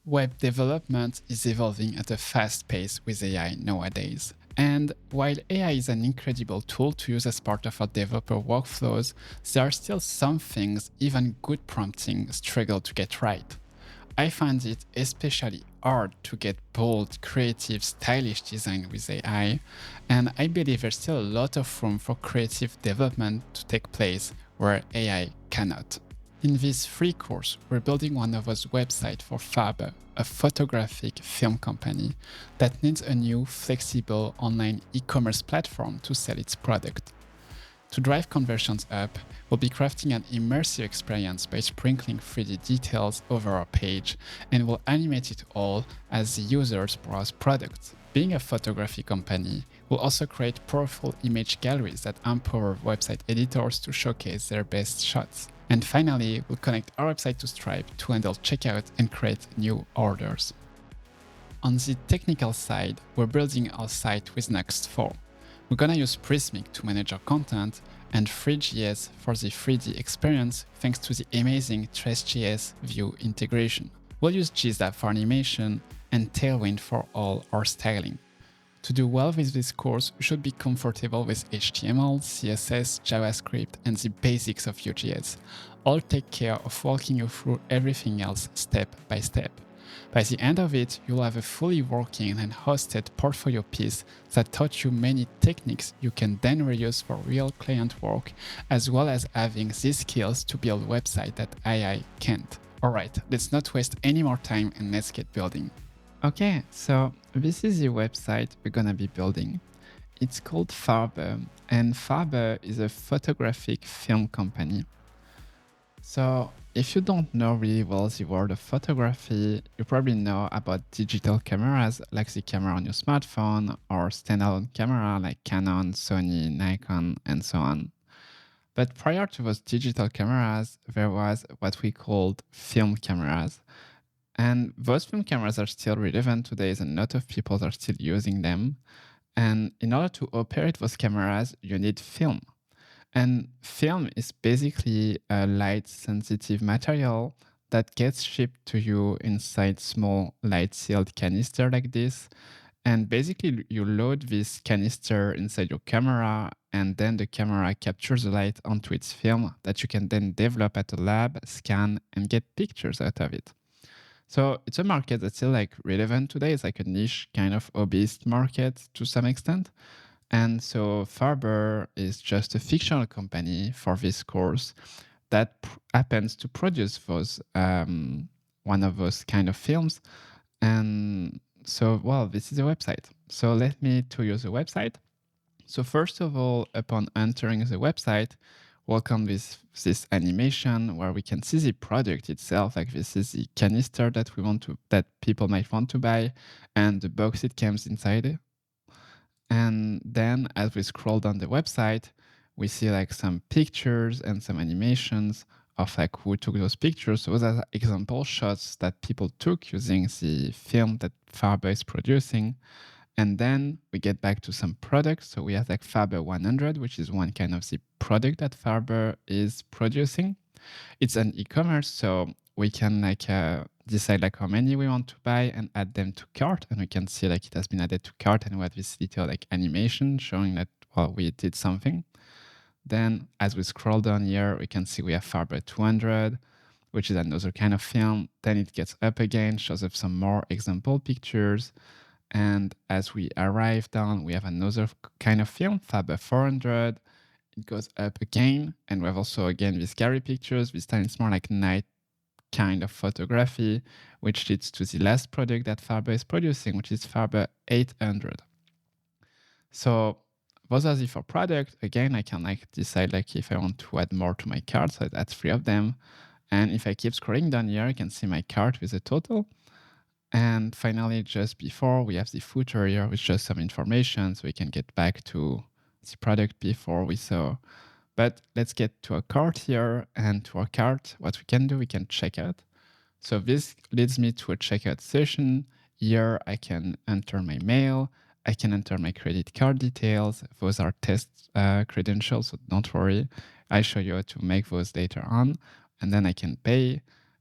Web development is evolving at a fast pace with AI nowadays. And while AI is an incredible tool to use as part of our developer workflows, there are still some things even good prompting struggle to get right. I find it especially hard to get bold, creative, stylish design with AI, and I believe there's still a lot of room for creative development to take place where AI cannot. In this free course, we're building one of those websites for Farbe, a photographic film company that needs a new, flexible online e-commerce platform to sell its product. To drive conversions up, we'll be crafting an immersive experience by sprinkling 3D details over our page, and we'll animate it all as the users browse products. Being a photography company, we'll also create powerful image galleries that empower website editors to showcase their best shots. And finally, we'll connect our website to Stripe to handle checkout and create new orders. On the technical side, we're building our site with Nuxt 4. We're gonna use Prismic to manage our content and Three.js for the 3D experience thanks to the amazing Tres.js view integration. We'll use GSAP for animation and Tailwind for all our styling. To do well with this course, you should be comfortable with HTML, CSS, JavaScript, and the basics of Vue.js. I'll take care of walking you through everything else step by step. By the end of it, you'll have a fully working and hosted portfolio piece that taught you many techniques you can then reuse for real client work, as well as having these skills to build websites that AI can't. Alright, let's not waste any more time and let's get building. Okay, so this is the website we're gonna be building. It's called Farbe, and Farbe is a photographic film company. So if you don't know really well the world of photography, you probably know about digital cameras like the camera on your smartphone or standalone camera like Canon, Sony, Nikon, and so on. But prior to those digital cameras, there was what we called film cameras. And those film cameras are still relevant today, and a lot of people are still using them. And in order to operate those cameras, you need film. And film is basically a light-sensitive material that gets shipped to you inside small light-sealed canister like this. And basically, you load this canister inside your camera, and then the camera captures the light onto its film that you can then develop at a lab, scan, and get pictures out of it. So it's a market that's still like relevant today. It's like a niche kind of hobbyist market to some extent. And so Farbe is just a fictional company for this course that happens to produce those one of those kind of films. And so, well, this is a website. So let me to use the website. So first of all, upon entering the website, welcome with this animation where we can see the product itself. Like this is the canister that that people might want to buy, and the box it comes inside. And then as we scroll down the website, we see like some pictures and some animations of like who took those pictures. So those are example shots that people took using the film that Farbe is producing. And then we get back to some products. So we have like Farbe 100, which is one kind of the product that Farbe is producing. It's an e-commerce, so we can like decide like how many we want to buy and add them to cart. And we can see like it has been added to cart, and we have this little like animation showing that, well, we did something. Then as we scroll down here, we can see we have Farbe 200, which is another kind of film. Then it gets up again, shows up some more example pictures. And as we arrive down, we have another kind of film, Farbe 400. It goes up again, and we have also again these gallery pictures. This time it's more like night kind of photography, which leads to the last product that Farbe is producing, which is Farbe 800. So those are the four products. Again, I can like decide like if I want to add more to my cart, so that's 3 of them. And if I keep scrolling down here, I can see my cart with a total. And finally, just before, we have the footer here with just some information, so we can get back to the product before we saw. But let's get to a cart here, and to our cart, what we can do, we can check out. So this leads me to a checkout session. Here I can enter my mail, I can enter my credit card details. Those are test credentials, so don't worry. I show you how to make those later on. And then I can pay.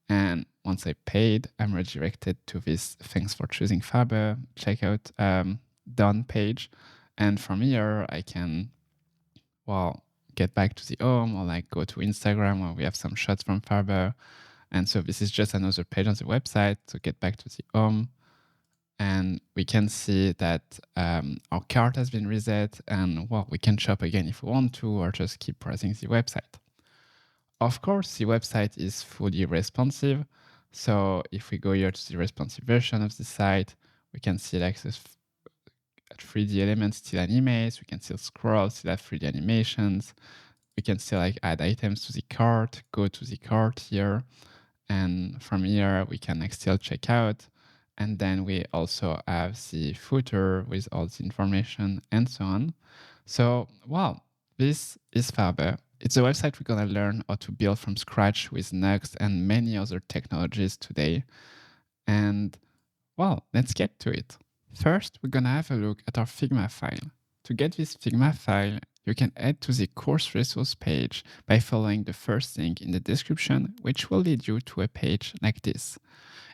And once I paid, I'm redirected to this thanks for choosing Farbe checkout done page. And from here, I can, well, get back to the home or like go to Instagram where we have some shots from Farbe. And so this is just another page on the website. So get back to the home. And we can see that our cart has been reset, and well, we can shop again if we want to, or just keep browsing the website. Of course, the website is fully responsive. So if we go here to the responsive version of the site, we can see like this 3D elements still animate. We can still scroll, still have 3D animations. We can still like add items to the cart, go to the cart here. And from here, we can like still check out. And then we also have the footer with all the information and so on. So, well, this is Farbe. It's a website we're going to learn how to build from scratch with Nuxt and many other technologies today. And, well, let's get to it. First, we're going to have a look at our Figma file. To get this Figma file, you can head to the course resource page by following the first link in the description, which will lead you to a page like this.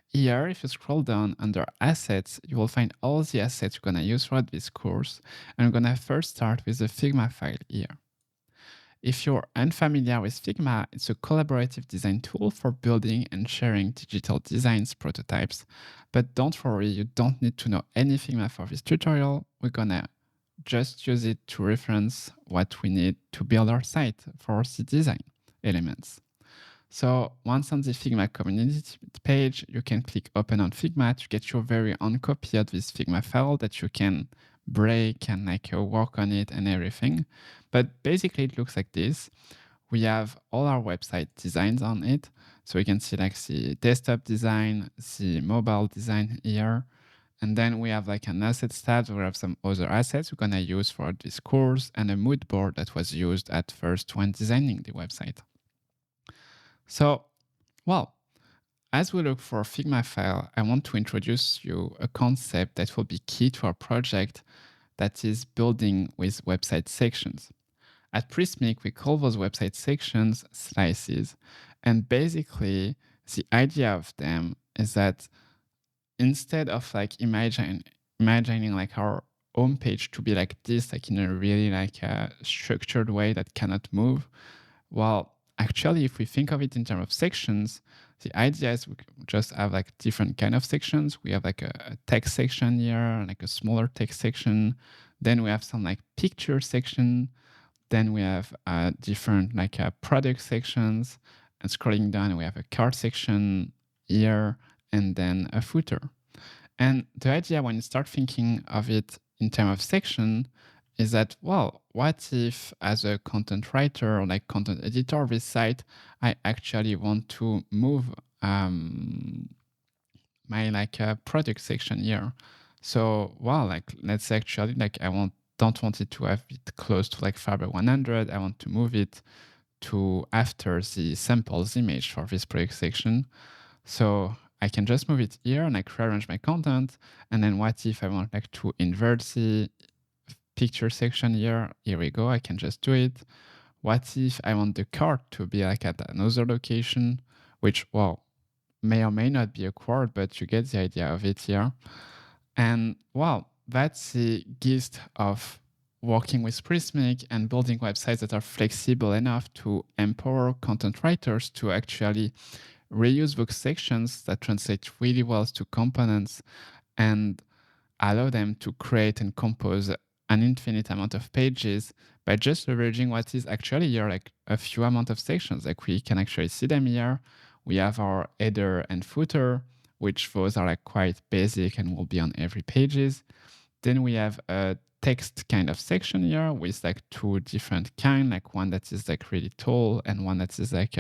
Here, if you scroll down under Assets, you will find all the assets you're going to use throughout this course. And we're going to first start with the Figma file here. If you're unfamiliar with Figma, it's a collaborative design tool for building and sharing digital designs prototypes. But don't worry, you don't need to know any Figma for this tutorial. We're going to just use it to reference what we need to build our site for the design elements. So once on the Figma community page, you can click Open on Figma to get your very own copy of this Figma file that you can break and like work on it and everything. But basically it looks like this. We have all our website designs on it. So we can see like the desktop design, the mobile design here. And then we have like an assets tab where we have some other assets we're gonna use for this course and a mood board that was used at first when designing the website. So, well, as we look for a Figma file, I want to introduce you a concept that will be key to our project, that is building with website sections. At Prismic, we call those website sections slices. And basically, the idea of them is that instead of like imagining like our home page to be like this, like in a really like a structured way that cannot move, well, actually, if we think of it in terms of sections, the idea is we just have like different kind of sections. We have like a text section here, like a smaller text section. Then we have some like picture section. Then we have different like product sections. And scrolling down, we have a cart section here, and then a footer. And the idea when you start thinking of it in terms of section is that, well, what if as a content writer or like content editor of this site, I actually want to move my like product section here. So, well, like let's actually like don't want it to have it close to like Farbe 100. I want to move it to after the samples image for this product section. So I can just move it here and like rearrange my content. And then what if I want like to invert the picture section here? Here we go. I can just do it. What if I want the cart to be like at another location, which, well, may or may not be a quad, but you get the idea of it here. And well, that's the gist of working with Prismic and building websites that are flexible enough to empower content writers to actually reuse those sections that translate really well to components and allow them to create and compose an infinite amount of pages by just leveraging what is actually here, like a few amount of sections. Like we can actually see them here. We have our header and footer, which those are like quite basic and will be on every pages. Then we have a text kind of section here with like two different kind, like one that is like really tall and one that is like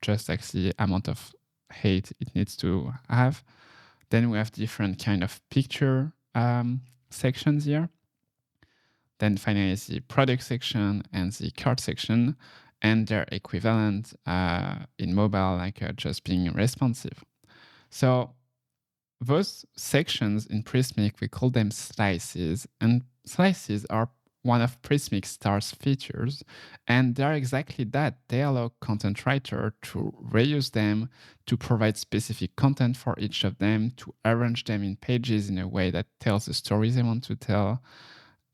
just like the amount of height it needs to have. Then we have different kind of picture sections here. Then finally the product section and the cart section, and their equivalent in mobile, like just being responsive. So those sections in Prismic, we call them slices, and slices are one of Prismic Star's features, and they're exactly that. They allow content writer to reuse them, to provide specific content for each of them, to arrange them in pages in a way that tells the stories they want to tell.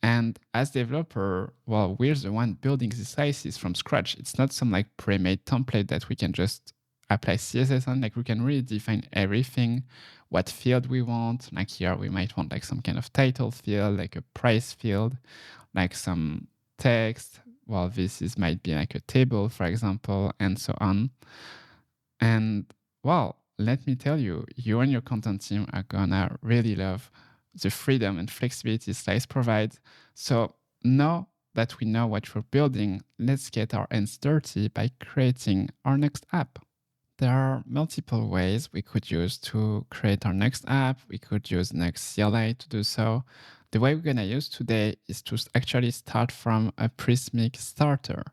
And as developer, well, we're the one building these slices from scratch. It's not some like pre-made template that we can just apply CSS on. Like we can really define everything, what field we want. Like here, we might want like some kind of title field, like a price field, like some text. Well, might be like a table, for example, and so on. And well, let me tell you, you and your content team are gonna really love the freedom and flexibility Slice provides. So now that we know what we're building, let's get our hands dirty by creating our next app. There are multiple ways we could use to create our next app. We could use Next CLI to do so. The way we're going to use today is to actually start from a Prismic starter.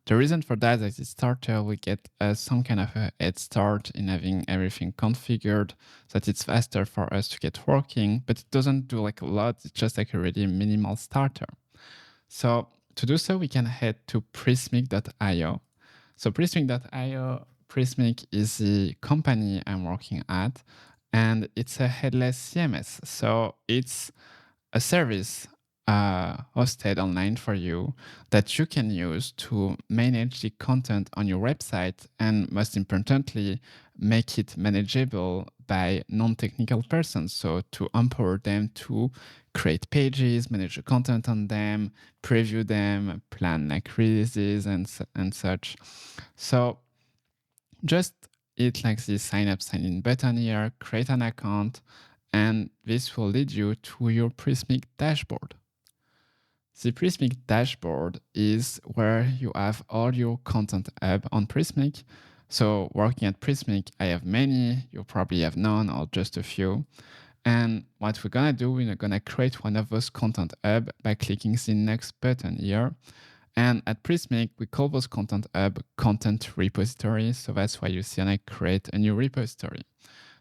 The reason for that is the starter will get some kind of a head start in having everything configured so that it's faster for us to get working, but it doesn't do like a lot. It's just like a really minimal starter. So to do so, we can head to prismic.io. So prismic.io, Prismic is the company I'm working at, and it's a headless CMS. So it's a service hosted online for you that you can use to manage the content on your website, and most importantly, make it manageable by non-technical persons. So to empower them to create pages, manage the content on them, preview them, plan like releases and such. So just hit like this sign up, sign in button here, create an account, and this will lead you to your Prismic dashboard. The Prismic dashboard is where you have all your content hub on Prismic. So working at Prismic, I have many, you probably have none or just a few. And what we're gonna do, we're gonna create one of those content hub by clicking the next button here. And at Prismic, we call those content hub content repositories. So that's why you see I create a new repository.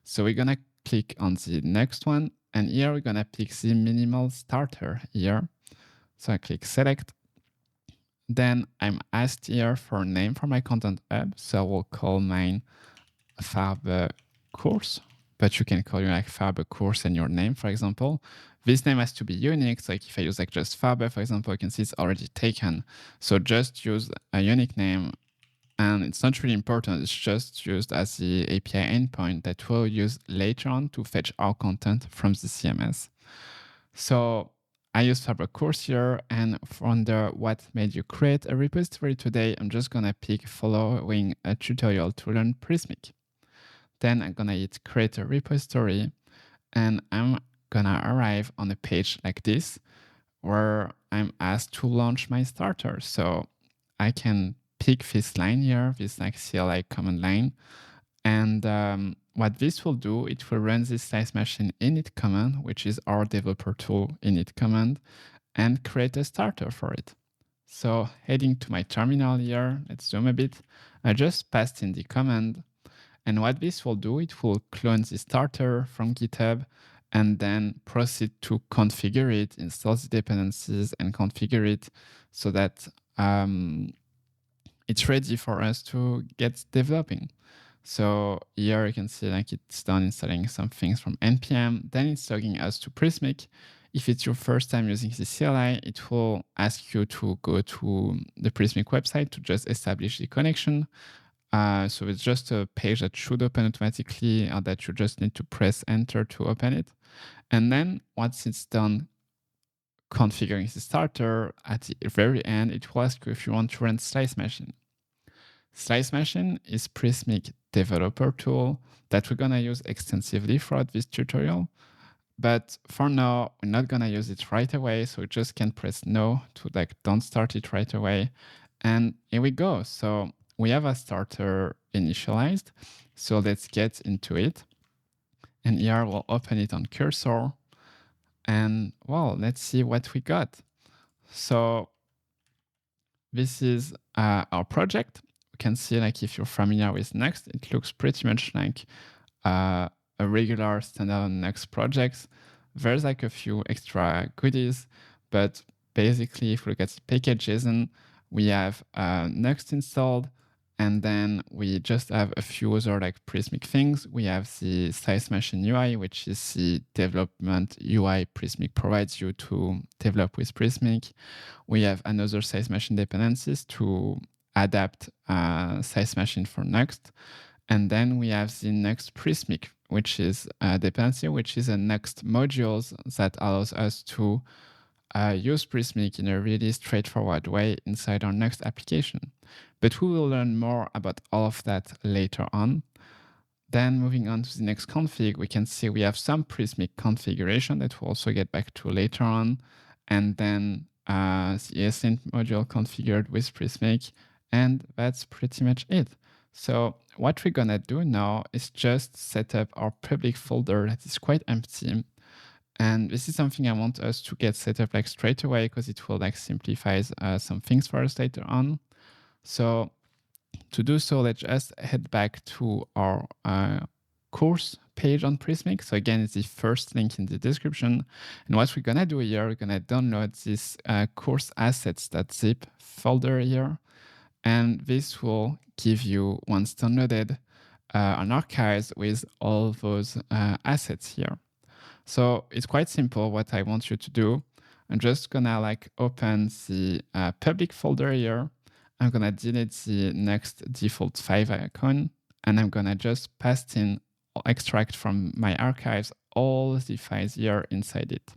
So we're gonna click on the next one. And here we're gonna pick the minimal starter here. So I click select. Then I'm asked here for a name for my content hub. So we'll call mine Farbe course, but you can call your like Farbe course and your name, for example. This name has to be unique. So like if I use like just Farbe, for example, you can see it's already taken. So just use a unique name, and it's not really important. It's just used as the API endpoint that we'll use later on to fetch our content from the CMS. So I use Farbe course here, and under what made you create a repository today, I'm just gonna pick following a tutorial to learn Prismic. Then I'm gonna hit create a repository, and I'm gonna arrive on a page like this where I'm asked to launch my starter. So I can pick this line here, this like CLI command line. And what this will do, it will run this slice machine init command, which is our developer tool init command, and create a starter for it. So heading to my terminal here, let's zoom a bit. I just passed in the command. And what this will do, it will clone the starter from GitHub and then proceed to configure it, install the dependencies, and configure it so that it's ready for us to get developing. So here you can see like it's done installing some things from npm, then it's logging us to Prismic. If it's your first time using the CLI, it will ask you to go to the Prismic website to just establish the connection. So it's just a page that should open automatically, or that you just need to press enter to open it. And then once it's done configuring the starter, at the very end, it will ask you if you want to run Slice Machine. Slice Machine is Prismic developer tool that we're gonna use extensively throughout this tutorial. But for now, we're not gonna use it right away. So we just can press no to like don't start it right away. And here we go. So we have a starter initialized. So let's get into it. And here we'll open it on cursor. And well, let's see what we got. So this is our project. You can see like if you're familiar with Nuxt, it looks pretty much like a regular standard Nuxt project. There's like a few extra goodies, but basically, if we look at the package.json, we have Nuxt installed, and then we just have a few other like Prismic things. We have the size machine UI, which is the development UI Prismic provides you to develop with Prismic. We have another size machine dependencies to adapt size machine for Nuxt. And then we have the Nuxt Prismic, which is a dependency, which is a Nuxt modules that allows us to use Prismic in a really straightforward way inside our Nuxt application. But we will learn more about all of that later on. Then moving on to the next config, we can see we have some Prismic configuration that we'll also get back to later on. And then the async module configured with Prismic. And that's pretty much it. So what we're gonna do now is just set up our public folder that is quite empty. And this is something I want us to get set up like straight away because it will like simplify some things for us later on. So to do so, let's just head back to our course page on Prismic. So again, it's the first link in the description. And what we're gonna do here, we're gonna download this course assets.zip folder here. And this will give you, once downloaded, an archive with all those assets here. So it's quite simple what I want you to do. I'm just gonna like open the public folder here. I'm gonna delete the next default 5 icon, and I'm gonna just paste in or extract from my archives all the files here inside it.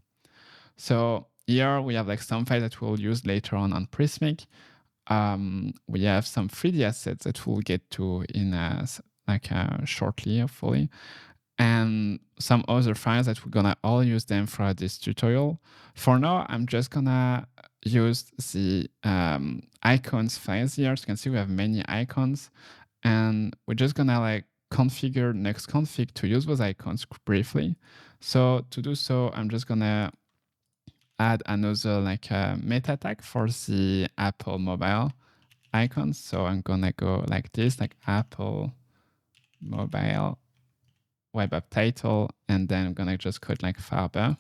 So here we have like some files that we'll use later on Prismic. We have some 3D assets that we'll get to in shortly, hopefully, and some other files that we're gonna all use them throughout this tutorial. For now, I'm just gonna use the icons files here. So you can see we have many icons, and we're just gonna like configure Nuxt config to use those icons briefly. So to do so, I'm just gonna add another like meta tag for the Apple mobile icons. So I'm gonna go like this, like Apple mobile web app title, and then I'm gonna just code like Farbe.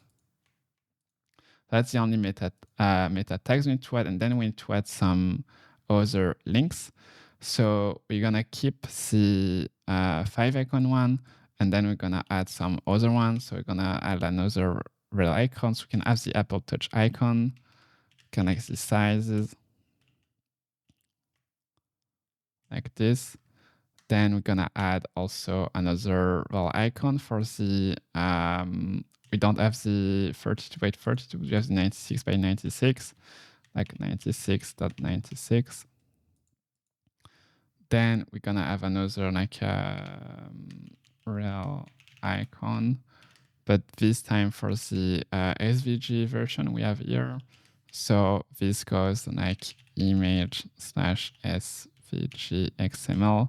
That's the only meta tags we need to add, and then we need to add some other links. So we're gonna keep the 5 icon one, and then we're gonna add some other ones. So we're gonna add another real icon. So we can have the Apple Touch icon, can like the sizes like this. Then we're gonna add also another well icon for the we don't have the 32 by 32, we have the 96 by 96, like 96.96. Then we're gonna have another like real icon, but this time for the SVG version we have here. So this goes like image slash SVG XML.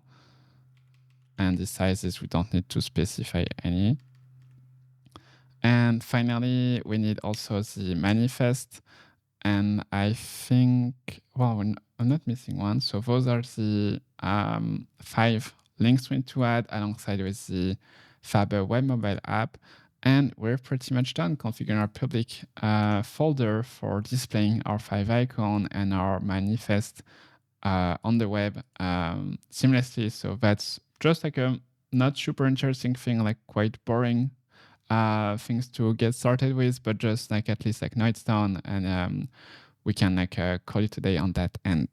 And the sizes, we don't need to specify any. And finally, we need also the manifest. And I think, well, I'm not missing one. So those are the 5 links we need to add alongside with the Farbe web mobile app. And we're pretty much done configuring our public folder for displaying our 5 icon and our manifest on the web seamlessly. So that's just like a not super interesting thing, like quite boring things to get started with, but just like at least like know it's done, and we can like call it a day on that end.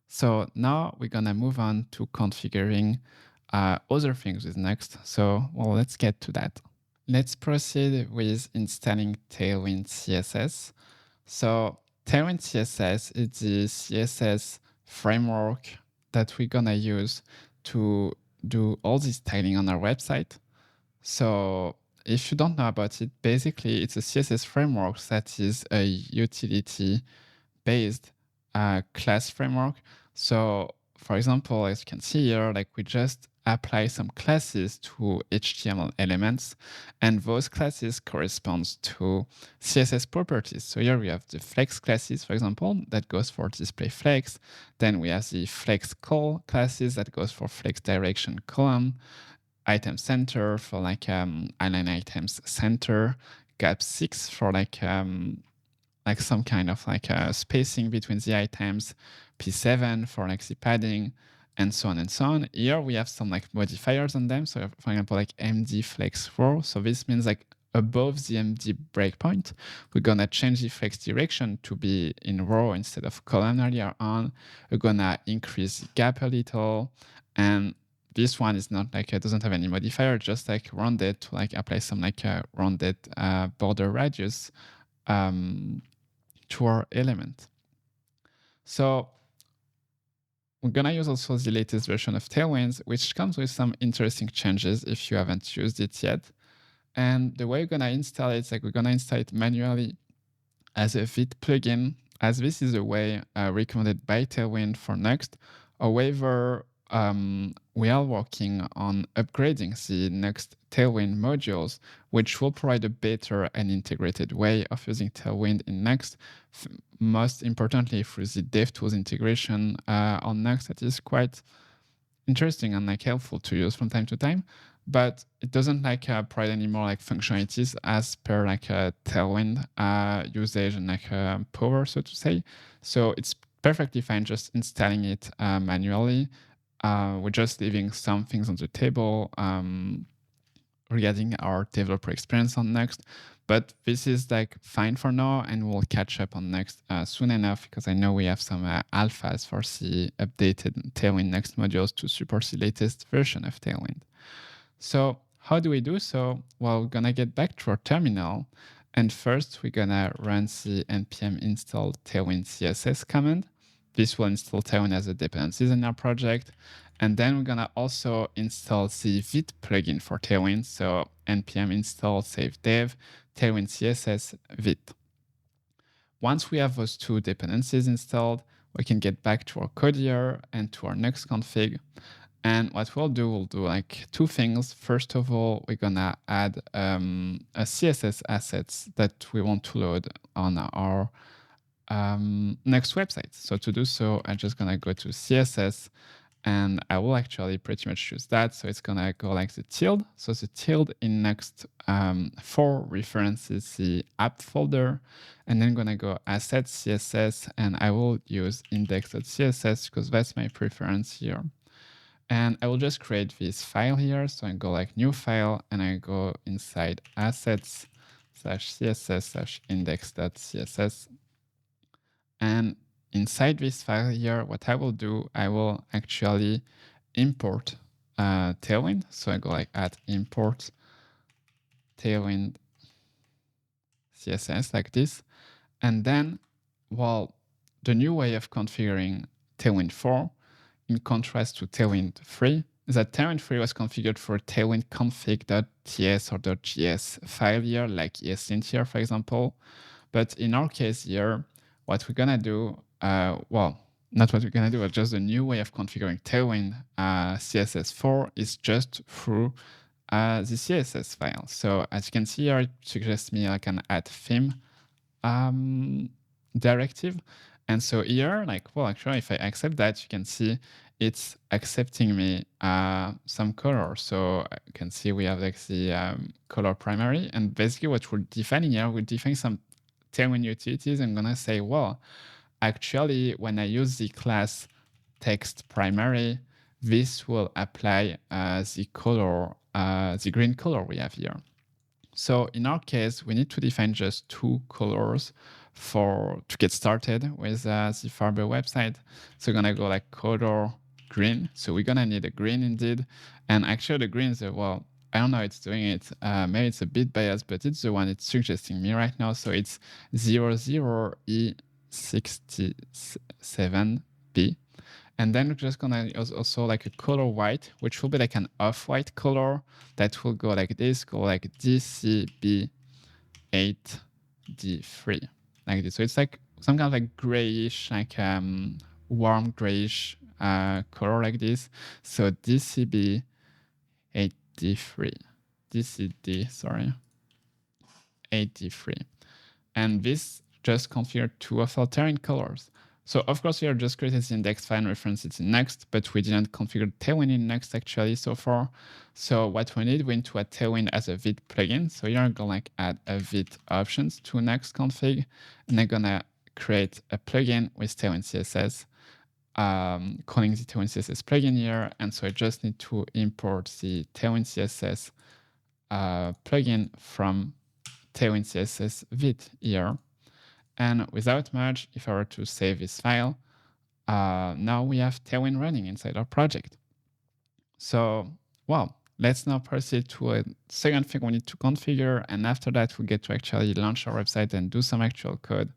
So now we're gonna move on to configuring other things with Nuxt. So well, let's get to that. Let's proceed with installing TailwindCSS. So TailwindCSS is the CSS framework that we're gonna use to do all this styling on our website. So if you don't know about it, basically it's a CSS framework that is a utility-based class framework. So for example, as you can see here, like we just apply some classes to HTML elements, and those classes corresponds to CSS properties. So here we have the flex classes, for example, that goes for display flex. Then we have the flex call classes that goes for flex direction column, item center for like align items center, gap 6 for like like some kind of like spacing between the items, P7 for like the padding, and so on and so on. Here we have some like modifiers on them. So for example, like MD flex row. So this means like above the MD breakpoint, we're gonna change the flex direction to be in row instead of column earlier on. We're gonna increase the gap a little, and this one is not like it doesn't have any modifier, just like rounded to like apply some like rounded border radius to our element. So we're gonna use also the latest version of Tailwind, which comes with some interesting changes if you haven't used it yet. And the way we're gonna install it is like we're gonna install it manually as a Vite plugin, as this is a way recommended by Tailwind for Nuxt. However, we are working on upgrading the Nuxt Tailwind modules, which will provide a better and integrated way of using Tailwind in Nuxt. Most importantly, through the DevTools integration on Nuxt, that is quite interesting and like helpful to use from time to time. But it doesn't like provide any more like functionalities as per like a Tailwind usage and like power, so to say. So it's perfectly fine just installing it manually. We're just leaving some things on the table regarding our developer experience on Nuxt. But this is like fine for now, and we'll catch up on Nuxt soon enough, because I know we have some alphas for the updated Tailwind Nuxt modules to support the latest version of Tailwind. So how do we do so? Well, we're gonna get back to our terminal, and first we're gonna run the npm install Tailwind CSS command. This will install Tailwind as a dependencies in our project. And then we're gonna also install the Vite plugin for Tailwind. So npm install save dev Tailwind CSS Vite. Once we have those two dependencies installed, we can get back to our code here and to our Nuxt config. And what we'll do like two things. First of all, we're gonna add a CSS assets that we want to load on our Nuxt website. So to do so, I'm just gonna go to CSS, and I will actually pretty much use that. So it's gonna go like the tilde. So the tilde in Nuxt 4 references the app folder, and then gonna go assets CSS, and I will use index.css because that's my preference here. And I will just create this file here. So I go like new file, and I go inside assets /css /index.css. And inside this file here, what I will do, I will actually import Tailwind. So I go like add import Tailwind CSS like this. And then, well, the new way of configuring Tailwind 4, in contrast to Tailwind 3, is that Tailwind 3 was configured for Tailwind config.ts or .gs file here, like ESLint here, for example. But in our case here, what we're gonna do, well, not what we're gonna do, but just a new way of configuring Tailwind CSS4 is just through the CSS file. So as you can see here, it suggests me like an add theme directive. And so here, like, well, actually, if I accept that, you can see it's accepting me some color. So you can see we have like the color primary. And basically what we're defining here, we're defining some Tailwind utilities. I'm gonna say, well, actually, when I use the class text primary, this will apply the color, the green color we have here. So in our case, we need to define just two colors to get started with the Farbe website. So we're gonna go like color green. So we're gonna need a green indeed. And actually the green is well, I don't know how it's doing it. Maybe it's a bit biased, but it's the one it's suggesting me right now. So it's 00E67B. And then we're just gonna use also like a color white, which will be like an off-white color that will go like this, go like DCB8D3, like this. So it's like some kind of like grayish, like warm grayish color like this. So DCB8D3, DCD, sorry, 8D3. And this just configured two of our Terrain colors. So of course, we are just created the index file and reference it in Nuxt, but we didn't configure Tailwind in Nuxt actually so far. So what we need, we need to add Tailwind as a Vite plugin. So here I'm gonna like add a Vite options to Nuxt config, and I'm gonna create a plugin with TailwindCSS, calling the TailwindCSS plugin here. And so I just need to import the TailwindCSS plugin from TailwindCSS Vite here. And without much, if I were to save this file, now we have Tailwind running inside our project. So, well, let's now proceed to a second thing we need to configure. And after that, we get to actually launch our website and do some actual code.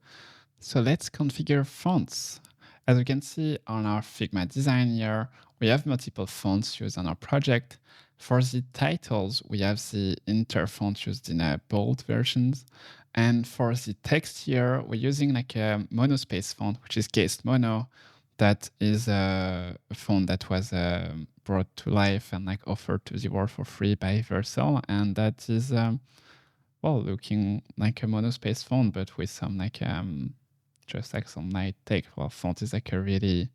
So let's configure fonts. As you can see on our Figma design here, we have multiple fonts used on our project. For the titles, we have the inter font used in bold versions. And for the text here, we're using like a monospace font, which is Case Mono. That is a font that was brought to life and like offered to the world for free by Vercel. And that is, well, looking like a monospace font, but with some like, just like some light take. Well, font is like a really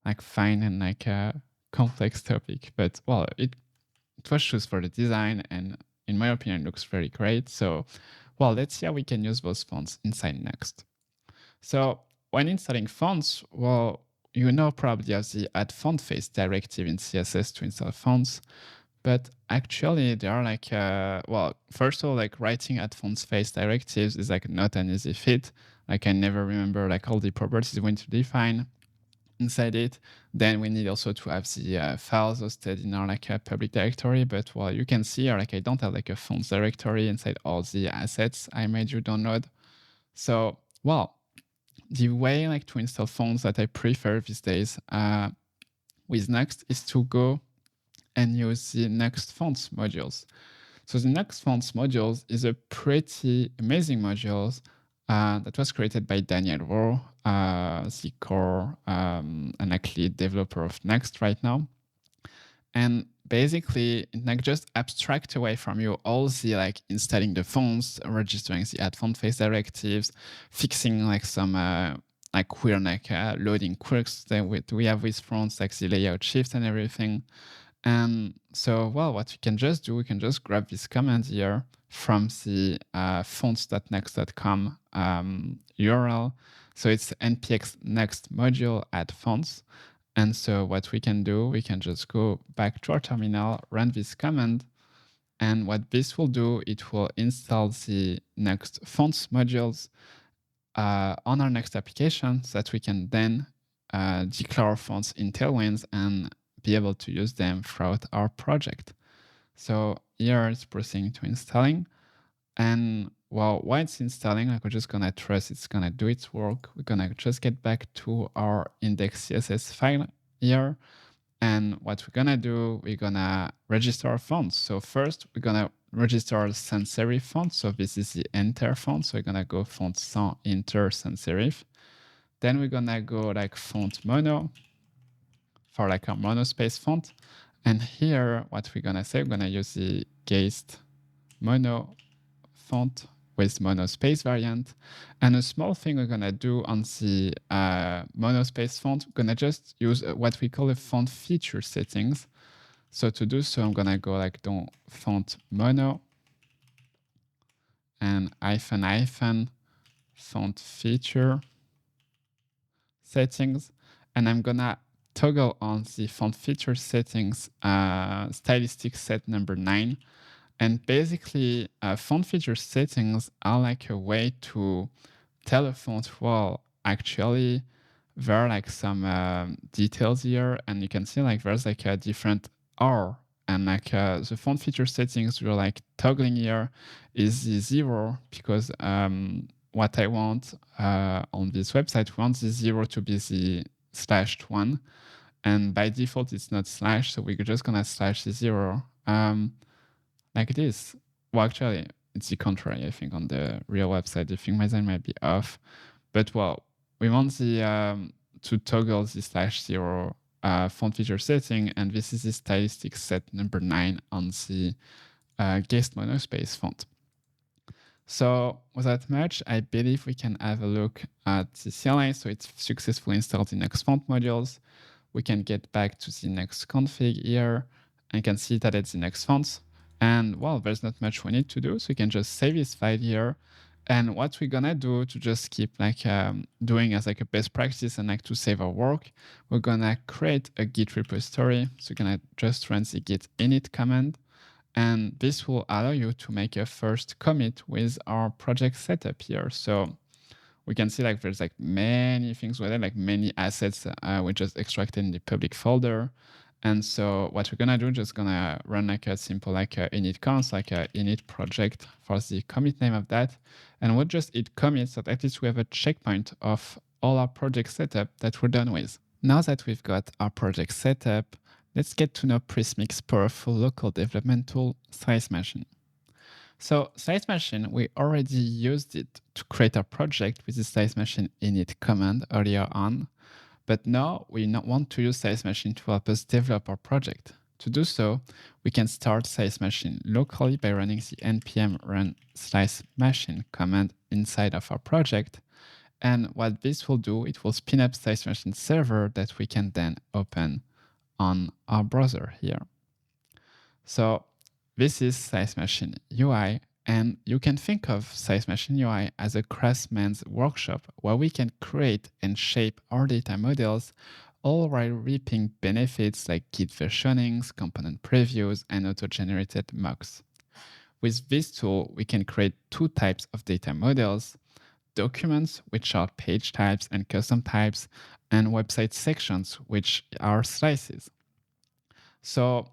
like fine and like a complex topic, but well, it was chosen for the design, and in my opinion, it looks very great. So, well, let's see how we can use those fonts inside Nuxt. So when installing fonts, well, you know probably have the add font face directive in CSS to install fonts, but actually there are like, well, first of all, like writing add font face directives is like not an easy feat. Like I never remember like all the properties we need to define inside it. Then we need also to have the files hosted in our like a public directory. But well, you can see here, like I don't have like a fonts directory inside all the assets I made you download. So well, the way like to install fonts that I prefer these days with Nuxt is to go and use the Nuxt fonts modules. So the Nuxt fonts modules is a pretty amazing module that was created by Daniel Rowe, the core and like lead developer of Nuxt right now. And basically, it like just abstract away from you all the like installing the fonts, registering the add font face directives, fixing like some like weird like loading quirks that we have with fonts, like the layout shift and everything. And so, well, what we can just do, we can just grab this command here from the fonts.nuxt.com URL. So it's npx next module add fonts. And so what we can do, we can just go back to our terminal, run this command. And what this will do, it will install the Nuxt fonts modules on our Nuxt application so that we can then declare our fonts in Tailwind and be able to use them throughout our project. So here it's proceeding to installing. And well, while it's installing, like we're just gonna trust it's gonna do its work. We're gonna just get back to our index.css file here. And what we're gonna do, we're gonna register our fonts. So first, we're gonna register our sans serif font. So this is the enter font. So we're gonna go font sans inter sans serif. Then we're gonna go like font mono for like our monospace font. And here, what we're gonna say, we're gonna use the Geist mono font with monospace variant. And a small thing we're gonna do on the monospace font, we're gonna just use what we call a font feature settings. So to do so, I'm gonna go like dans font mono and -- font feature settings. And I'm gonna toggle on the font feature settings stylistic set number 9. And basically, font feature settings are like a way to tell a font, well, actually, there are like some details here, and you can see like there's like a different R, and like the font feature settings we're like toggling here is the 0 because what I want on this website, we want the 0 to be the /1, and by default it's not slash, so we're just gonna slash the 0. Like this. Well, actually, it's the contrary, I think, on the real website. I think my design might be off. But, well, we want the to toggle the /0 font feature setting, and this is the stylistic set number 9 on the Geist monospace font. So without much, I believe we can have a look at the CLI. So it's successfully installed in Nuxt font modules. We can get back to the Nuxt config here and you can see that it's the Nuxt fonts. And well, there's not much we need to do. So we can just save this file here. And what we're gonna do to just keep like doing as like a best practice and like to save our work, we're gonna create a Git repository. So we're gonna just run the git init command. And this will allow you to make a first commit with our project setup here. So we can see like there's like many things with it, like many assets we just extracted in the public folder. And so what we're gonna do, just gonna run like a simple like a init const, like a init project for the commit name of that. And we'll just hit commit so that at least we have a checkpoint of all our project setup that we're done with. Now that we've got our project setup, let's get to know Prismic's powerful local development tool, Size Machine. So Size Machine, we already used it to create our project with the Size Machine init command earlier on, but now we want to use Size Machine to help us develop our project. To do so, we can start Size Machine locally by running the npm run Size Machine command inside of our project. And what this will do, it will spin up Size Machine server that we can then open on our browser here. So this is Size Machine UI, and you can think of Size Machine UI as a craftsman's workshop where we can create and shape our data models, all while reaping benefits like Git versionings, component previews, and auto-generated mocks. With this tool, we can create two types of data models: documents, which are page types and custom types, and website sections, which are slices. So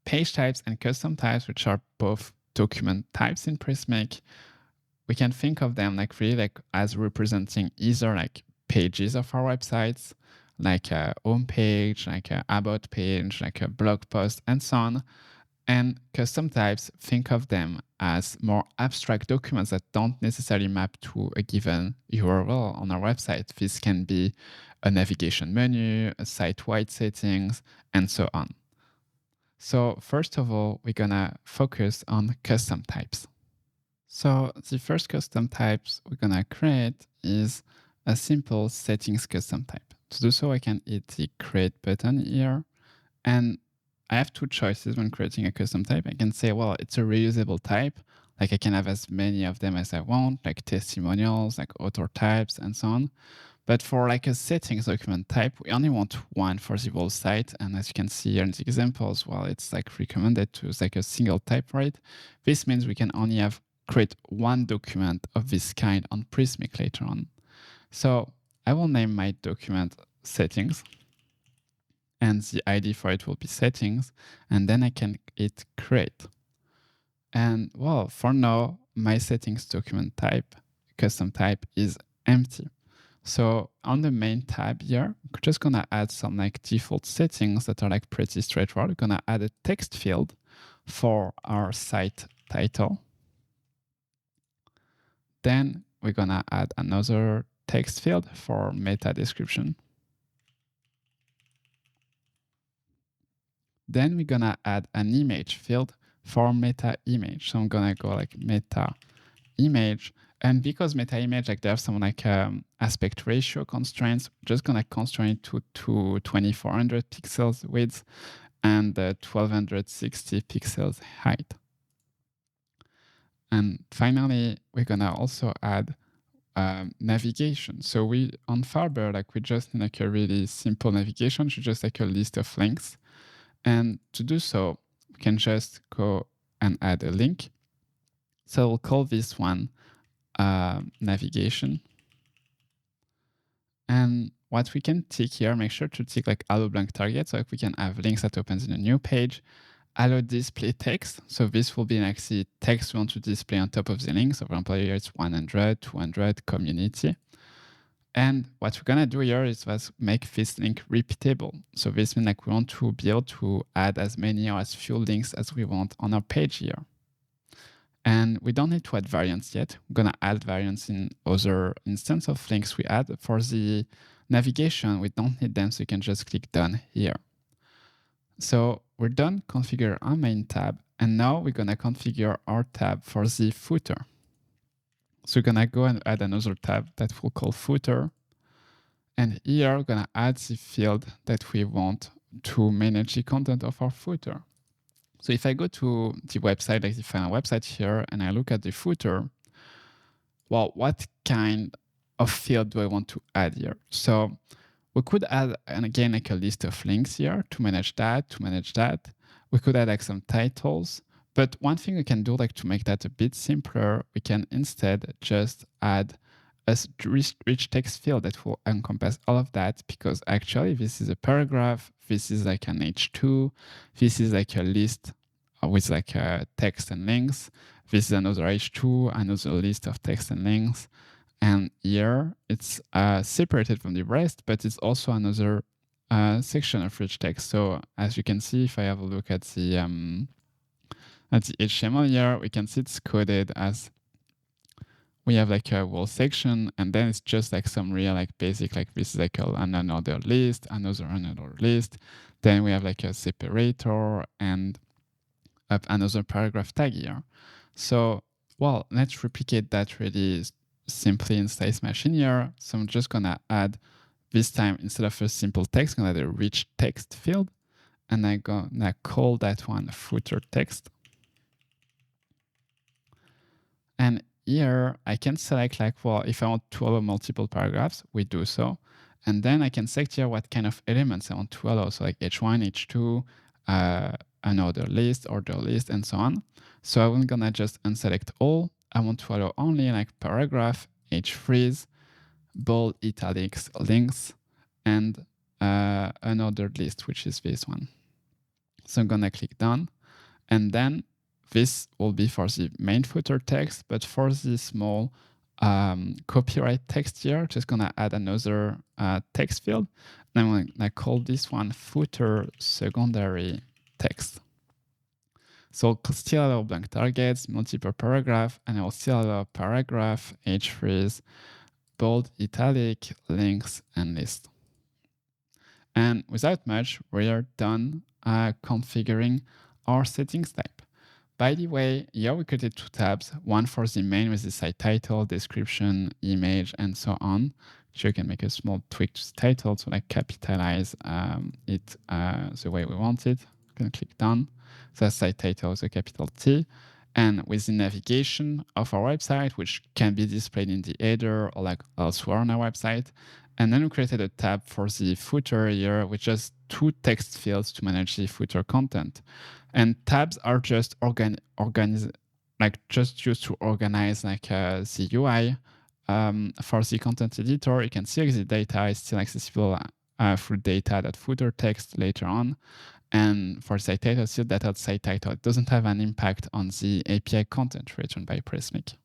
page types and custom types, which are both document types in Prismic, we can think of them like really like as representing either like pages of our websites, like a home page, like a about page, like a blog post, and so on. And custom types, think of them as more abstract documents that don't necessarily map to a given URL on our website. This can be a navigation menu, a site-wide settings, and so on. So first of all, we're gonna focus on custom types. So the first custom types we're gonna create is a simple settings custom type. To do so, I can hit the create button here, and I have two choices when creating a custom type. I can say, well, it's a reusable type. Like I can have as many of them as I want, like testimonials, like author types, and so on. But for like a settings document type, we only want one for the whole site. And as you can see here in the examples, well, it's like recommended to use like a single type, right? This means we can only create one document of this kind on Prismic later on. So I will name my document settings, and the ID for it will be settings, and then I can hit create. And well, for now, my settings document type, custom type is empty. So on the main tab here, we're just gonna add some like default settings that are like pretty straightforward. We're gonna add a text field for our site title. Then we're gonna add another text field for meta description. Then we're gonna add an image field for meta image. So I'm gonna go like meta image. And because meta image, like they have some like aspect ratio constraints, we're just gonna constrain it to 2400 pixels width and 1260 pixels height. And finally, we're gonna also add navigation. So we on Farbe, like we just need like a really simple navigation, so just like a list of links. And to do so, we can just go and add a link. So we'll call this one navigation. And what we can tick here, make sure to tick like allow blank target, so if we can have links that opens in a new page. Allow display text. So this will be like the text we want to display on top of the link. So for example, here it's 100, 200, community. And what we're gonna do here is make this link repeatable. So this means like we want to be able to add as many or as few links as we want on our page here. And we don't need to add variants yet. We're gonna add variants in other instance of links we add. For the navigation, we don't need them, so you can just click done here. So we're done configure our main tab, and now we're gonna configure our tab for the footer. So we're gonna go and add another tab that we'll call footer. And here we're gonna add the field that we want to manage the content of our footer. So if I go to the website, like the final website here, and I look at the footer, well, what kind of field do I want to add here? So we could add, and again, like a list of links here to manage that, We could add like some titles. But one thing we can do, like to make that a bit simpler, we can instead just add a rich text field that will encompass all of that, because actually this is a paragraph, this is like an H2, this is like a list with like text and links, this is another H2, another list of text and links, and here it's separated from the rest, but it's also another section of rich text. So as you can see, if I have a look at the HTML here, we can see it's coded as we have like a whole section, and then it's just like some real like basic, like this is like another list, another list. Then we have like a separator and another paragraph tag here. So, well, let's replicate that really simply in Slice Machine here. So I'm just gonna add, this time instead of a simple text, I'm gonna add a rich text field, and I'm gonna call that one footer text. And here I can select like, well, if I want to allow multiple paragraphs, we do so. And then I can select here what kind of elements I want to allow. So like H1, H2, another list, order list, and so on. So I'm gonna just unselect all. I want to allow only like paragraph, H3s, bold, italics, links, and another list, which is this one. So I'm gonna click done. And then this will be for the main footer text, but for the small copyright text here, just gonna add another text field. And I'm gonna call this one footer secondary text. So I'll still allow blank targets, multiple paragraph, and I will still allow paragraph, H3s, bold, italic, links, and list. And without much, we are done configuring our settings type. By the way, here we created two tabs, one for the main with the site title, description, image, and so on. So you can make a small tweak to the title to like capitalize it the way we want it. I'm gonna click done. So the site title is a capital T. And with the navigation of our website, which can be displayed in the header or like elsewhere on our website. And then we created a tab for the footer here, with just two text fields to manage the footer content. And tabs are just just used to organize like the UI. For the content editor, you can see the data is still accessible through data.footer text later on. And for site title, still data.site title. It doesn't have an impact on the API content returned by Prismic.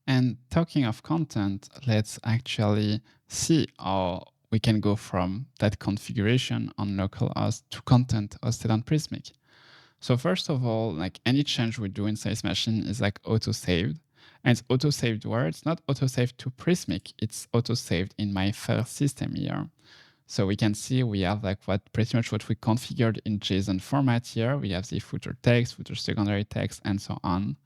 And talking of content, let's actually see how we can go from that configuration on localhost to content hosted on Prismic. So first of all, like any change we do in Slice Machine is like auto-saved. And it's auto-saved where it's not auto-saved to Prismic, it's auto-saved in my file system here. So we can see we have like pretty much what we configured in JSON format here. We have the footer text, footer secondary text, and so on.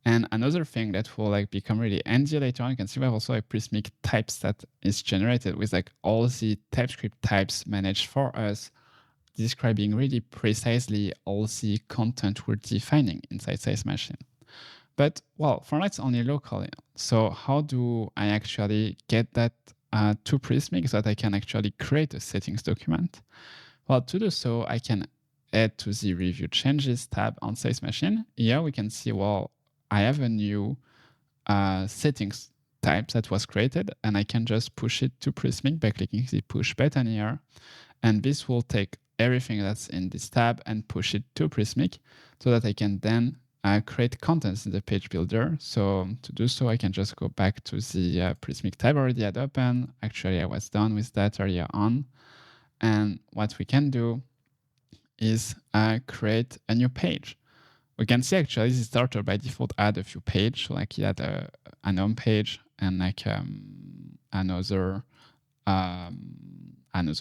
And another thing that will like become really handy later on, you can see we have also a Prismic types that is generated with like all the TypeScript types managed for us, describing really precisely all the content we're defining inside Slice Machine. But well, for now it's only local. So how do I actually get that to Prismic so that I can actually create a settings document? Well, to do so, I can add to the review changes tab on Slice Machine. Here we can see, well, I have a new settings type that was created, and I can just push it to Prismic by clicking the push button here. And this will take everything that's in this tab and push it to Prismic so that I can then create contents in the page builder. So to do so, I can just go back to the Prismic tab I already had open. Actually, I was done with that earlier on. And what we can do is create a new page. We can see actually the starter by default add a few pages. So like he had an home page and like another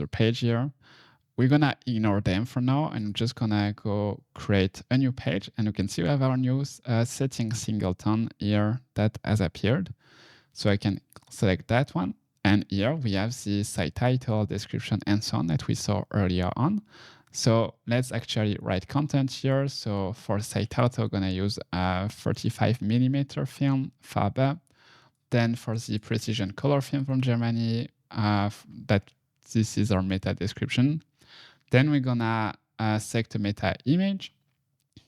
page here. We're gonna ignore them for now, and I'm just gonna go create a new page. And you can see we have our new setting singleton here that has appeared. So I can select that one. And here we have the site title, description, and so on that we saw earlier on. So let's actually write content here. So for site title, I'm gonna use a 35mm film, Farbe. Then for the precision color film from Germany, this is our meta description. Then we're gonna select a meta image.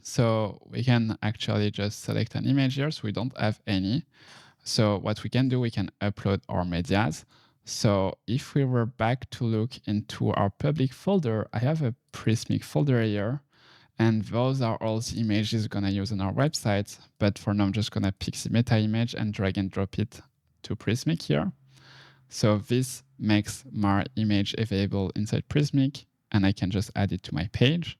So we can actually just select an image here. So we don't have any. So what we can do, we can upload our medias. So if we were back to look into our public folder, I have a Prismic folder here. And those are all the images we're gonna use on our website. But for now, I'm just gonna pick the meta image and drag and drop it to Prismic here. So this makes my image available inside Prismic, and I can just add it to my page.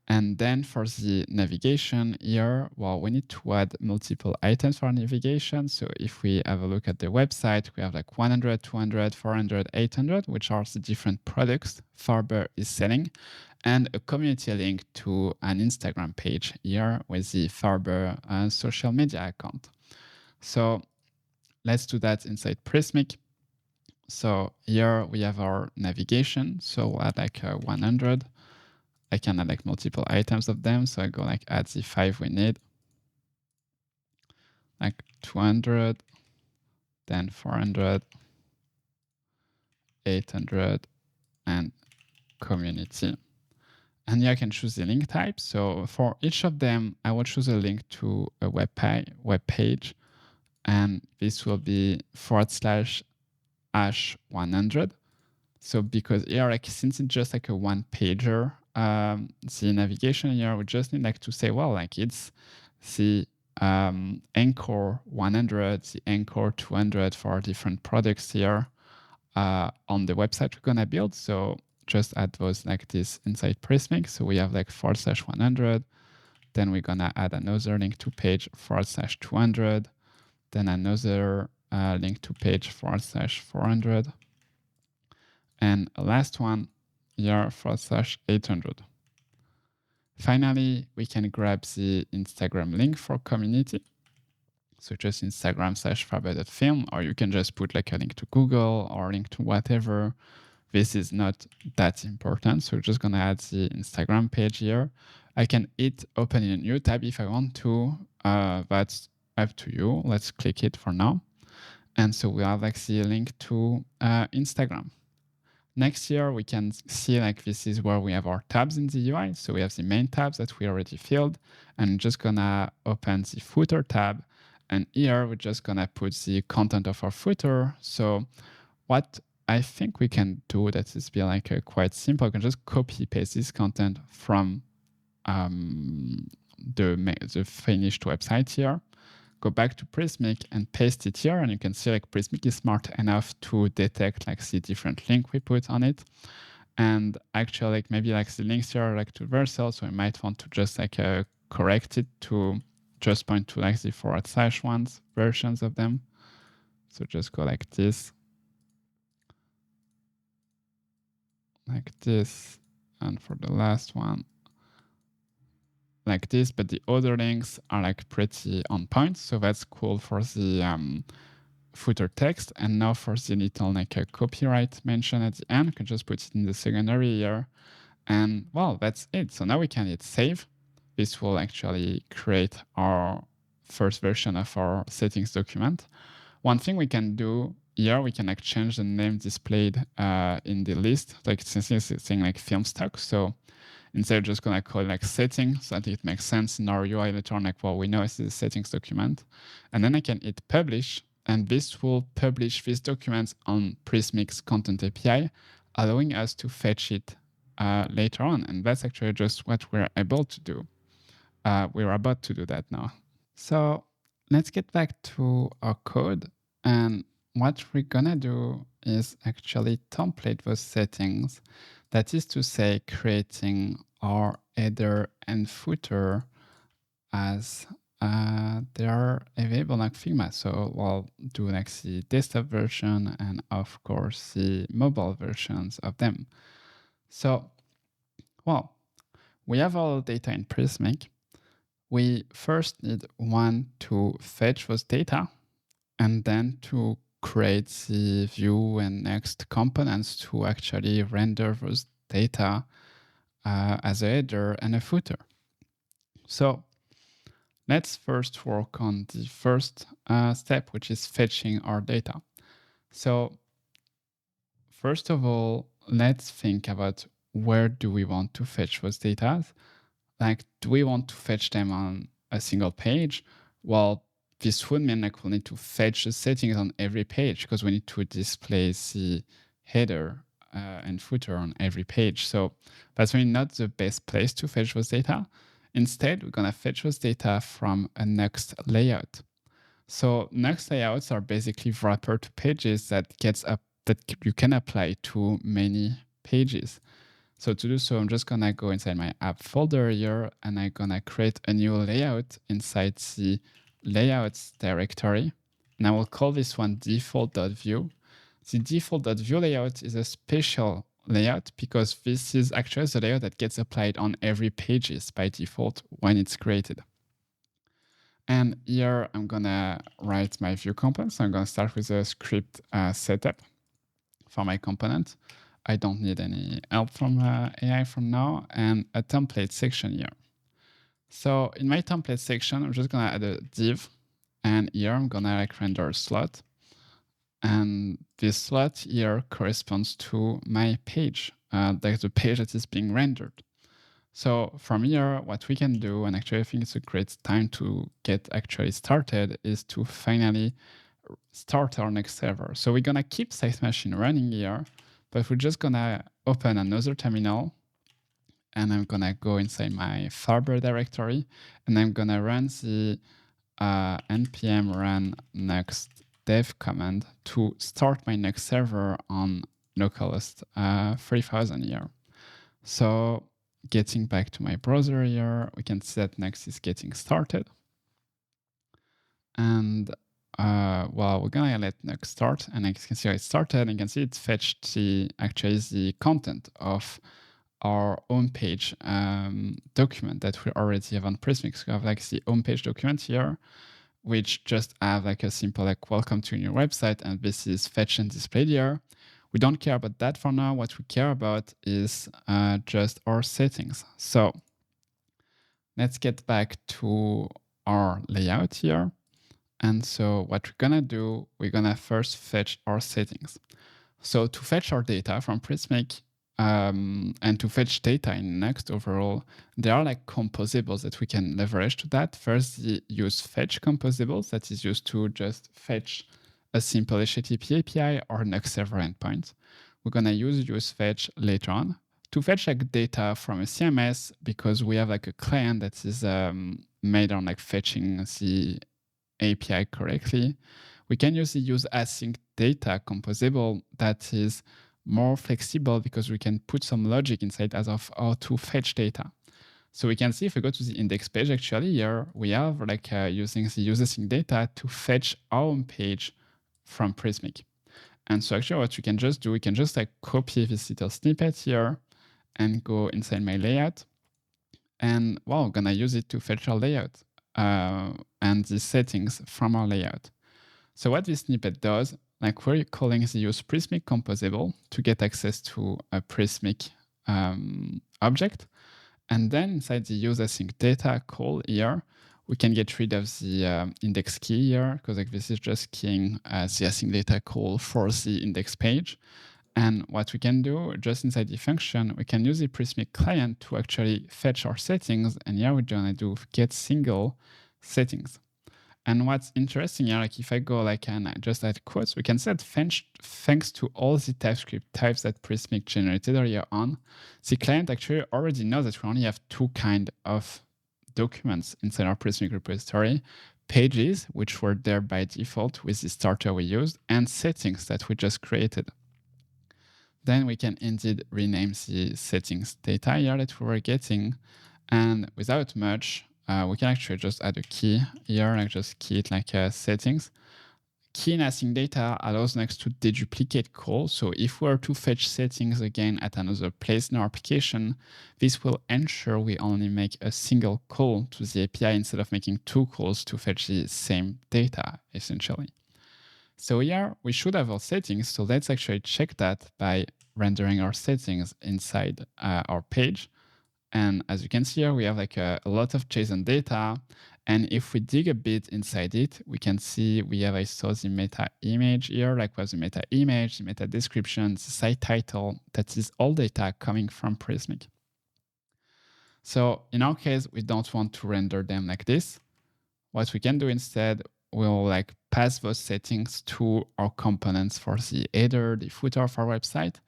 And then for the navigation here, well, we need to add multiple items for navigation. So if we have a look at the website, we have like 100, 200, 400, 800, which are the different products Farbe is selling, and a community link to an Instagram page here with the Farbe social media account. So let's do that inside Prismic. So here we have our navigation. So we'll add like 100. I can add like multiple items of them. So I go like add the 5 we need, like 200, then 400, 800, and community. And here I can choose the link type. So for each of them, I will choose a link to a web page, and this will be /#100. So because here, like, since it's just like a one pager, the navigation here, we just need like to say, well, like it's the anchor 100, the anchor 200 for different products here on the website we're gonna build. So just add those like this inside Prismic. So we have like /100. Then we're gonna add another link to page /200. Then another link to page /400. And last one here /800. Finally, we can grab the Instagram link for community. So just Instagram /farbe.film, or you can just put like a link to Google or a link to whatever. This is not that important. So we're just gonna add the Instagram page here. I can hit open in a new tab if I want to. That's up to you. Let's click it for now. And so we have like the link to Instagram. Next here, we can see like this is where we have our tabs in the UI. So we have the main tabs that we already filled, and I'm just gonna open the footer tab. And here we're just gonna put the content of our footer. So what I think we can do that is be like quite simple. We can just copy paste this content from the finished website here. Go back to Prismic and paste it here, and you can see like Prismic is smart enough to detect like the different link we put on it. And actually like maybe like the links here are like to Vercel, so we might want to just like correct it to just point to like the / ones versions of them. So just go like this, and for the last one, like this, but the other links are like pretty on point. So that's cool for the footer text. And now for the little like a copyright mention at the end, you can just put it in the secondary here. And well, that's it. So now we can hit save. This will actually create our first version of our settings document. One thing we can do here, we can like change the name displayed in the list, like since it's saying like film stock. So instead of just gonna call it like settings, so that it makes sense in our UI later on, like, well, we know it's a settings document. And then I can hit publish, and this will publish this document on Prismic's content API, allowing us to fetch it later on. And that's actually just what we're able to do. We're about to do that now. So let's get back to our code. And what we're gonna do is actually template those settings. That is to say, creating our header and footer as they are available like Figma. So we'll do like the desktop version and of course the mobile versions of them. So, well, we have all the data in Prismic. We first need to fetch those data. and then to create the view and next components to actually render those data as a header and a footer. So let's first work on the first step, which is fetching our data. So first of all, let's think about where do we want to fetch those data? Like, do we want to fetch them on a single page? Well, this would mean like we'll need to fetch the settings on every page because we need to display the header and footer on every page. So that's really not the best place to fetch those data. Instead, we're going to fetch those data from a Nuxt layout. So Nuxt layouts are basically wrapper to pages that you can apply to many pages. So to do so, I'm just gonna go inside my app folder here, and I'm gonna create a new layout inside the layouts directory. And I will call this one default.view. The default.view layout is a special layout because this is actually the layout that gets applied on every pages by default when it's created. And here I'm gonna write my view component. So I'm gonna start with a script setup for my component. I don't need any help from AI from now, and a template section here. So in my template section, I'm just gonna add a div, and here I'm gonna render a slot. And this slot here corresponds to my page, that's the page that is being rendered. So from here, what we can do, and actually I think it's a great time to get actually started, is to finally start our next server. So we're gonna keep Site Machine running here, but we're just gonna open another terminal, and I'm gonna go inside my Farbe directory, and I'm gonna run the npm run next dev command to start my next server on localhost 3000 here. So getting back to my browser here, we can see that Next is getting started. And well, we're gonna let Next start, and as you can see it started, and you can see it fetched the content of our homepage document that we already have on Prismic. So we have like the homepage document here, which just have like a simple like welcome to your website, and this is fetched and displayed here. We don't care about that for now. What we care about is just our settings. So let's get back to our layout here. And so what we're gonna do, we're gonna first fetch our settings. So to fetch our data from Prismic and to fetch data in Nuxt overall, there are like composables that we can leverage to that. First, the use fetch composables that is used to just fetch a simple HTTP API or Nuxt server endpoint. We're gonna use fetch later on to fetch like data from a CMS because we have like a client that is made on like fetching the API correctly. We can use the use async data composable that is more flexible because we can put some logic inside as of how to fetch data. So we can see if we go to the index page, actually here we have like using the use async data to fetch our home page from Prismic. And so actually what we can just do, we can just like copy this little snippet here and go inside my layout. And well, we're gonna use it to fetch our layout and the settings from our layout. So what this snippet does, like we're calling the use Prismic composable to get access to a Prismic object. And then inside the use async data call here, we can get rid of the index key here, because like this is just keying the async data call for the index page. And what we can do just inside the function, we can use the Prismic client to actually fetch our settings. And here we're gonna do get single settings. And what's interesting here, like if I go like and I just add quotes, we can set thanks to all the TypeScript types that Prismic generated earlier on, the client actually already knows that we only have two kinds of documents inside our Prismic repository: pages, which were there by default with the starter we used, and settings that we just created. Then we can indeed rename the settings data here that we were getting, and without much, we can actually just add a key here and just key it like settings. Key in async data allows Next to deduplicate calls. So if we were to fetch settings again at another place in our application, this will ensure we only make a single call to the API instead of making two calls to fetch the same data, essentially. So here we should have our settings. So let's actually check that by rendering our settings inside our page. And as you can see here, we have like a lot of JSON data. And if we dig a bit inside it, we can see we have, I saw the meta image here, like we have the meta image, the meta description, the site title. That is all data coming from Prismic. So in our case, we don't want to render them like this. What we can do instead, we'll like pass those settings to our components for the header, the footer of our website.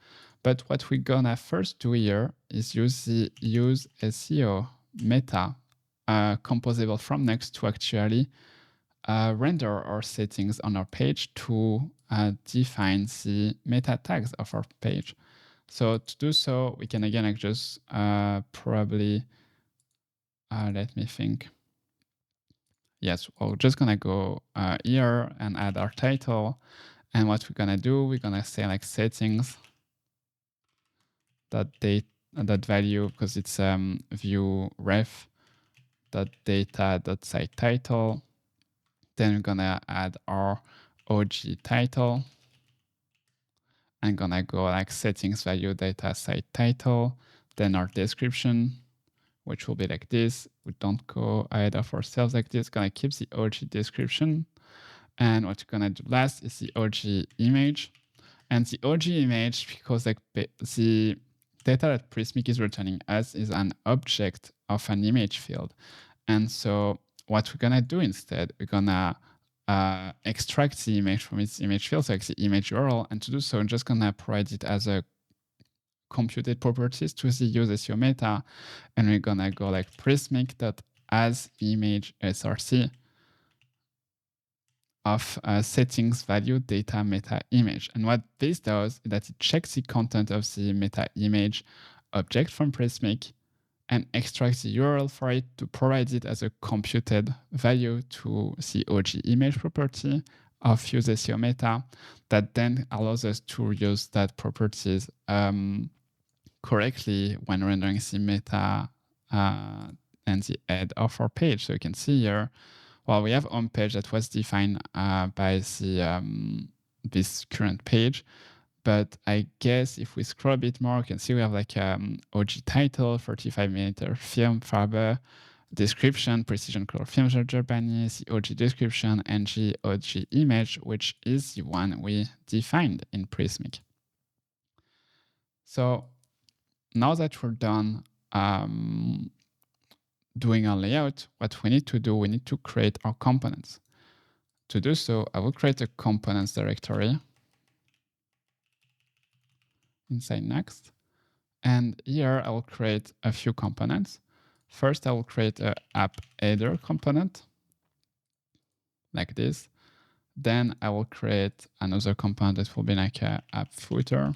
But what we're gonna first do here is use the use SEO meta composable from Nuxt to actually render our settings on our page to define the meta tags of our page. So to do so, we can again like just probably, let me think. Yes, we're just gonna go here and add our title. And what we're gonna do, we're gonna say like settings that value, because it's view ref data site title. Then we're gonna add our OG title. I'm gonna go like settings value data site title, then our description, which will be like this. We don't go ahead of ourselves like this. Gonna keep the OG description. And what we're gonna do last is the OG image. And the OG image, because like the data that Prismic is returning us is an object of an image field. And so what we're gonna do instead, we're gonna extract the image from its image field, so like the image URL. And to do so, I'm just gonna provide it as a computed properties to the use SEO meta. And we're gonna go like prismic.asImage src of settings value data meta image. And what this does is that it checks the content of the meta image object from Prismic and extracts the URL for it to provide it as a computed value to the OG image property of use SEO meta that then allows us to use that properties correctly when rendering the meta and the head of our page. So you can see here, well, we have home page that was defined by the this current page. But I guess if we scroll a bit more, you can see we have like OG title, 45mm film, Farbe, description, precision color film Japanese, the OG description, and the OG image, which is the one we defined in Prismic. So now that we're done doing our layout, what we need to do, we need to create our components. To do so, I will create a components directory inside Nuxt. And here I will create a few components. First, I will create an app header component like this. Then I will create another component that will be like an app footer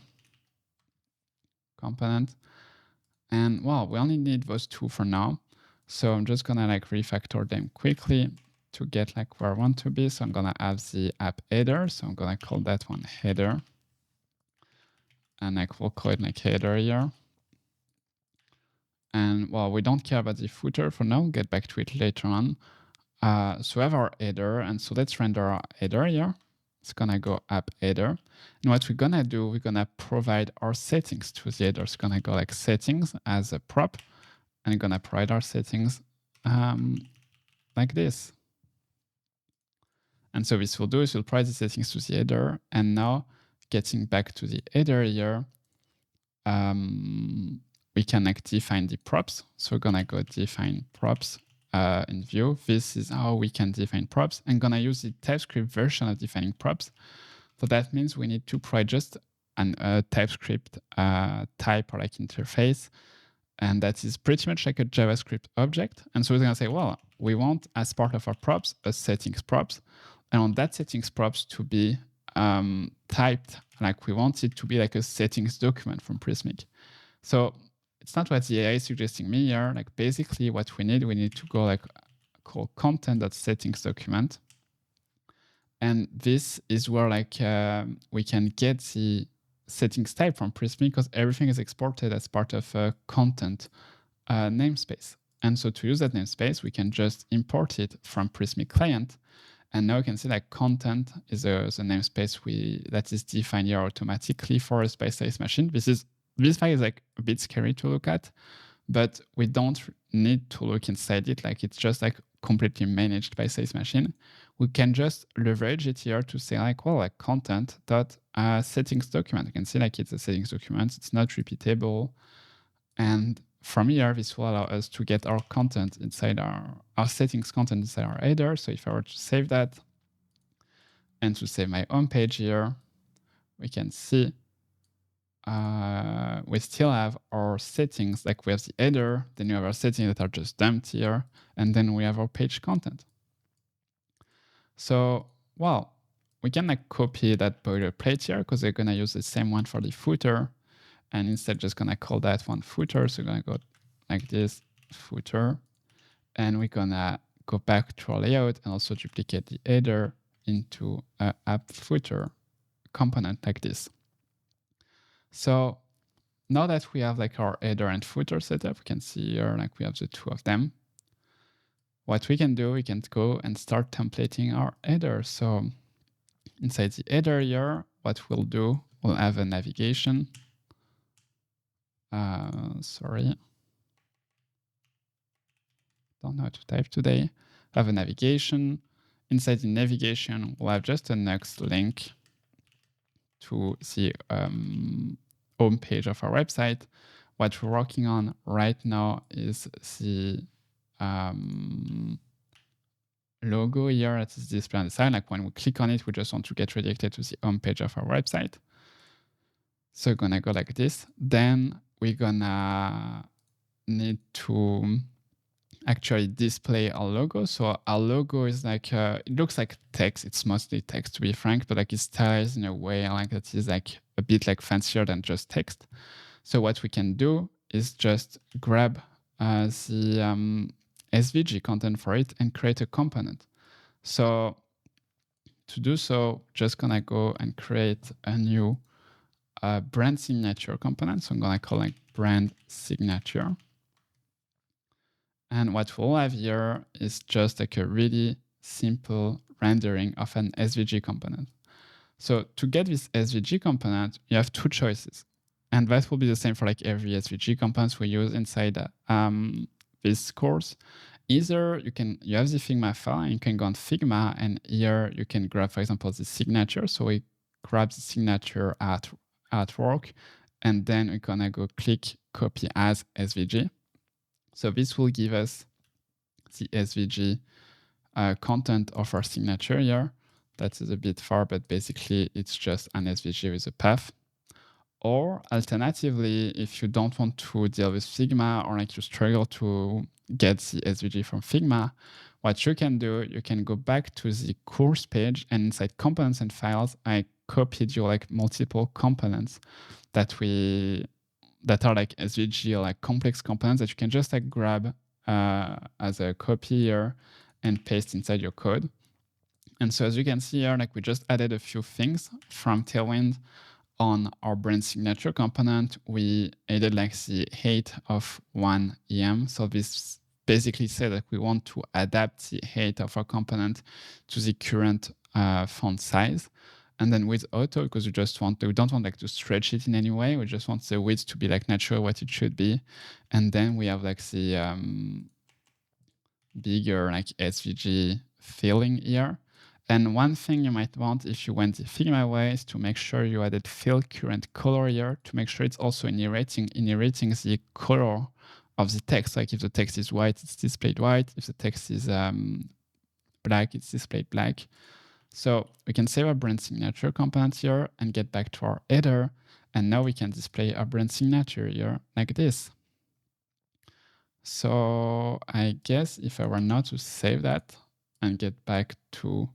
component. And well, we only need those two for now. So I'm just gonna like refactor them quickly to get like where I want to be. So I'm gonna have the app header. So I'm gonna call that one header. And like we'll call it like header here. And well, we don't care about the footer for now. We'll get back to it later on. So we have our header, and so let's render our header here. It's gonna go app header. And what we're gonna do, we're gonna provide our settings to the header. It's gonna go like settings as a prop, and we're gonna provide our settings like this. And so this will do is we'll provide the settings to the header. And now getting back to the header here, we can like define the props. So we're gonna go define props in view. This is how we can define props. I'm gonna use the TypeScript version of defining props. So that means we need to provide just a TypeScript type or like interface. And that is pretty much like a JavaScript object. And so we're gonna say, well, we want as part of our props, a settings props. And on that settings props to be typed, like we want it to be like a settings document from Prismic. So it's not what the AI is suggesting me here. Like basically what we need to go like call content.settings document. And this is where like we can get the settings type from Prismic because everything is exported as part of a content namespace. And so to use that namespace, we can just import it from Prismic client. And now you can see like content is the namespace that is defined here automatically for us by Sales Machine. This file is like a bit scary to look at, but we don't need to look inside it. Like it's just like completely managed by Sales Machine. We can just leverage it here to say like, well, like content dot settings document. You can see like it's a settings document. It's not repeatable. And from here, this will allow us to get our content inside our settings content inside our header. So if I were to save that and to save my home page here, we can see we still have our settings, like we have the header, then we have our settings that are just dumped here, and then we have our page content. So, well, we can like copy that boilerplate here because they're gonna use the same one for the footer, and instead just gonna call that one footer. So we're gonna go like this, footer, and we're gonna go back to our layout and also duplicate the header into a app footer component like this. So now that we have like our header and footer set up, we can see here like we have the two of them. What we can do, we can go and start templating our header. So inside the header here, what we'll do, we'll have a navigation. Sorry. Don't know how to type today. Have a navigation. Inside the navigation, we'll have just a Nuxt link to the home page of our website. What we're working on right now is the logo here that is displayed on the side. Like when we click on it, we just want to get redirected to the home page of our website. So we're gonna go like this. Then we're gonna need to actually display our logo. So our logo is like, it looks like text. It's mostly text, to be frank, but like it's stylized in a way like that is like a bit like fancier than just text. So what we can do is just grab the SVG content for it and create a component. So to do so, just gonna go and create a new brand signature component. So I'm gonna call it brand signature. And what we'll have here is just like a really simple rendering of an SVG component. So to get this SVG component, you have two choices. And that will be the same for like every SVG component we use inside this course. Either you have the Figma file and you can go on Figma, and here you can grab, for example, the signature. So we grab the signature artwork, and then we're gonna go click copy as SVG. So this will give us the SVG content of our signature here. That is a bit far, but basically it's just an SVG with a path. Or alternatively, if you don't want to deal with Figma, or like you struggle to get the SVG from Figma, what you can do, you can go back to the course page, and inside components and files, I copied your like multiple components that are like SVG or like complex components that you can just like grab as a copy here and paste inside your code. And so as you can see here, like we just added a few things from Tailwind on our brand signature component. We added like the height of 1 EM. So this basically said that we want to adapt the height of our component to the current font size. And then with auto, because we don't want like to stretch it in any way. We just want the width to be like natural what it should be. And then we have like the bigger like SVG filling here. And one thing you might want if you went the Figma way is to make sure you added fill current color here to make sure it's also inheriting the color of the text. Like if the text is white, it's displayed white. If the text is black, it's displayed black. So we can save our brand signature component here and get back to our header. And now we can display our brand signature here like this. So I guess if I were not to save that and get back to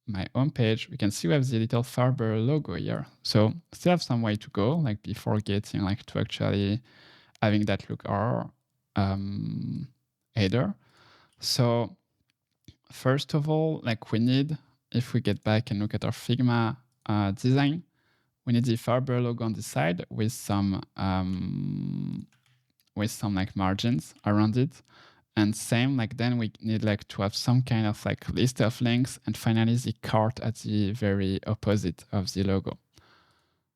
my home page, we can see we have the little Farbe logo here. So still have some way to go, like before getting like to actually having that look our header. So first of all, like we need, if we get back and look at our Figma design, we need the Farbe logo on the side with some like margins around it. And same, like then we need like to have some kind of like list of links, and finally the cart at the very opposite of the logo.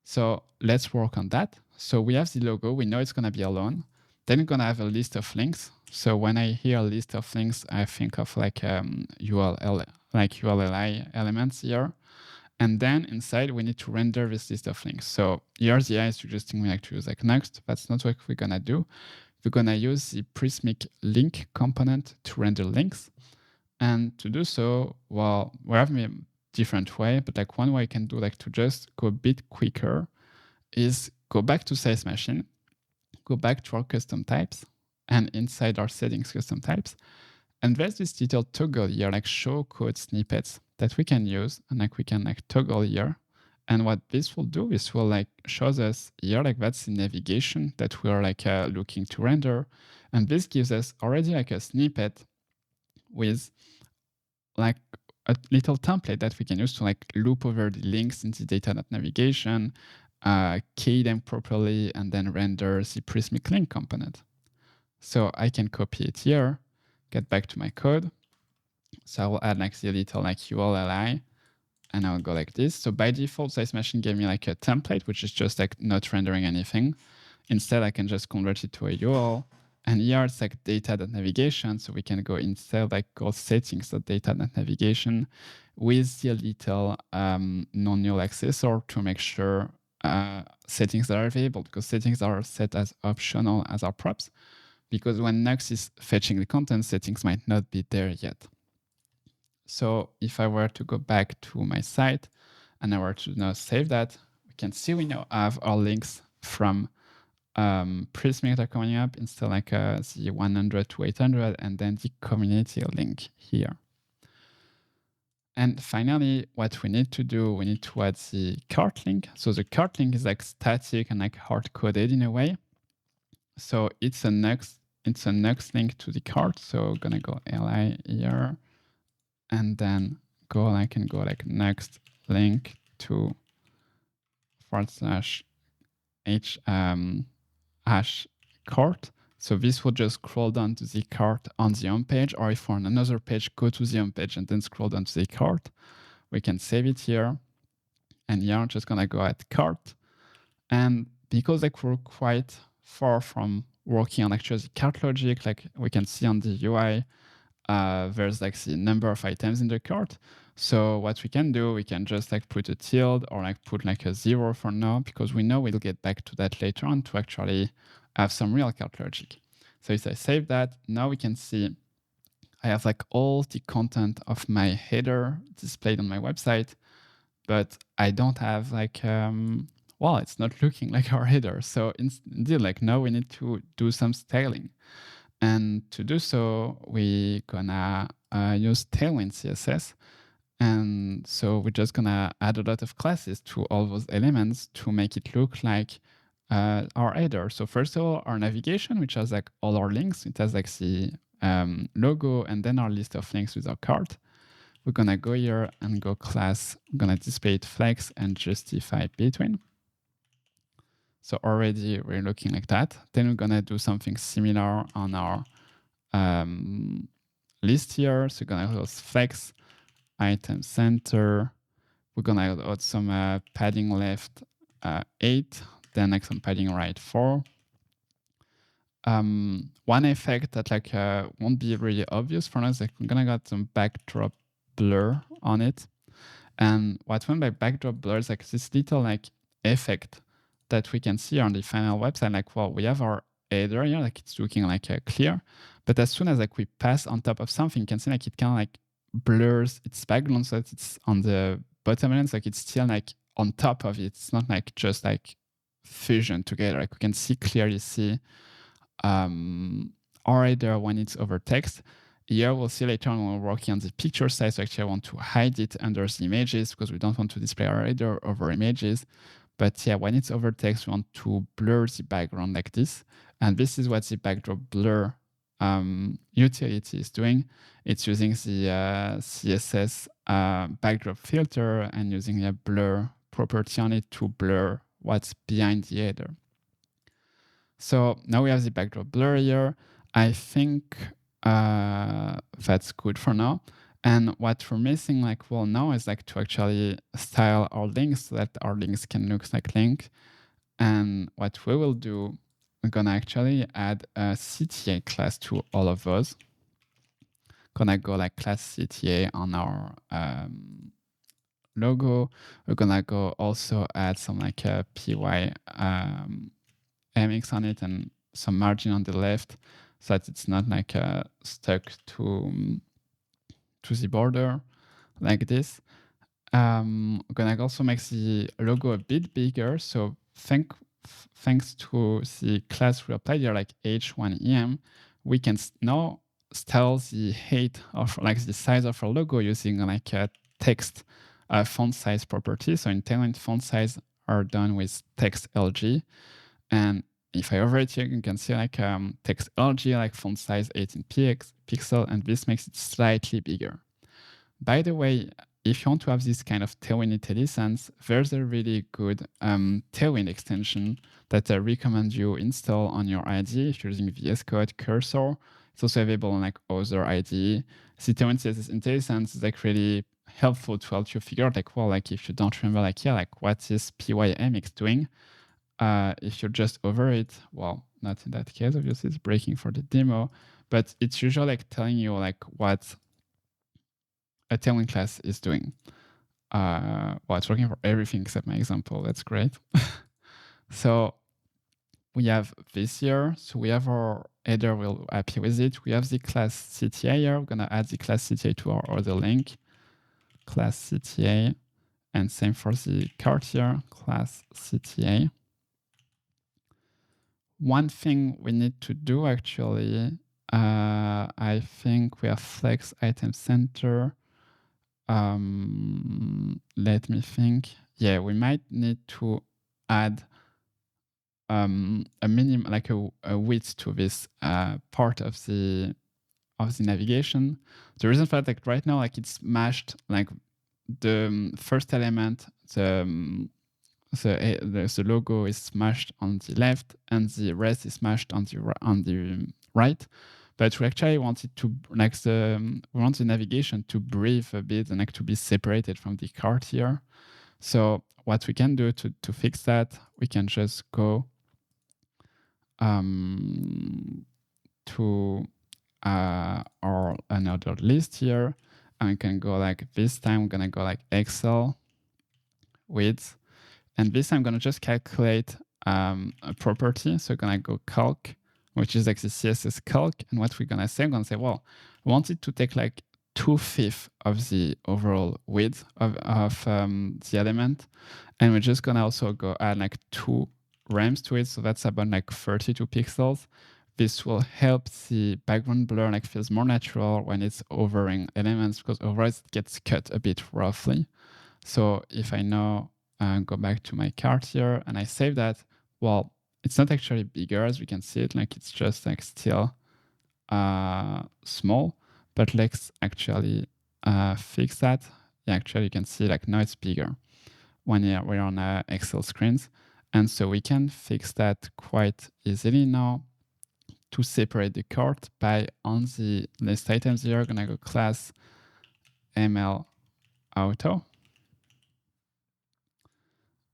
So let's work on that. So we have the logo, we know it's gonna be alone. Then we're gonna have a list of links. So when I hear a list of links, I think of like URL, like URLi elements here. And then inside we need to render this list of links. So here the AI is suggesting me like to use like Nuxt. That's not what we're gonna do. We're gonna use the Prismic link component to render links. And to do so, well, we have a different way, but like one way I can do like to just go a bit quicker is go back to size machine, go back to our custom types, and inside our settings custom types. And there's this little toggle here, like show code snippets that we can use, and like we can like toggle here. And what this will do is will like shows us here, like that's the navigation that we're like looking to render. And this gives us already like a snippet with like a little template that we can use to like loop over the links in the data.navigation, key them properly, and then render the Prismic link component. So I can copy it here, get back to my code. So I will add like the little like URLi, and I'll go like this. So by default, Size Machine gave me like a template, which is just like not rendering anything. Instead, I can just convert it to a URL. And here it's like data.navigation. So we can go instead like go settings.data.navigation with the little non-null accessor to make sure settings are available, because settings are set as optional as our props. Because when Nuxt is fetching the content, settings might not be there yet. So if I were to go back to my site and I were to now save that, we can see we now have our links from Prismic that are coming up instead like the 100 to 800, and then the community link here. And finally, what we need to do, we need to add the cart link. So the cart link is like static and like hard-coded in a way. So it's a Nuxt link to the cart. So I'm gonna go li here, and then I can go like Nuxt link to / hash cart. So this will just scroll down to the cart on the home page, or if we're on another page, go to the home page and then scroll down to the cart. We can save it here. And here I'm just gonna go at cart. And because like we're quite far from working on actually the cart logic, like we can see on the UI, there's like the number of items in the cart. So what we can do, we can just like put a tilde or like put like a 0 for now, because we know we'll get back to that later on to actually have some real cart logic. So if I save that, now we can see I have like all the content of my header displayed on my website, but I don't have like, well, it's not looking like our header. So indeed, like now we need to do some styling. And to do so, we're gonna use TailwindCSS. And so we're just gonna add a lot of classes to all those elements to make it look like our header. So first of all, our navigation, which has like all our links, it has like the logo and then our list of links with our cart. We're gonna go here and go class, I'm gonna display it flex and justify between. So already we're looking like that. Then we're gonna do something similar on our list here. So we're gonna use flex item center. We're gonna add some padding left 8, then like some padding right 4. One effect that like won't be really obvious for us, like we're gonna get some backdrop blur on it. And what I mean by backdrop blur is like this little like effect that we can see on the final website. Like, well, we have our header here, like it's looking like clear, but as soon as like we pass on top of something, you can see like it kind of like blurs its background so that it's on the bottom end, like it's still like on top of it. It's not like just like fusion together. Like we can clearly see our header when it's over text. Here we'll see later on when we're working on the picture side. So actually I want to hide it under the images because we don't want to display our header over images. But yeah, when it's over text, we want to blur the background like this. And this is what the backdrop blur utility is doing. It's using the CSS backdrop filter and using a blur property on it to blur what's behind the header. So now we have the backdrop blur here. I think that's good for now. And what we're missing like well now is like to actually style our links so that our links can look like links. And what we will do, we're gonna actually add a CTA class to all of those. Gonna go like class CTA on our logo. We're gonna go also add some like a PY MX on it and some margin on the left so that it's not like stuck to the border like this. We're gonna also make the logo a bit bigger. So thanks to the class we applied here, like h1em, we can now style the height of like the size of our logo using like a text font size property. So in Tailwind, font size are done with text LG. And if I overwrite here, you can see like text LG, like font size 18 pixel, and this makes it slightly bigger. By the way, if you want to have this kind of Tailwind IntelliSense, there's a really good Tailwind extension that I recommend you install on your IDE if you're using VS Code Cursor. It's also available on like other IDE. The TailwindCSS IntelliSense is like really helpful to help you figure out like, well, like if you don't remember like, yeah, like what is PYMX doing? If you just over it, well, not in that case, obviously it's breaking for the demo, but it's usually like telling you like what a Tailwind class is doing. Well, it's working for everything except my example. That's great. So we have this here. So we have our header, we're happy with it. We have the class CTA here. We're gonna add the class CTA to our other link, class CTA, and same for the cart here, class CTA. One thing we need to do actually, I think we have flex item center. Let me think. Yeah, we might need to add a minimum, like a width to this part of the navigation. The reason for that, like right now, like it's mashed, like the first element, the logo is smashed on the left and the rest is smashed on the right. But we actually wanted to like we want the navigation to breathe a bit and like to be separated from the cart here. So what we can do to fix that, we can just go to our another list here, and we can go like this time we're gonna go like Excel width. And this I'm gonna just calculate a property. So we're gonna go calc, which is like the CSS calc. And what we're gonna say, I'm gonna say, well, I want it to take like 2/5 of the overall width of the element. And we're just gonna also go add like 2 rems to it. So that's about like 32 pixels. This will help the background blur like feels more natural when it's overing elements, because otherwise it gets cut a bit roughly. So if I now go back to my cart here and I save that, well, it's not actually bigger as we can see it, like it's just like still small, but let's actually fix that. Yeah, actually you can see like now it's bigger when we're on Excel screens. And so we can fix that quite easily now to separate the cart by on the list items here, gonna go class ML auto.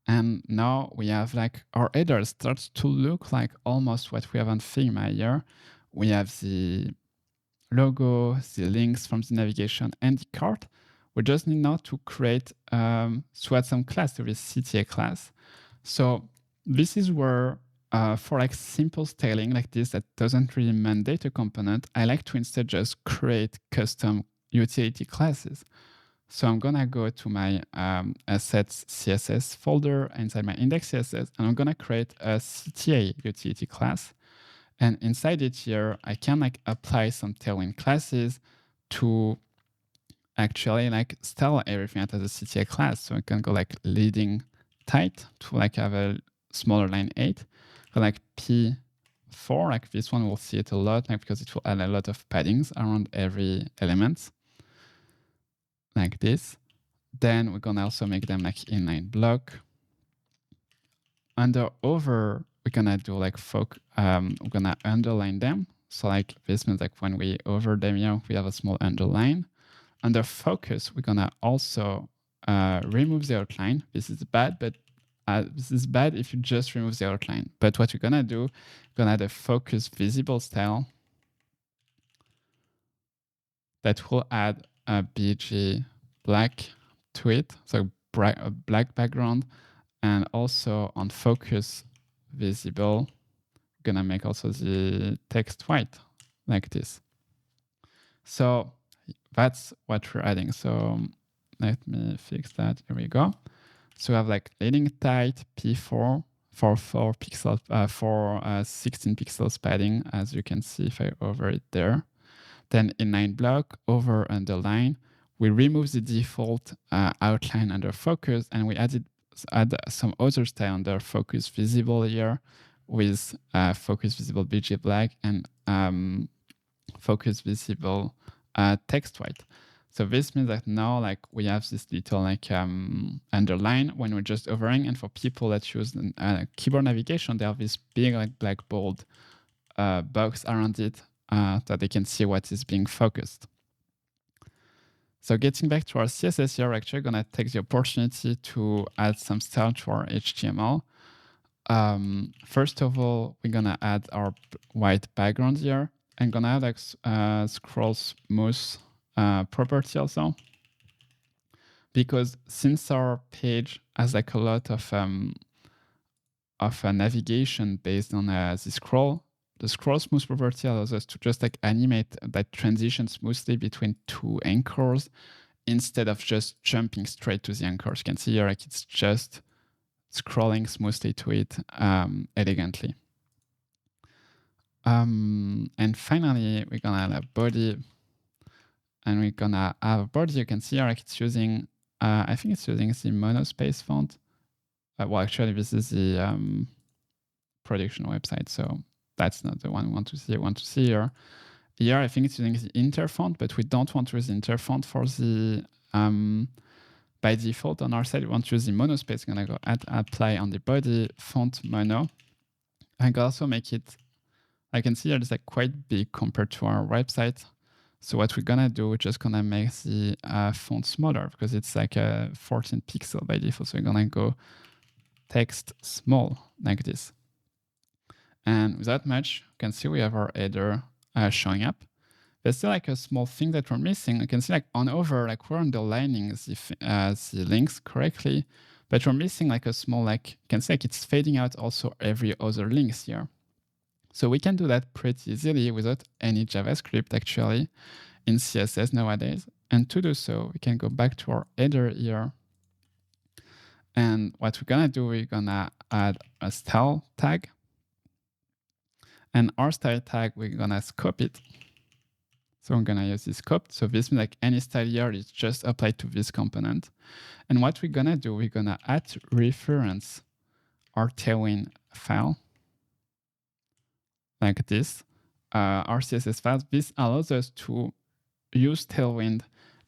And now we have like our header starts to look like almost what we have on Figma here. We have the logo, the links from the navigation and the cart. We just need now to create, to add some class to this CTA class. So this is where for like simple styling like this that doesn't really mandate a component, I like to instead just create custom utility classes. So I'm gonna go to my assets CSS folder inside my index CSS, and I'm gonna create a CTA utility class. And inside it here, I can like apply some Tailwind classes to actually like style everything out as a CTA class. So I can go like leading tight to like have a smaller line 8, or like P4, like this one we'll see it a lot, like because it will add a lot of paddings around every element. Like this. Then we're gonna also make them like inline block. Under over, we're gonna do like we're gonna underline them. So like this means like when we over them here, we have a small underline. Under focus, we're gonna also remove the outline. This is bad, but this is bad if you just remove the outline. But what we're gonna do, we're gonna add a focus visible style that will add a BG black to it, so a black background, and also on focus visible, we're gonna make also the text white like this. So that's what we're adding. So let me fix that. Here we go. So we have like leading tight P4 for 4 pixels, for 16 pixels padding, as you can see if I over it there. Then inline block, over underline. We remove the default outline under focus, and we add some other style under focus visible here with focus visible BG black and focus visible text white. So this means that now like we have this little like underline when we're just overing, and for people that use keyboard navigation, they have this big like black bold box around it that they can see what is being focused. So getting back to our CSS here, we're actually gonna take the opportunity to add some style to our HTML. First of all, we're gonna add our white background here, and gonna add like scroll smooth property also, because since our page has like a lot of navigation based on the scroll smooth property allows us to just like animate that transition smoothly between two anchors instead of just jumping straight to the anchors. You can see here like it's just scrolling smoothly to it elegantly. And finally, we're gonna have a body, and we're gonna have a body. You can see here like it's using, I think it's using the monospace font. Well, actually, this is the production website, so that's not the one we want to see. I want to see here. Here, I think it's using the inter font, but we don't want to use the inter font for the, by default on our side, we want to use the monospace. I'm gonna go add apply on the body font mono. I can also make it, I can see here it's like quite big compared to our website. So what we're gonna do, we're just gonna make the font smaller because it's like a 14 pixel by default. So we're gonna go text small like this. And without much, you can see we have our header showing up. There's still like a small thing that we're missing. You can see like on over, like we're underlining the links correctly, but we're missing like a small, like you can see like it's fading out also every other links here. So we can do that pretty easily without any JavaScript actually in CSS nowadays. And to do so, we can go back to our header here. And what we're gonna do, we're gonna add a style tag. And our style tag, we're gonna scope it. So I'm gonna use this scope. So this means like any style here is just applied to this component. And what we're gonna do, we're gonna add reference our Tailwind file like this, our CSS file. This allows us to use Tailwind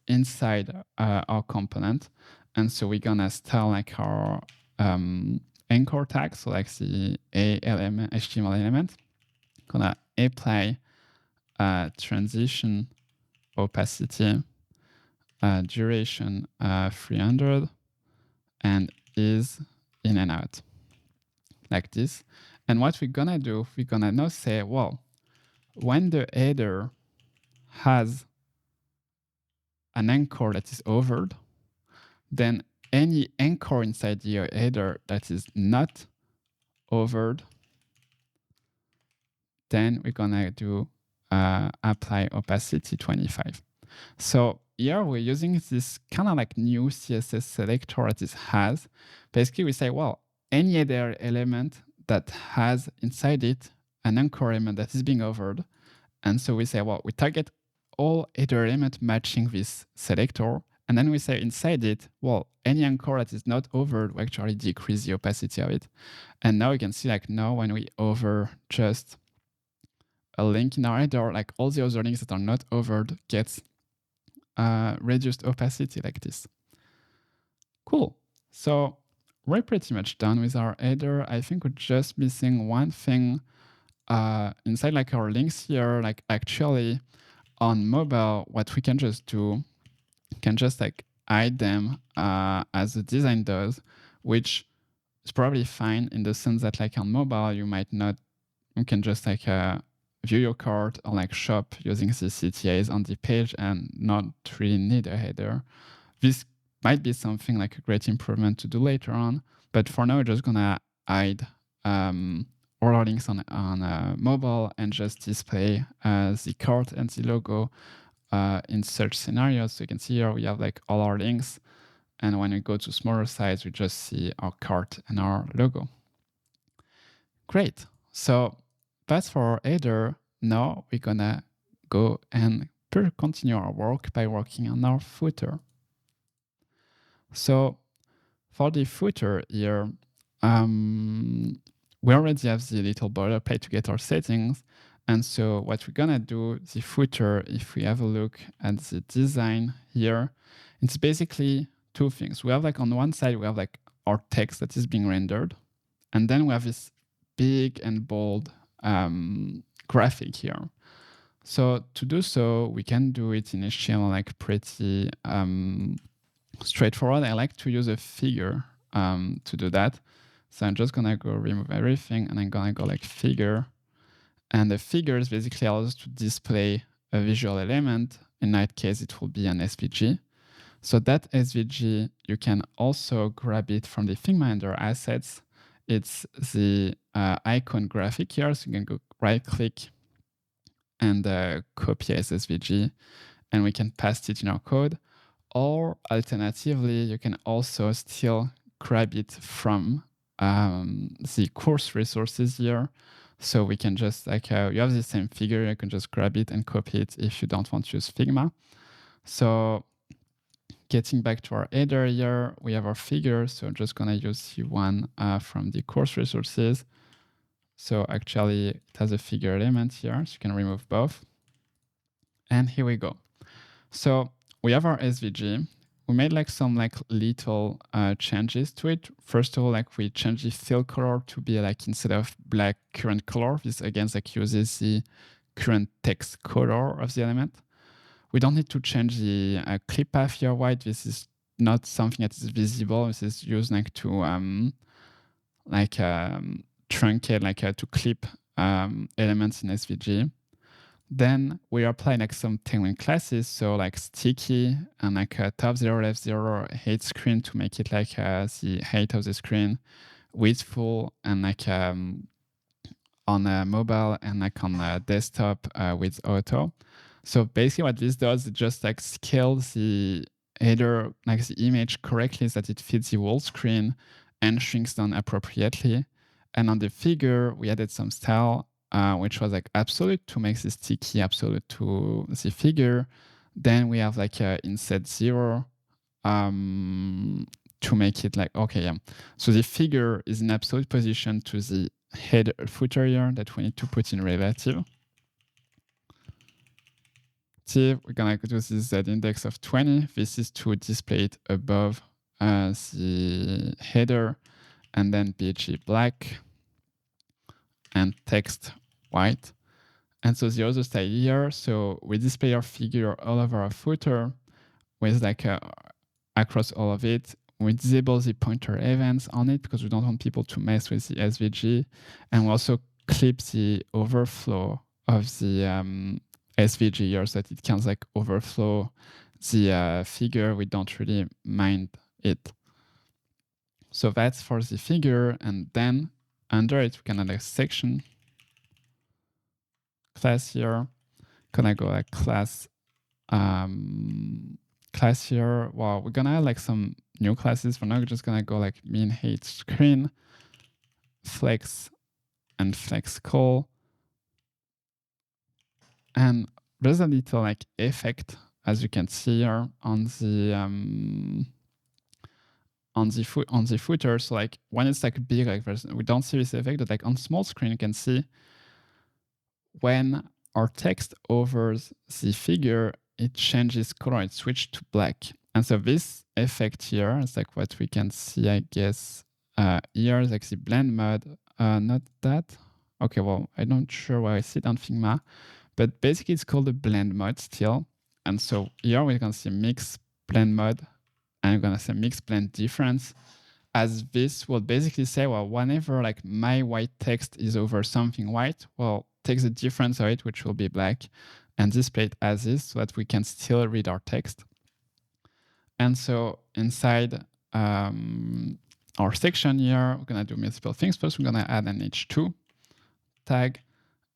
inside our component. And so we're gonna style like our anchor tag, so like the element, HTML element. Gonna apply transition opacity, duration 300, and is in and out like this. And what we're gonna do, we're gonna now say, well, when the header has an anchor that is overed, then any anchor inside your header that is not overed, then we're gonna do apply opacity 25. So here we're using this kind of like new CSS selector that is has. Basically we say, well, any header element that has inside it an anchor element that is being overed. And so we say, well, we target all header element matching this selector. And then we say inside it, well, any anchor that is not overed, we actually decrease the opacity of it. And now you can see like now when we over just a link in our header, like all the other links that are not overed gets reduced opacity like this. Cool. So we're pretty much done with our header. I think we're just missing one thing. inside like our links here, like actually on mobile, what we can just do, can just like hide them as the design does, which is probably fine in the sense that like on mobile, you can just like view your cart or like shop using the CTAs on the page and not really need a header. This might be something like a great improvement to do later on, but for now, we're just gonna hide all our links on mobile and just display the cart and the logo in such scenarios. So you can see here we have like all our links, and when we go to smaller size, we just see our cart and our logo. Great. So that's for our header. Now we're gonna go and continue our work by working on our footer. So for the footer here, we already have the little boilerplate to get our settings. And so what we're gonna do, the footer, if we have a look at the design here, it's basically two things. We have like on one side, we have like our text that is being rendered. And then we have this big and bold graphic here. So to do so, we can do it in HTML like pretty straightforward. I like to use a figure to do that. So I'm just gonna go remove everything and I'm gonna go like figure. And the figures basically allows us to display a visual element. In that case, it will be an SVG. So that SVG, you can also grab it from the Figma under assets. It's the icon graphic here. So you can go right click and copy as SVG, and we can paste it in our code. Or alternatively, you can also still grab it from the course resources here. So we can just like, you have the same figure, you can just grab it and copy it if you don't want to use Figma. So getting back to our header here, we have our figure. So I'm just gonna use the one from the course resources. So actually it has a figure element here, so you can remove both. And here we go. So we have our SVG. We made like some like little changes to it. First of all, like we changed the fill color to be like instead of black current color, this again like uses the current text color of the element. We don't need to change the clip path here white. This is not something that is visible. This is used like to truncate, like to clip elements in SVG. Then we apply like some Tailwind classes, so like sticky and like top 0, left 0, height screen to make it like the height of the screen, widthful, and like on mobile and like on desktop with auto. So basically what this does, it just like scales the header, like the image correctly so that it fits the whole screen and shrinks down appropriately. And on the figure, we added some style, which was like absolute to make this sticky absolute to the figure. Then we have like inset 0 to make it like, okay, yeah. So the figure is in absolute position to the header footer here that we need to put in relative. See, we're gonna do this Z index of 20. This is to display it above the header, and then BG black and text white. And so the other style here, so we display our figure all over our footer with like across all of it. We disable the pointer events on it because we don't want people to mess with the SVG. And we also clip the overflow of the SVG here so that it can like overflow the figure. We don't really mind it. So that's for the figure. And then under it, we can add a section class here. Gonna go like class here. Well, we're gonna add like some new classes. For now, we're just gonna go like min height screen, flex, and flex call. And there's a little like effect, as you can see here on the footer. So like when it's like big, like we don't see this effect, but like on small screen, you can see when our text overs the figure, it changes color, it switched to black. And so this effect here is like what we can see, I guess, here is like the blend mode, not that. Okay, well, I'm not sure where I see it on Figma, but basically it's called a blend mode still. And so here we're going to see mix blend mode, and I'm going to say mix blend difference, as this will basically say, well, whenever like my white text is over something white, well, take the difference of it, which will be black, and display it as is so that we can still read our text. And so inside our section here, we're going to do multiple things. First, we're going to add an h2 tag.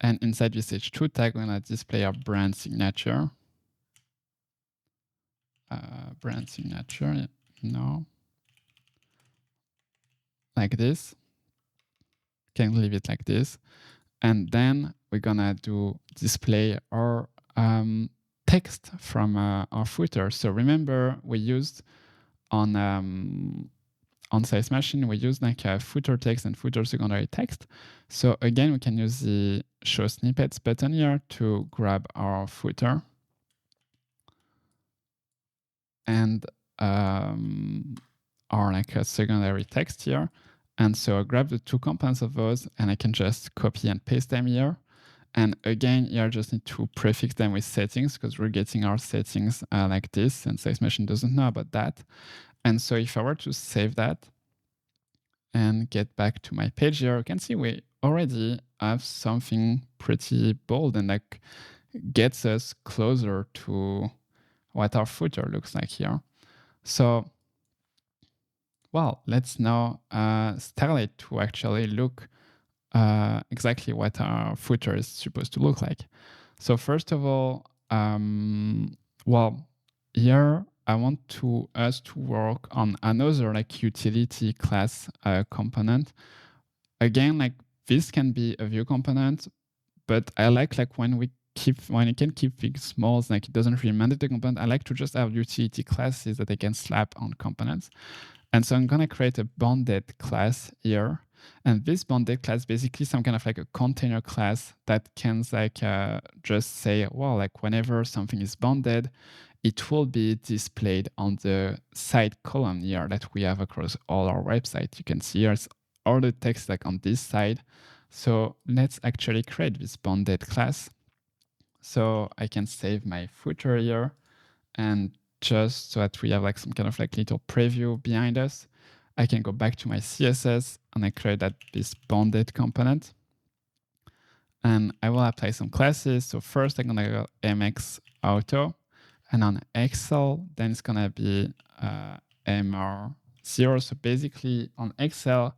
And inside this h2 tag, we're going to display our brand signature. Brand signature, no. Like this. Can leave it like this. And then we're going to do display our text from our footer. So remember, we used on size machine, we use like a footer text and footer secondary text. So again, we can use the show snippets button here to grab our footer and our like a secondary text here. And so I grab the two components of those and I can just copy and paste them here. And again, here I just need to prefix them with settings because we're getting our settings like this, and size machine doesn't know about that. And so if I were to save that and get back to my page here, you can see we already have something pretty bold and like gets us closer to what our footer looks like here. So, well, let's now style it to actually look exactly what our footer is supposed to look like. So first of all, well, here I want us to work on another like utility class component. Again, like this can be a view component, but I like when you can keep things small, like it doesn't really mandate the component. I like to just have utility classes that I can slap on components. And so I'm going to create a bonded class here. And this bonded class basically some kind of like a container class that can like just say, well, like whenever something is bonded, it will be displayed on the side column here that we have across all our website. You can see here it's all the text like on this side. So let's actually create this bonded class. So I can save my footer here, and just so that we have like some kind of like little preview behind us, I can go back to my CSS and I create this bonded component. And I will apply some classes. So first I'm gonna go MX auto, and on Excel, then it's gonna be MR0. So basically on Excel,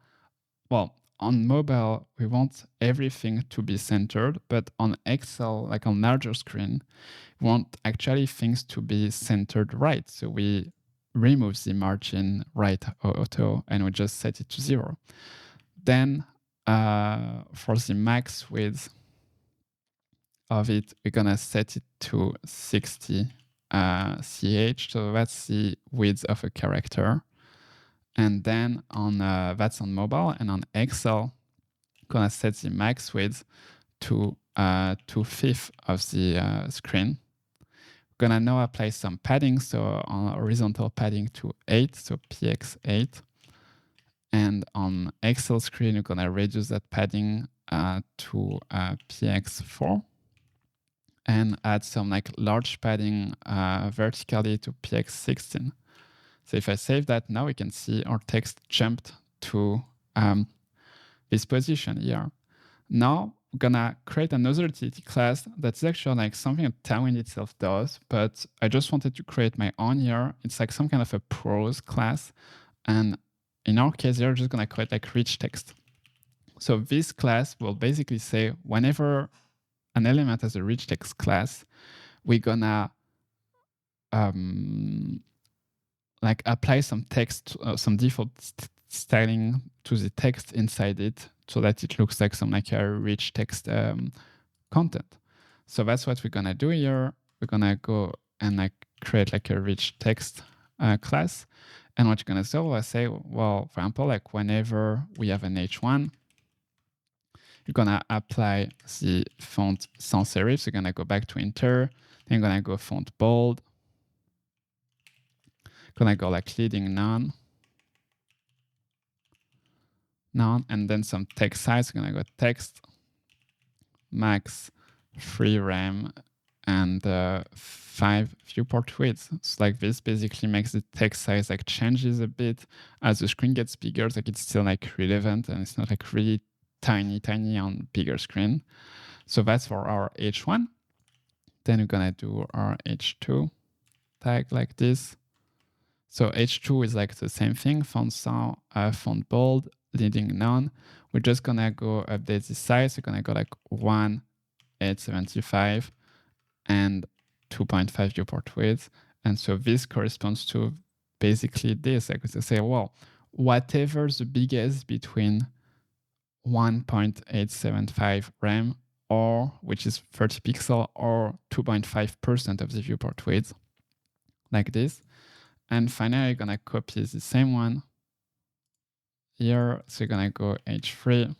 well, on mobile, we want everything to be centered, but on Excel, like on larger screen, we want actually things to be centered right. So we remove the margin right auto and we just set it to 0. Then for the max width of it, we're gonna set it to 60 ch. So that's the width of a character. And then on that's on mobile, and on Excel, I'm gonna set the max width to 2/5 of the screen. We're gonna now apply some padding, so on horizontal padding to 8, so px8. And on Excel screen, we're gonna reduce that padding to px4, and add some like large padding vertically to px16. So if I save that, now we can see our text jumped to this position here. Now we're gonna create another utility class that's actually like something that Tailwind itself does, but I just wanted to create my own here. It's like some kind of a prose class. And in our case, we're just gonna create like rich text. So this class will basically say whenever an element has a rich text class, we're gonna like apply some text, some default styling to the text inside it so that it looks like some like a rich text content. So that's what we're gonna do here. We're gonna go and like create like a rich text class. And what you're gonna do is say, well, for example, like whenever we have an H1, you're gonna apply the font sans serif. So you're gonna go back to Inter, then you're gonna go font bold, gonna go like leading none, and then some text size. We're gonna go text, max, free RAM, and 5 viewport widths. So like this basically makes the text size like changes a bit as the screen gets bigger. Like it's still like relevant and it's not like really tiny on bigger screen. So that's for our H1. Then we're gonna do our H2 tag like this. So H2 is like the same thing, font sound, font bold, leading none. We're just gonna go update the size. We're gonna go like 1.875 and 2.5 viewport width. And so this corresponds to basically this. I could say, well, whatever the biggest between 1.875 RAM or which is 30 pixel or 2.5% of the viewport width like this. And finally, you're gonna copy the same one here. So you're gonna go H3.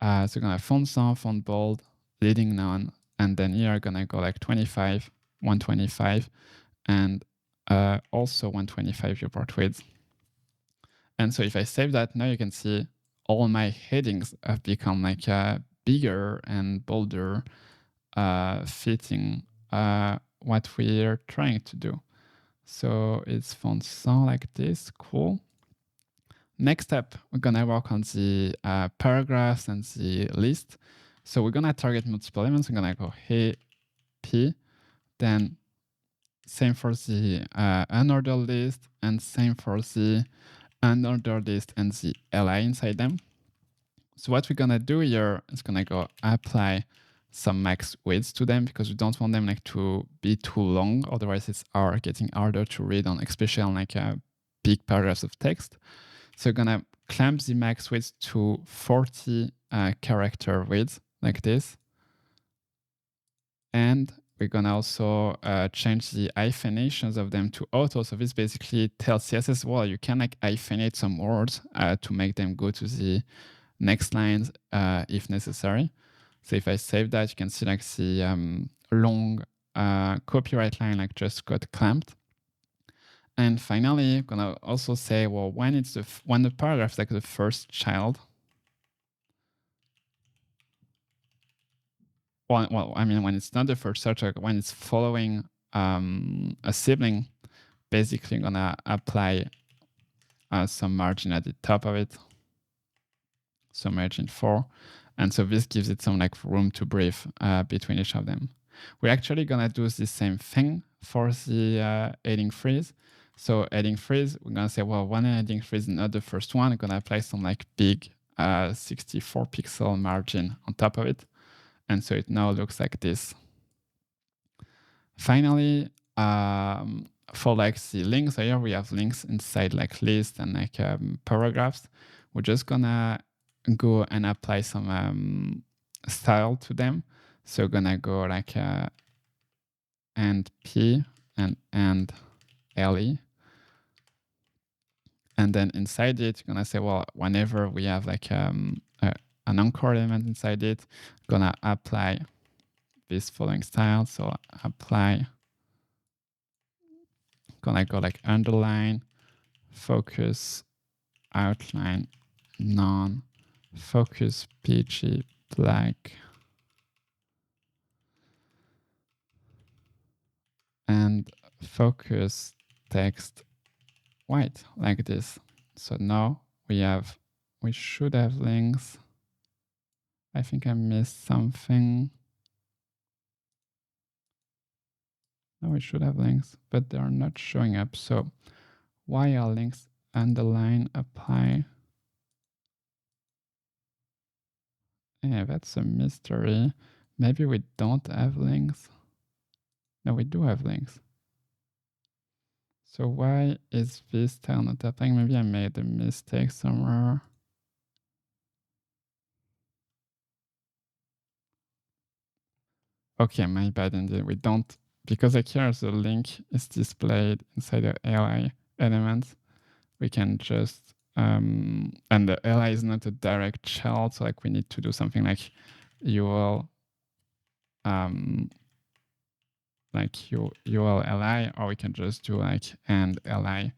So you're gonna font sound, font bold, leading none. And then here you're gonna go like 25, 125, and also 125 viewport width. And so if I save that, now you can see all my headings have become like bigger and bolder, fitting what we're trying to do. So it's font sound like this, cool. Next step, we're gonna work on the paragraphs and the list. So we're gonna target multiple elements. I'm gonna go hey, P, then same for the unordered list and same for the unordered list and the li inside them. So what we're gonna do here is gonna go apply some max widths to them because we don't want them like to be too long. Otherwise it's getting harder to read on, especially on like big paragraphs of text. So we're gonna clamp the max width to 40 character width like this. And we're gonna also change the hyphenations of them to auto. So this basically tells CSS, well, you can like hyphenate some words to make them go to the next lines if necessary. So if I save that, you can see like the long copyright line like just got clamped. And finally, I'm gonna also say, well, when it's when the paragraph is like the first child. Well, I mean, when it's not the first child, like when it's following a sibling, basically I'm gonna apply some margin at the top of it. So margin 4. And so this gives it some like room to breathe between each of them. We're actually gonna do the same thing for the heading freeze. So heading freeze, we're gonna say, well, when heading freeze is not the first one, I'm gonna apply some like big 64 pixel margin on top of it. And so it now looks like this. Finally, for like the links, so here we have links inside like list and like paragraphs. We're just gonna go and apply some style to them. So we're gonna go like and P and LE. And then inside it, you're gonna say, well, whenever we have like an anchor element inside it, gonna apply this following style. So apply, gonna go like underline, focus, outline, none, focus, PG, black, and focus text white like this. So now we should have links. I think I missed something. No, we should have links, but they are not showing up. So why are links underline apply? Yeah, that's a mystery. Maybe we don't have links. No, we do have links. So why is this style not applying? Maybe I made a mistake somewhere. Okay, my bad indeed. We don't, because like here the link is displayed inside the li element. We can just, and the li is not a direct child, so like we need to do something like UL, like UL li, or we can just do like and li.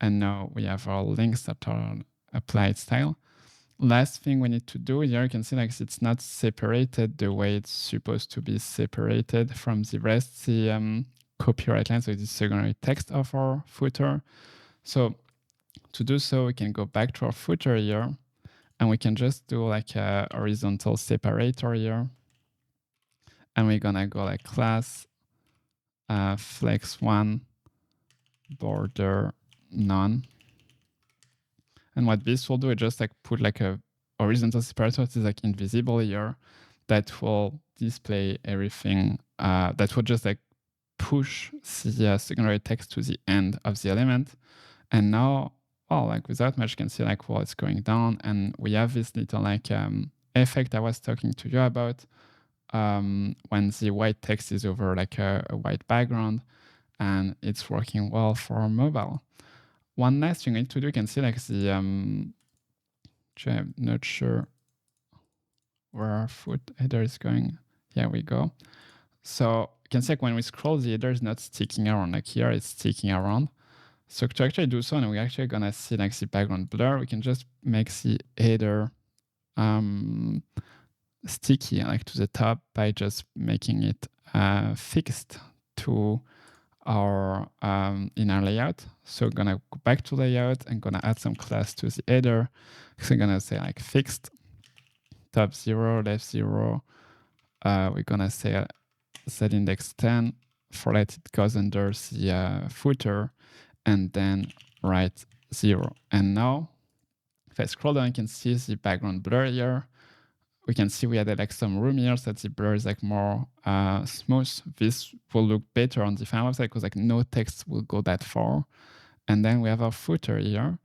And now we have our links that are applied style. Last thing we need to do here, you can see like it's not separated the way it's supposed to be separated from the rest, the copyright line, so the secondary text of our footer. So to do so, we can go back to our footer here, and we can just do like a horizontal separator here. And we're gonna go like class flex1 border none. And what this will do is just like put like a horizontal separator that is like invisible here that will display everything, that will just like push the secondary text to the end of the element. And now, well, like without much, you can see like, well, it's going down, and we have this little like effect I was talking to you about when the white text is over like a white background, and it's working well for mobile. One last thing you need to do, you can see like the, I'm not sure where our foot header is going. Here we go. So you can see like when we scroll, the header is not sticking around. Like here, it's sticking around. So to actually do so, and we're actually gonna see like the background blur, we can just make the header sticky like to the top by just making it fixed to our in our layout. So we're gonna go back to layout and gonna add some class to the header. So I'm gonna say like fixed top 0, left 0. We're gonna say set index 10 for that it goes under the footer, and then right 0. And now if I scroll down, you can see the background blur here. We can see we added like some room here so that the blur is like more smooth. This will look better on the final website because like no text will go that far. And then we have our footer here.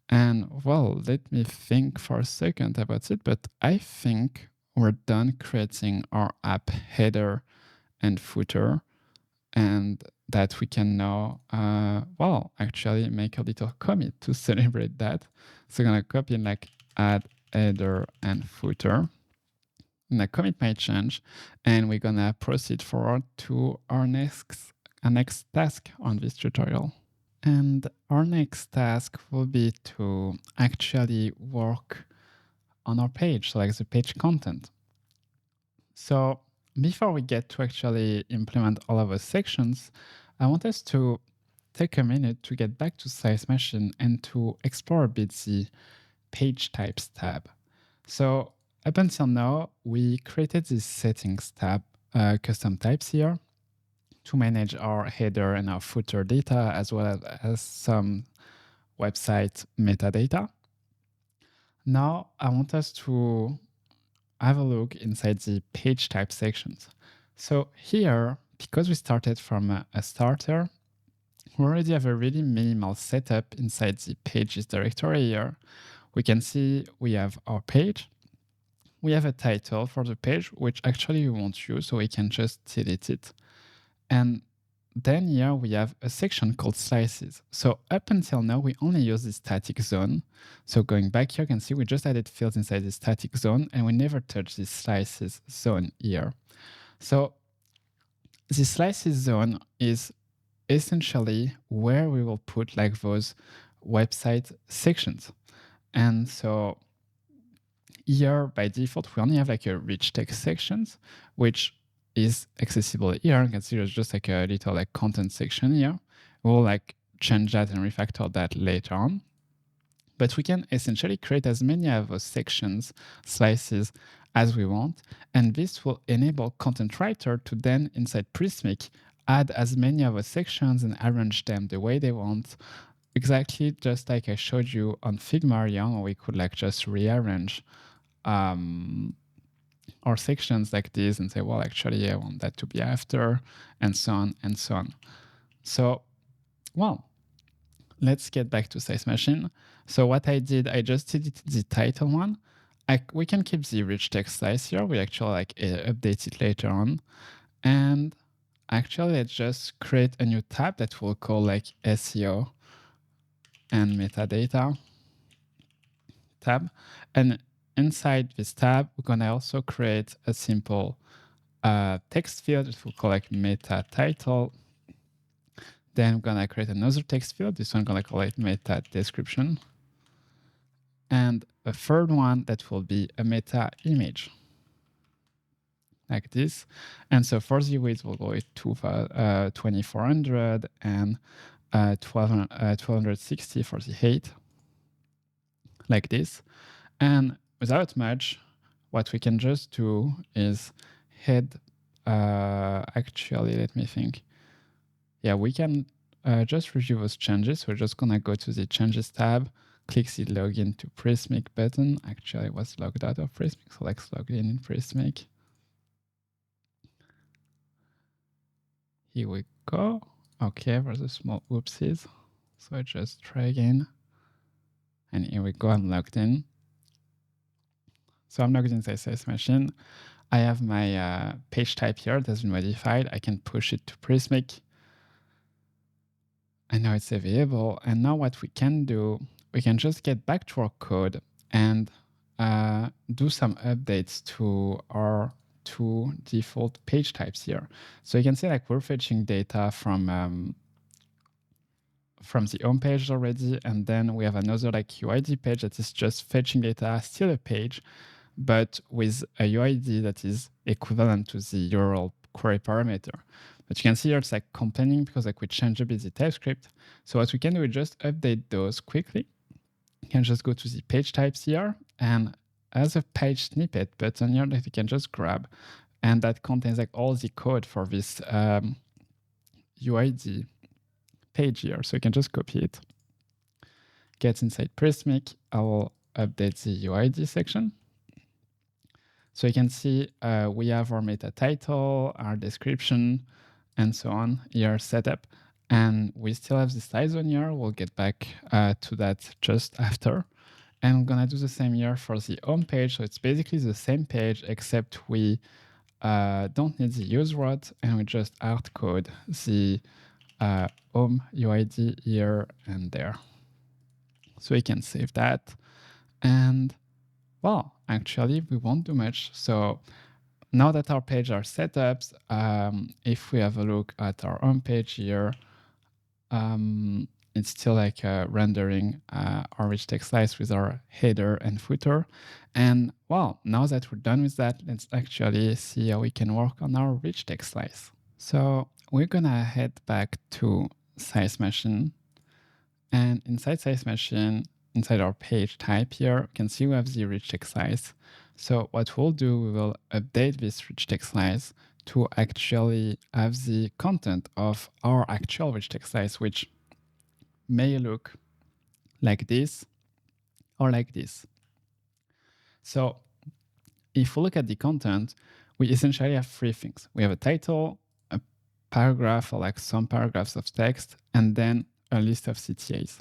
And well, let me think for a second about it, but I think we're done creating our app header and footer, and that we can now, well, actually make a little commit to celebrate that. So I'm gonna copy and like add header and footer. And the commit might change, and we're gonna proceed forward to our next task on this tutorial. And our next task will be to actually work on our page, so like the page content. So before we get to actually implement all of our sections, I want us to take a minute to get back to Size Machine and to explore a bit the Page Types tab. So up until now, we created this Settings tab, custom types here, to manage our header and our footer data, as well as some website metadata. Now I want us to have a look inside the page type sections. So here, because we started from a starter, we already have a really minimal setup inside the pages directory here. We can see we have our page. We have a title for the page, which actually we won't use, so we can just delete it. And then here we have a section called slices. So up until now, we only use the static zone. So going back here, you can see we just added fields inside the static zone, and we never touched the slices zone here. So the slices zone is essentially where we will put like those website sections. And so here by default, we only have like a rich text sections, which is accessible here. You can see there's just like a little like content section here. We'll like change that and refactor that later on. But we can essentially create as many of those sections, slices, as we want. And this will enable Content Writer to then, inside Prismic, add as many of those sections and arrange them the way they want. Exactly just like I showed you on Figma here, where we could like just rearrange our sections like this and say, well, actually, I want that to be after, and so on and so on. So, well, let's get back to Size Machine. So what I did, I just deleted the title one. We can keep the rich text size here. We actually like update it later on. And actually, let's just create a new tab that we'll call like SEO and metadata tab. And inside this tab, we're gonna also create a simple text field that we'll call like meta title. Then I'm gonna create another text field. This one I'm gonna call it meta description. And a third one that will be a meta image like this. And so for the width, we'll go with 2400 and 1260 for the height, like this. And without much, what we can just do is head, actually, let me think. Yeah, we can just review those changes. We're just gonna go to the changes tab, click the login to Prismic button. Actually, I was logged out of Prismic, so let's log in Prismic. Here we go. Okay, there's a small oopsies. So I just try again. And here we go, I'm logged in. So I'm logged in the SS machine. I have my page type here that's been modified. I can push it to Prismic. And now it's available. And now what we can do, we can just get back to our code and do some updates to our two default page types here. So you can see like we're fetching data from the home page already, and then we have another like UID page that is just fetching data, still a page, but with a UID that is equivalent to the URL query parameter. But you can see here it's like complaining because like we changed a bit the TypeScript. So what we can do is just update those quickly. You can just go to the page types here, and as a page snippet button here that you can just grab, and that contains like all the code for this UID page here. So you can just copy it, get inside Prismic. I will update the UID section. So you can see we have our meta title, our description, and so on here set up. And we still have the size on here. We'll get back to that just after. And I'm gonna do the same here for the home page. So it's basically the same page, except we don't need the use route, and we just hard code the home UID here and there. So we can save that. And well, actually, we won't do much. So now that our page are set up, if we have a look at our home page here, it's still like rendering our rich text slice with our header and footer. And well, now that we're done with that, let's actually see how we can work on our rich text slice. So we're gonna head back to size machine, and inside size machine, inside our page type here, you can see we have the rich text slice. So what we'll do, we will update this rich text slice to actually have the content of our actual rich text slice, which may look like this or like this. So if we look at the content, we essentially have three things. We have a title, a paragraph or like some paragraphs of text, and then a list of CTAs.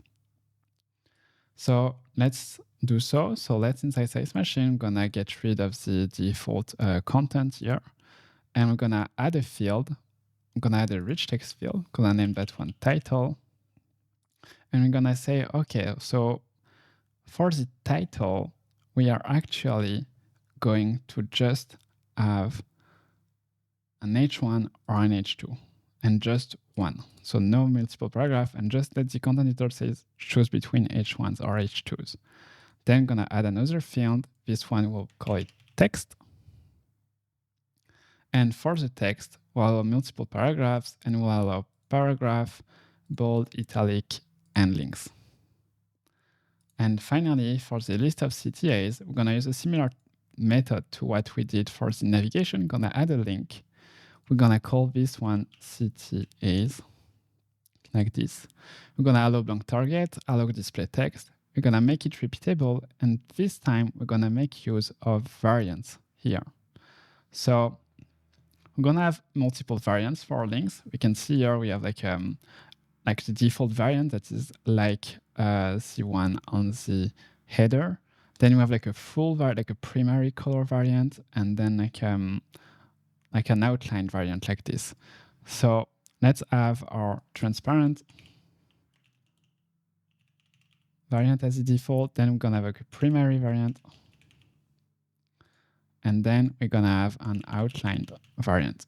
So let's do so. So let's inside size machine, I'm gonna get rid of the default content here. And we're gonna add a field. I'm gonna add a rich text field. I'm gonna name that one title. And we're gonna say, okay, so for the title, we are actually going to just have an H1 or an H2 and just one. So no multiple paragraph, and just let the content editor says choose between H1s or H2s. Then I'm gonna add another field. This one we'll call it text. And for the text, we'll allow multiple paragraphs, and we'll allow paragraph, bold, italic, and links. And finally, for the list of CTAs, we're gonna use a similar method to what we did for the navigation. We're gonna add a link. We're gonna call this one CTAs, like this. We're gonna allow blank target, allow display text. We're gonna make it repeatable, and this time we're gonna make use of variants here. So we're gonna have multiple variants for our links. We can see here we have like the default variant that is like the one on the header. Then we have like a full variant, like a primary color variant, and then like an outline variant like this. So let's have our transparent variant as the default. Then we're gonna have like a primary variant. And then we're gonna have an outlined variant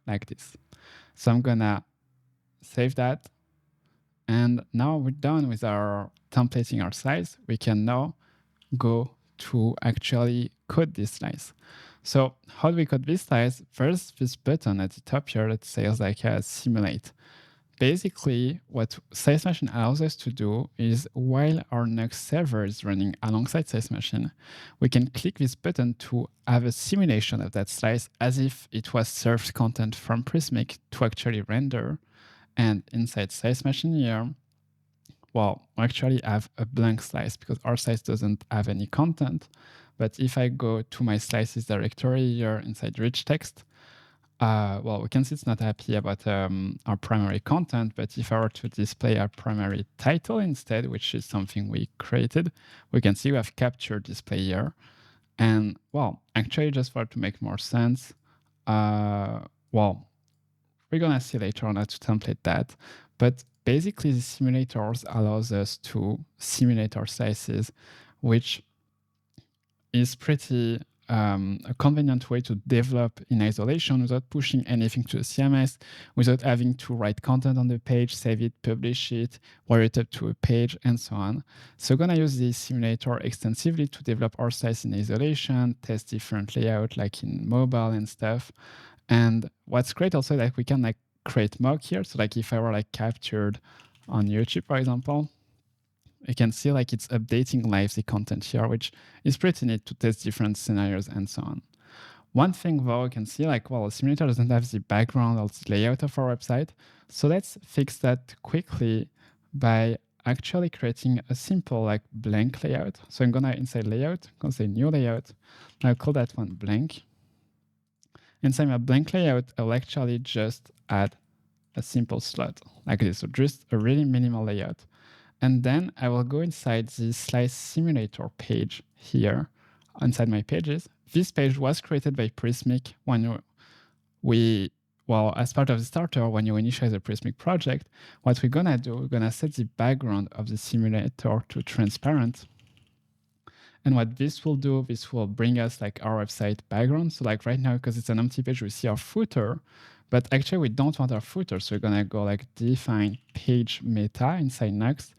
like this. So I'm gonna save that. And now we're done with our templating our size. We can now go to actually code this slice. So how do we code this slice? There's this button at the top here that says like simulate. Basically, what Size Machine allows us to do is while our Nuxt server is running alongside Size Machine, we can click this button to have a simulation of that slice as if it was served content from Prismic to actually render. And inside Size Machine here, well, we actually have a blank slice because our slice doesn't have any content. But if I go to my slices directory here inside rich text, well, we can see it's not happy about our primary content, but if I were to display our primary title instead, which is something we created, we can see we have captured display here. And well, actually just for it to make more sense, well, we're gonna see later on how to template that. But basically the simulators allows us to simulate our slices, which is pretty a convenient way to develop in isolation without pushing anything to the CMS, without having to write content on the page, save it, publish it, wire it up to a page, and so on. So we're gonna use the simulator extensively to develop our sites in isolation, test different layout like in mobile and stuff. And what's great also that we can like create mock here. So like if I were like captured on YouTube, for example, you can see like it's updating live the content here, which is pretty neat to test different scenarios and so on. One thing though, you can see like, well, the simulator doesn't have the background or the layout of our website. So let's fix that quickly by actually creating a simple like blank layout. So I'm gonna inside layout, I'm gonna say new layout. I'll call that one blank. Inside my blank layout, I'll actually just add a simple slot like this. So just a really minimal layout. And then I will go inside the slice simulator page here inside my pages. This page was created by Prismic when as part of the starter, when you initialize a Prismic project. What we're gonna do, we're gonna set the background of the simulator to transparent. And what this will do, this will bring us like our website background. So like right now, because it's an empty page, we see our footer, but actually we don't want our footer. So we're gonna go like define page meta inside Nuxt,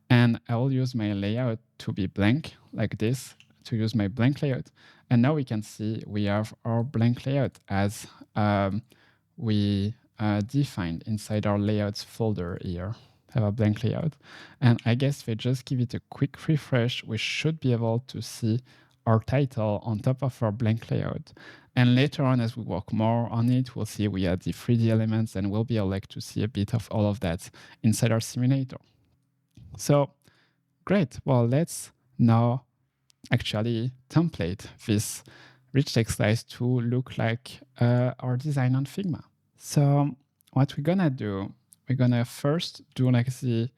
and I will use my layout to be blank like this, to use my blank layout. And now we can see we have our blank layout as we defined inside our layouts folder here. Have a blank layout. And I guess if we just give it a quick refresh, we should be able to see our title on top of our blank layout. And later on, as we work more on it, we'll see we add the 3D elements and we'll be able to see a bit of all of that inside our simulator. So great. Well, let's now actually template this rich text slice to look like our design on Figma. So what we're gonna do, we're gonna first do like the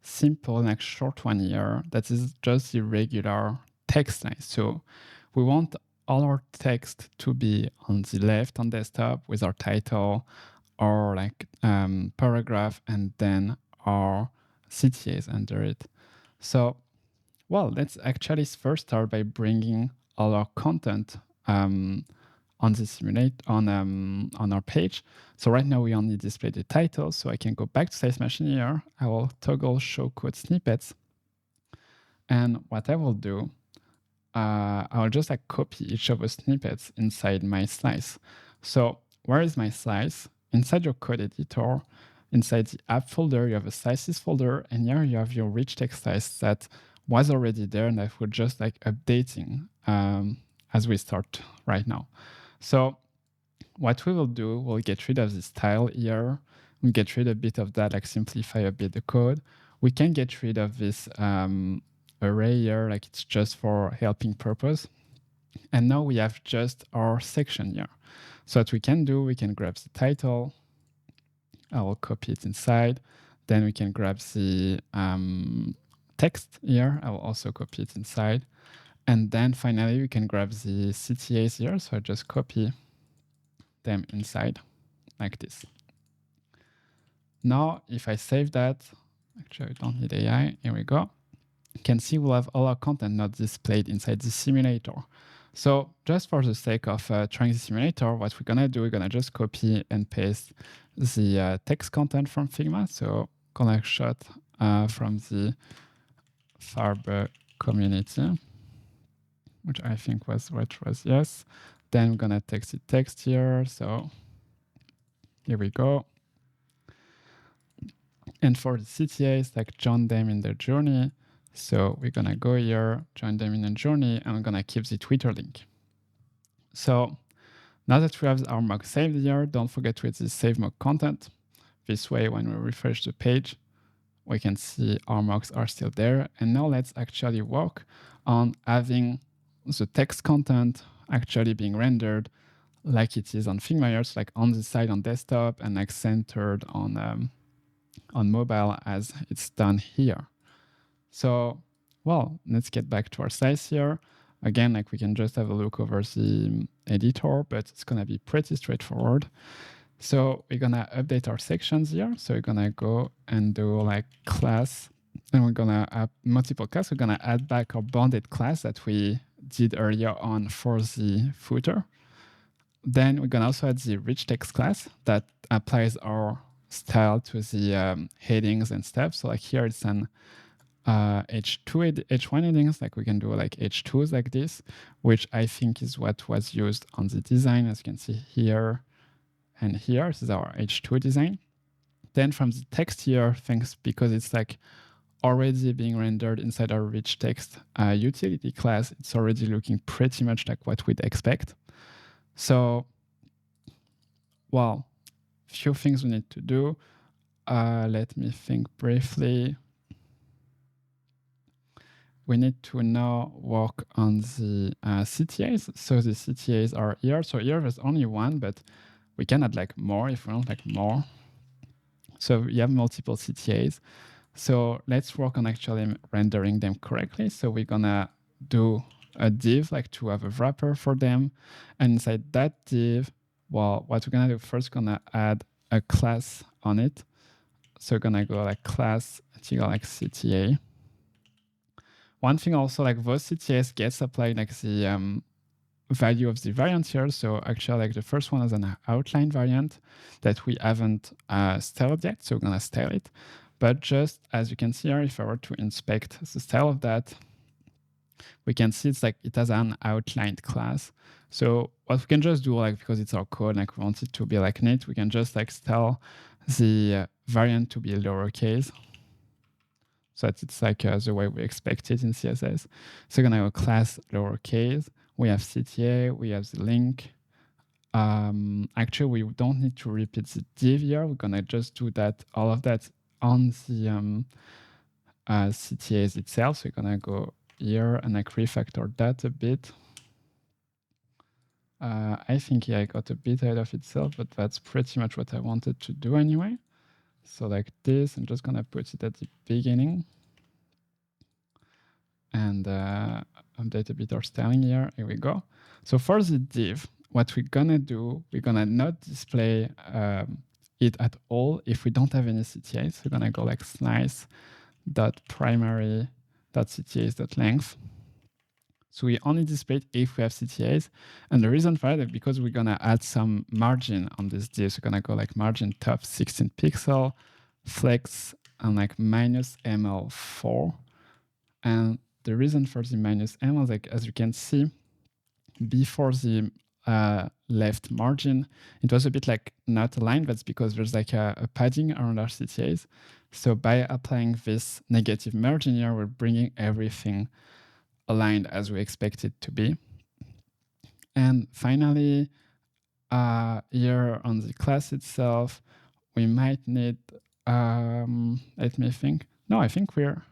simple like short one here that is just the regular text slice. So we want all our text to be on the left on desktop with our title, our like paragraph, and then our CTAs under it. So, well, let's actually first start by bringing all our content on the simulate on our page. So right now we only display the title. So I can go back to Size Machine here. I will toggle show code snippets. And what I will do, I'll just like copy each of the snippets inside my slice. So where is my slice? Inside your code editor, inside the app folder, you have a slices folder, and here you have your rich text slice that was already there and that we're just like updating as we start right now. So what we will do, we'll get rid of this style here. We'll get rid of a bit of that, like simplify a bit the code. We can get rid of this array here, like it's just for helping purpose. And now we have just our section here. So what we can do, we can grab the title. I will copy it inside. Then we can grab the text here. I will also copy it inside. And then finally, we can grab the CTAs here. So I just copy them inside like this. Now, if I save that, actually I don't need AI, here we go. You can see we'll have all our content not displayed inside the simulator. So just for the sake of trying the simulator, what we're gonna do, we're gonna just copy and paste the text content from Figma. So connect shot from the Farbe community. which I think was yes. Then we're gonna text here. So here we go. And for the CTAs, like join them in their journey. So we're gonna go here, join them in a journey, and we're gonna keep the Twitter link. So now that we have our mock saved here, don't forget to hit the save mock content. This way, when we refresh the page, we can see our mocks are still there. And now let's actually work on having the text content actually being rendered like it is on Figma here, so like on the side on desktop and like centered on mobile as it's done here. So, well, let's get back to our size here. Again, like we can just have a look over the editor, but it's gonna be pretty straightforward. So we're gonna update our sections here. So we're gonna go and do like class, and we're gonna add multiple class. We're gonna add back our bounded class that we did earlier on for the footer. Then we're gonna also add the rich text class that applies our style to the headings and stuff. So like here it's an H1 headings, like we can do like H2s like this, which I think is what was used on the design, as you can see here and here. This is our H2 design. Then from the text here, because it's like already being rendered inside our rich text utility class, it's already looking pretty much like what we'd expect. So, well, few things we need to do. Let me think briefly. We need to now work on the CTAs. So the CTAs are here. So here there's only one, but we can add like more if we want like more. So you have multiple CTAs. So let's work on actually rendering them correctly. So we're gonna do a div like to have a wrapper for them. And inside that div, well, what we're gonna do first, gonna add a class on it. So we're gonna go like class, you go like CTA. One thing also, like those CTAs gets applied like the value of the variant here. So actually like the first one is an outline variant that we haven't styled yet. So we're gonna style it. But just as you can see here, if I were to inspect the style of that, we can see it's like it has an outlined class. So what we can just do, like because it's our code, like we want it to be like neat, we can just like style the variant to be lowercase. So that it's like the way we expect it in CSS. So we're gonna go class lowercase. We have CTA, we have the link. Actually, we don't need to repeat the div here. We're gonna just do that, all of that on the CTAs itself. So we're gonna go here and like refactor that a bit. I think I got a bit ahead of itself, but that's pretty much what I wanted to do anyway. So like this, I'm just gonna put it at the beginning and update a bit our styling here. Here we go. So for the div, what we're gonna do, we're gonna not display it at all if we don't have any CTAs. So we're gonna go like slice.primary.ctas.length. So we only display it if we have CTAs. And the reason for that is because we're gonna add some margin on this div. So we're gonna go like margin top 16 pixel, flex, and like -ml4. And the reason for the -m is like, as you can see, before the left margin, it was a bit like not aligned. That's because there's like a padding around our CTAs. So by applying this negative margin here, we're bringing everything aligned as we expect it to be. And finally, here on the class itself, we might need, let me think. No, I think we're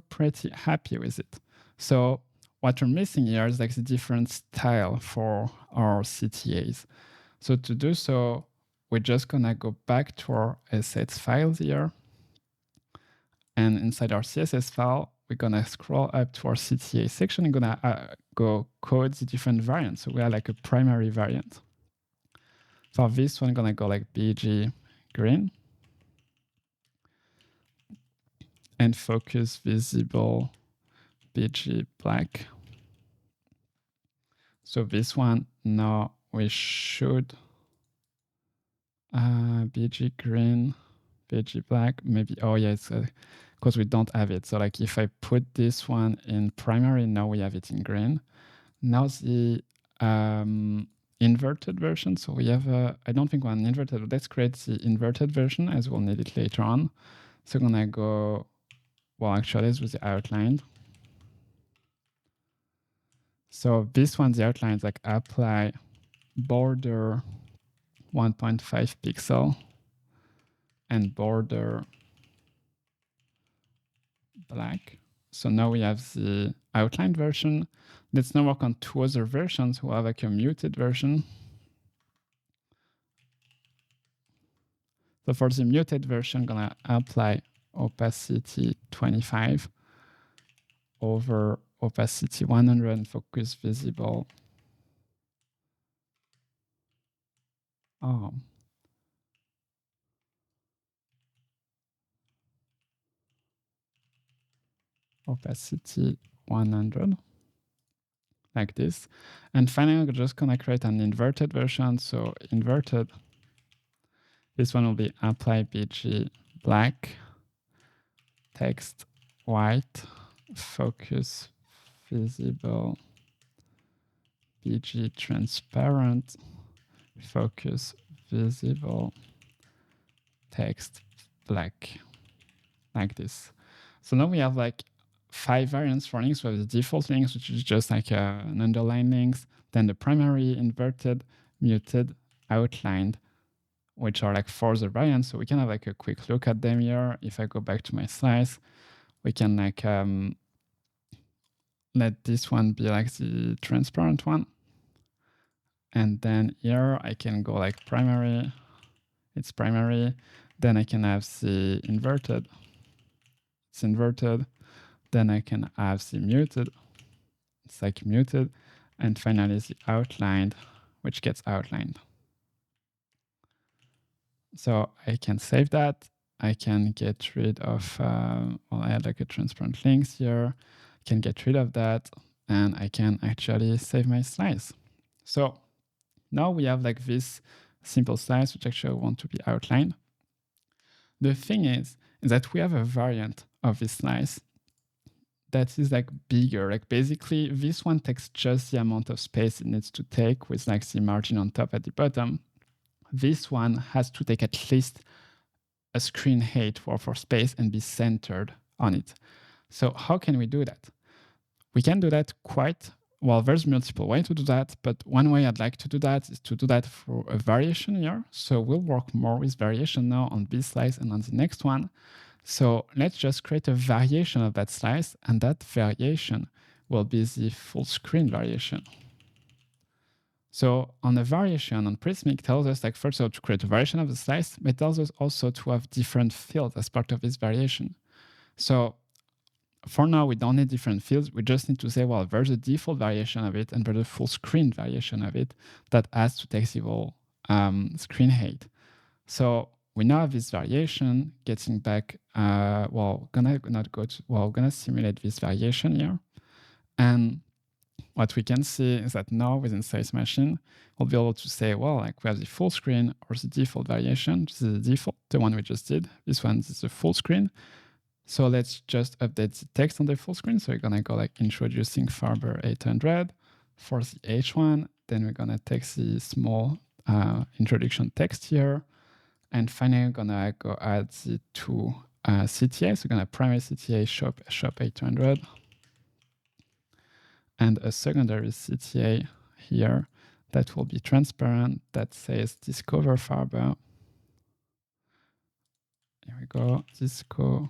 pretty happy with it. So what we're missing here is like the different style for our CTAs. So to do so, we're just gonna go back to our assets files here. And inside our CSS file, we're gonna scroll up to our CTA section and gonna go code the different variants. So we have like a primary variant. For this one, I'm gonna go like BG green and focus visible BG black. So this one, now we should BG green, BG black, maybe, oh yeah, it's because we don't have it. So like if I put this one in primary, now we have it in green. Now the inverted version. So we have I don't think one inverted, but let's create the inverted version as we'll need it later on. So I'm gonna go, well, actually it's with the outline. So this one, the outline is like apply border 1.5 pixel and border black. So now we have the outlined version. Let's now work on two other versions. We'll have like a muted version. So for the muted version, I'm gonna apply opacity 25 over opacity 100 and focus visible. Oh. Opacity 100, like this. And finally, I'm just gonna create an inverted version. So inverted, this one will be apply BG black, text white, focus visible, BG transparent, focus visible, text black, like this. So now we have like 5 variants for links. We have the default links, which is just like an underline links, then the primary, inverted, muted, outlined, which are like 4 other variants. So we can have like a quick look at them here. If I go back to my slides, we can like let this one be like the transparent one. And then here I can go like primary, it's primary. Then I can have the inverted, it's inverted. Then I can have the muted, it's like muted. And finally the outlined, which gets outlined. So I can save that. I can get rid of, well, I had like a transparent links here. I can get rid of that and I can actually save my slides. So now we have like this simple slides, which actually want to be outlined. The thing is that we have a variant of this slice that is like bigger. Like basically this one takes just the amount of space it needs to take with like the margin on top at the bottom. This one has to take at least a screen height for space and be centered on it. So how can we do that? We can do that quite well. There's multiple ways to do that, but one way I'd like to do that is to do that for a variation here. So we'll work more with variation now on this slice and on the next one. So let's just create a variation of that slice, and that variation will be the full screen variation. So on the variation on Prismic tells us like first of all to create a variation of the slice, but it tells us also to have different fields as part of this variation. So for now, we don't need different fields. We just need to say, well, there's a default variation of it and there's a full screen variation of it that has to take the whole screen height. So we now have this variation getting back, well, gonna simulate this variation here. And what we can see is that now within Slice Machine, we'll be able to say, well, like we have the full screen or the default variation. This is the default, the one we just did. This one is the full screen. So let's just update the text on the full screen. So we're gonna go like introducing Farbe 800 for the H1. Then we're gonna take the small introduction text here. And finally, we're gonna go add the two CTA. So we're gonna primary CTA shop 800 and a secondary CTA here that will be transparent that says discover Farbe. Here we go, discover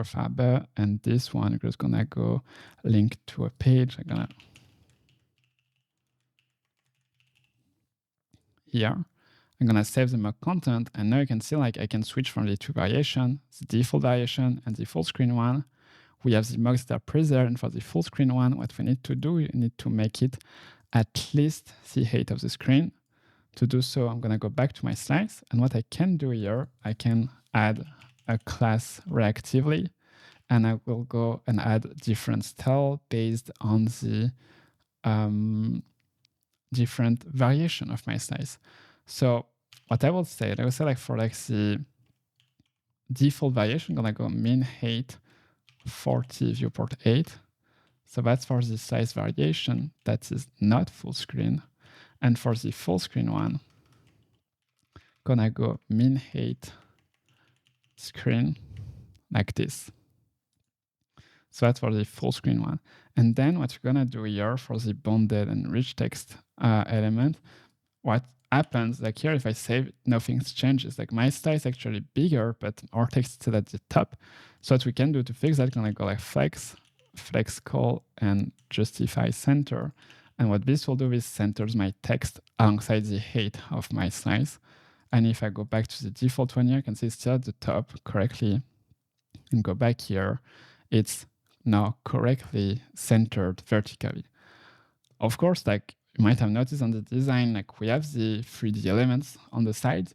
Farbe, and this one is just gonna go link to a page. I'm gonna here. I'm gonna save the mock content, and now you can see like I can switch from the two variation, the default variation and the full screen one. We have the mocks that are preserved, and for the full screen one, what we need to do, we need to make it at least the height of the screen. To do so, I'm gonna go back to my slice, and what I can do here, I can add a class reactively, and I will go and add different style based on the different variation of my slice. So what I will say like for like the default variation, gonna go min height 40 viewport 8. So that's for the size variation that is not full screen. And for the full screen one, gonna go min height screen like this. So that's for the full screen one. And then what we're gonna do here for the bounded and rich text element, what happens, like here, if I save, nothing changes. Like my style is actually bigger, but our text is still at the top. So what we can do to fix that, gonna go like flex call, and justify center. And what this will do is centers my text alongside the height of my size. And if I go back to the default one here, you can see it's still at the top correctly. And go back here, it's now correctly centered vertically. Of course, like you might have noticed on the design, like we have the 3D elements on the side.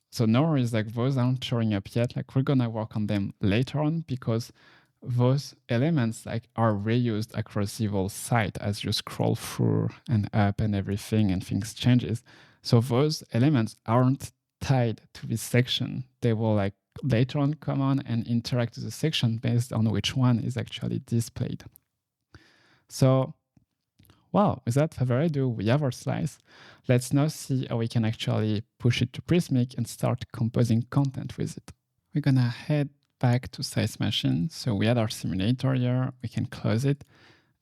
So no worries, like those aren't showing up yet. Like we're gonna work on them later on because those elements like are reused across the whole site as you scroll through and up and everything and things changes. So those elements aren't tied to this section. They will like later on come on and interact with the section based on which one is actually displayed. So wow, with that favor I do, we have our slice. Let's now see how we can actually push it to Prismic and start composing content with it. We're gonna head back to Size Machine. So we had our simulator here, we can close it.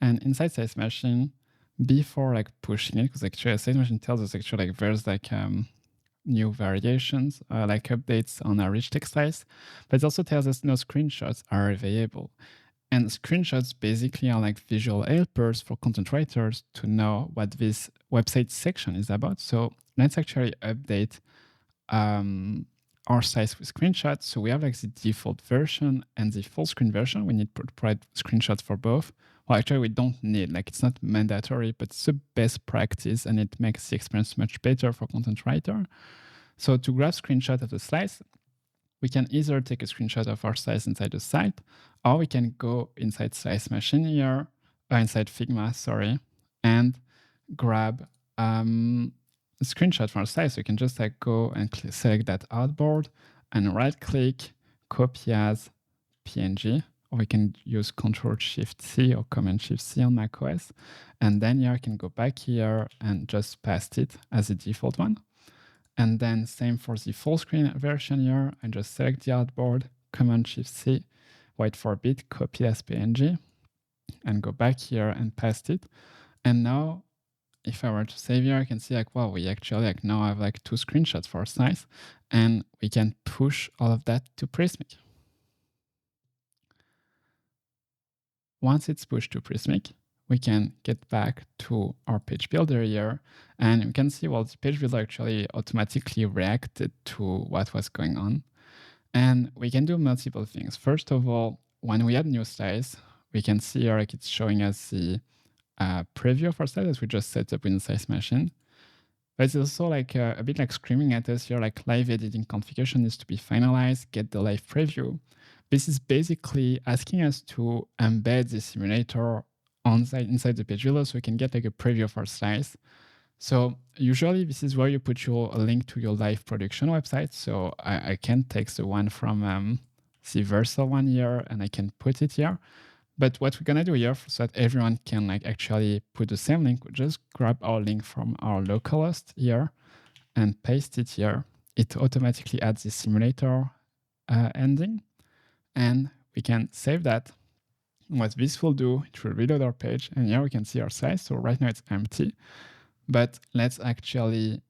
And inside Size Machine, before like pushing it, because actually Size Machine tells us actually like there's like new variations, like updates on our rich text size, but it also tells us no screenshots are available. And screenshots basically are like visual helpers for content writers to know what this website section is about. So let's actually update our size with screenshots. So we have like the default version and the full screen version. We need to provide screenshots for both. Well, actually we don't need, like it's not mandatory, but it's a best practice and it makes the experience much better for content writer. So to grab screenshot of the slice, we can either take a screenshot of our slice inside the site, or we can go inside Size Machine here, inside Figma, sorry, and grab a screenshot from our slice. So you can just like go and select that artboard and right click, copy as PNG, or we can use Ctrl-Shift-C or Command-Shift-C on macOS. And then here I can go back here and just paste it as a default one. And then same for the full screen version here. I just select the artboard, Command-Shift-C, wait for a bit, copy as PNG, and go back here and paste it. And now, if I were to save here, I can see like, wow, we actually like now have like 2 screenshots for our size, and we can push all of that to Prismic. Once it's pushed to Prismic, we can get back to our page builder here, and you can see, well, the page builder actually automatically reacted to what was going on. And we can do multiple things. First of all, when we add new size, we can see here like it's showing us the preview of our site that we just set up in the Size Machine. But it's also like a bit like screaming at us here, like live editing configuration needs to be finalized, get the live preview. This is basically asking us to embed the simulator inside the page builder so we can get like a preview of our slice. So usually this is where you put a link to your live production website. So I can take the one from the Vercel one here and I can put it here. But what we're gonna do here so that everyone can like actually put the same link, we just grab our link from our localhost here and paste it here. It automatically adds the simulator ending and we can save that. What this will do, it will reload our page and here we can see our size. So right now it's empty, but let's actually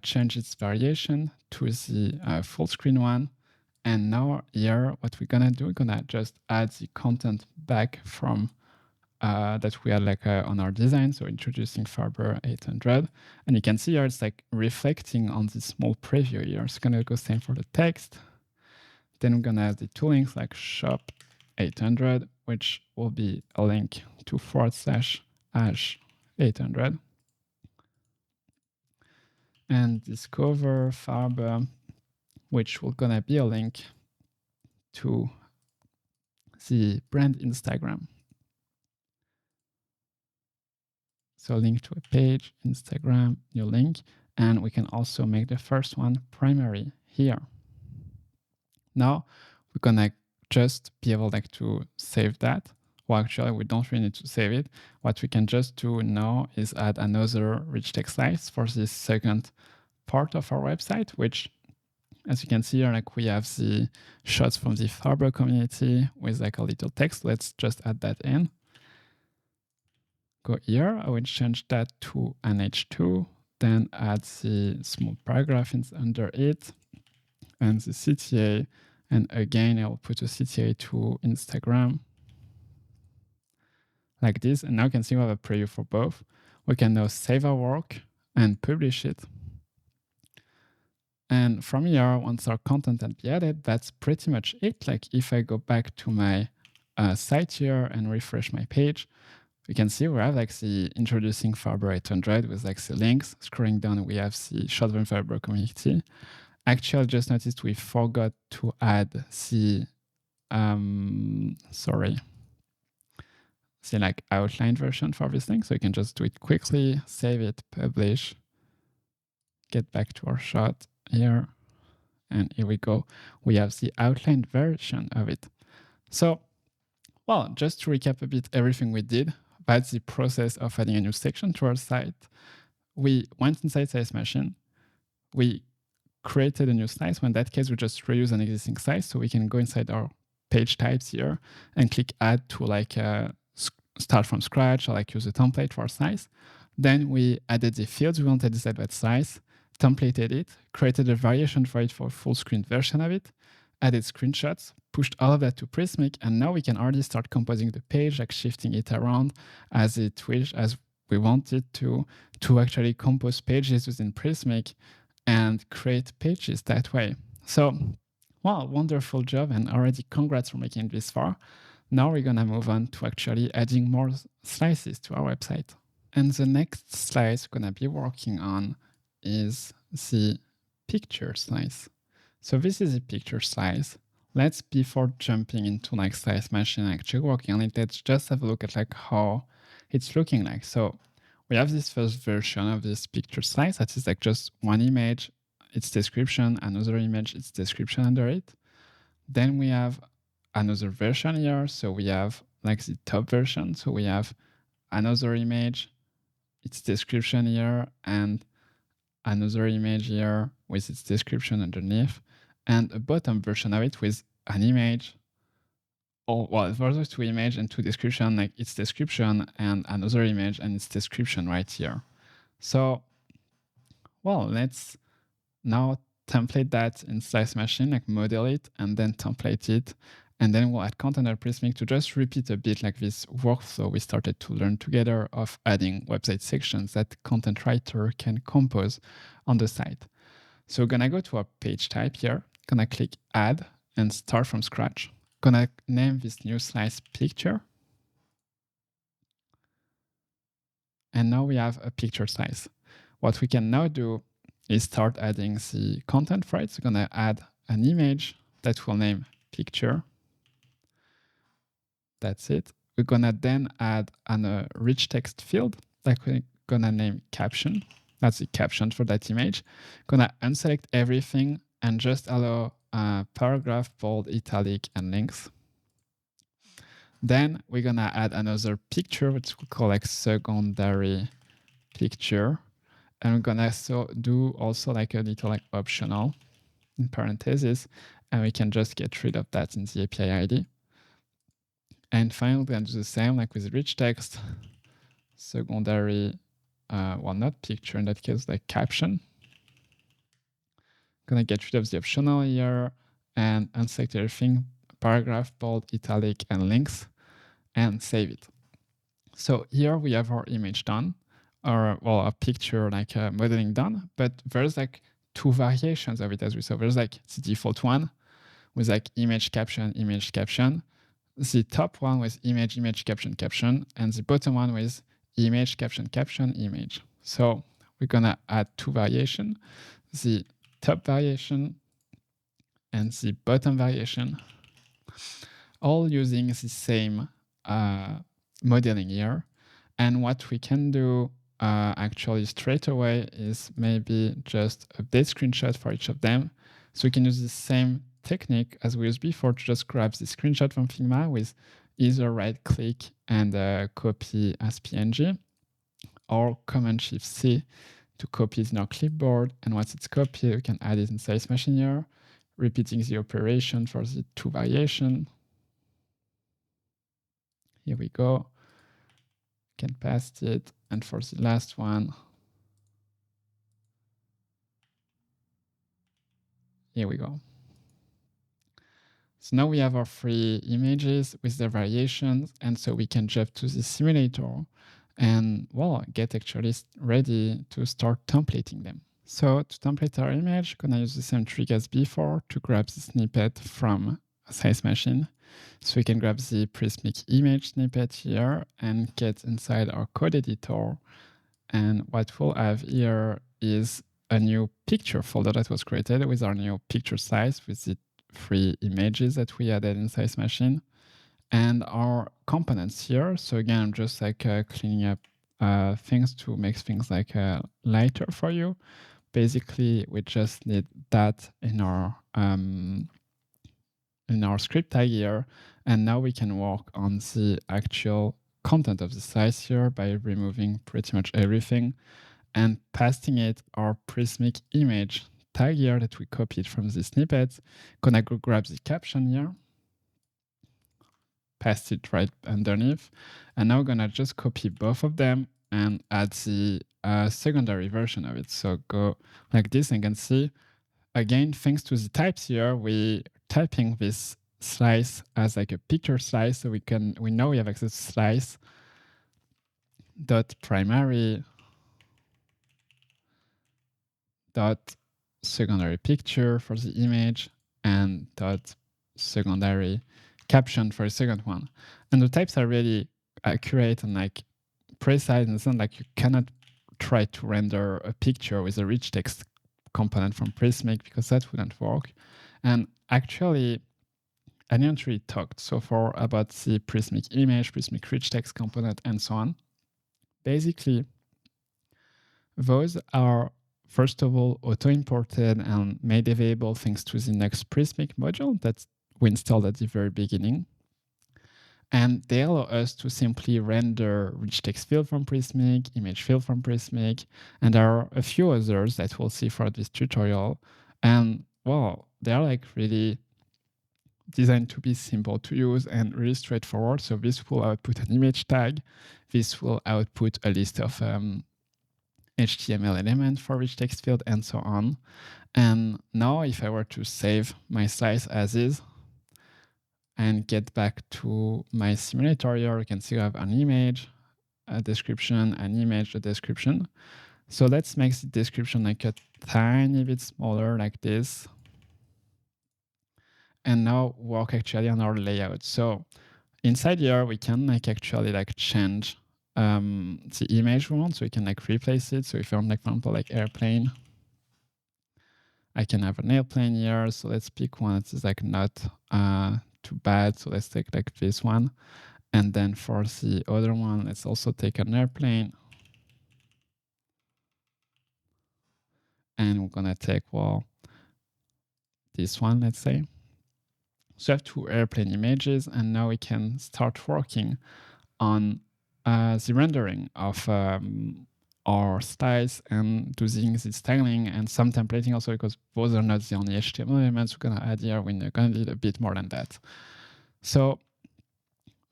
change its variation to the full screen one. And now here, what we're gonna do, we're gonna just add the content back from that we had like on our design. So introducing Farbe 800. And you can see here, it's like reflecting on this small preview here. So gonna go same for the text. Then we're gonna have the two links like shop 800, which will be a link to /800. And discover Farbe, which will gonna be a link to the brand Instagram. So link to a page, Instagram, new link, and we can also make the first one primary here. Now we're gonna just be able like to save that. Well, actually, we don't really need to save it. What we can just do now is add another rich text slice for this second part of our website, which, as you can see here, like we have the shots from the Farbe community with like a little text. Let's just add that in. Go here, I will change that to an H2, then add the small paragraph under it and the CTA. And again, I'll put a CTA to Instagram like this. And now you can see we have a preview for both. We can now save our work and publish it. And from here, once our content has been added, that's pretty much it. Like if I go back to my site here and refresh my page, we can see we have like the introducing Farbe 800 with like the links. Scrolling down, we have the short from Farbe community. Actually, I just noticed we forgot to add the, the like outline version for this thing. So you can just do it quickly, save it, publish, get back to our shot here. And here we go. We have the outline version of it. So, well, just to recap a bit everything we did, that's the process of adding a new section to our site. We went inside Slice Machine. We created a new slice. Well, in that case, we just reuse an existing slice. So we can go inside our page types here and click add to like start from scratch or like use a template for our slice. Then we added the fields we wanted inside that slice, templated it, created a variation for it for a full screen version of it, added screenshots, pushed all of that to Prismic, and now we can already start composing the page, like shifting it around as we want it to actually compose pages within Prismic and create pages that way. So, wow, wonderful job, and already congrats for making it this far. Now we're gonna move on to actually adding more slices to our website. And the next slice we're gonna be working on is the picture slice. So this is a picture slice. Let's, before jumping into like Slice Machine and actually working on it, let's just have a look at like how it's looking like. So we have this first version of this picture slice that is like just one image, its description, another image, its description under it. Then we have another version here. So we have like the top version. So we have another image, its description here, and another image here with its description underneath, and a bottom version of it with an image, or well, further two images and two description, like its description and another image and its description right here. So, well, let's now template that in Slice Machine, like model it and then template it. And then we'll add content at Prismic to just repeat a bit like this workflow we started to learn together of adding website sections that content writer can compose on the site. So we're gonna go to our page type here, gonna click add and start from scratch. Gonna name this new slice picture. And now we have a picture slice. What we can now do is start adding the content for it. So we're gonna add an image that we'll name picture. That's it. We're gonna then add a rich text field that we're gonna name caption. That's the caption for that image. Gonna unselect everything and just allow paragraph, bold, italic, and links. Then we're gonna add another picture, which we call like secondary picture. And we're gonna do also like a little like optional in parentheses, and we can just get rid of that in the API ID. And finally, we're gonna do the same like with rich text, secondary, well, not picture in that case, like caption. Gonna get rid of the optional here and unselect everything, paragraph, bold, italic, and links, and save it. So here we have our image done, or well, a picture like modeling done, but there's like two variations of it as we saw. There's like the default one with like image, caption, the top one with image, image, caption, caption, and the bottom one with image, caption, caption, image. So we're gonna add two variations, the top variation and the bottom variation, all using the same modeling here. And what we can do actually straight away is maybe just update screenshot for each of them. So we can use the same technique as we used before to just grab the screenshot from Figma with either right click and copy as PNG, or Command-Shift-C to copy it in our clipboard. And once it's copied, we can add it in Size Machine here, repeating the operation for the two variation. Here we go. Can paste it. And for the last one, here we go. So now we have our three images with their variations. And so we can jump to the simulator and, well, get actually ready to start templating them. So to template our image, I'm gonna use the same trick as before to grab the snippet from a Size Machine. So we can grab the Prismic image snippet here and get inside our code editor. And what we'll have here is a new picture folder that was created with our new picture size with the three images that we added in Size Machine and our components here. So again, I'm just like cleaning up things to make things like lighter for you. Basically, we just need that in our script tag here. And now we can work on the actual content of the size here by removing pretty much everything and pasting it our Prismic image tag here that we copied from the snippet. Gonna go grab the caption here, paste it right underneath. And now we're gonna just copy both of them and add the secondary version of it. So go like this and you can see, again, thanks to the types here, we typing this slice as like a picture slice. So we know we have access to slice dot primary dot secondary picture for the image and dot secondary caption for the second one. And the types are really accurate and like precise, and it's not like you cannot try to render a picture with a rich text component from Prismic because that wouldn't work. And actually, I didn't really talk so far about the Prismic image, Prismic rich text component, and so on. Basically, those are, first of all, auto-imported and made available thanks to the Nuxt Prismic module that we installed at the very beginning. And they allow us to simply render rich text field from Prismic, image field from Prismic, and there are a few others that we'll see throughout this tutorial. And well, they are like really designed to be simple to use and really straightforward. So this will output an image tag. This will output a list of HTML elements for rich text field and so on. And now if I were to save my slice as is, and get back to my simulator here, you can see I have an image, a description, an image, a description. So let's make the description like a tiny bit smaller like this. And now work actually on our layout. So inside here, we can like actually like change the image we want. So we can like replace it. So if I want, like, for example, like airplane, I can have an airplane here. So let's pick one that is like not too bad. So let's take like this one. And then for the other one, let's also take an airplane. And we're gonna take, well, this one, let's say. So I have two airplane images, and now we can start working on the rendering of our styles and doing the styling and some templating also, because those are not the only HTML elements we're gonna add here. We're gonna need a bit more than that. So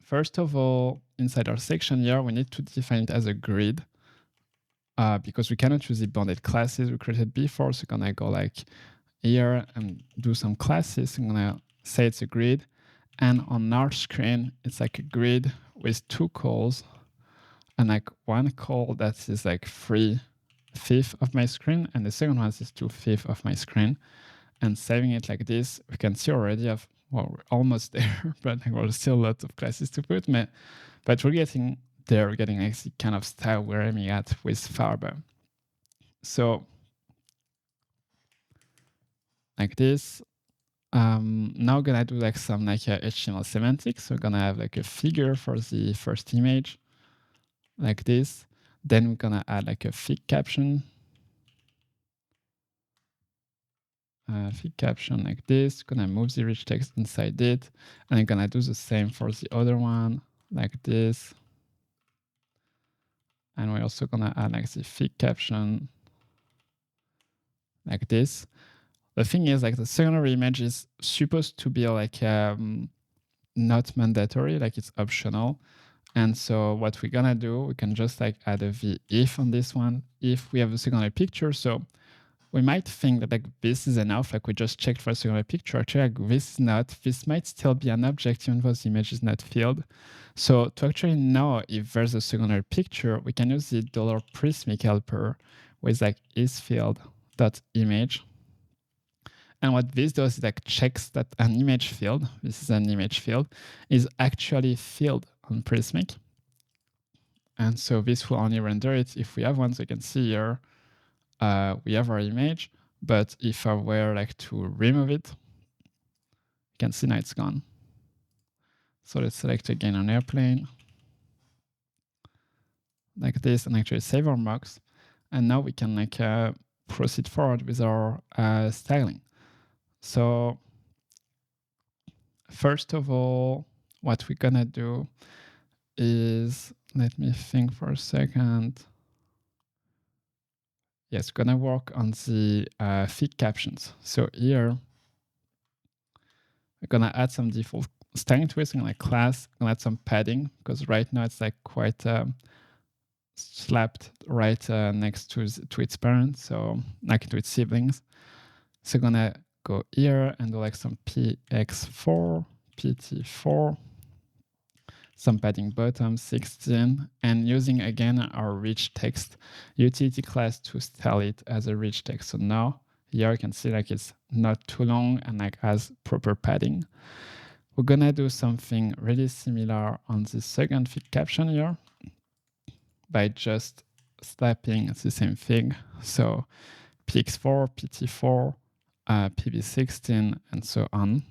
first of all, inside our section here, we need to define it as a grid because we cannot use the bounded classes we created before. So we're gonna go like here and do some classes. I'm gonna say it's a grid. And on our screen, it's like a grid with two calls and like one call that is like 3/5 of my screen. And the second one is 2/5 of my screen. And saving it like this, we can see already well, we're almost there, but there's still a lot of classes to put. But we're getting there, we're getting like the kind of style we're aiming at with Farbe. So like this. Now we're gonna do like some like HTML semantics. So we're gonna have like a figure for the first image, like this. Then we're gonna add like a fig caption. fig caption like this. Gonna move the rich text inside it, and I'm gonna do the same for the other one like this. And we're also gonna add like the fig caption like this. The thing is, like, the secondary image is supposed to be like not mandatory, like it's optional. And so what we're gonna do, we can just like add a v if on this one, if we have a secondary picture. So we might think that like this is enough, like we just checked for a secondary picture. Actually, like, this is not, this might still be an object even though the image is not filled. So to actually know if there's a secondary picture, we can use the $prismic helper with like isField.image. And what this does is like checks that an image field, this is an image field, is actually filled on Prismic. And so this will only render it if we have one. So you can see here, we have our image, but if I were like to remove it, you can see now it's gone. So let's select again an airplane like this and actually save our mocks. And now we can like proceed forward with our styling. So first of all, what we're gonna do is, let me think for a second. Yes, gonna work on the fig captions. So here, we're gonna add some default styling to it. So like class, gonna add some padding because right now it's like quite slapped right next to its parent, so like to its siblings. So gonna go here and do like some px4, pt4, some padding bottom 16, and using again our rich text utility class to style it as a rich text. So now here you can see like it's not too long and like has proper padding. We're gonna do something really similar on the second fig caption here by just slapping the same thing. So px4, pt4, pb16, and so on,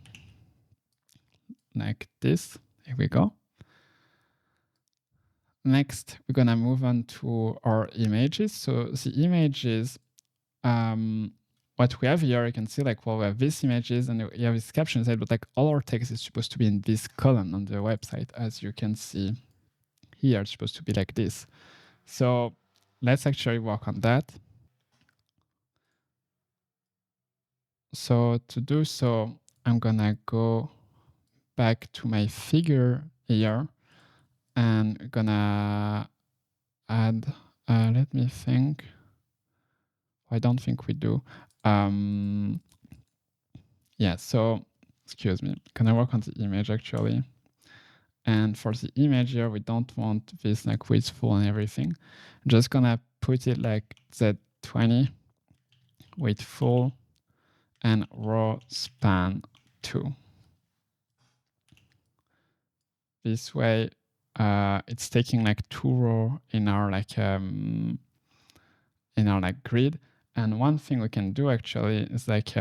like this. Here we go. Next, we're gonna move on to our images. So the images, what we have here, you can see like, well, we have these images and we have this caption side, but like all our text is supposed to be in this column on the website. As you can see here, it's supposed to be like this. So let's actually work on that. So to do so, I'm gonna go back to my figure here and gonna add, let me think. I don't think we do. Yeah, so, excuse me, can I work on the image actually? And for the image here, we don't want this like width full and everything. I'm just gonna put it like Z20, width full, and row span 2. This way, it's taking like 2 rows in our like grid. And one thing we can do actually is like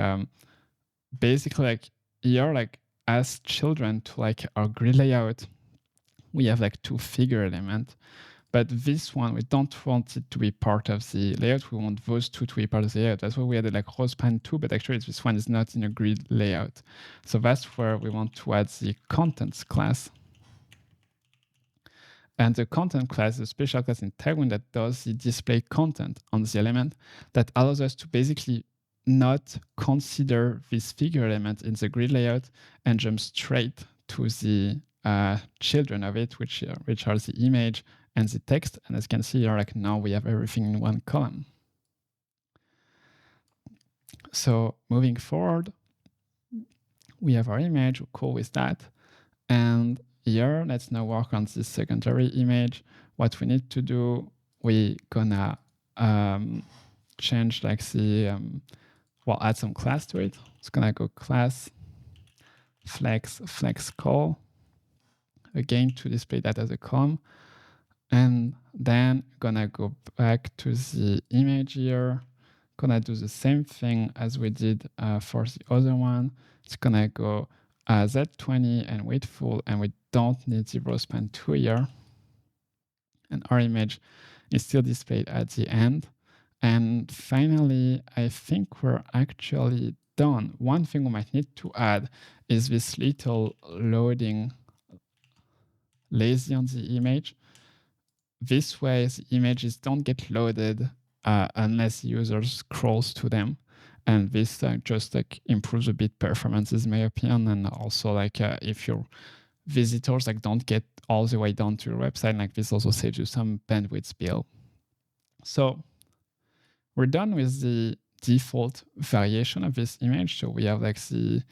basically like here, like as children to like our grid layout, we have like 2 figure elements. But this one, we don't want it to be part of the layout. We want those 2 to be part of the layout. That's why we added like row span 2, but actually this one is not in a grid layout. So that's where we want to add the contents class. And the content class is a special class in Tailwind that does the display content on the element that allows us to basically not consider this figure element in the grid layout and jump straight to the children of it, which are the image and the text. And as you can see here, like now we have everything in one column. So moving forward, we have our image, we're cool with that. And here, let's now work on this secondary image. What we need to do, we're gonna change like the, well, add some class to it. It's gonna go class flex call, again to display that as a column. And then gonna go back to the image here. Gonna do the same thing as we did for the other one. It's gonna go Z20 and width full, and we don't need the row span 2 here. And our image is still displayed at the end. And finally, I think we're actually done, one thing we might need to add is this little loading lazy on the image. This way, the images don't get loaded unless the user scrolls to them. And this just like improves a bit performances, in my opinion. And also like if your visitors like don't get all the way down to your website, like this also saves you some bandwidth bill. So we're done with the default variation of this image. So we have like the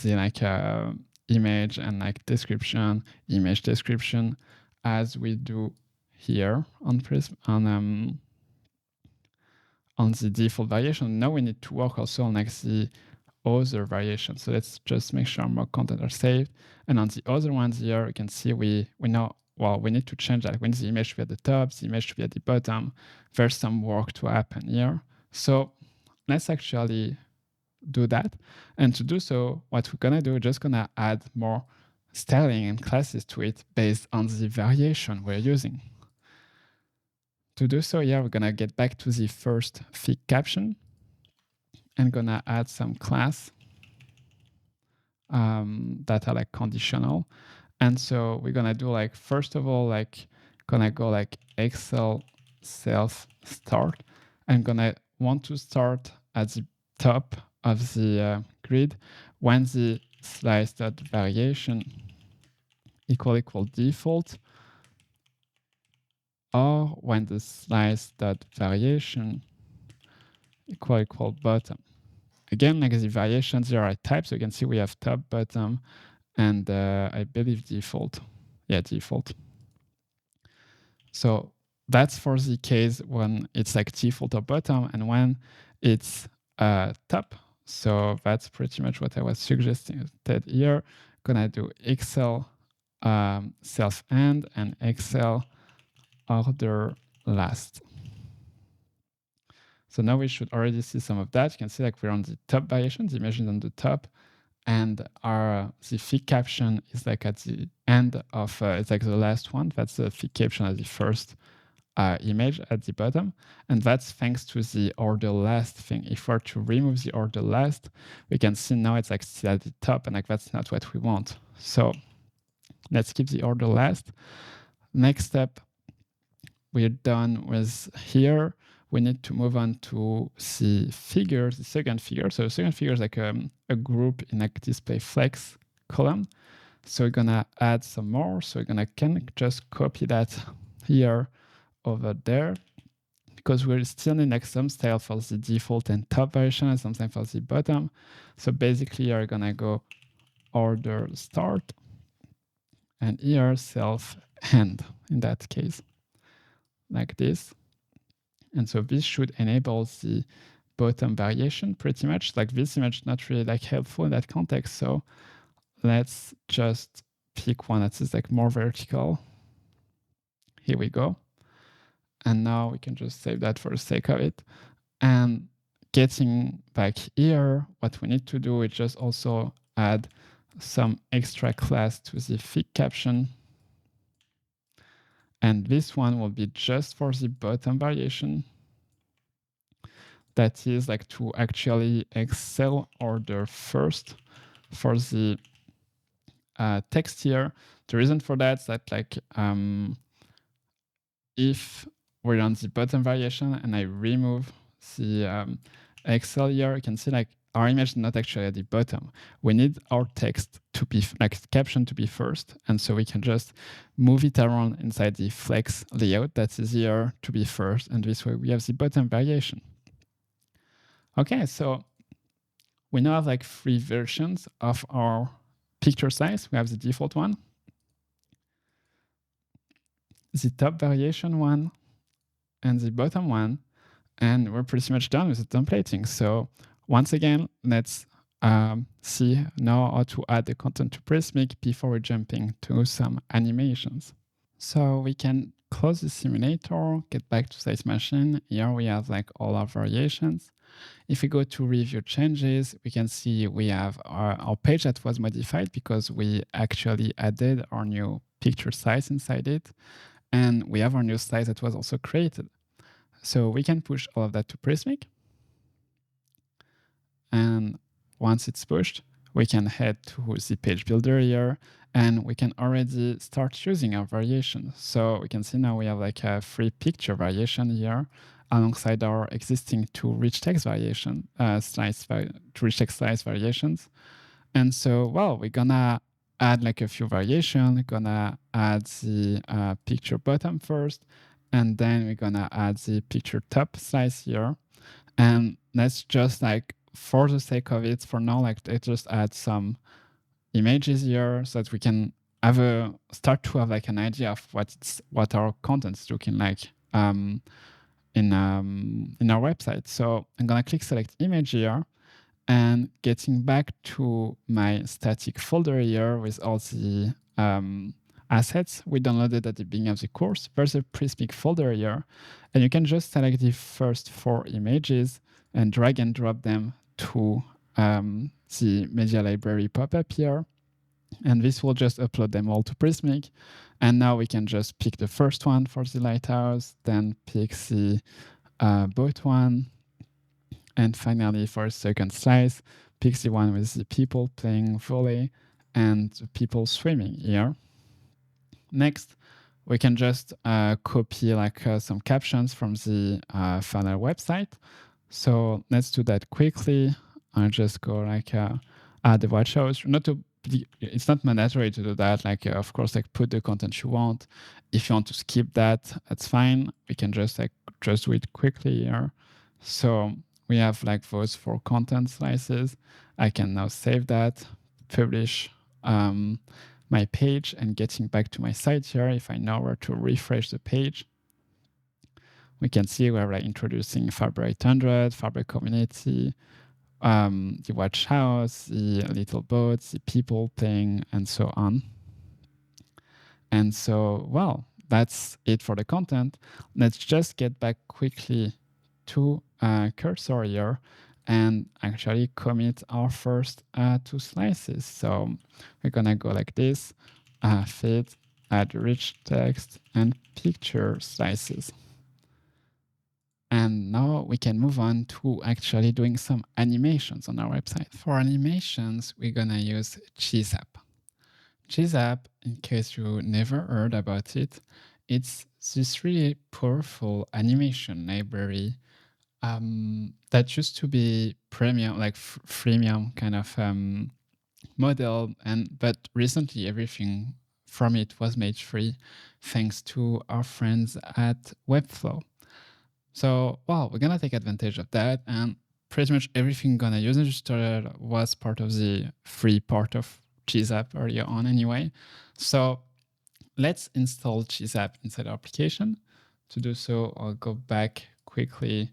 like image and like description, image description, as we do here on on the default variation. Now we need to work also on like the other variation. So let's just make sure more content are saved. And on the other ones here, you can see we know, well, we need to change that. We need the image to be at the top, the image to be at the bottom. There's some work to happen here. So let's actually do that. And to do so, what we're gonna do, we're just gonna add more styling and classes to it based on the variation we're using. To do so, here, we're gonna get back to the first Fig caption and gonna add some class that are like conditional. And so we're gonna do like, first of all, like gonna go like Excel self start and gonna want to start at the top of the grid when the slice.variation equal default, or when the slice.variation equal bottom. Again, like the variations here are types, so you can see we have top, bottom, and I believe default. Yeah, default. So that's for the case when it's like default or bottom, and when it's top. So that's pretty much what I was suggesting here. Gonna do Excel self end and Excel order last. So now we should already see some of that. You can see like we're on the top variation, the image is on the top, and the Fig caption is like at the end of, it's like the last one. That's the Fig caption as the first image at the bottom. And that's thanks to the order last thing. If we're to remove the order last, we can see now it's like still at the top, and like that's not what we want. So let's keep the order last. Next step, we're done with here. We need to move on to the figure, the second figure. So the second figure is like a group in like display flex column. So we're gonna add some more. So we're gonna just copy that here over there, because we're still in like some style for the default and top variation and something for the bottom. So basically you're gonna go order start and here self end in that case, like this. And so this should enable the bottom variation pretty much. Like this image not really like helpful in that context. So let's just pick one that is like more vertical. Here we go. And now we can just save that for the sake of it. And getting back here, what we need to do is just also add some extra class to the Fig caption. And this one will be just for the bottom variation. That is like to actually Excel order first for the text here. The reason for that is that like if we're on the bottom variation and I remove the Excel here, you can see like our image is not actually at the bottom. We need our text to be like caption to be first. And so we can just move it around inside the flex layout that is here to be first. And this way we have the bottom variation. Okay, so we now have like 3 versions of our picture size. We have the default one, the top variation one, and the bottom one. And we're pretty much done with the templating. So once again, let's see now how to add the content to Prismic before jumping to some animations. So we can close the simulator, get back to State Machine. Here we have like all our variations. If we go to review changes, we can see we have our page that was modified because we actually added our new picture size inside it. And we have our new size that was also created. So we can push all of that to Prismic. And once it's pushed, we can head to the page builder here, and we can already start using our variation. So we can see now we have like a free picture variation here alongside our existing two rich text variation rich text slice variations. And so, well, we're gonna add like a few variations. We're gonna add the picture bottom first, and then we're gonna add the picture top slice here. And let's just like, for the sake of it, for now, like let's just add some images here so that we can start to have like an idea of what our content's looking like in our website. So I'm gonna click select image here, and getting back to my static folder here with all the assets we downloaded at the beginning of the course, there's a Prismic folder here, and you can just select the first 4 images and drag and drop them to the media library pop-up here. And this will just upload them all to Prismic. And now we can just pick the first one for the lighthouse, then pick the boat one, and finally for a second slice, pick the one with the people playing volley and the people swimming here. Next, we can just copy like some captions from the funnel website. So let's do that quickly. I'll just go like add the watch hours. It's not mandatory to do that. Like of course, like put the content you want. If you want to skip that, that's fine. We can just do it quickly here. So we have like those 4 content slices. I can now save that, publish my page, and getting back to my site here, if I know where to refresh the page, we can see we're like introducing Farbe 800, Farbe community, the watch house, the little boats, the people playing, and so on. And so, well, that's it for the content. Let's just get back quickly to cursor here and actually commit our first 2 slices. So we're gonna go like this, fit, add rich text and picture slices. And now we can move on to actually doing some animations on our website. For animations, we're gonna use GSAP. GSAP, in case you never heard about it, it's this really powerful animation library that used to be premium, like freemium kind of model, but recently everything from it was made free thanks to our friends at Webflow. So, well, we're gonna take advantage of that, and pretty much everything gonna use in this tutorial was part of the free part of GSAP earlier on anyway. So let's install GSAP inside our application. To do so, I'll go back quickly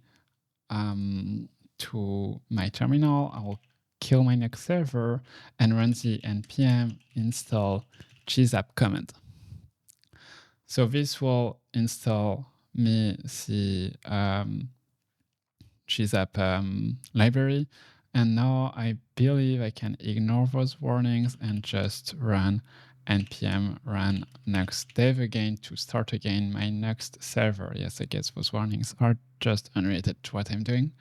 to my terminal. I will kill my Nuxt server and run the npm install GSAP command. So this will install me the GSAP library. And now I believe I can ignore those warnings and just run npm run Nuxt dev again to start again my Nuxt server. Yes, I guess those warnings are just unrelated to what I'm doing.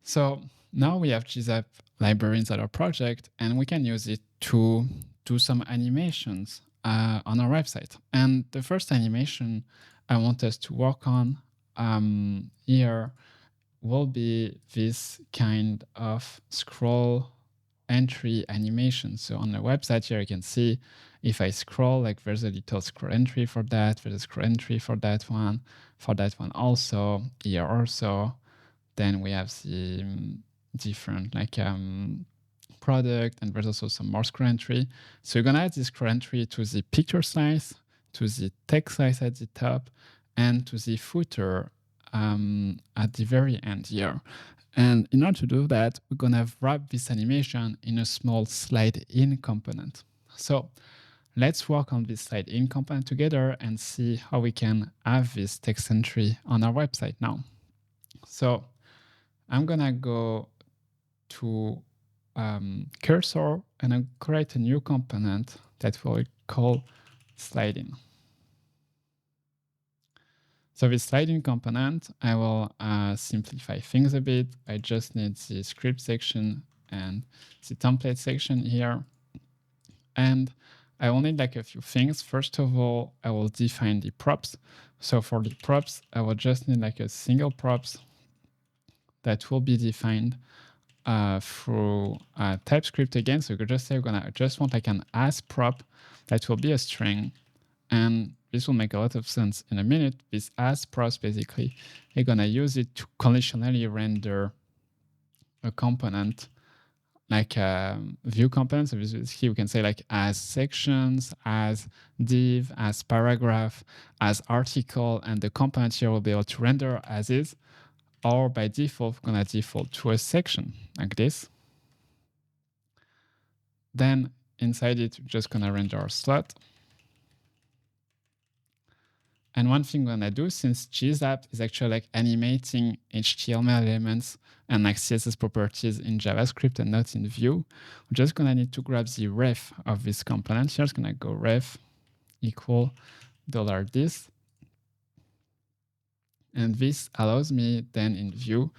So now we have GSAP library inside our project, and we can use it to do some animations on our website. And the first animation I want us to work on here will be this kind of scroll entry animation. So on the website here, you can see if I scroll, like there's a little scroll entry for that, there's a scroll entry for that one also, here also. Then we have the different like product, and there's also some more scroll entry. So you're gonna add this scroll entry to the picture slice, to the text slice at the top, and to the footer at the very end here. And in order to do that, we're gonna wrap this animation in a small slide in component. So let's work on this slide in component together and see how we can have this text entry on our website now. So I'm gonna go to cursor and I'll create a new component that we'll call slide in. So this sliding component, I will simplify things a bit. I just need the script section and the template section here. And I will need like a few things. First of all, I will define the props. So for the props, I will just need like a single props that will be defined through TypeScript again. So you could just say I just want like an as prop that will be a string. And this will make a lot of sense in a minute. This as props, basically, you're going to use it to conditionally render a component, like a view component. So here we can say like as sections, as div, as paragraph, as article, and the component here will be able to render as is, or by default, we're going to default to a section like this. Then inside it, we're just going to render our slot. And one thing we're gonna do, since GSAP is actually like animating HTML elements and like CSS properties in JavaScript and not in Vue, we're just gonna need to grab the ref of this component. Here it's gonna go ref equal $this. And this allows me then in Vue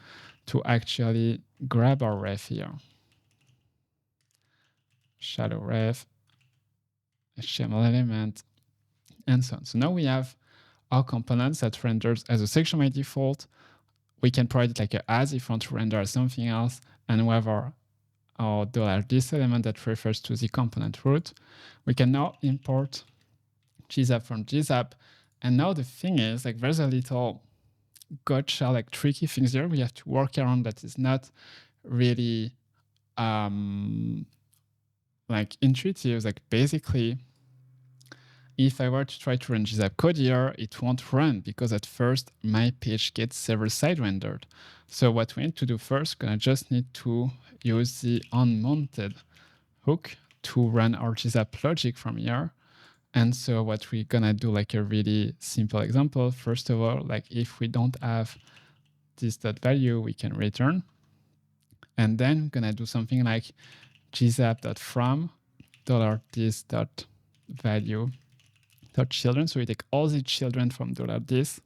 to actually grab our ref here. Shadow ref, HTML element, and so on. So now we have our components that renders as a section by default. We can provide it like a as if we want to render as something else, and we have our $this element that refers to the component root. We can now import GSAP from GSAP, and now the thing is, like, there's a little gotcha, like tricky things here we have to work around that is not really like intuitive. Like basically, if I were to try to run GSAP code here, it won't run because at first my page gets server-side rendered. So what we need to do first, I just need to use the unmounted hook to run our GSAP logic from here. And so what we're gonna do, like a really simple example, first of all, like if we don't have this dot value, we can return. And then we're gonna do something like gsap.from $this.value children. So we take all the children from $this.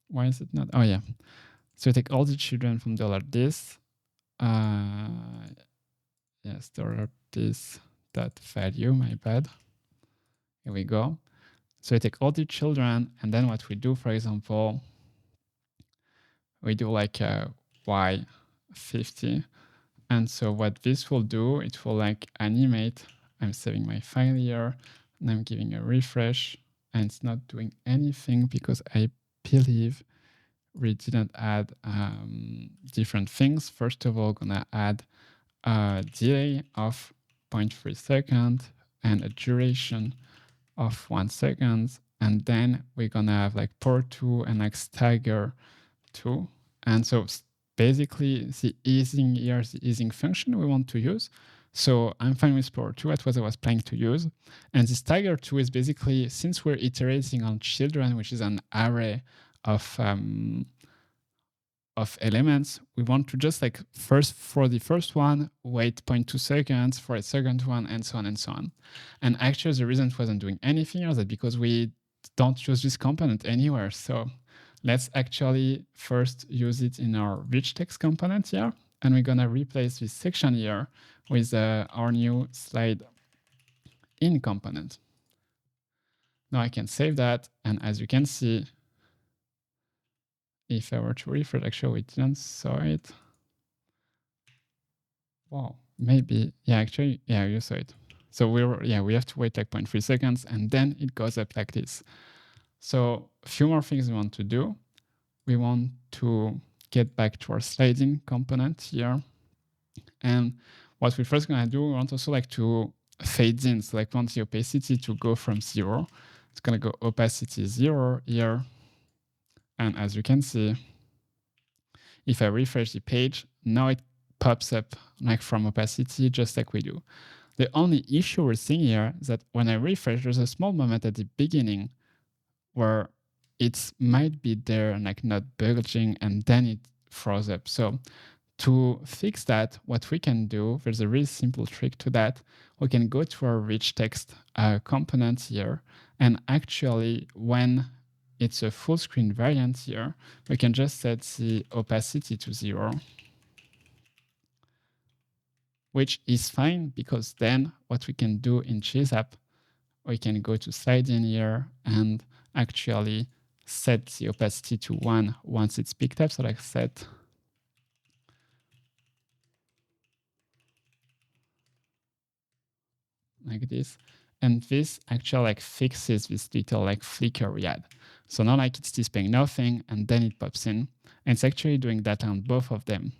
Why is it not? Oh yeah. So we take all the children from $this. Yes, $this.value, my bad. Here we go. So we take all the children, and then what we do, for example, we do like a y50. And so what this will do, it will like animate. I'm saving my file here, and I'm giving a refresh, and it's not doing anything because I believe we didn't add different things. First of all, gonna add a delay of 0.3 seconds and a duration of 1 second. And then we're gonna have like pour2 and like stagger 2. And so basically the easing here is the easing function we want to use. So I'm fine with pour2, that's what I was planning to use. And the stagger 2 is basically, since we're iterating on children, which is an array of elements, we want to just like first for the first one, wait 0.2 seconds for a second one, and so on and so on. And actually the reason it wasn't doing anything is that because we don't use this component anywhere. So let's actually first use it in our rich text component here. And we're gonna replace this section here with our new slide in component. Now I can save that. And as you can see, if I were to refresh, actually we didn't saw it. Wow, maybe, yeah, actually, yeah, you saw it. So we have to wait like 0.3 seconds and then it goes up like this. So a few more things we want to do. We want to get back to our sliding component here. And what we're first gonna do, we want also like to fade in. So like we want the opacity to go from 0. It's gonna go opacity 0 here. And as you can see, if I refresh the page, now it pops up like from opacity, just like we do. The only issue we're seeing here is that when I refresh, there's a small moment at the beginning where it might be there and like not bulging, and then it froze up. So To fix that, what we can do, there's a really simple trick to that. We can go to our rich text component here, and actually when it's a full screen variant here, we can just set the opacity to 0, which is fine because then what we can do in GSAP, we can go to slide in here and actually set the opacity to 1 once it's picked up. So like set like this. And this actually like fixes this little like flicker we had. So now like it's displaying nothing and then it pops in. And it's actually doing that on both of them.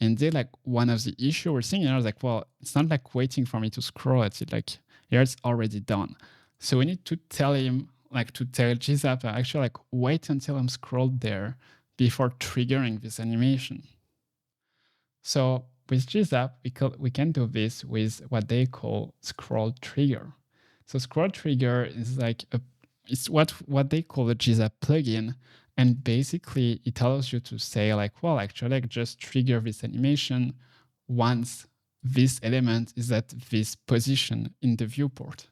Indeed, like one of the issues we're seeing here is like, well, it's not like waiting for me to scroll at it. Like here it's already done. So we need to tell him, like to tell GSAP, actually like wait until I'm scrolled there before triggering this animation. So with GSAP, we can do this with what they call ScrollTrigger. So ScrollTrigger is like it's what they call a GSAP plugin. And basically it allows you to say like, well, actually like just trigger this animation once this element is at this position in the viewport.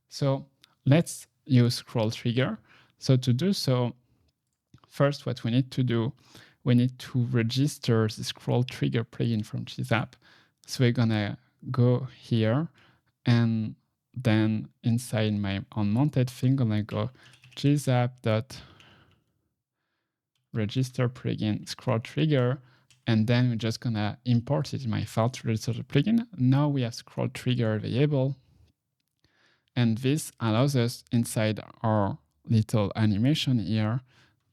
So let's use ScrollTrigger. So to do so, first what we need to do, we need to register the ScrollTrigger plugin from GSAP. So we're gonna go here and then inside my unmounted thing, I'm gonna go gsap.register plugin ScrollTrigger, and then we're just gonna import it in my file to register the plugin. Now we have ScrollTrigger available, and this allows us inside our little animation here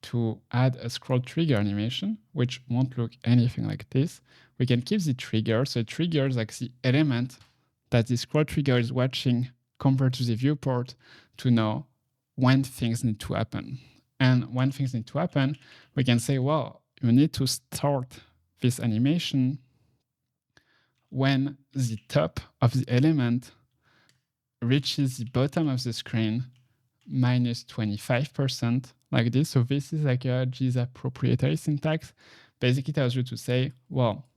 to add a ScrollTrigger animation, which won't look anything like this. We can keep the trigger, so it triggers like the element that the ScrollTrigger is watching compared to the viewport to know when things need to happen. And when things need to happen, we can say, well, you need to start this animation when the top of the element reaches the bottom of the screen minus 25%, like this. So this is like a GSAP proprietary syntax. Basically tells you to say, well,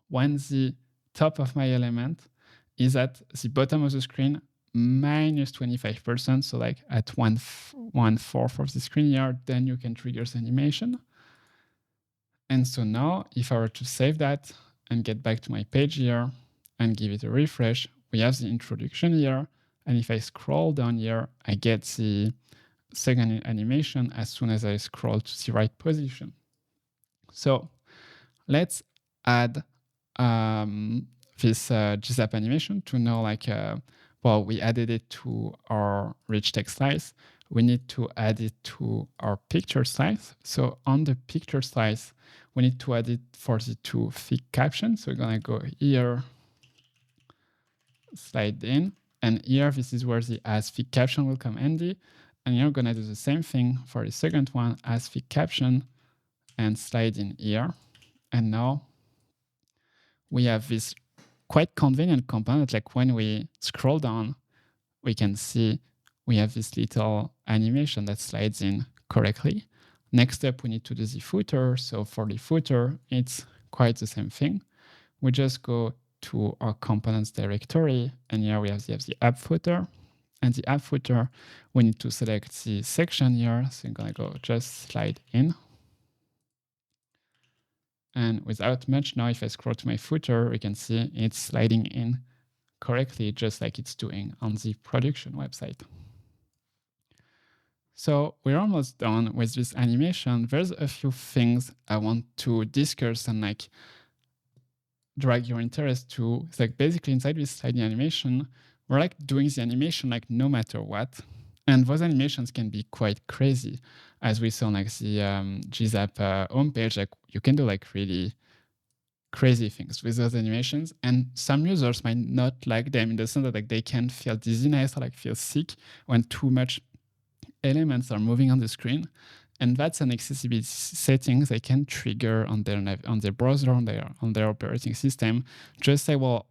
when the top of my element is at the bottom of the screen minus 25%, so like at 1/4 of the screen here, then you can trigger the animation. And so now if I were to save that and get back to my page here and give it a refresh, we have the introduction here. And if I scroll down here, I get the second animation as soon as I scroll to the right position. So let's add this GSAP animation to know like, well, we added it to our rich text slice. We need to add it to our picture slice. So on the picture slice, we need to add it for the two thick captions. So we're gonna go here, slide in, and here, this is where the as thick caption will come handy. And you're gonna do the same thing for the second one, as thick caption, and slide in here. And now we have this quite convenient component. Like when we scroll down, we can see we have this little animation that slides in correctly. Next up, we need to do the footer. So for the footer, it's quite the same thing. We just go to our components directory, and here we have the app footer. And the app footer, we need to select the section here. So I'm gonna go just slide in. And without much, now if I scroll to my footer, we can see it's sliding in correctly, just like it's doing on the production website. So we're almost done with this animation. There's a few things I want to discuss and like drag your interest to. It's like basically inside this sliding animation, we're like doing the animation like no matter what. And those animations can be quite crazy. As we saw like the GSAP homepage, like you can do like really crazy things with those animations. And some users might not like them in the sense that like they can feel dizziness or like feel sick when too much elements are moving on the screen. And that's an accessibility setting they can trigger on their browser, on their operating system. Just say, well,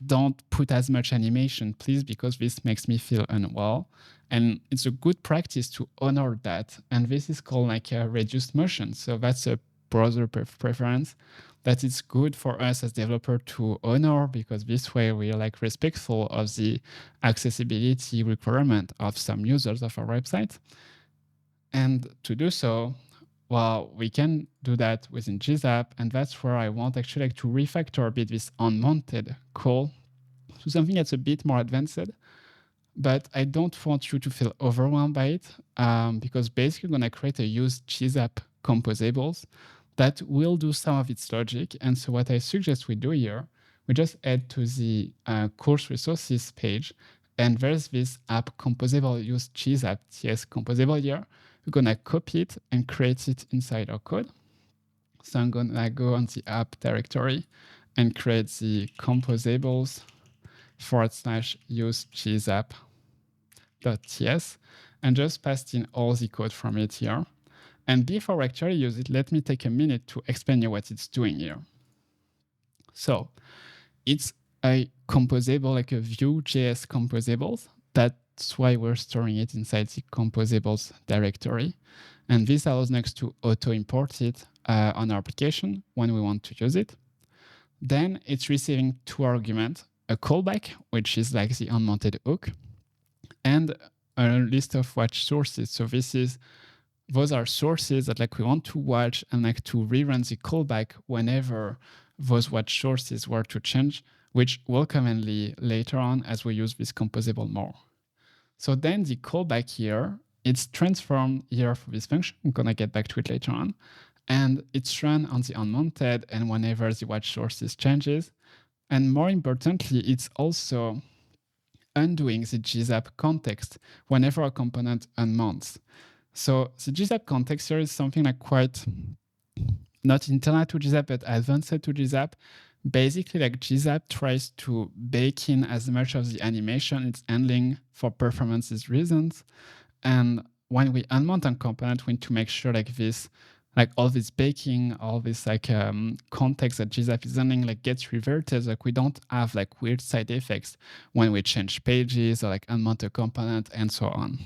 don't put as much animation, please, because this makes me feel unwell. And it's a good practice to honor that. And this is called like a reduced motion. So that's a browser preference that it's good for us as developer to honor, because this way we are like respectful of the accessibility requirement of some users of our website. And to do so, well, we can do that within GSAP, and that's where I want actually like to refactor a bit this unmounted call to something that's a bit more advanced. But I don't want you to feel overwhelmed by it, because basically I'm going to create a use GSAP composables that will do some of its logic. And so what I suggest we do here, we just add to the course resources page, and there's this app composable use GSAP TS composable here. We're going to copy it and create it inside our code. So I'm going to go on the app directory and create the composables /use GSAP.ts and just paste in all the code from it here. And before we actually use it, let me take a minute to explain you what it's doing here. So it's a composable, like a Vue.js composables. That's why we're storing it inside the composables directory. And this allows Nuxt to auto-import it on our application when we want to use it. Then it's receiving two arguments, a callback, which is like the unmounted hook, and a list of watch sources. So those are sources that like we want to watch and like to rerun the callback whenever those watch sources were to change, which will come handy later on as we use this composable more. So then the callback here, it's transformed here for this function. I'm gonna get back to it later on. And it's run on the unmounted and whenever the watch sources changes. And more importantly, it's also undoing the GSAP context whenever a component unmounts. So the GSAP context here is something like quite not internal to GSAP, but advanced to GSAP. Basically, like GSAP tries to bake in as much of the animation it's handling for performances reasons. And when we unmount a component, we need to make sure like this, like all this baking, all this like context that GSAP is handling like gets reverted. Like we don't have like weird side effects when we change pages or like unmount a component and so on.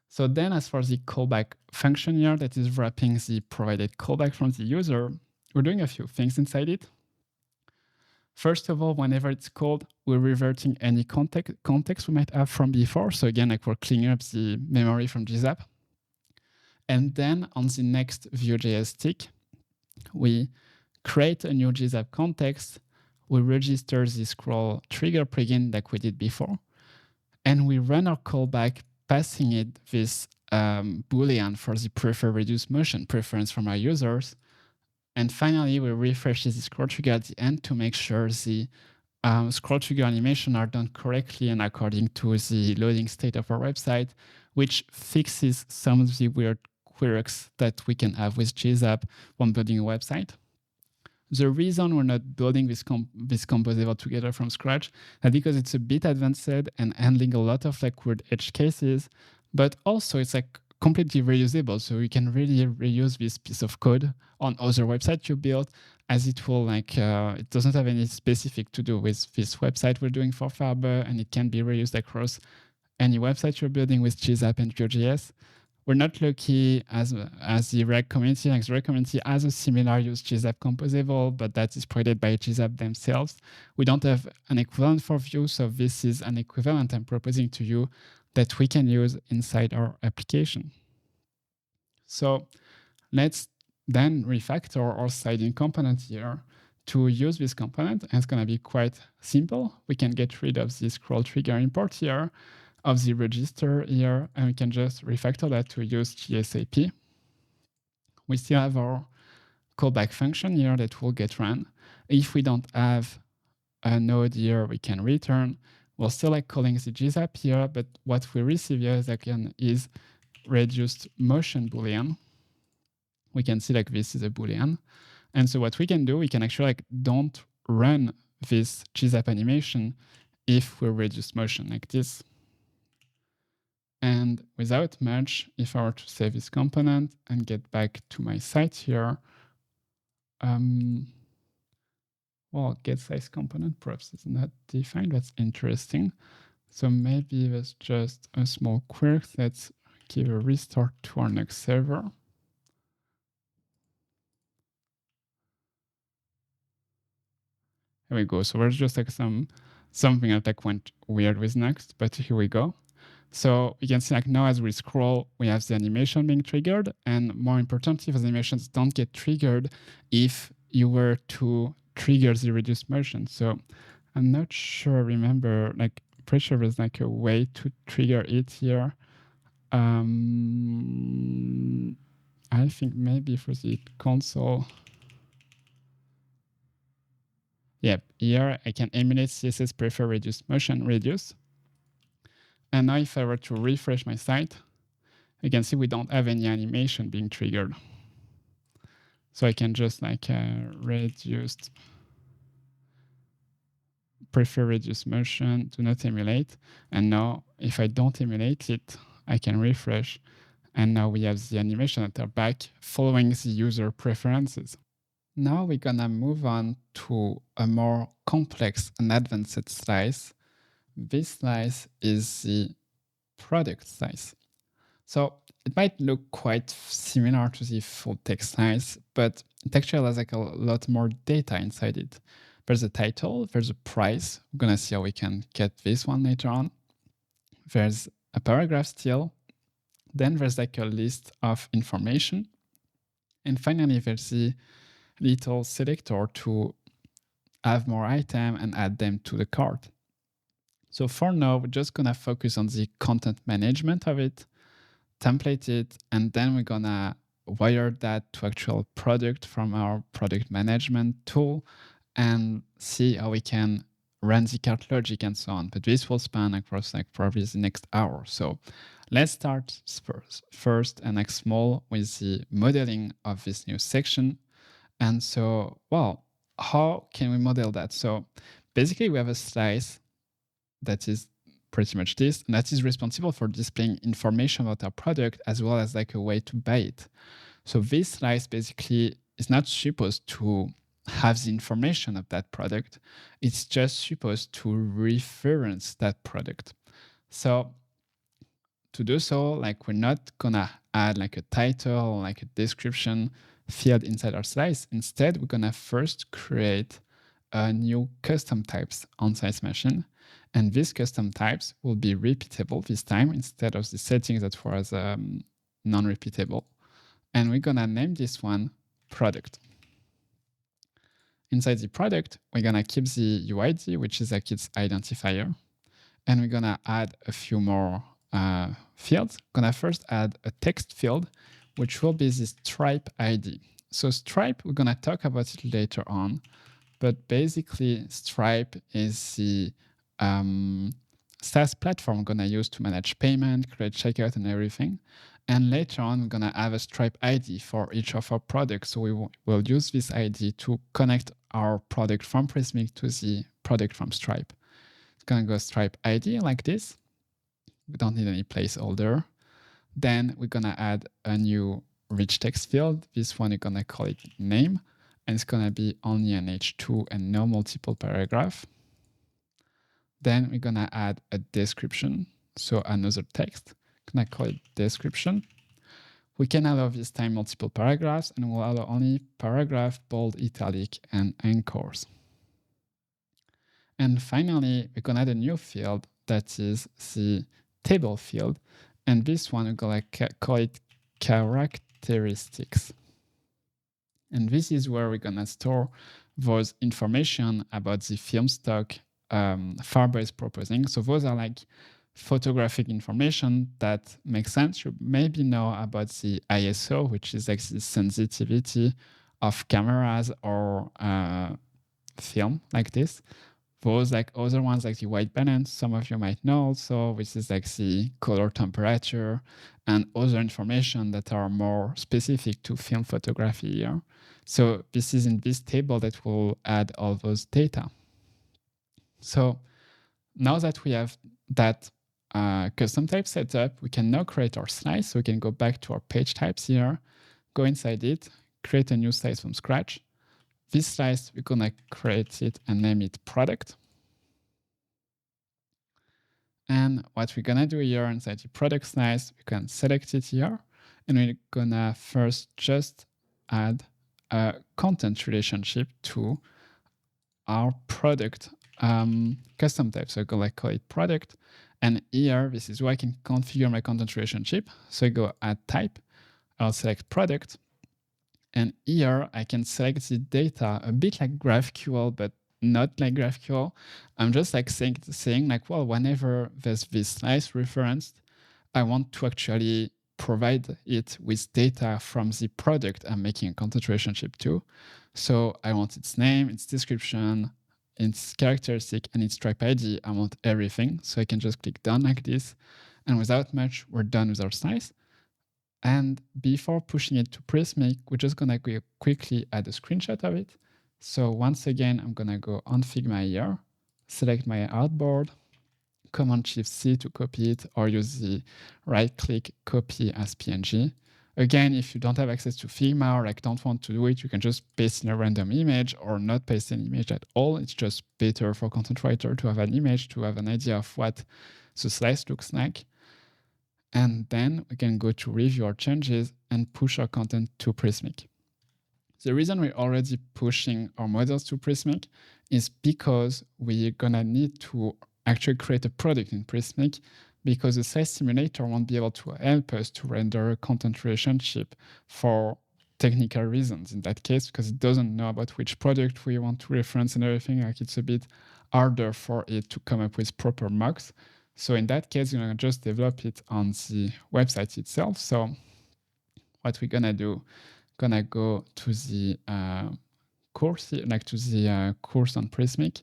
So then as for the callback function here that is wrapping the provided callback from the user, we're doing a few things inside it. First of all, whenever it's called, we're reverting any context we might have from before. So again, like we're cleaning up the memory from GSAP. And then on the next Vue.js tick, we create a new GSAP context. We register the ScrollTrigger plugin like we did before. And we run our callback, passing it this Boolean for the prefer reduce motion preference from our users. And finally, we refresh the ScrollTrigger at the end to make sure the ScrollTrigger animation are done correctly and according to the loading state of our website, which fixes some of the weird quirks that we can have with GSAP when building a website. The reason we're not building this composable together from scratch is because it's a bit advanced and handling a lot of like weird edge cases, but also it's like completely reusable. So you can really reuse this piece of code on other websites you build, as it will like, it doesn't have any specific to do with this website we're doing for Farbe, and it can be reused across any website you're building with GSAP and Vue.js. We're not lucky as the React community. Like the React community has a similar use GSAP composable, but that is provided by GSAP themselves. We don't have an equivalent for Vue, so this is an equivalent I'm proposing to you that we can use inside our application. So let's then refactor our siding component here to use this component, and it's going to be quite simple. We can get rid of the ScrollTrigger import here, of the register here, and we can just refactor that to use GSAP. We still have our callback function here that will get run. If we don't have a node here, we can return. We're still like calling the GSAP here, but what we receive here is again is reduced motion Boolean. We can see like this is a Boolean. And so what we can do, we can actually like don't run this GSAP animation if we reduce motion like this. And without much, if I were to save this component and get back to my site here, well, get size component perhaps is not defined. That's interesting. So maybe that's just a small quirk. Let's give a restart to our next server. Here we go. So there's just like something that like went weird with Nuxt, but here we go. So you can see like now as we scroll, we have the animation being triggered, and more importantly, the animations don't get triggered if you were to trigger the reduced motion. So I'm not sure, remember, like pretty sure there's like a way to trigger it here. I think maybe for the console. Yep, here I can emulate CSS prefer reduce motion reduce. And now if I were to refresh my site, you can see we don't have any animation being triggered. So I can just like reduce, prefer reduce motion, do not emulate. And now if I don't emulate it, I can refresh. And now we have the animation that are back following the user preferences. Now we're gonna move on to a more complex and advanced slice. This slice is the product slice. So it might look quite similar to the full text slice, but it actually has like a lot more data inside it. There's a title, there's a price. We're gonna see how we can get this one later on. There's a paragraph still. Then there's like a list of information. And finally, there's the little selector to have more items and add them to the cart. So for now, we're just gonna focus on the content management of it, template it, and then we're gonna wire that to actual product from our product management tool and see how we can run the cart logic and so on. But this will span across like probably the next hour. So let's start first and like small with the modeling of this new section. And so, well, how can we model that? So basically we have a slice that is pretty much this, and that is responsible for displaying information about our product as well as like a way to buy it. So this slice basically is not supposed to have the information of that product. It's just supposed to reference that product. So to do so, like we're not gonna add like a title, like a description field inside our slice. Instead, we're gonna first create a new custom types on size machine. And these custom types will be repeatable this time instead of the settings that was non-repeatable. And we're gonna name this one product. Inside the product, we're gonna keep the UID, which is like its identifier. And we're gonna add a few more fields. Gonna first add a text field, which will be the stripe ID. So stripe, we're gonna talk about it later on, but basically Stripe is the SaaS platform we're gonna use to manage payment, create checkout and everything. And later on, we're gonna have a Stripe ID for each of our products. So we will use this ID to connect our product from Prismic to the product from Stripe. It's gonna go Stripe ID like this. We don't need any placeholder. Then we're gonna add a new rich text field. This one, you're gonna call it name, and it's gonna be only an H2 and no multiple paragraph. Then we're gonna add a description, so another text. Gonna call it description. We can allow this time multiple paragraphs, and we'll allow only paragraph, bold, italic, and anchors. And finally, we're gonna add a new field that is the table field, and this one we're gonna call it characteristics. And this is where we're gonna store those information about the film stock Farbe is proposing. So those are like photographic information that makes sense. You maybe know about the ISO, which is like the sensitivity of cameras or film like this. Those like other ones like the white balance, some of you might know also, which is like the color temperature and other information that are more specific to film photography here. So this is in this table that will add all those data. So now that we have that custom type set up, we can now create our slice. So we can go back to our page types here, go inside it, create a new slice from scratch. This slice, we're gonna create it and name it product. And what we're gonna do here inside the product slice, we can select it here, and we're gonna first just add a content relationship to our product custom type. So I go like call it product. And here, this is where I can configure my content relationship. So I go add type, I'll select product. And here I can select the data a bit like GraphQL, but not like GraphQL. I'm just like saying like, well, whenever there's this slice referenced, I want to actually provide it with data from the product I'm making a content relationship to. So I want its name, its description, its characteristic, and its stripe ID. I want everything. So I can just click done like this. And without much, we're done with our slice. And before pushing it to Prismic, we're just gonna quickly add a screenshot of it. So once again, I'm gonna go on Figma here, select my artboard, Command-Shift-C to copy it, or use the right-click copy as PNG. Again, if you don't have access to Figma or like don't want to do it, you can just paste in a random image or not paste an image at all. It's just better for content writer to have an image, to have an idea of what the slice looks like. And then we can go to review our changes and push our content to Prismic. The reason we're already pushing our models to Prismic is because we're gonna need to actually create a product in Prismic, because the size simulator won't be able to help us to render a content relationship for technical reasons in that case, because it doesn't know about which product we want to reference and everything. Like it's a bit harder for it to come up with proper mocks. So in that case, we're gonna just develop it on the website itself. So what we're gonna do, gonna go to the course, like to the course on Prismic.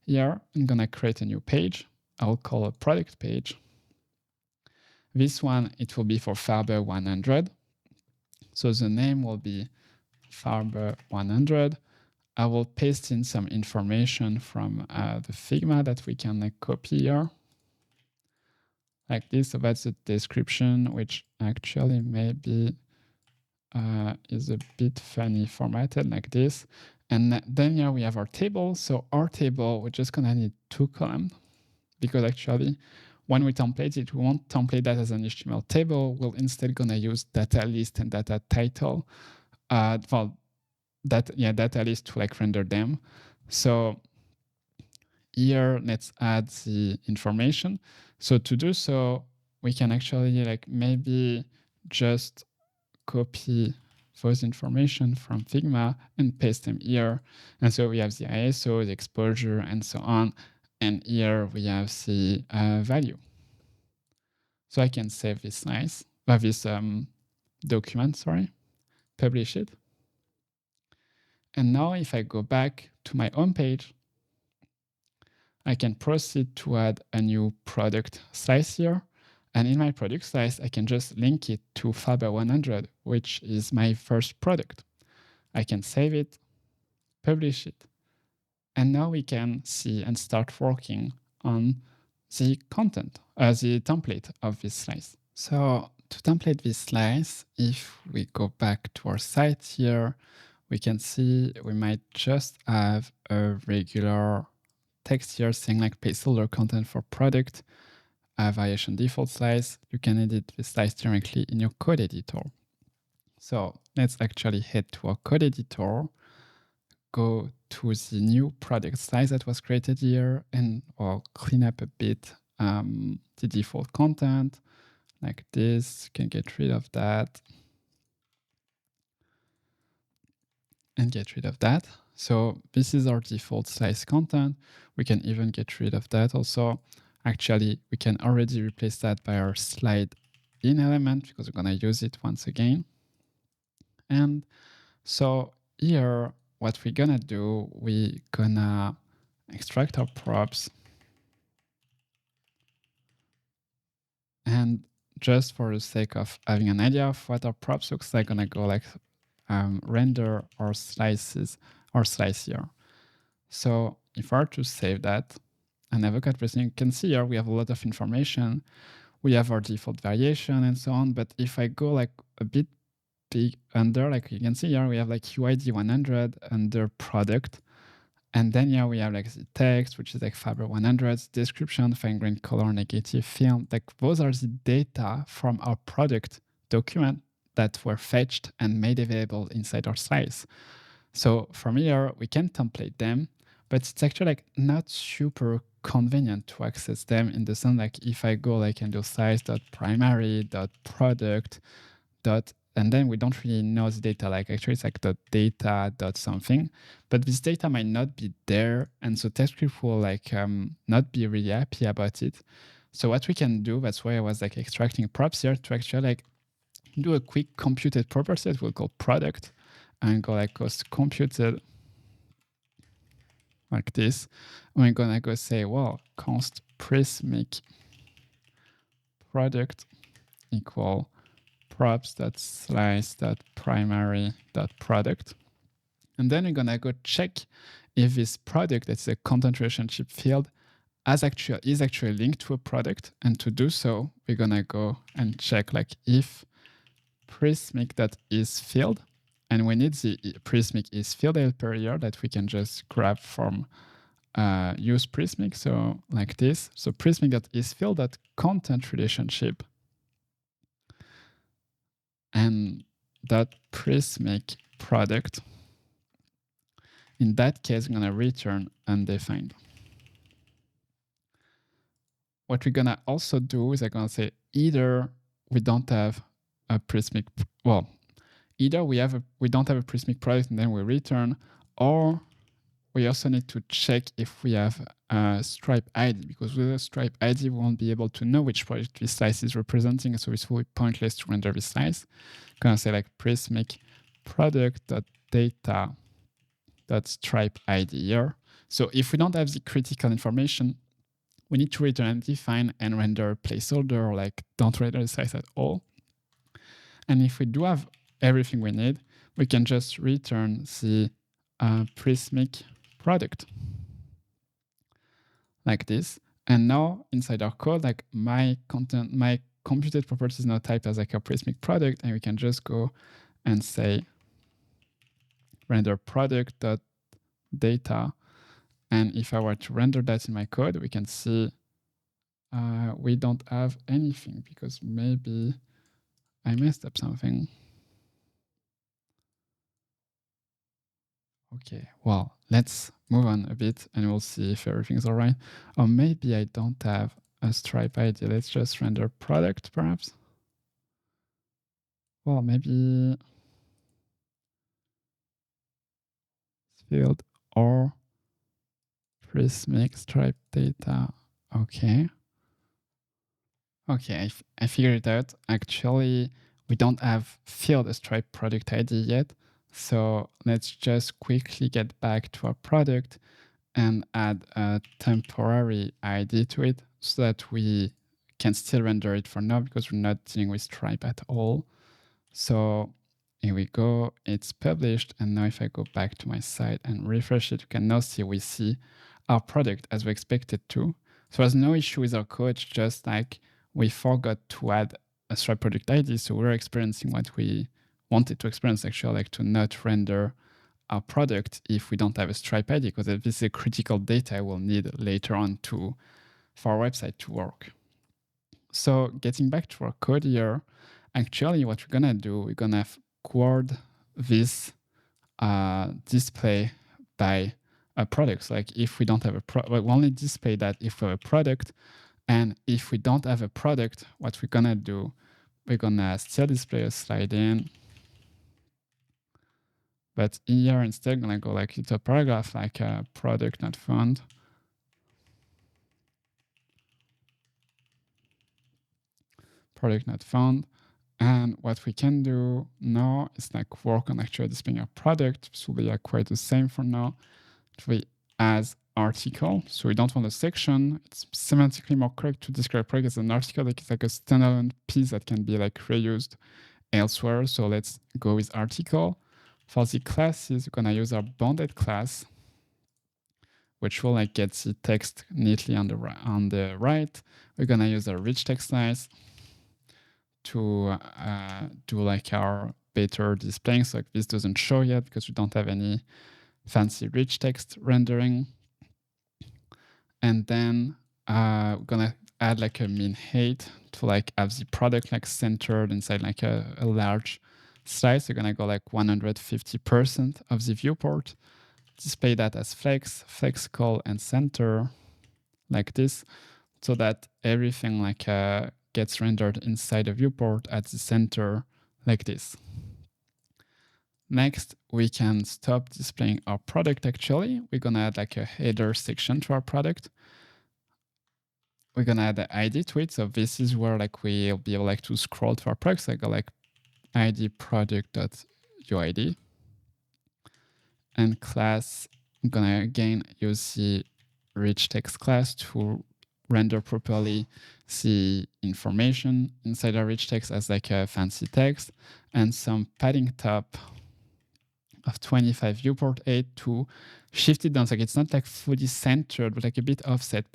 Here, I'm gonna create a new page. I'll call a product page. This one, it will be for Farbe 100. So the name will be Farbe 100. I will paste in some information from the Figma that we can like copy here. Like this, so that's the description, which actually maybe is a bit funny formatted like this. And then here we have our table. So our table, we're just gonna need 2 columns, because actually when we template it, we won't template that as an HTML table. We'll instead gonna use data list and data title. Data list to like render them. So here, let's add the information. So to do so, we can actually like maybe just copy those information from Figma and paste them here. And so we have the ISO, the exposure, and so on. And here we have the value. So I can save this document, publish it. And now if I go back to my home page, I can proceed to add a new product slice here. And in my product slice, I can just link it to Farbe 100, which is my first product. I can save it, publish it. And now we can see and start working on the content, the template of this slice. So to template this slice, if we go back to our site here, we can see we might just have a regular text here saying like placeholder content for product, variation default slice. You can edit the slice directly in your code editor. So let's actually head to our code editor, go to the new product slice that was created here, and or clean up a bit the default content like this. You can get rid of that and get rid of that. So this is our default slice content. We can even get rid of that also. Actually, we can already replace that by our slide in element, because we're gonna use it once again. And so here, what we're gonna do, we're gonna extract our props. And just for the sake of having an idea of what our props looks like, gonna go like render our slices, our slice here. So if I were to save that and have a look at everything, you can see here we have a lot of information. We have our default variation and so on. But if I go like a bit big under, like you can see here, we have like UID 100 under product. And then here we have like the text, which is like Farbe 100, description, fine grain color, negative film. Like those are the data from our product document that were fetched and made available inside our slice. So from here, we can template them, but it's actually like not super convenient to access them in the sense like if I go like and do size.primary.product dot, and then we don't really know the data, like actually it's like the data dot something, but this data might not be there, and so TypeScript will like not be really happy about it. So what we can do, that's why I was like extracting props here to actually like do a quick computed property that we'll call product, and go like cost computed like this. And we're gonna go say, well, const prismic product equal props.slice.primary.product. And then we're gonna go check if this product, that's a content relationship field, is actually linked to a product. And to do so, we're gonna go and check like if prismic.isField, and we need the prismic isField helper here that we can just grab from use Prismic, so like this. So prismic.isField.content relationship and that Prismic product. In that case, I'm gonna return undefined. What we're gonna also do is I'm gonna say either we don't have a Prismic, well, either we don't have a Prismic product and then we return, or we also need to check if we have a stripe ID, because with a stripe ID, we won't be able to know which product this slice is representing, so it will be pointless to render this slice. I'm gonna say like Prismic product.data.stripe ID here. So if we don't have the critical information, we need to return undefined and render placeholder, or like don't render the slice at all. And if we do have everything we need, we can just return the Prismic product like this. And now inside our code, like my computed property is now typed as like a Prismic product, and we can just go and say render product.data. And if I were to render that in my code, we can see we don't have anything because maybe I messed up something. Okay, well, let's move on a bit and we'll see if everything's all right. Or maybe I don't have a stripe ID. Let's just render product, perhaps. Well, maybe field or Prismic stripe data. Okay. Okay, I figured it out. Actually, we don't have field a stripe product ID yet. So let's just quickly get back to our product and add a temporary ID to it so that we can still render it for now because we're not dealing with stripe at all. So here we go, it's published. And now if I go back to my site and refresh it, you can now see we see our product as we expected to. So there's no issue with our code, just like we forgot to add a stripe product ID. So we're experiencing what we wanted to experience, actually, like to not render our product if we don't have a stripe ID, because this is a critical data we'll need later on for our website to work. So getting back to our code here, actually what we're gonna do, we're gonna quad this display by a product. So like if we don't have a product, we'll only display that if we have a product. And if we don't have a product, what we're gonna do, we're gonna still display a slide in. But here instead, I'm gonna go like into a paragraph like a product not found. Product not found. And what we can do now is like work on actually displaying a product. This will be like quite the same for now. It will be as article. So we don't want a section. It's semantically more correct to describe product as an article. Like it's like a standalone piece that can be like reused elsewhere. So let's go with article. For the classes, we're gonna use our bounded class, which will like get the text neatly on the right. We're gonna use a rich text slice to do like our better displaying. So like this doesn't show yet because we don't have any fancy rich text rendering. And then we're gonna add like a min height to like have the product like centered inside like a large slice. We're gonna go like 150% of the viewport. display that as flex, flex call, and center like this, so that everything like gets rendered inside a viewport at the center like this. Next, we can stop displaying our product actually. We're gonna add like a header section to our product. We're gonna add the ID to it. So this is where like we'll be able like to scroll to our products. So I go like ID product.uid. And class, I'm gonna again use the rich text class to render properly the information inside our rich text as like a fancy text, and some padding top of 25 viewport 8 to shift it down. So like it's not like fully centered, but like a bit offset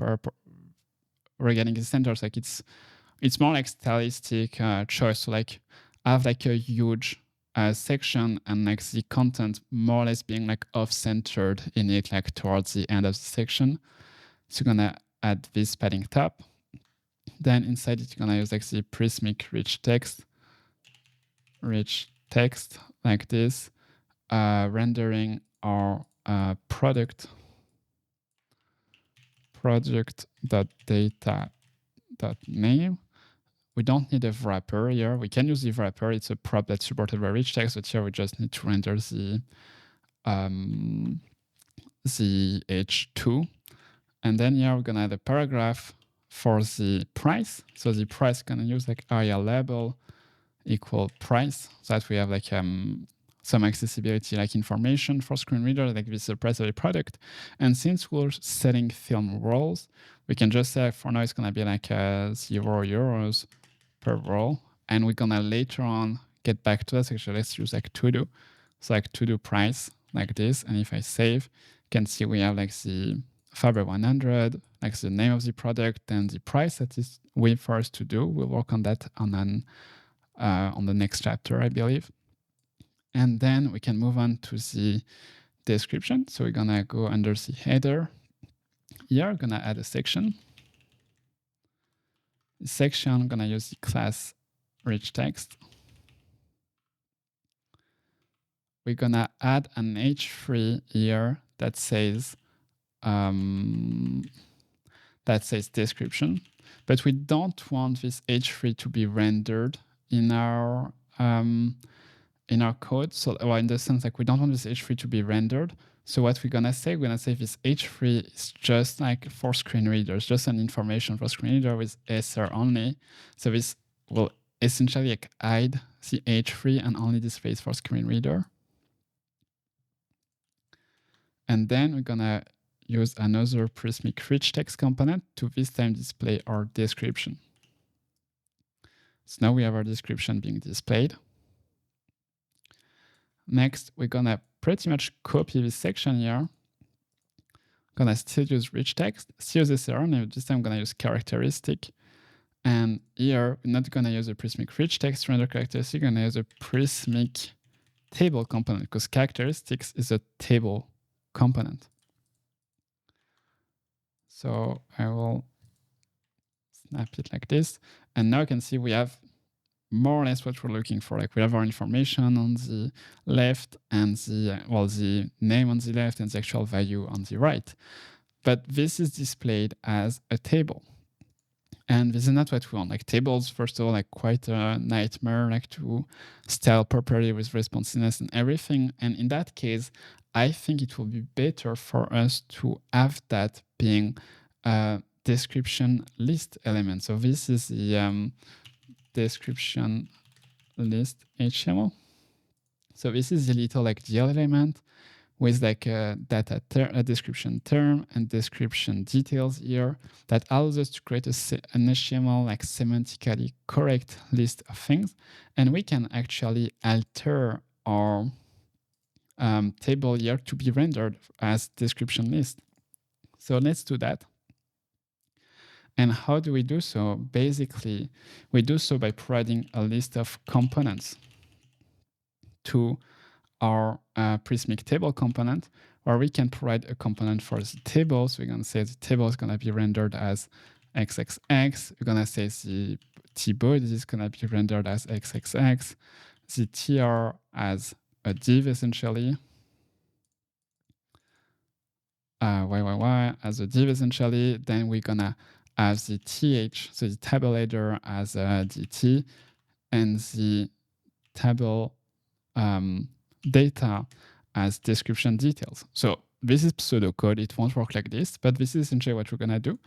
regarding the centers. Like it's more like stylistic choice. So like I have like a huge section and like the content more or less being like off-centered in it, like towards the end of the section. So you're gonna add this padding top. Then inside it, you're gonna use like the Prismic rich text like this, rendering our project.data.name. We don't need a wrapper here. We can use the wrapper. It's a prop that's supported by rich text, but here we just need to render the H2. And then here we're gonna add a paragraph for the price. So the price gonna use like area label equal price, so that we have like some accessibility like information for screen reader, like this is the price of the product. And since we're setting film roles, we can just say for now it's gonna be like €0 per role, and we're gonna later on get back to that. Actually, let's use like to do. So like to do price like this, and if I save, you can see we have like the Farbe 100, like the name of the product and the price that is wait for us to do. We'll work on that on the next chapter, I believe. And then we can move on to the description. So we're gonna go under the header. Here, we're gonna add a section. The section, I'm gonna use the class rich text. We're gonna add an H3 here that says description, but we don't want this H3 to be rendered in our code. So, well, in the sense like we don't want this H3 to be rendered. So what we're gonna say this H3 is just like for screen readers, just an information for screen reader with SR only. So this will essentially like hide the H3 and only displays for screen reader. And then we're gonna use another Prismic rich text component to this time display our description. So now we have our description being displayed. Next, we're gonna pretty much copy this section here. Gonna still use rich text, still use SR, and this time I'm gonna use characteristic. And here, we're not gonna use a Prismic rich text render characteristic, we're gonna use a Prismic table component, because characteristics is a table component. So I will snap it like this. And now you can see we have more or less what we're looking for. Like we have our information on the left and the name on the left and the actual value on the right. But this is displayed as a table. And this is not what we want. Like tables, first of all, like quite a nightmare, like to style properly with responsiveness and everything. And in that case, I think it will be better for us to have that being a description list element. So this is the description list HTML. So this is the little like DL element with like a description term and description details here that allows us to create an HTML like semantically correct list of things. And we can actually alter our table here to be rendered as description list. So let's do that. And how do we do so? Basically, we do so by providing a list of components to our Prismic table component, where we can provide a component for the table. So we're going to say the table is going to be rendered as XXX. We're going to say the tbody is going to be rendered as XXX. The tr as a div, essentially. y as a div essentially. Then we're gonna have the th, so the table header as the t, and the table data as description details. So this is pseudocode. It won't work like this, but this is essentially what we're gonna do.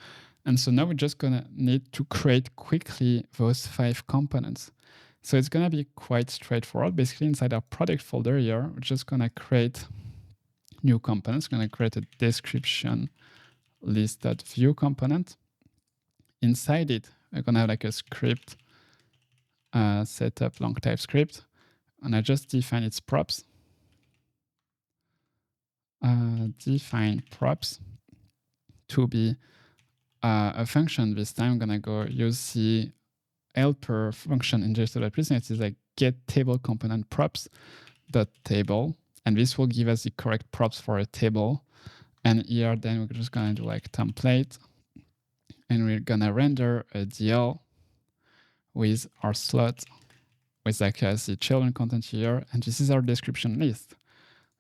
And so now we're just gonna need to create quickly those 5 components. So it's gonna be quite straightforward. Basically, inside our product folder here, we're just gonna create new components. We're gonna create a description list.view component. Inside it, we're gonna have like a script setup long type script, and I just define its props. Define props to be a function. This time I'm gonna go use the helper function in GSAP. It is like get table component props dot table, and this will give us the correct props for a table. And here then we're just gonna do like template, and we're gonna render a DL with our slot with like the children content here, and this is our description list.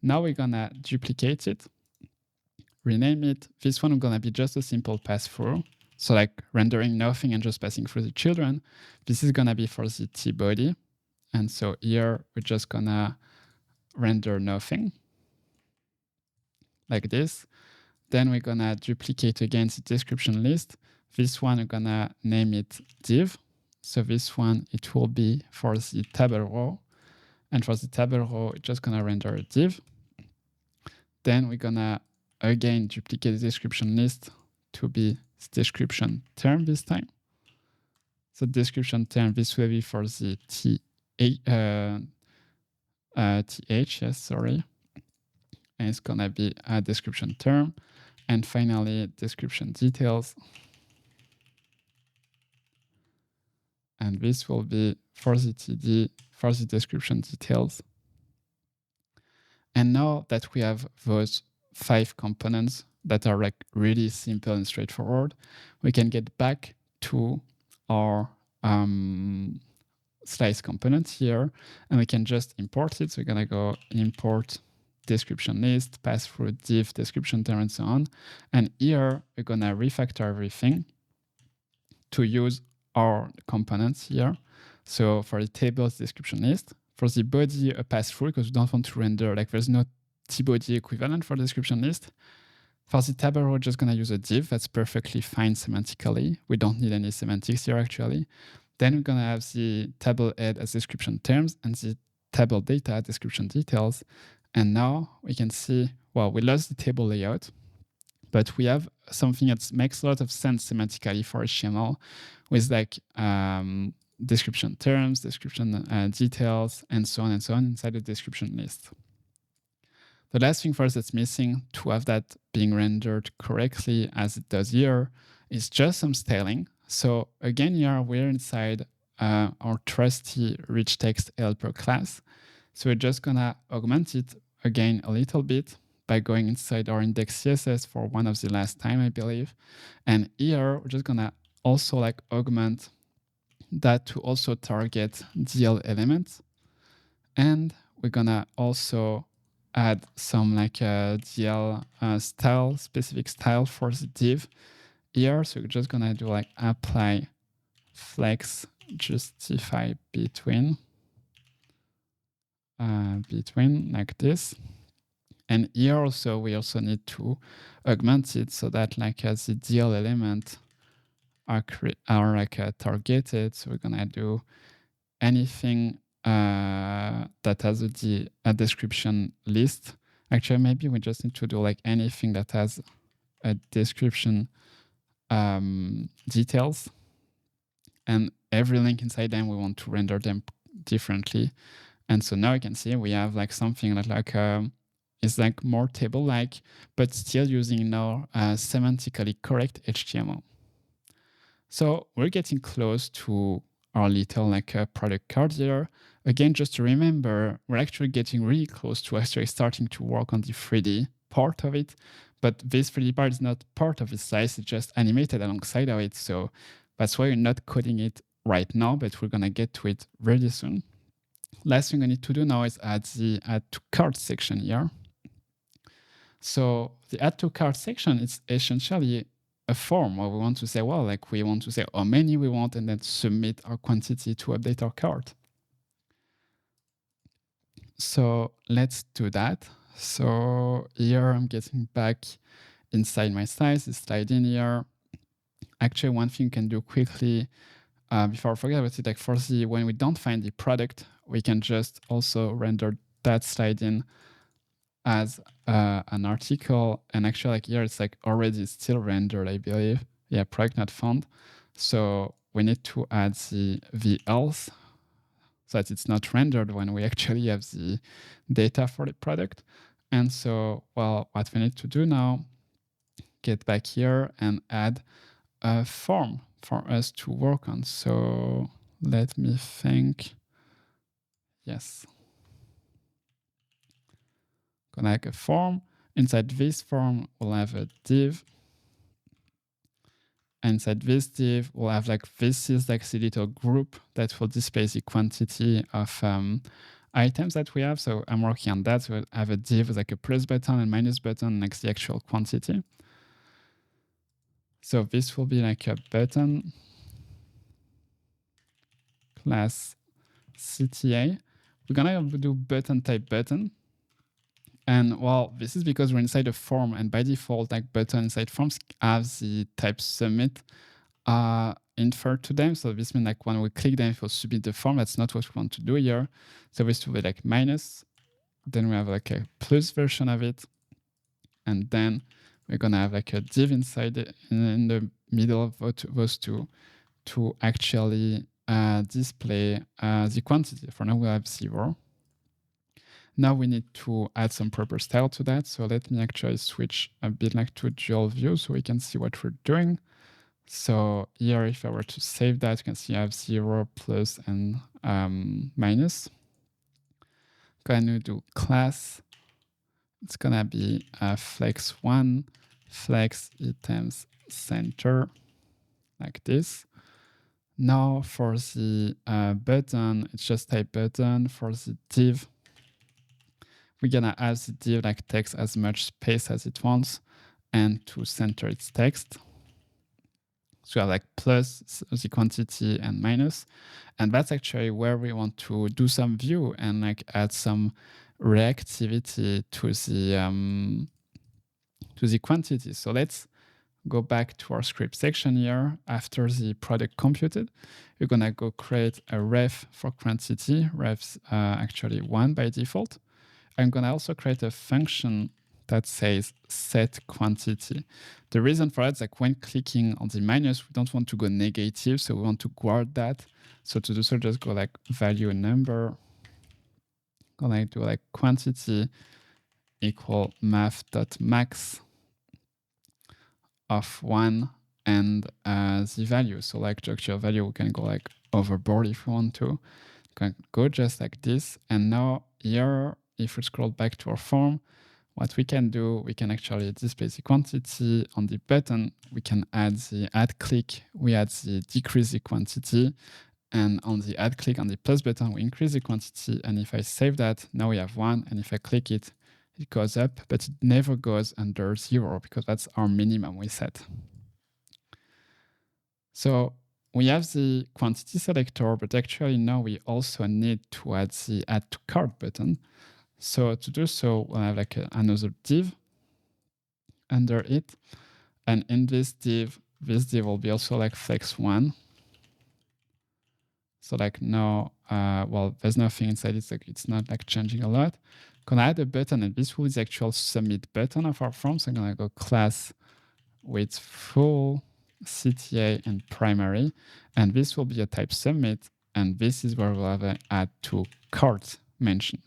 Now we're gonna duplicate it, rename it. This one is gonna be just a simple pass-through. So like rendering nothing and just passing through the children. This is gonna be for the T body. And so here we're just gonna render nothing like this. Then we're gonna duplicate again the description list. This one we're gonna name it div. So this one, it will be for the table row. And for the table row, it's just gonna render a div. Then we're gonna again duplicate the description list to be description term this time. So description term, this will be for the th, yes, sorry. And it's gonna be a description term. And finally, description details. And this will be for the TD, for the description details. And now that we have those 5 components that are like really simple and straightforward, we can get back to our slice component here, and we can just import it. So we're gonna go import description list, pass through div, description term, and so on. And here we're gonna refactor everything to use our components here. So for the tables description list, for the body a pass through, because we don't want to render, like there's no T-body equivalent for the description list. For the table row, we're just gonna use a div. That's perfectly fine semantically. We don't need any semantics here actually. Then we're gonna have the table head as description terms and the table data description details. And now we can see, well, we lost the table layout, but we have something that makes a lot of sense semantically for HTML with like description terms, description details, and so on inside the description list. The last thing for us that's missing to have that being rendered correctly as it does here is just some styling. So again, here we're inside our trusty rich text helper class. So we're just gonna augment it again a little bit by going inside our index CSS for one of the last time, I believe. And here we're just gonna also like augment that to also target DL elements. And we're gonna also add some like DL style, specific style for the div here. So we're just gonna do like apply flex justify between like this. And here also we also need to augment it so that like the DL element are like targeted. So we're gonna do anything that has a description list. Actually, maybe we just need to do like anything that has a description details, and every link inside them we want to render them differently. And so now you can see we have like something that like is like more table-like, but still using now semantically correct HTML. So we're getting close to our little like product card here. Again, just to remember, we're actually getting really close to actually starting to work on the 3D part of it. But this 3D part is not part of the slice, it's just animated alongside of it. So that's why we're not coding it right now, but we're gonna get to it really soon. Last thing I need to do now is add the add to cart section here. So the add to cart section is essentially a form where we want to say, well, like we want to say how many we want and then submit our quantity to update our cart. So let's do that. So here I'm getting back inside my slides, this slide in here. Actually, one thing you can do quickly before I forget about it, like for the, when we don't find the product, we can just also render that slide in as an article. And actually like here, it's like already still rendered, I believe. Yeah, product not found. So we need to add the else so that it's not rendered when we actually have the data for the product. And so, well, what we need to do now, get back here and add a form for us to work on. So let me think. Yes. Gonna make a form. Inside this form, we'll have a div. Inside this div, we'll have like, this is like the little group that will display the quantity of items that we have. So I'm working on that. So we'll have a div with like a plus button and minus button next to the actual quantity. So this will be like a button class CTA. We're gonna do button type button. And well, this is because we're inside a form, and by default, like button inside forms have the type submit inferred to them. So this means like when we click them, it will submit the form. That's not what we want to do here. So this will be like minus. Then we have like a plus version of it. And then we're gonna have like a div inside it, in the middle of those two to actually display the quantity. For now, we have 0. Now we need to add some proper style to that. So let me actually switch a bit like to dual view so we can see what we're doing. So here, if I were to save that, you can see I have 0, plus, and minus. Gonna do class. It's gonna be flex1, flex items center, like this. Now for the button, it's just type button. For the div, we're gonna have the div like takes as much space as it wants and to center its text. So we have like plus the quantity and minus. And that's actually where we want to do some view and like add some reactivity to the quantity. So let's go back to our script section here. After the product computed, you're gonna go create a ref for quantity. Ref's actually 1 by default. I'm gonna also create a function that says set quantity. The reason for that is like when clicking on the minus, we don't want to go negative, so we want to guard that. So to do so, just go like value number, gonna do like quantity equal math.max of 1 and the value. So like to actual value, we can go like overboard if we want to. Can go just like this. And now here, if we scroll back to our form, what we can do, we can actually display the quantity on the button. We can add the add click, we add the decrease the quantity. And on the add click on the plus button, we increase the quantity. And if I save that, now we have 1. And if I click it, it goes up, but it never goes under 0 because that's our minimum we set. So we have the quantity selector, but actually now we also need to add the add to cart button. So to do so, we'll have like another div under it. And in this div will be also like flex1. So like now, well, there's nothing inside it, like it's not like changing a lot. Gonna add a button, and this will be the actual submit button of our form. So I'm gonna go class with full CTA and primary, and this will be a type submit, and this is where we'll have an add to cart mention.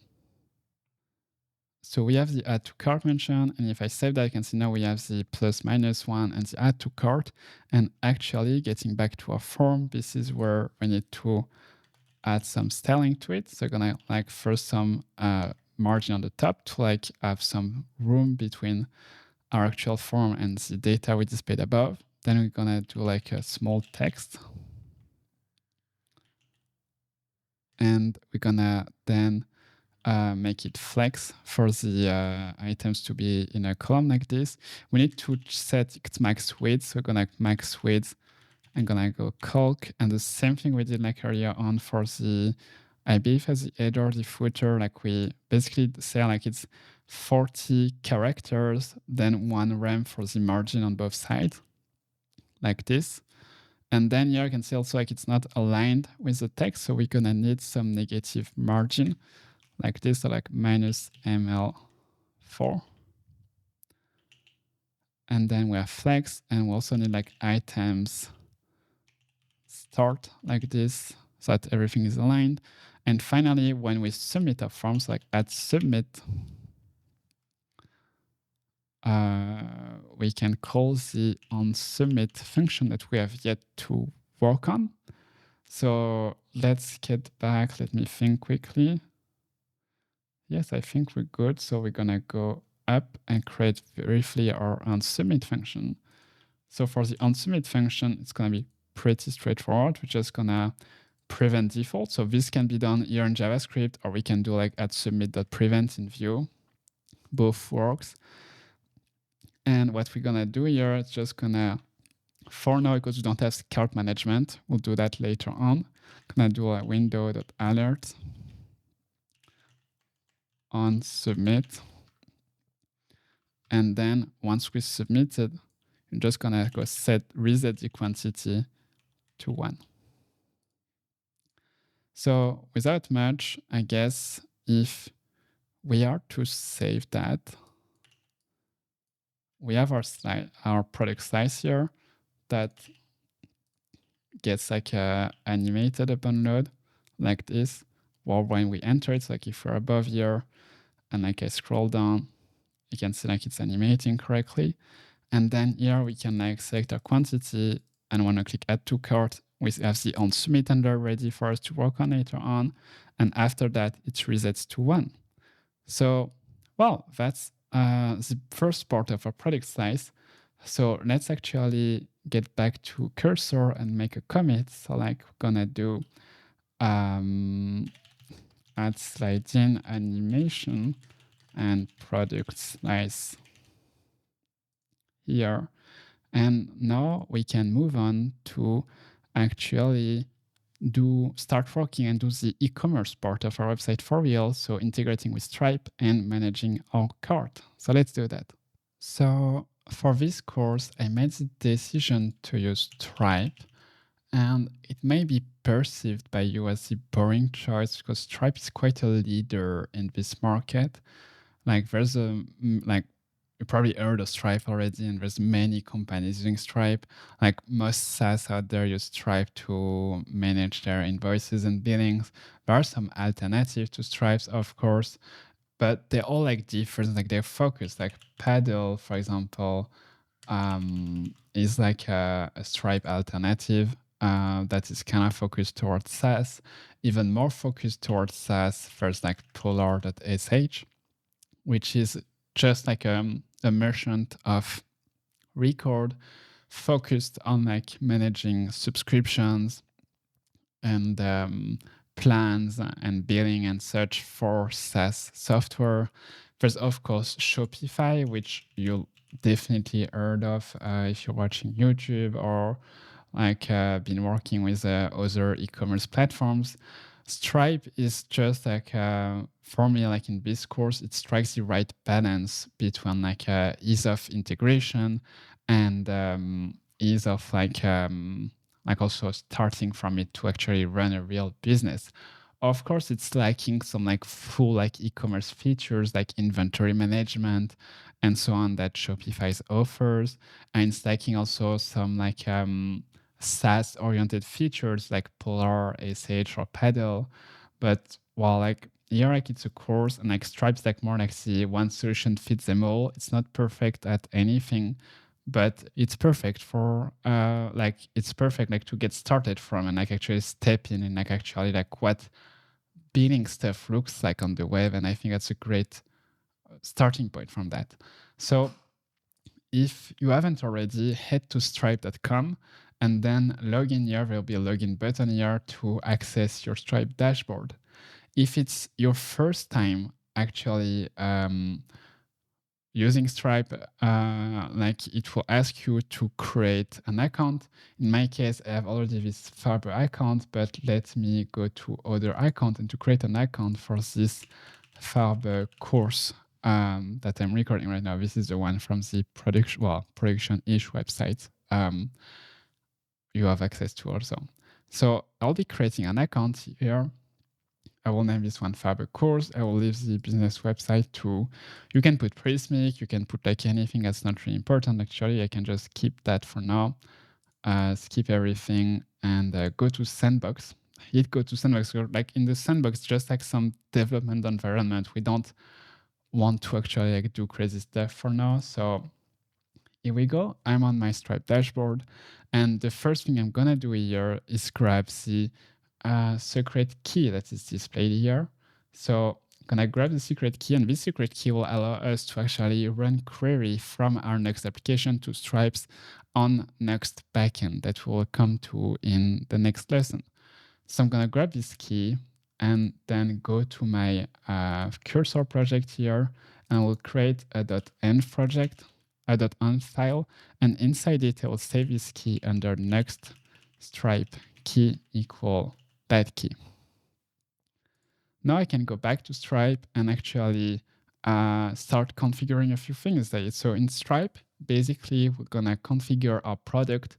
So we have the add to cart mention, and if I save that, you can see now we have the plus minus 1 and the add to cart. And actually getting back to our form, this is where we need to add some styling to it. So I'm gonna like first some margin on the top to like have some room between our actual form and the data we displayed above. Then we're gonna do like a small text. And we're gonna then make it flex for the items to be in a column like this, we need to set its max width. So we're gonna max width. I'm gonna go calc, and the same thing we did like earlier on for the IBF as the header, the footer. Like we basically say like it's 40 characters, then 1 rem for the margin on both sides, like this. And then here you can see also like it's not aligned with the text, so we're gonna need some negative margin like this, so like minus ML4. And then we have flex, and we also need like items start like this, so that everything is aligned. And finally, when we submit our forms, like at submit, we can call the onSubmit function that we have yet to work on. So let's get back. Let me think quickly. Yes, I think we're good. So we're gonna go up and create briefly our onSubmit function. So for the onSubmit function, it's gonna be pretty straightforward. We're just gonna prevent default. So this can be done here in JavaScript, or we can do like at submit.prevent in Vue. Both works. And what we're gonna do here is just gonna, for now, because we don't have cart management, we'll do that later on. Gonna do a window.alert on submit. And then once we submitted, you're just gonna go reset the quantity to 1. So without much, I guess if we are to save that, we have our product slice here that gets like animated upon load like this. Or when we enter it, like if we're above here and like I scroll down, you can see like it's animating correctly. And then here we can like select our quantity, and when I click add to cart, we have the onSubmit handler ready for us to work on later on. And after that, it resets to 1. So, well, that's the first part of our product slice. So let's actually get back to cursor and make a commit. So like we're gonna do add slide-in animation and product slice here. And now we can move on to actually start working and do the e-commerce part of our website for real. So integrating with Stripe and managing our cart. So let's do that. So for this course, I made the decision to use Stripe, and it may be perceived by you as a boring choice because Stripe is quite a leader in this market. Like there's you probably heard of Stripe already, and there's many companies using Stripe. Like most SaaS out there use Stripe to manage their invoices and billings. There are some alternatives to Stripe, of course, but they're all like different. Like they're focused. Like Paddle, for example, is like a Stripe alternative that is kind of focused towards SaaS. Even more focused towards SaaS, there's like Polar.sh, which is just like a merchant of record focused on like managing subscriptions and plans and billing and such for SaaS software. There's of course Shopify, which you'll definitely heard of if you're watching YouTube or like been working with other e-commerce platforms. Stripe is just like for me, like in this course, it strikes the right balance between like ease of integration and ease of like also starting from it to actually run a real business. Of course, it's lacking some like full like e-commerce features like inventory management and so on that Shopify offers, and it's lacking also some like SaaS-oriented features like Polar.sh or Paddle. But while like here, like it's a course, and like Stripe's like more like the one solution fits them all. It's not perfect at anything, but it's perfect for it's perfect like to get started from and like actually step in and like actually like what billing stuff looks like on the web. And I think that's a great starting point from that. So if you haven't already, head to stripe.com and then log in here. There'll be a login button here to access your Stripe dashboard. If it's your first time actually using Stripe, like it will ask you to create an account. In my case, I have already this Farbe account, but let me go to other account and to create an account for this Farbe course that I'm recording right now. This is the one from the production-ish website you have access to also. So I'll be creating an account here. I will name this one Farbe course. I will leave the business website to, you can put Prismic, you can put like anything that's not really important. Actually, I can just keep that for now, skip everything and go to Sandbox. Hit go to Sandbox. Like in the Sandbox, just like some development environment. We don't want to actually like do crazy stuff for now. So here we go. I'm on my Stripe dashboard. And the first thing I'm gonna do here is grab the secret key that is displayed here. So I'm gonna grab the secret key, and this secret key will allow us to actually run query from our Nuxt application to Stripe's on Nuxt backend that we'll come to in the next lesson. So I'm gonna grab this key and then go to my cursor project here, and I will create a .env project, a .env file, and inside it I will save this key under Nuxt Stripe key equal that key. Now I can go back to Stripe and actually start configuring a few things there. So in Stripe, basically we're gonna configure our product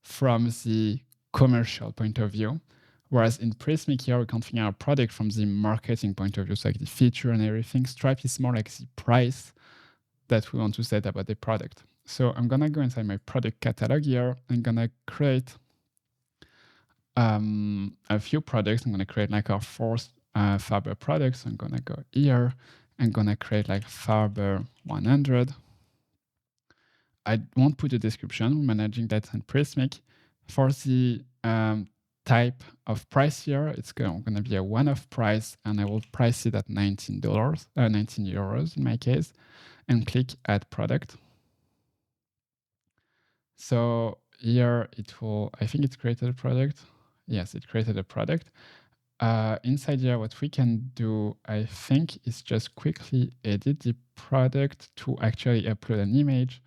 from the commercial point of view. Whereas in Prismic here, we configure our product from the marketing point of view, so like the feature and everything. Stripe is more like the price that we want to set about the product. So I'm gonna go inside my product catalog here. I'm gonna create a few products. I'm gonna create like our first Farbe products. I'm gonna go here. I'm gonna create like Farbe 100. I won't put a description. I'm managing that in Prismic. For the type of price here, it's going to be a one-off price, and I will price it at $19, 19 euros in my case, and click Add Product. So here it will, I think it's created a product. Yes, it created a product. Inside here, what we can do, I think, is just quickly edit the product to actually upload an image.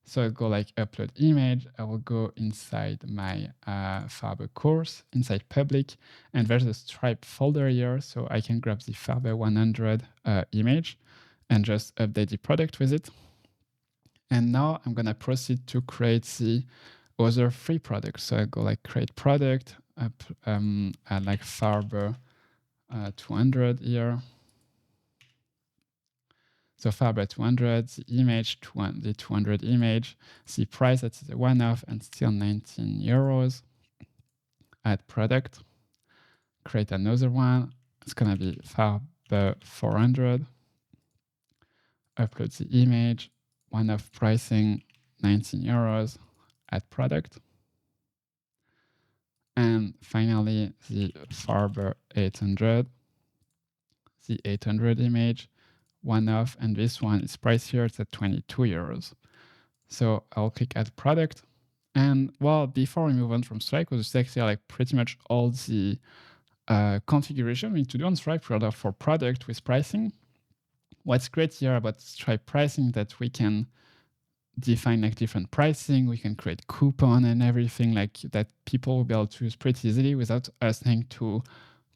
So I'll go like upload image. I will go inside my Farbe course, inside public, and there's a Stripe folder here. So I can grab the Farbe 100 image and just update the product with it. And now I'm gonna proceed to create the other three products. So I go like create product, and like Farbe 200 here. So Farbe 200, the image, the 200 image, the price that is a one-off and still 19 euros. Add product, create another one. It's gonna be Farbe 400. Upload the image, one-off pricing, 19 euros. Add product. And finally, the Farbe 800, the 800 image, one-off, and this one is priced here, it's at 22 euros. So I'll click Add Product. And well, before we move on from Stripe, because it's actually like pretty much all the configuration we need to do on Stripe for product with pricing. What's great here about Stripe pricing that we can define like different pricing, we can create coupon and everything like that people will be able to use pretty easily without us having to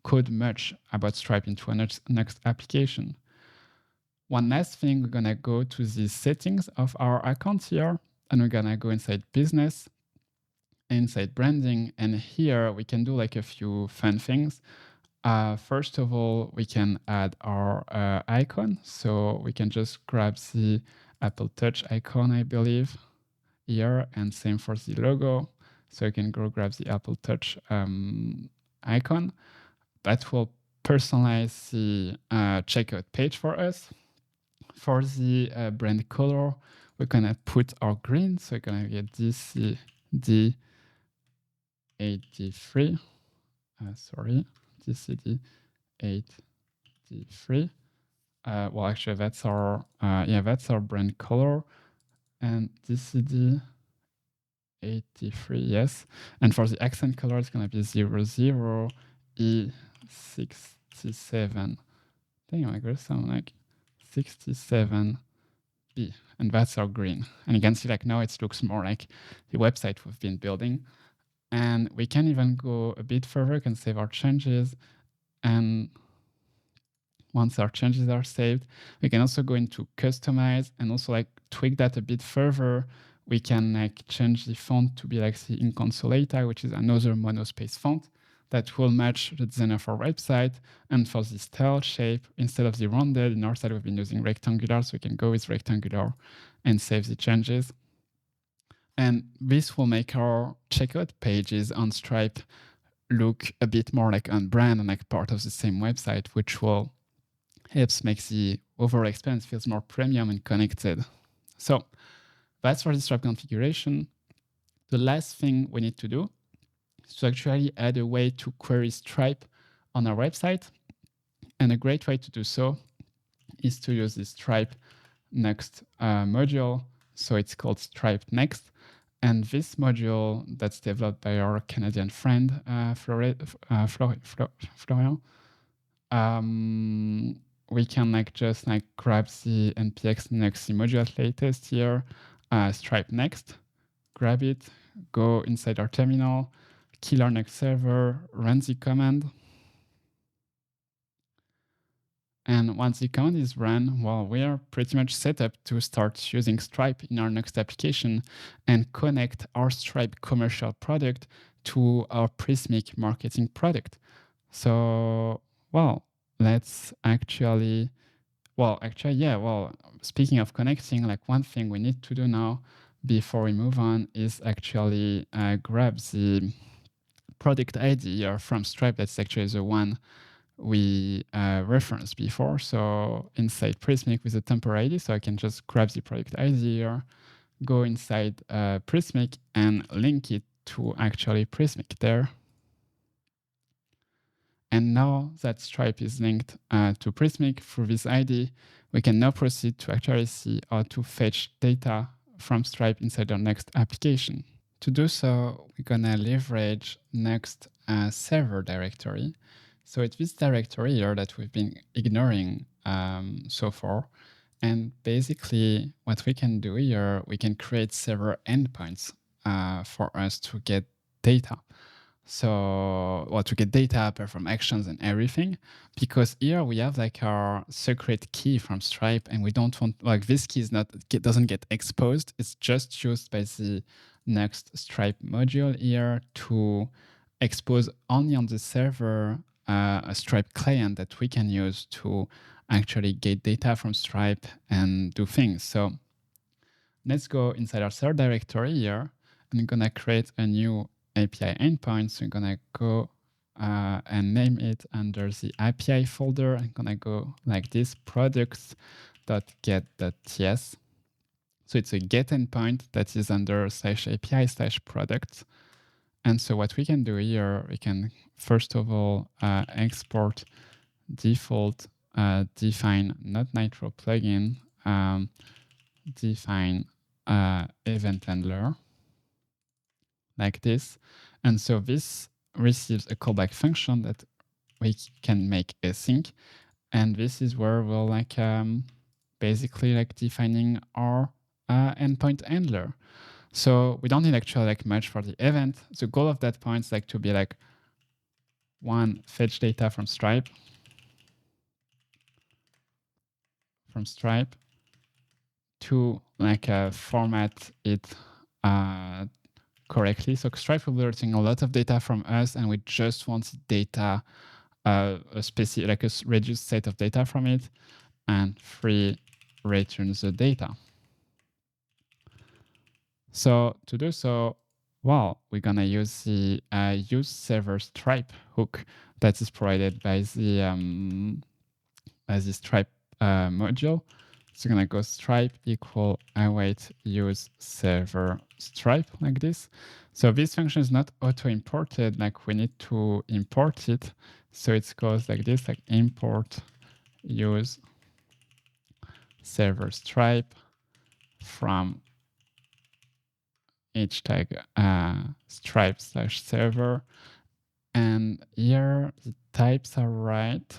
code much about Stripe into a next application. One last thing, we're gonna go to the settings of our account here, and we're gonna go inside business, inside branding, and here we can do like a few fun things. First of all, we can add our icon. So we can just grab the Apple Touch icon, I believe, here, and same for the logo. So you can go grab the Apple Touch icon. That will personalize the checkout page for us. For the brand color, we're gonna put our green. So we're gonna get DCD83. Sorry, DCD83. Well, actually, that's our that's our brand color, and DCD83, yes. And for the accent color, it's gonna be 00E6 67. Dang, I got some like 67B, and that's our green. And you can see like now it looks more like the website we've been building. And we can even go a bit further, can save our changes. And once our changes are saved, we can also go into customize and also like tweak that a bit further. We can like change the font to be like the Inconsolata, which is another monospace font that will match the design of our website. And for the style shape, instead of the rounded, in our side we've been using rectangular, so we can go with rectangular and save the changes. And this will make our checkout pages on Stripe look a bit more like on brand and like part of the same website, which will helps make the overall experience feels more premium and connected. So that's for the Stripe configuration. The last thing we need to do is to actually add a way to query Stripe on our website. And a great way to do so is to use the Stripe Nuxt module. So it's called Stripe Next. And this module that's developed by our Canadian friend, Florian, we can like just like grab the npx next module latest here, Stripe Next, grab it, go inside our terminal, kill our next server, run the command. And once the command is run, well, we are pretty much set up to start using Stripe in our next application and connect our Stripe commercial product to our Prismic marketing product. So, well, let's actually, speaking of connecting, like one thing we need to do now before we move on is actually grab the product ID here from Stripe. That's actually the one we referenced before. So inside Prismic with a temporary ID, so I can just grab the product ID here, go inside Prismic and link it to actually Prismic there. And now that Stripe is linked to Prismic through this ID, we can now proceed to actually see how to fetch data from Stripe inside our next application. To do so, we're gonna leverage Next server directory. So it's this directory here that we've been ignoring so far. And basically what we can do here, we can create server endpoints for us to get data. So, well, to get data, perform actions and everything, because here we have like our secret key from Stripe and we don't want, like this key is not, doesn't get exposed. It's just used by the next Stripe module here to expose only on the server a Stripe client that we can use to actually get data from Stripe and do things. So let's go inside our server directory here. I'm gonna create a new API endpoint. So I'm gonna go and name it under the API folder. I'm gonna go like this, products.get.ts. So it's a get endpoint that is under /API/product. And so what we can do here, we can first of all export default define not nitro plugin, define event handler like this. And so this receives a callback function that we can make async. And this is where we'll like basically like defining our endpoint handler. So we don't need actually like much for the event. The goal of that point is like to be like one, fetch data from Stripe, two, like format it correctly. So Stripe will be returnning a lot of data from us, and we just want data, a specific, like a reduced set of data from it, and three, returns the data. So to do so, well, we're gonna use the use server Stripe hook that is provided by the Stripe module. So we're gonna go Stripe equal await use server Stripe like this. So this function is not auto-imported, like we need to import it. So it goes like this, like import use server Stripe from each tag Stripe/server. And here the types are right.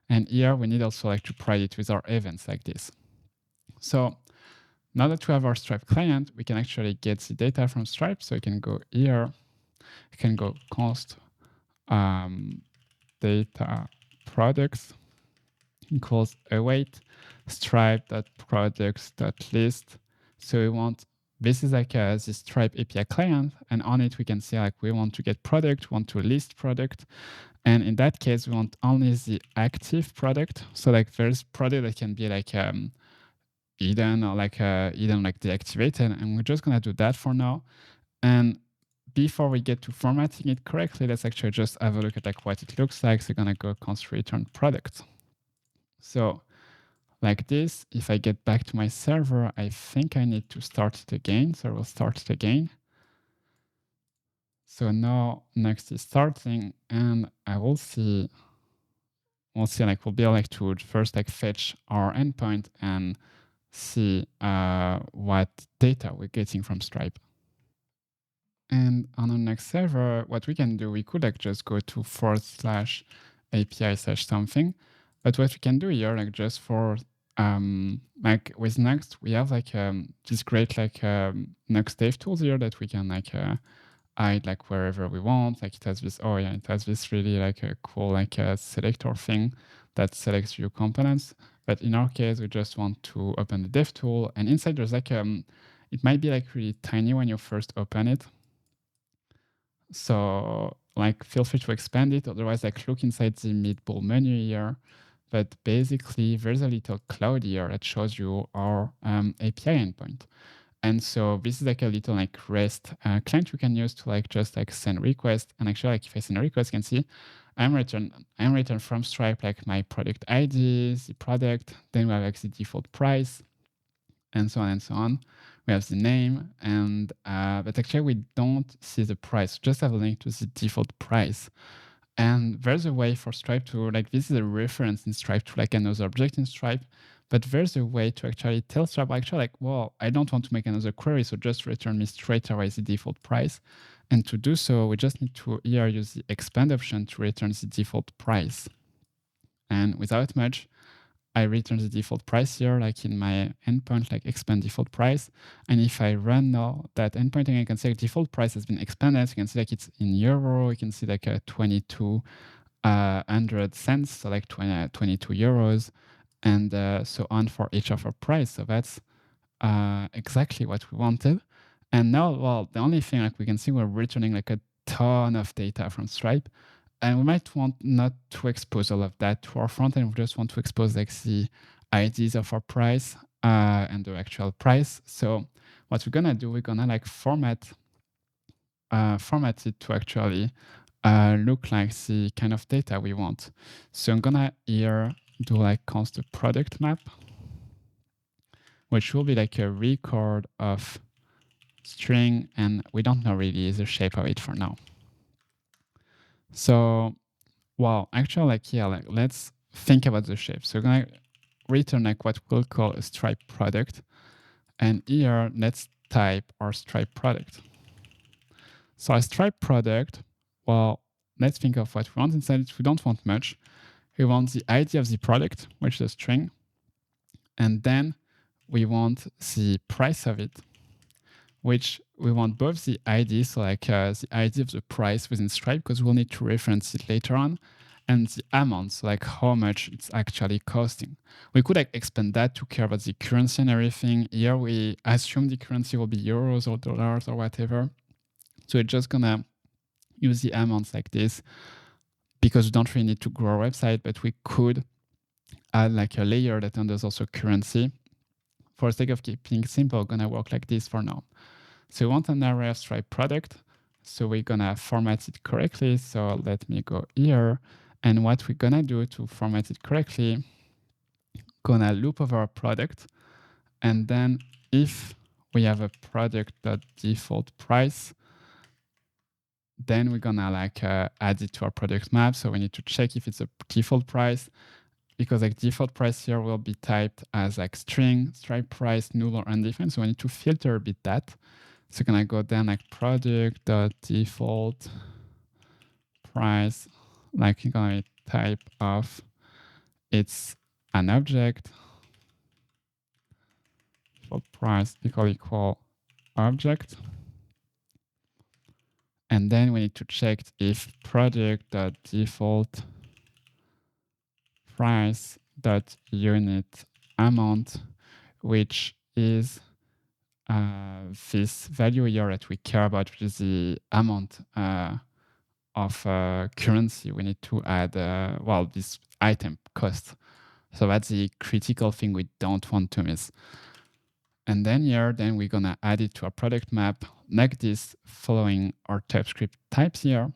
And here we need also like to provide it with our events like this. So now that we have our Stripe client, we can actually get the data from Stripe. So we can go here, we can go const data products equals await stripe.products.list. So we want, this is like the Stripe API client, and on it we can say like we want to get product, want to list product. And in that case, we want only the active product. So like there's product that can be like hidden or like hidden like deactivated. And we're just gonna do that for now. And before we get to formatting it correctly, let's actually just have a look at like what it looks like. So we're gonna go const return product. So like this, if I get back to my server, I think I need to start it again. So we'll start it again. So now Nuxt is starting, and I will see, like we'll be able like to first like fetch our endpoint and see what data we're getting from Stripe. And on our next server, what we can do, we could like just go to /API/something. But what we can do here, like just for like with Nuxt, we have like this great like Nuxt dev tools here that we can like hide like wherever we want. Like it has this, oh yeah, it has this really like a cool like a selector thing that selects view components. But in our case, we just want to open the dev tool, and inside there's like it might be like really tiny when you first open it. So like feel free to expand it. Otherwise, like look inside the mid-bowl menu here. But basically, there's a little cloud here that shows you our API endpoint. And so this is like a little like REST client you can use to like just like send requests. And actually, like if I send a request, you can see I'm returned from Stripe like my product ID, the product. Then we have like the default price, and so on and so on. We have the name, and but actually we don't see the price. Just have a link to the default price. And there's a way for Stripe to, like, this is a reference in Stripe to like another object in Stripe, but there's a way to actually tell Stripe, actually, like, well, I don't want to make another query, so just return me straight away the default price. And to do so, we just need to here use the expand option to return the default price. And without much, I return the default price here, like in my endpoint, like expand default price. And if I run now that endpoint, I can see like default price has been expanded. So you can see like it's in euro. You can see like a 2200 cents, so like 22 euros, and so on for each of our price. So that's exactly what we wanted. And now, well, the only thing like we can see, we're returning like a ton of data from Stripe. And we might want not to expose all of that to our front end. We just want to expose like the IDs of our price and the actual price. So what we're gonna do, we're gonna like format it to actually look like the kind of data we want. So I'm gonna here do like const product map, which will be like a record of string, and we don't know really the shape of it for now. So, well, actually, like, yeah, like, let's think about the shape. So we're going to return like what we'll call a Stripe product. And here, let's type our Stripe product. So a Stripe product, well, let's think of what we want inside it. We don't want much. We want the ID of the product, which is a string. And then we want the price of it, which we want both the ID, so like the ID of the price within Stripe, because we'll need to reference it later on, and the amount, so like how much it's actually costing. We could like expand that to care about the currency and everything. Here we assume the currency will be euros or dollars or whatever. So we're just gonna use the amounts like this because we don't really need to grow our website, but we could add like a layer that handles also currency. For the sake of keeping simple, gonna work like this for now. So we want an array of Stripe product. So we're gonna format it correctly. So let me go here. And what we're gonna do to format it correctly, gonna loop over a product. And then if we have a product.default price, then we're gonna like add it to our product map. So we need to check if it's a default price, because like default price here will be typed as like string, Stripe price, null or undefined. So we need to filter a bit that. So can I go down like product.default price like gonna type of it's an object for price equal object. And then we need to check if product.default price.unit amount, which is this value here that we care about, which is the amount of currency we need to add, this item cost. So that's the critical thing we don't want to miss. And then here, we're gonna add it to our product map like this, following our TypeScript types here.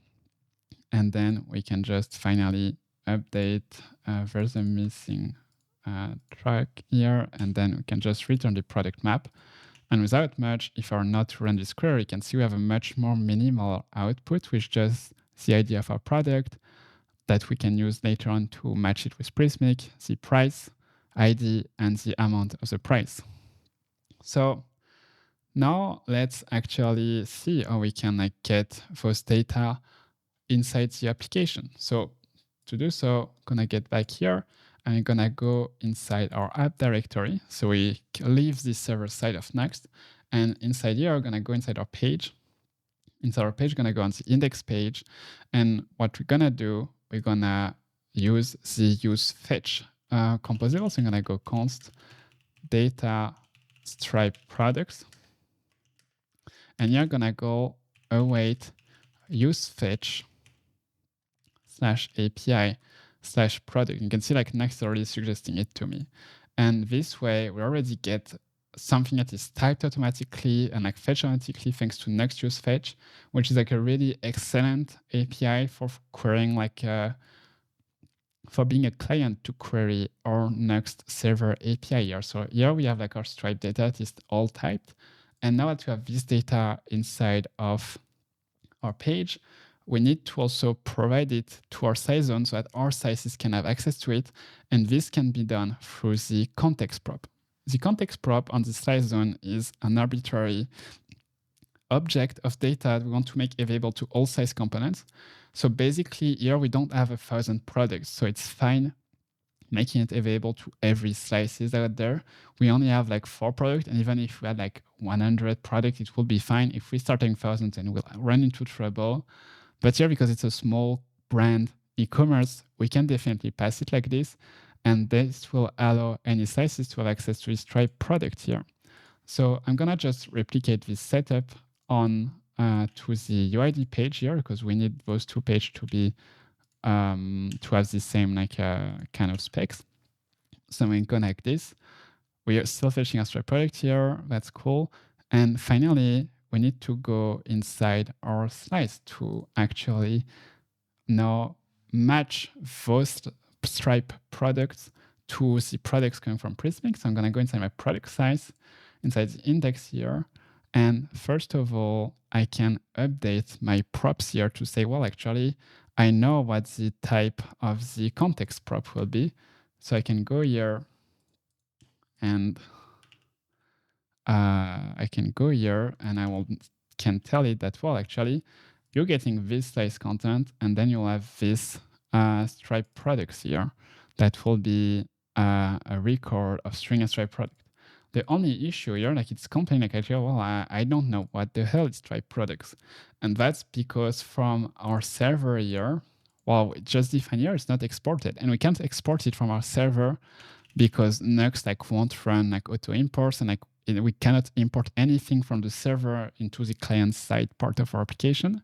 And then we can just finally update. There's a missing track here, and then we can just return the product map. And without much, if I were not to run this query, you can see we have a much more minimal output, which just the ID of our product that we can use later on to match it with Prismic, the price, ID, and the amount of the price. So now let's actually see how we can get those data inside the application. So to do so, I'm gonna get back here and I'm gonna go inside our app directory. So we leave the server side of Nuxt, and inside here, we're gonna go inside our page. Inside our page, gonna go on the index page, and what we're gonna do, we're gonna use the use fetch composable. So I'm gonna go const data stripe products, and you're gonna go await use fetch /API /product. You can see Nuxt already suggesting it to me. And this way we already get something that is typed automatically and fetched automatically thanks to Nuxt use fetch, which is a really excellent API for querying for being a client to query our Nuxt server API here. So here we have our Stripe data that is all typed. And now that we have this data inside of our page, we need to also provide it to our size zone so that our sizes can have access to it. And this can be done through the context prop. The context prop on the size zone is an arbitrary object of data that we want to make available to all size components. So basically here we don't have 1,000 products, so it's fine making it available to every slices out there. We only have 4 products, and even if we had 100 products, it will be fine. If we start having thousands, then we'll run into trouble. But here, because it's a small brand e-commerce, we can definitely pass it like this, and this will allow any slices to have access to this Stripe product here. So I'm gonna just replicate this setup on to the UID page here, because we need those 2 pages to be to have the same kind of specs. So we connect this. We are still fetching a Stripe product here. That's cool. And finally, we need to go inside our slice to actually now match those Stripe products to the products coming from Prismic. So I'm going to go inside my product size, inside the index here. And first of all, I can update my props here to say, well, actually, I know what the type of the context prop will be. So I can go here and I can go here and can tell it that, well, actually, you're getting this size content, and then you'll have this Stripe products here that will be a record of string and Stripe product. The only issue here, it's complaining actually, well, I don't know what the hell is Stripe products. And that's because from our server here, well, just defined here, it's not exported. And we can't export it from our server because Nuxt won't run auto imports, and we cannot import anything from the server into the client side part of our application.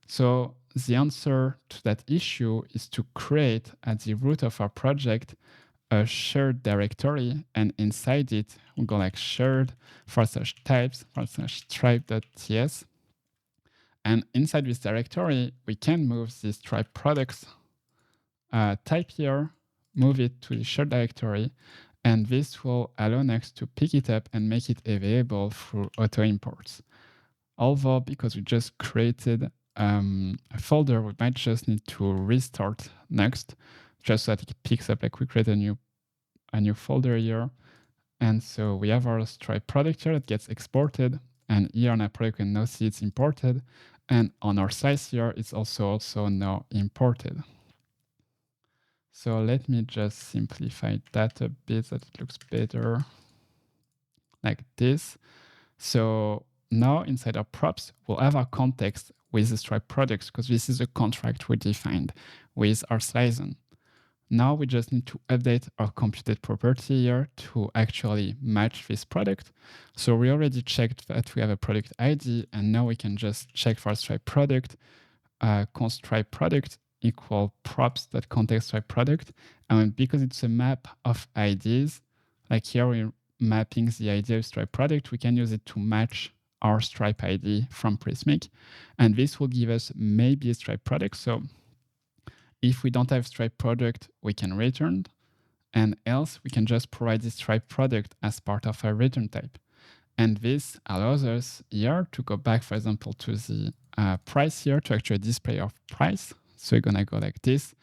So the answer to that issue is to create at the root of our project a shared directory, and inside it we'll go shared /types /stripe.ts. And inside this directory, we can move this Stripe products type here, move it to the shared directory, and this will allow Nuxt to pick it up and make it available through auto imports. Although, because we just created a folder, we might just need to restart Nuxt just so that it picks up. We create a new folder here. And so we have our Stripe product here that gets exported. And here on our product, we can now see it's imported. And on our slice here, it's also now imported. So let me just simplify that a bit so that it looks better like this. So now inside our props, we'll have our context with the Stripe products because this is a contract we defined with our slicer. Now we just need to update our computed property here to actually match this product. So we already checked that we have a product ID, and now we can just check for Stripe product, const Stripe product equal props.context Stripe product. And because it's a map of IDs, like here we're mapping the ID of Stripe product, we can use it to match our Stripe ID from Prismic. And this will give us maybe a Stripe product. So if we don't have Stripe product, we can return, and else we can just provide this Stripe product as part of our return type. And this allows us here to go back, for example, to the price here to actually display our price. So you're gonna go like this,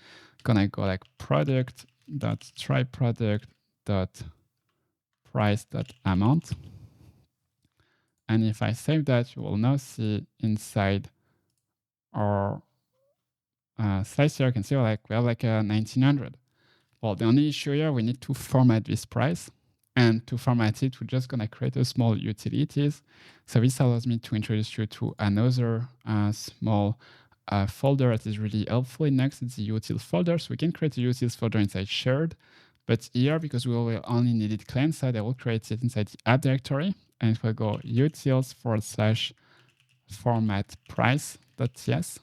gonna go like product.stripe product.price.amount. And if I save that, you will now see inside our slice here, you can see like we have like a 1900. Well, the only issue here, we need to format this price. And to format it, we're just going to create a small utilities. So this allows me to introduce you to another small folder that is really helpful in Nuxt. It's the utils folder. So we can create a utils folder inside shared. But here, because we will only need it client side, I will create it inside the app directory. And it will go utils/format price.ts.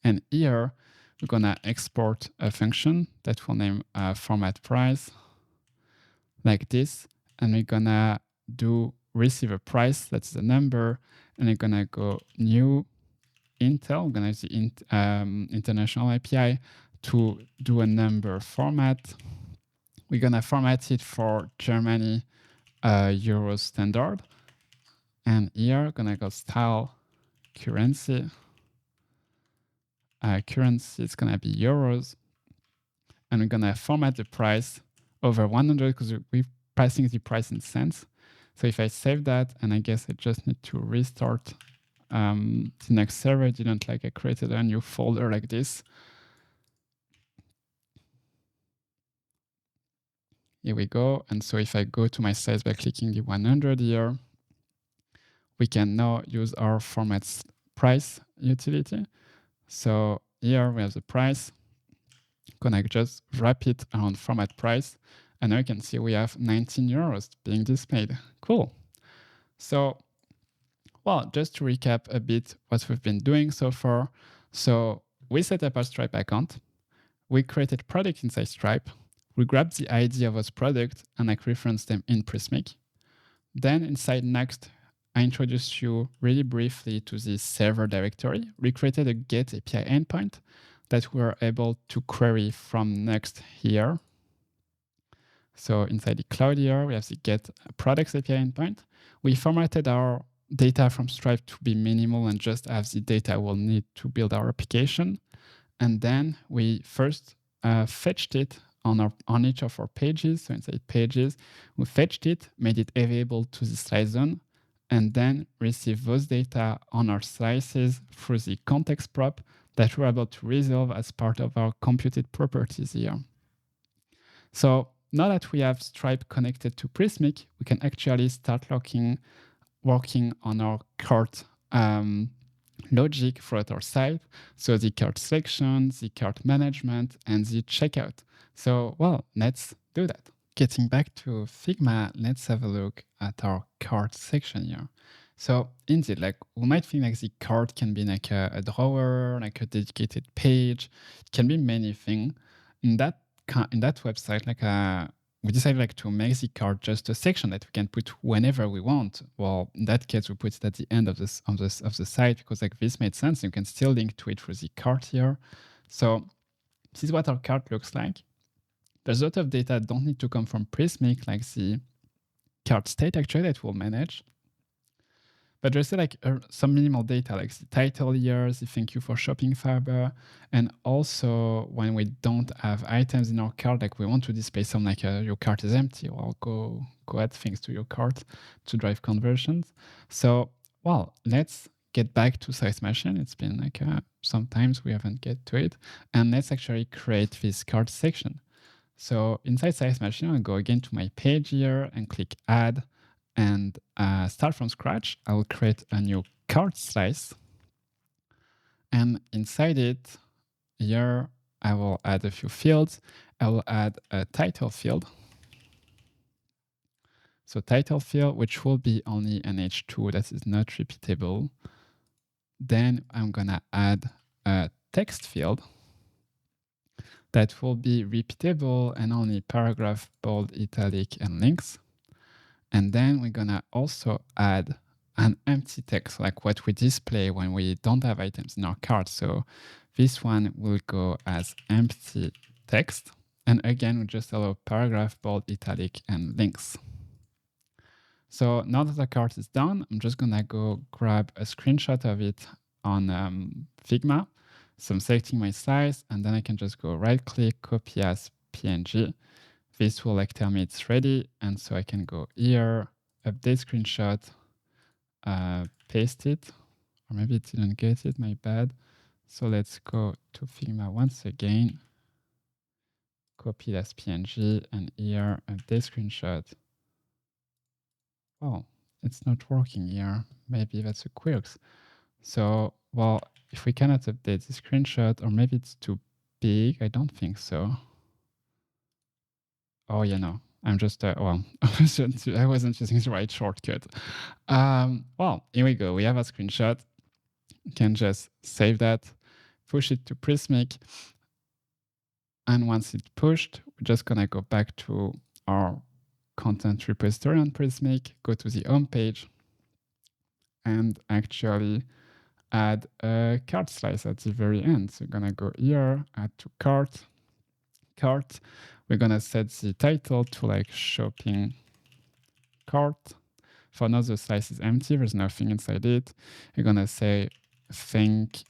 And here, we're going to export a function that will name format price like this. And we're going to do receive a price, that's the number. And we're going to go new Intel. We're going to use the international API to do a number format. We're going to format it for Germany Euro standard. And here, we're going to go style currency. Currency is going to be euros. And we're going to format the price over 100 because we're passing the price in cents. So if I save that, and I guess I just need to restart the next server, I didn't like I created a new folder like this. Here we go. And so if I go to my size by clicking the 100 here, we can now use our formats price utility. So here we have the price. Gonna just wrap it around format price. And now you can see we have 19 euros being displayed. Cool. So, well, just to recap a bit what we've been doing so far. So we set up our Stripe account. We created product inside Stripe. We grabbed the ID of our product and I referenced them in Prismic. Then inside Nuxt, I introduced you really briefly to the server directory. We created a Get API endpoint that we are able to query from Nuxt here. So inside the cloud here, we have the Get Products API endpoint. We formatted our data from Stripe to be minimal and just have the data we'll need to build our application. And then we first fetched it on each of our pages. So inside pages, we fetched it, made it available to the slice zone, and then received those data on our slices through the context prop that we're able to resolve as part of our computed properties here. So now that we have Stripe connected to Prismic, we can actually start working on our cart logic throughout our site. So the cart selection, the cart management, and the checkout. So, well, let's do that. Getting back to Figma, let's have a look at our cart section here. So indeed, like we might think like the cart can be like a drawer, like a dedicated page. It can be many things. In that website, like we decided like to make the cart just a section that we can put whenever we want. Well, in that case, we put it at the end of the site because like this made sense. You can still link to it through the cart here. So this is what our cart looks like. There's a lot of data that don't need to come from Prismic, like the cart state actually that we'll manage. But there's like some minimal data, like the title here, the thank you for shopping Farbe. And also when we don't have items in our cart, like we want to display some like your cart is empty, or go add things to your cart to drive conversions. So, well, let's get back to Size Machine. It's been like sometimes we haven't get to it. And let's actually create this cart section. So inside Size Machine, I'll go again to my page here and click Add and start from scratch. I will create a new cart slice. And inside it, here, I will add a few fields. I will add a title field. So title field, which will be only an H2 that is not repeatable. Then I'm gonna add a text field that will be repeatable and only paragraph, bold, italic, and links. And then we're gonna also add an empty text, like what we display when we don't have items in our cart. So this one will go as empty text. And again, we just allow paragraph, bold, italic, and links. So now that the cart is done, I'm just gonna go grab a screenshot of it on Figma. So I'm selecting my size, and then I can just go right click, copy as PNG. This will like tell me it's ready. And so I can go here, update screenshot, paste it, or maybe it didn't get it, my bad. So let's go to Figma once again, copy it as PNG, and here, update screenshot. Oh, it's not working here. Maybe that's a quirks. So, well, if we cannot update the screenshot, or maybe it's too big, I don't think so. Oh, yeah, no, I'm just, well, I wasn't using the right shortcut. Well, here we go. We have a screenshot. You can just save that, push it to Prismic. And once it's pushed, we're just gonna go back to our content repository on Prismic, go to the home page, and actually add a cart slice at the very end. So we're gonna go here, add to cart. We're gonna set the title to like shopping cart. For now, the slice is empty. There's nothing inside it. You're gonna say thank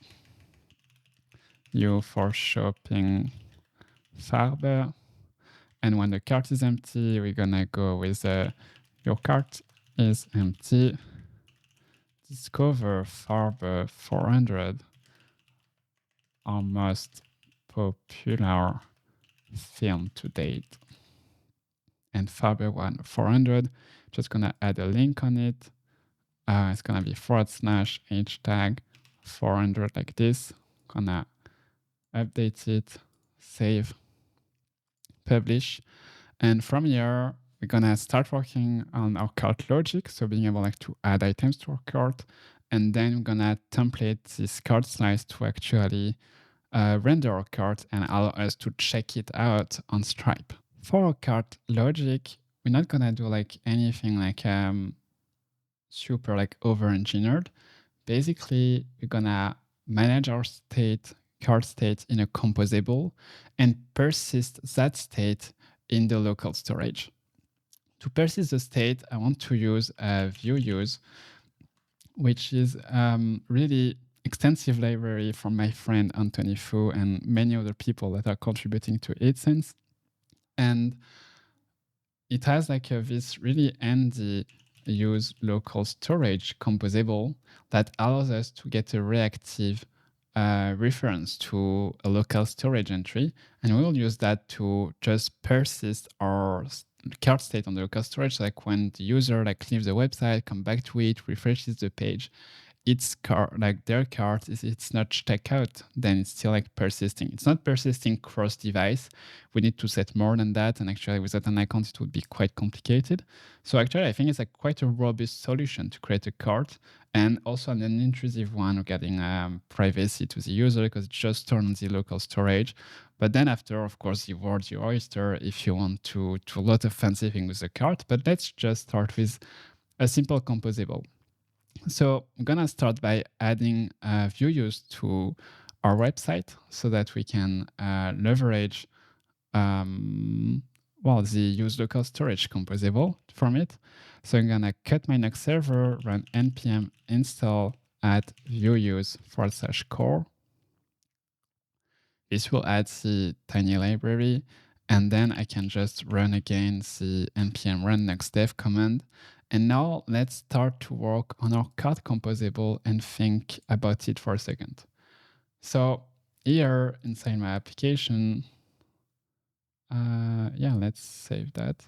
you for shopping Farbe. And when the cart is empty, we're gonna go with your cart is empty. Discover Farbe 400, our most popular film to date. And Farbe 400, just gonna add a link on it. It's gonna be / hashtag 400 like this. Gonna update it, save, publish. And from here, we're gonna start working on our cart logic. So being able like to add items to our cart. And then we're gonna template this cart slice to actually render our cart and allow us to check it out on Stripe. For our cart logic, we're not gonna do like anything like super like over-engineered. Basically, we're gonna manage our cart state in a composable and persist that state in the local storage. To persist the state, I want to use a view use, which is really extensive library from my friend Anthony Fu and many other people that are contributing to it since. And it has like this really handy use local storage composable that allows us to get a reactive reference to a local storage entry. And we will use that to just persist our cart state on the local storage. So like when the user like leaves the website, come back to it, refreshes the page, its cart, like their cart, it's not checked out, then it's still like persisting. It's not persisting cross device. We need to set more than that. And actually without an account, it would be quite complicated. So actually, I think it's like quite a robust solution to create a cart and also an intrusive one regarding privacy to the user because it just turns the local storage. But then after, of course, you word your oyster if you want to do a lot of fancy things with the cart. But let's just start with a simple composable. So I'm gonna start by adding view use to our website so that we can leverage the use local storage composable from it. So I'm gonna cut my Nuxt server, run npm install add view use / core. This will add the tiny library, and then I can just run again the npm run Nuxt dev command. And now let's start to work on our cart composable and think about it for a second. So here inside my application, yeah, let's save that.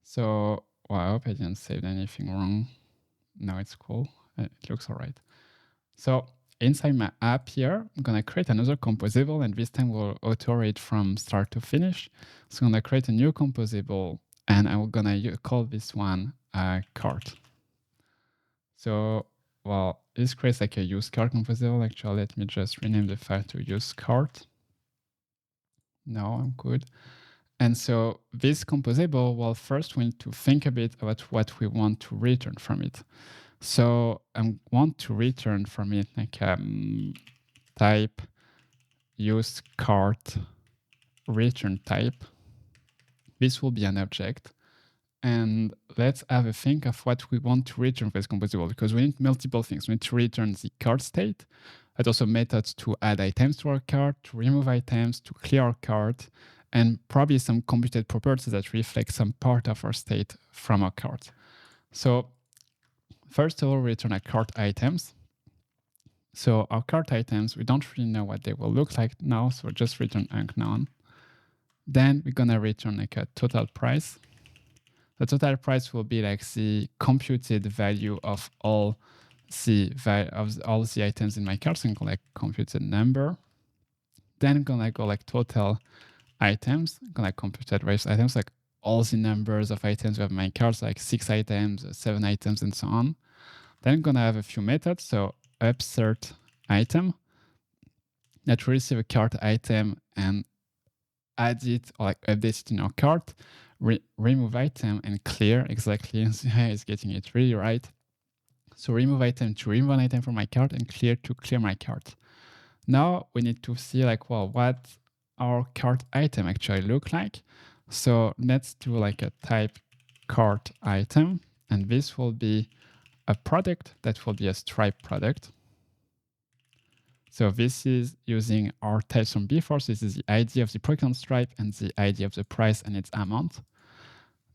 So, well, I hope I didn't save anything wrong. No, it's cool. It looks all right. So inside my app here, I'm going to create another composable, and this time we'll auto-rate from start to finish. So I'm going to create a new composable, and I'm going to call this one cart. So, well, this creates like a use cart composable. Actually, let me just rename the file to use cart. No, I'm good. And so this composable, well, first we need to think a bit about what we want to return from it. So I want to return from it like type use cart return type. This will be an object. And let's have a think of what we want to return for this composable, because we need multiple things. We need to return the cart state, but also methods to add items to our cart, to remove items, to clear our cart, and probably some computed properties that reflect some part of our state from our cart. So first of all, we return our cart items. So our cart items, we don't really know what they will look like now, so just return unknown. Then we're gonna return like a total price. The total price will be like the computed value of all the items in my cart, so I'm gonna like computed number. Then I'm gonna go like total items, I'm gonna computed various items, like all the numbers of items we have in my cart, like 6 items, 7 items, and so on. Then I'm gonna have a few methods. So upsert item that will receive a cart item and add it or like update it in our cart, remove item and clear exactly. It's getting it really right. So remove item to remove an item from my cart and clear to clear my cart. Now we need to see like, well, what our cart item actually look like. So let's do like a type cart item, and this will be a product that will be a Stripe product. So this is using our types from before. So this is the ID of the product on Stripe and the ID of the price and its amount.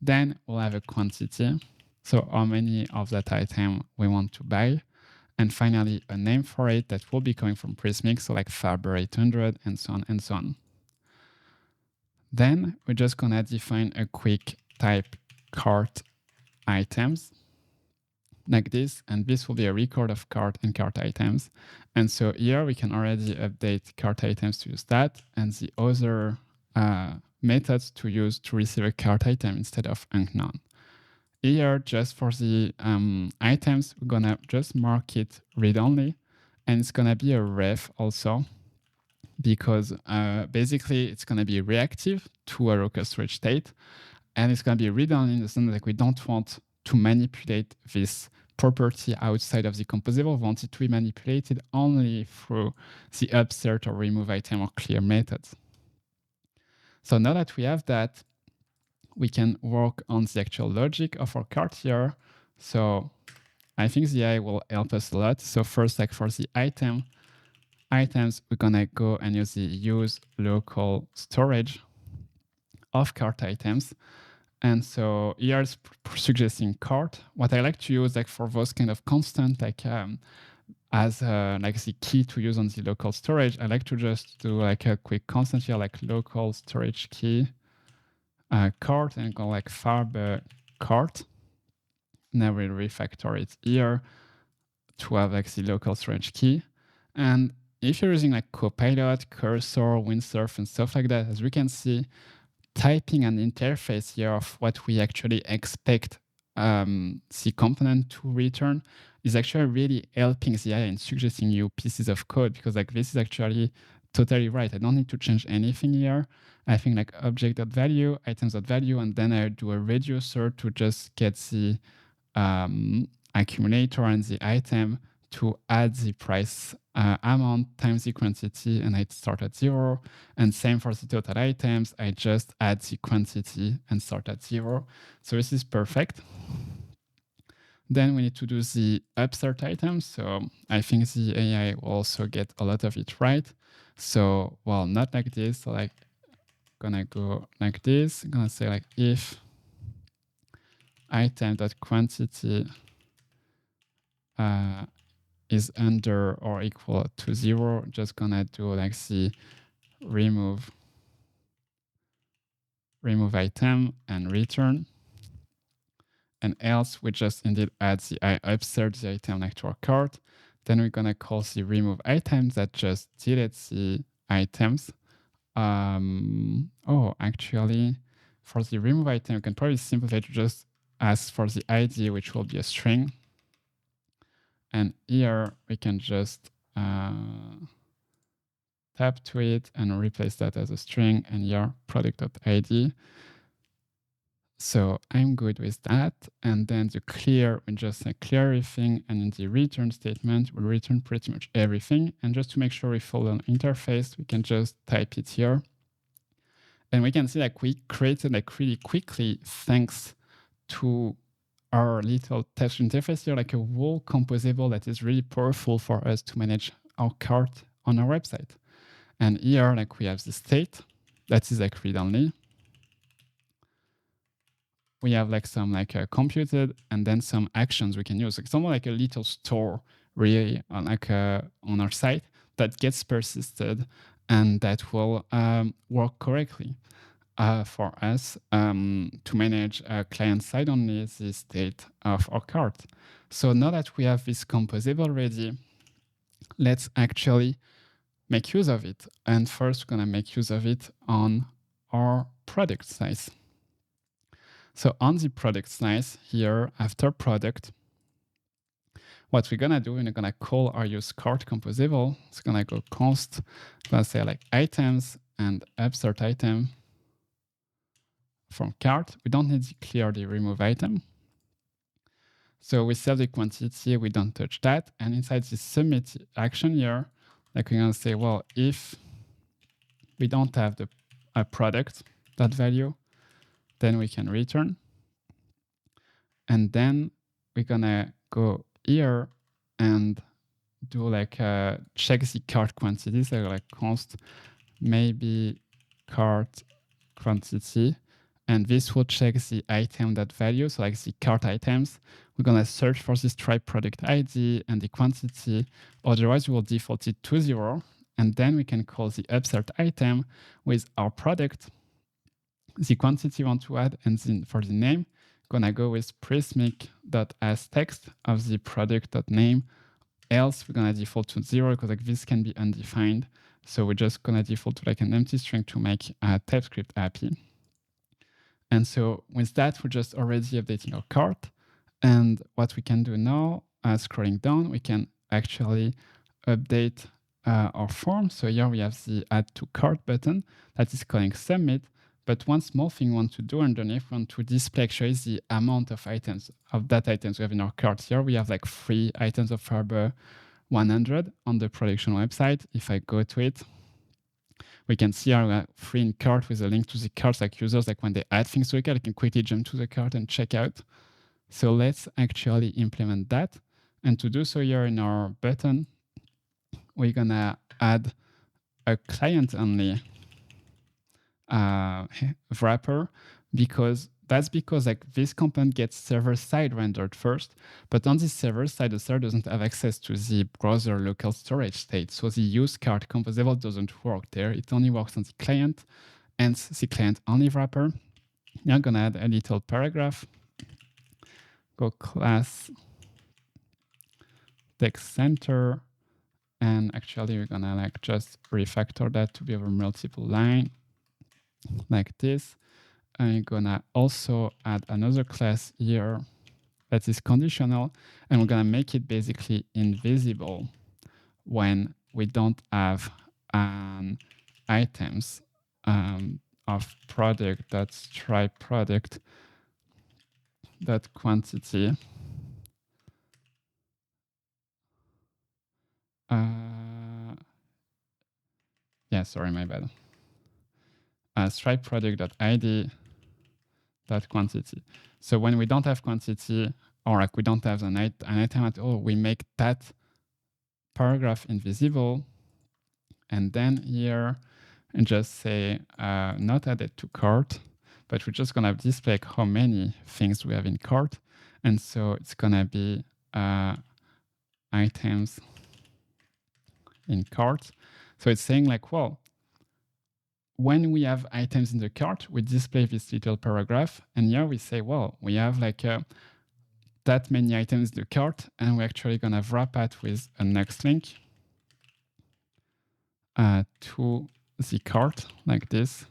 Then we'll have a quantity. So how many of that item we want to buy. And finally, a name for it that will be coming from Prismic. So like Farbe 800 and so on and so on. Then we're just gonna define a quick type cart items like this, and this will be a record of cart and cart items. And so here we can already update cart items to use that, and the other methods to use to receive a cart item instead of unknown. Here, just for the items, we're gonna just mark it read-only, and it's gonna be a ref also, because basically it's gonna be reactive to a local storage state, and it's gonna be read-only in the sense that we don't want to manipulate this property outside of the composable. We want it to be manipulated only through the upsert or remove item or clear methods. So now that we have that, we can work on the actual logic of our cart here. So I think the AI will help us a lot. So first, like for the items, we're gonna go and use the use local storage of cart items. And so here it's suggesting cart. What I like to use like for those kind of constant, like as like the key to use on the local storage, I like to just do like a quick constant here, like local storage key cart, and go like Farbe cart. Now we'll refactor it here to have like the local storage key. And if you're using like Copilot, Cursor, Windsurf, and stuff like that, as we can see, typing an interface here of what we actually expect the component to return is actually really helping the AI and suggesting you pieces of code, because like this is actually totally right. I don't need to change anything here. I think like object.value, items.value, and then I do a reducer to just get the accumulator and the item to add the price amount times the quantity, and I start at 0. And same for the total items, I just add the quantity and start at 0. So this is perfect. Then we need to do the upsert items. So I think the AI will also get a lot of it right. So, well, not like this. So like, gonna go like this. I'm gonna say like if item.quantity is under or equal to 0, just gonna do like the remove item and return. And else we just indeed add the upsert the item like to our cart. Then we're gonna call the remove items that just deletes the items. Oh, actually, for the remove item, you can probably simplify to just ask for the ID, which will be a string. And here we can just tap to it and replace that as a string, and here product.id. So I'm good with that. And then the clear, we just say clear everything. And in the return statement, we'll return pretty much everything. And just to make sure we follow an interface, we can just type it here. And we can see like we created like really quickly, thanks to our little touch interface here, like a whole composable that is really powerful for us to manage our cart on our website. And here, like we have the state that is like read only. We have like some like computed and then some actions we can use. It's almost like a little store really on like on our site that gets persisted and that will work correctly for us to manage client side only the state of our cart. So now that we have this composable ready, let's actually make use of it. And first, we're gonna make use of it on our product size. So on the product slice here, after product, what we're gonna do, we're gonna call our use cart composable. It's gonna go const, gonna say like items and upsert item from cart. We don't need to clear the remove item. So we save the quantity, we don't touch that. And inside the submit action here, like we're gonna say, well, if we don't have the product, that value, then we can return. And then we're gonna go here and do like check the cart quantity. So like const maybe cart quantity. And this will check the item that value. So like the cart items, we're gonna search for this try product ID and the quantity. Otherwise, we will default it to 0. And then we can call the upsert item with our product, the quantity we want to add, and then for the name, gonna go with prismic.asText of the product.name. Else we're gonna default to 0 because like this can be undefined. So we're just gonna default to like an empty string to make a TypeScript API. And so with that, we're just already updating our cart. And what we can do now, scrolling down, we can actually update our form. So here we have the add to cart button that is calling submit. But one small thing we want to do underneath, we want to display actually the amount of items, of that items we have in our cart. Here we have like 3 items of Farbe 100 on the production website. If I go to it, we can see our 3 in cart with a link to the carts, like users, like when they add things to the cart, they can quickly jump to the cart and check out. So let's actually implement that. And to do so here in our button, we're gonna add a client only wrapper, because like this component gets server side rendered first, but on this server side, the server doesn't have access to the browser local storage state. So the use cart composable doesn't work there. It only works on the client, and the client only wrapper. Now I'm gonna add a little paragraph. Go class text center, and actually we're gonna like just refactor that to be over multiple line like this. I'm gonna also add another class here that is conditional, and we're gonna make it basically invisible when we don't have items of product that's try product that quantity. Yeah, sorry, my bad. Stripe product.id that quantity. So when we don't have quantity, or like we don't have an item at all, we make that paragraph invisible, and then here and just say not added to cart, but we're just gonna display like how many things we have in cart. And so it's gonna be items in cart. So it's saying like, well, when we have items in the cart, we display this little paragraph. And here we say, well, we have like that many items in the cart, and we're actually gonna wrap it with a next link to the cart like this,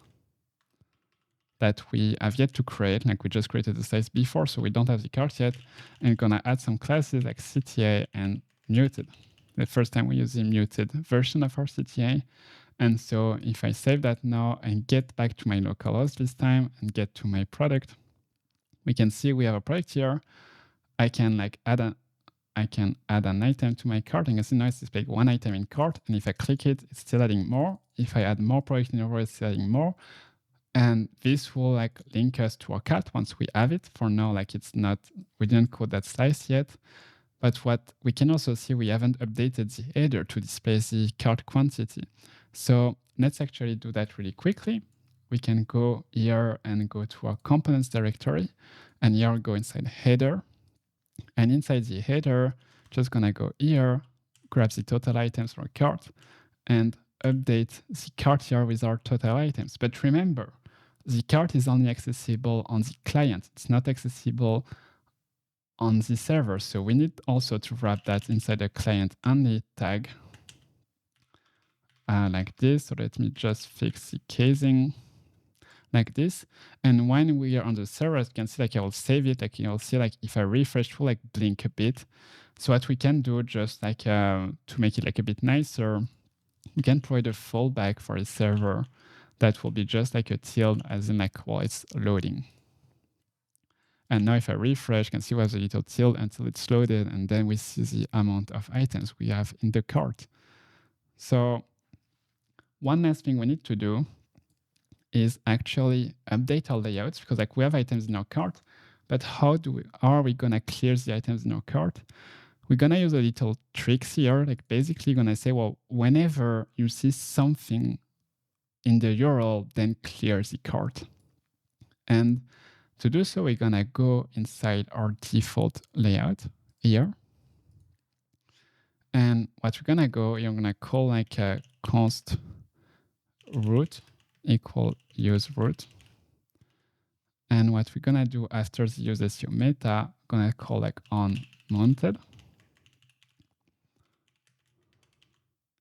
that we have yet to create. Like we just created the size before, so we don't have the cart yet. And we're gonna add some classes like CTA and muted. The first time we use the muted version of our CTA. And so if I save that now and get back to my localhost this time and get to my product, we can see we have a product here. I can like add an item to my cart, and you can see now it's displaying one item in cart. And if I click it, it's still adding more. If I add more product in a row, it's still adding more. And this will like link us to our cart once we have it. For now, like it's not, we didn't code that slice yet. But what we can also see, we haven't updated the header to display the cart quantity. So let's actually do that really quickly. We can go here and go to our components directory, and here go inside header. And inside the header, just gonna go here, grab the total items for cart, and update the cart here with our total items. But remember, the cart is only accessible on the client. It's not accessible on the server. So we need also to wrap that inside a client only tag like this. So let me just fix the casing like this. And when we are on the server, you can see like I will save it. Like you'll see like if I refresh, it will like blink a bit. So what we can do just like to make it like a bit nicer, we can provide a fallback for a server that will be just like a tilde, as in like while it's loading. And now if I refresh, you can see we have a little tilde until it's loaded, and then we see the amount of items we have in the cart. So one last thing we need to do is actually update our layouts, because like we have items in our cart, but how are we gonna clear the items in our cart? We're gonna use a little tricks here, like basically gonna say, well, whenever you see something in the URL, then clear the cart. And to do so, we're gonna go inside our default layout here. And what we're gonna go, you're gonna call like a const root equal use root. And what we're gonna do after the use SEO meta, gonna call like on mounted.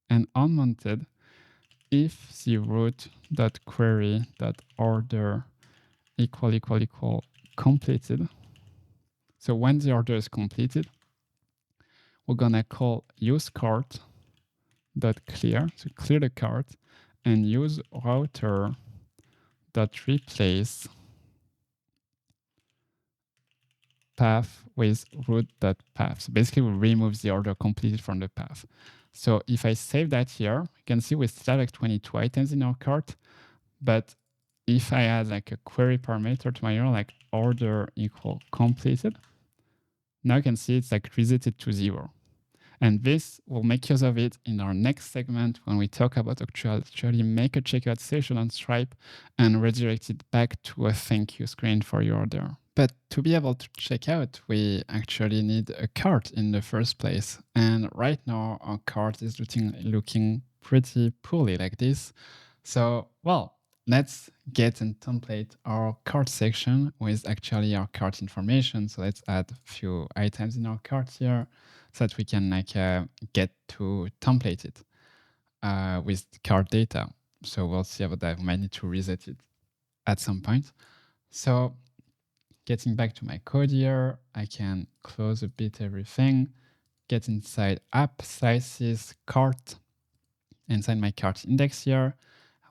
And on mounted, if the root.query.order equal completed. So when the order is completed, we're gonna call use cart.clear, so clear the cart, and use router.replace path with root.path. So basically we remove the order completed from the path. So if I save that here, you can see we still have like 22 items in our cart, but if I add like a query parameter to my URL, like order equal completed, now you can see it's like resetted to 0. And this will make use of it in our next segment when we talk about actually make a checkout session on Stripe and redirect it back to a thank you screen for your order. But to be able to check out, we actually need a cart in the first place. And right now our cart is looking pretty poorly like this. So, well, let's get and template our cart section with actually our cart information. So let's add a few items in our cart here so that we can like get to template it with cart data. So we'll see about that. We might need to reset it at some point. So getting back to my code here, I can close a bit everything, get inside app sizes, cart, inside my cart index here.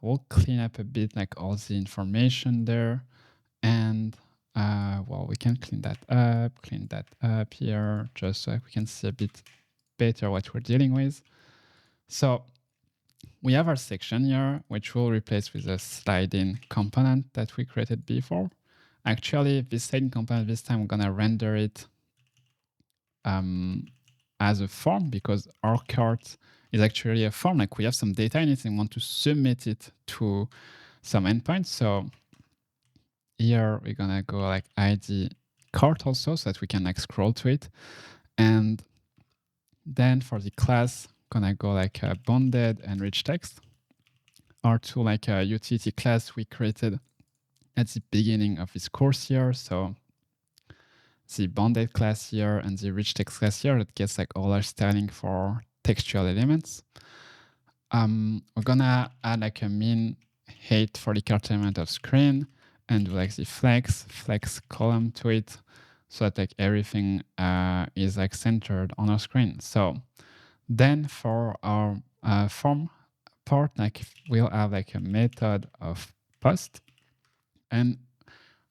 We'll clean up a bit like all the information there. And well, we can clean that up here just so we can see a bit better what we're dealing with. So we have our section here, which we'll replace with a slide-in component that we created before. Actually, this slide-in component, this time we're gonna render it as a form because our cart is actually a form. Like we have some data in it and want to submit it to some endpoint. So here we're gonna go like ID cart also so that we can like scroll to it. And then for the class, gonna go like bounded and rich text, are two like a utility class we created at the beginning of this course here. So the bounded class here and the rich text class here that gets like all our styling for textual elements. We're gonna add like a min height for the cart element of screen and do like the flex column to it so that like everything is like centered on our screen. So then for our form part, like we'll have like a method of post. And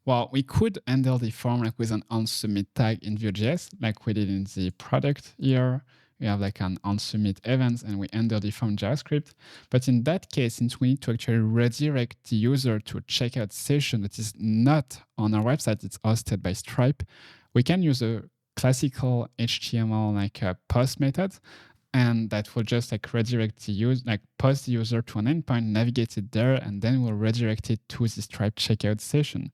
well, we could handle the form like with an onSubmit tag in Vue.js, like we did in the product here. We have like an onSubmit events and we handle the form JavaScript. But in that case, since we need to actually redirect the user to a checkout session that is not on our website, it's hosted by Stripe, we can use a classical HTML like a post method, and that will just like redirect the user, like post the user to an endpoint, navigate it there, and then we'll redirect it to the Stripe checkout session.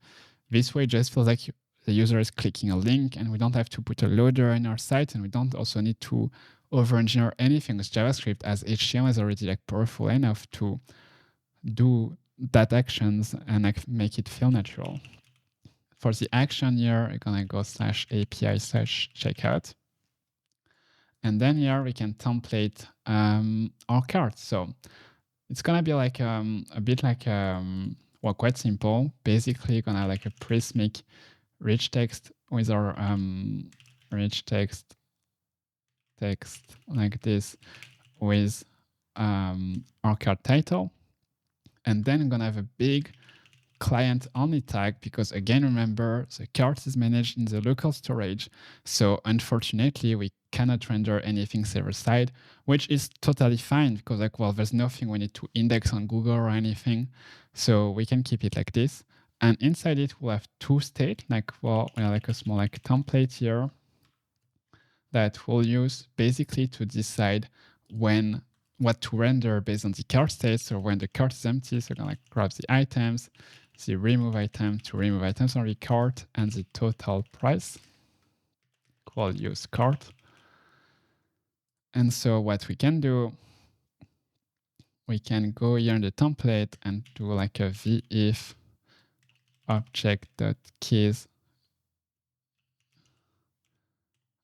This way, it just feels like the user is clicking a link, and we don't have to put a loader in our site, and we don't also need to over-engineer anything with JavaScript, as HTML is already like powerful enough to do that actions and like make it feel natural. For the action here, we're gonna go /API/checkout. And then here we can template our cart. So it's gonna be like a bit like well, quite simple. Basically, gonna have like a Prismic rich text with our rich text like this with our cart title, and then I'm gonna have a big client only tag because, again, remember the cart is managed in the local storage. So unfortunately, we cannot render anything server side, which is totally fine because like, well, there's nothing we need to index on Google or anything. So we can keep it like this. And inside it, we'll have two state, like, well, we have like a small like template here that we'll use basically to decide what to render based on the cart state. So when the cart is empty, so we're gonna like grab the items, the remove item to remove items on the cart, and the total price. We'll use cart. And so what we can do, we can go here in the template and do like a v-if object.keys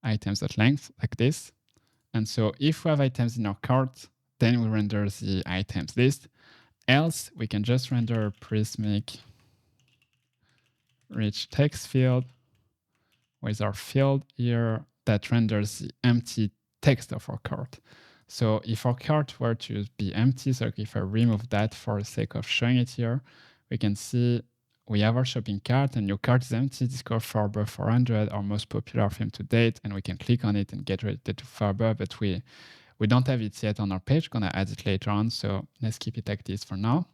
items.length like this. And so if we have items in our cart, then we render the items list. Else, we can just render a Prismic rich text field with our field here that renders the empty text of our cart. So if our cart were to be empty, so if I remove that for the sake of showing it here, we can see we have our shopping cart and your cart is empty. It's called Farbe 400, our most popular theme to date, and we can click on it and get related to Farbe, but we don't have it yet on our page. We're gonna add it later on, so let's keep it like this for now.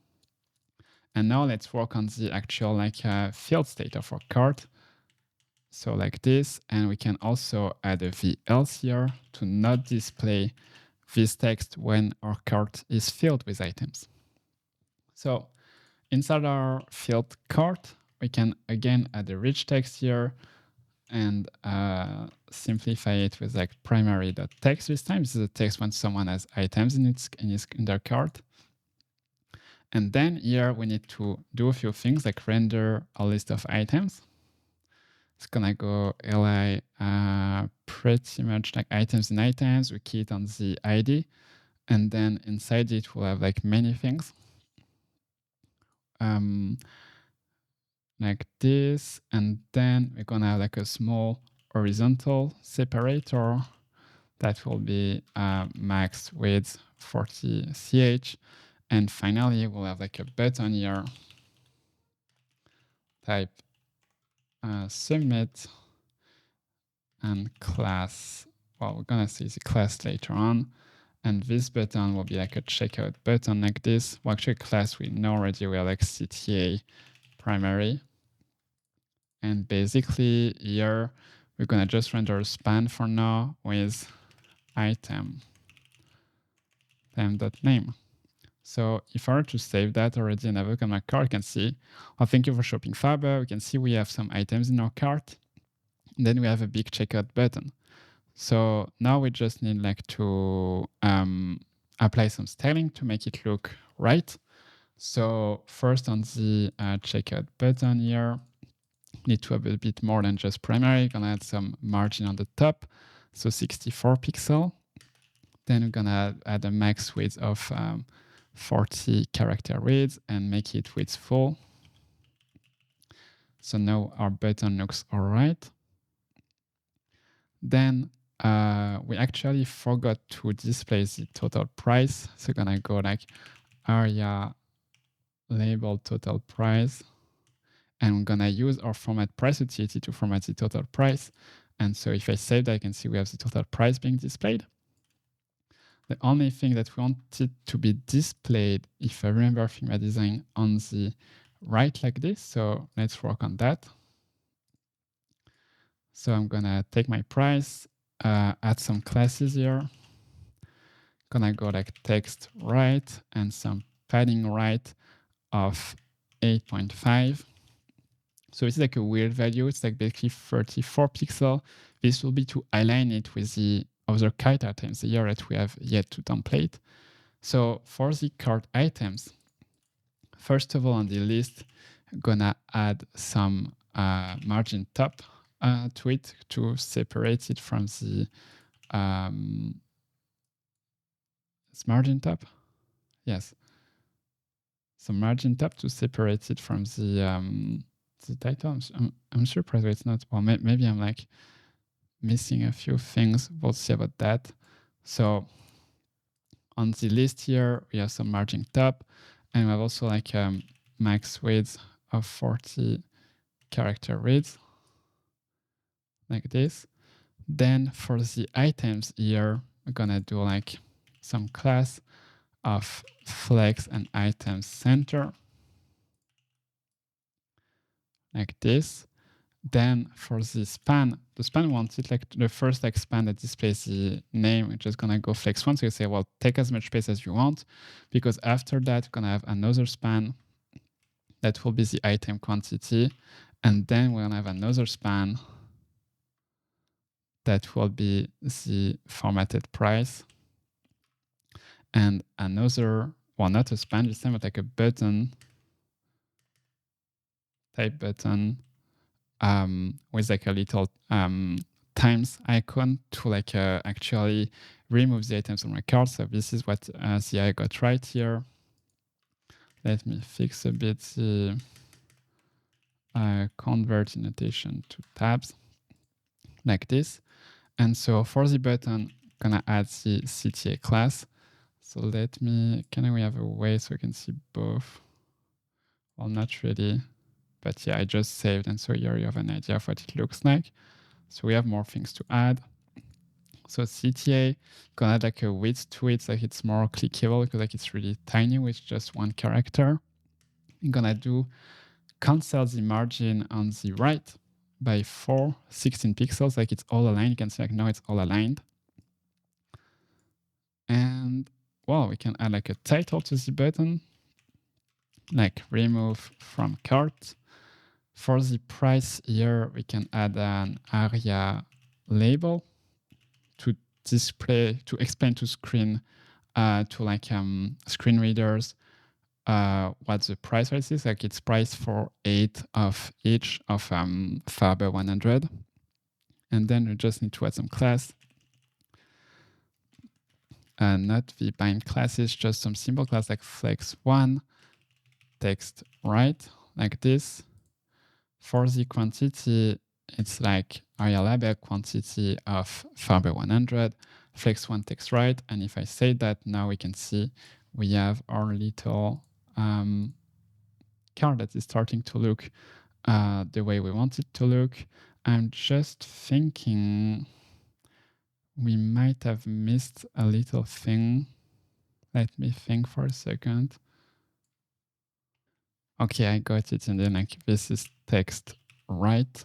And now let's work on the actual like field state of our cart. So like this, and we can also add a v-else here to not display this text when our cart is filled with items. So inside our field cart, we can again add a rich text here and simplify it with like primary.text this time. This is a text when someone has items in their cart. And then here we need to do a few things like render a list of items. It's gonna go li pretty much like items in items. We key it on the ID, and then inside it we'll have like many things like this, and then we're gonna have like a small horizontal separator that will be max width 40 ch, and finally we'll have like a button here type submit and class. Well, we're gonna see the class later on, and this button will be like a checkout button like this. Well, actually class we know already, we are like CTA primary, and basically here we're gonna just render a span for now with item.name. So if I were to save that already and have a look at my cart, I can see, well, thank you for shopping Farbe. We can see we have some items in our cart. And then we have a big checkout button. So now we just need like to apply some styling to make it look right. So first on the checkout button here, need to have a bit more than just primary. Gonna add some margin on the top, so 64 pixel. Then we're gonna add a max width of 40 character width and make it width full. So now our button looks all right. Then we actually forgot to display the total price. So we're gonna go like area label total price. And we're gonna use our format price utility to format the total price. And so if I save that, I can see we have the total price being displayed. The only thing that we want it to be displayed, if I remember Figma design, on the right like this. So let's work on that. So I'm gonna take my price, add some classes here. Gonna go like text right and some padding right of 8.5. So it's like a weird value. It's like basically 34 pixel. This will be to align it with the other cart items here that we have yet to template. So for the cart items, first of all on the list, I'm gonna add some margin top to it to separate it from the it's margin top. Yes, some margin top to separate it from the title. I'm surprised it's not. Well, maybe I'm like missing a few things. We'll see about that. So on the list here, we have some margin top, and we have also like max width of 40 character width, like this. Then for the items here, we're gonna do like some class of flex and items center, like this. Then for the span wants it like the first like span that displays the name, we're just gonna go flex one. So you say, well, take as much space as you want, because after that, we're gonna have another span that will be the item quantity. And then we're gonna have another span that will be the formatted price. And another, well, not a span this time, but like a button, type button, with like a little times icon to like actually remove the items from my cart. So this is what I got right here. Let me fix a bit the convert annotation to tabs, like this. And so for the button, I'm gonna add the CTA class. So let me, can we have a way so we can see both? Well, not really. But yeah, I just saved, and so here you have an idea of what it looks like. So we have more things to add. So CTA, gonna add like a width to it, so like it's more clickable because like it's really tiny with just one character. I'm gonna do cancel the margin on the right by 16 pixels, like it's all aligned. You can see like now it's all aligned. And well, we can add like a title to the button, like remove from cart. For the price here, we can add an area label to display, to explain to screen, to like screen readers what the price is. Like it's priced for 8 of each of Farbe 100. And then we just need to add some class. Not the bind classes, just some simple class like flex1, text right, like this. For the quantity, it's like area label quantity of Farbe 100, flex1 text right. And if I say that, now we can see we have our little card that is starting to look the way we want it to look. I'm just thinking we might have missed a little thing. Let me think for a second. Okay, I got it. And then like this is text right.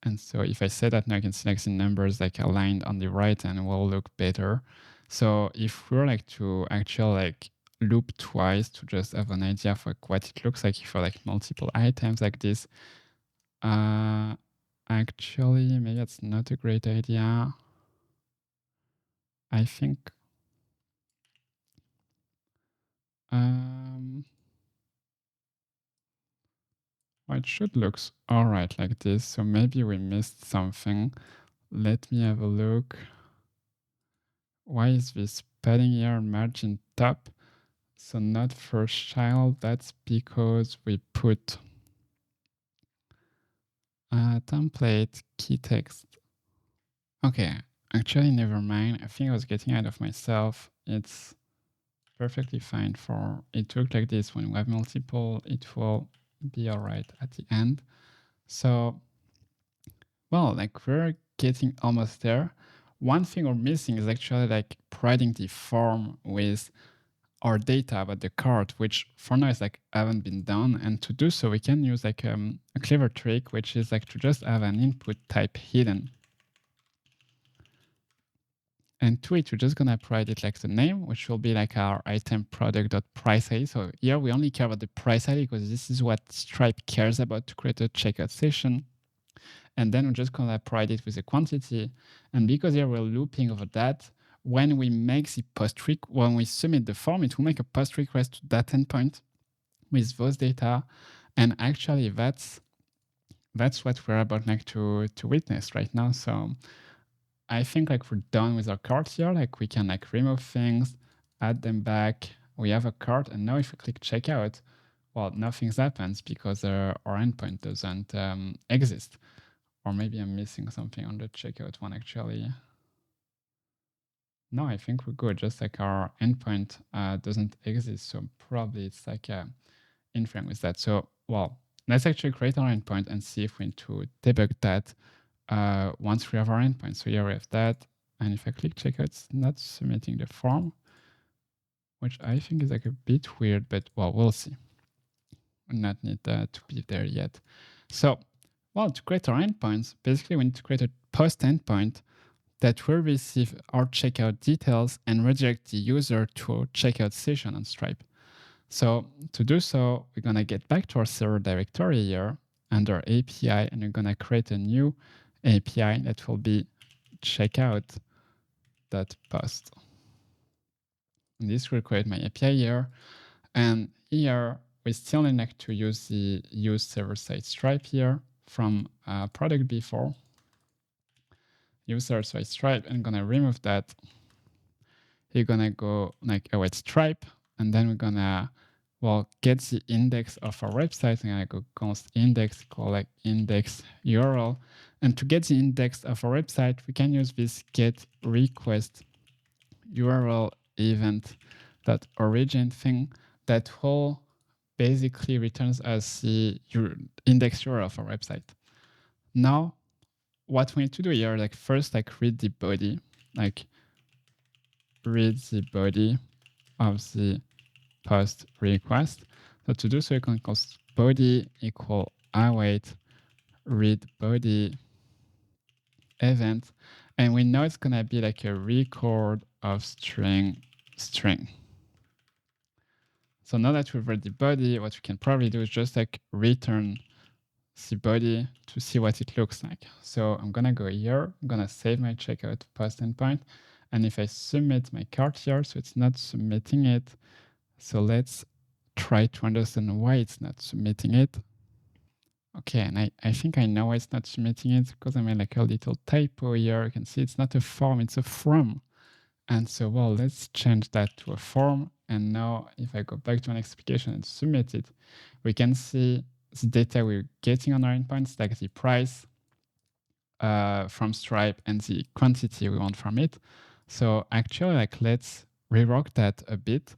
And so if I say that now, I can select the numbers like aligned on the right and it will look better. So if we're like to actually like loop twice to just have an idea for what it looks like for like multiple items like this. Actually, maybe that's not a great idea. I think well, it should look all right like this. So maybe we missed something. Let me have a look. Why is this padding here margin top? So not first child. That's because we put template key text. Okay, actually, never mind. I think I was getting out of myself. It's perfectly fine for it to look like this. When we have multiple, it will be all right at the end. So, well, like we're getting almost there. One thing we're missing is actually like providing the form with our data about the cart, which for now is like haven't been done. And to do so, we can use like a clever trick, which is like to just have an input type hidden. And to it, we're just gonna provide it like the name, which will be like our item product.price ID. So here we only care about the price ID because this is what Stripe cares about to create a checkout session. And then we're just gonna provide it with a quantity. And because here we're looping over that, when we make the when we submit the form, it will make a post request to that endpoint with those data. And actually that's what we're about like to witness right now. So I think like we're done with our cart here. Like we can like remove things, add them back. We have a cart, and now if we click checkout, well, nothing happens because our endpoint doesn't exist. Or maybe I'm missing something on the checkout one actually. No, I think we're good. Just like our endpoint doesn't exist, so probably it's like interfering with that. So, well, let's actually create our endpoint and see if we need to debug that once we have our endpoint. So here we have that. And if I click checkout, it's not submitting the form, which I think is like a bit weird, but well, we'll see. We'll not need that to be there yet. So, well, to create our endpoints, basically we need to create a post endpoint that will receive our checkout details and redirect the user to a checkout session on Stripe. So to do so, we're gonna get back to our server directory here under API, and we're gonna create a new API that will be checkout.post. And this will create my API here. And here we still need to use the use server-side Stripe here from product before. Use server-side Stripe, and I'm gonna remove that. You're gonna go like await Stripe, and then we're gonna get the index of our website. I'm gonna go const index, call like index URL. And to get the index of our website, we can use this get request URL event that origin thing that will basically returns us the index URL of our website. Now, what we need to do here, like first, like read the body, like read the body of the post request. So to do so, you can const body equal await read body event, and we know it's gonna be like a record of string. So now that we've read the body, what we can probably do is just like return the body to see what it looks like. So I'm gonna go here, I'm gonna save my checkout post endpoint, and if I submit my cart here, so it's not submitting it. So let's try to understand why it's not submitting it. Okay, and I think I know why it's not submitting it, because I made like a little typo here. You can see it's not a form, it's a from. And so, well, let's change that to a form. And now if I go back to an application and submit it, we can see the data we're getting on our endpoints, like the price from Stripe and the quantity we want from it. So actually, like, let's rework that a bit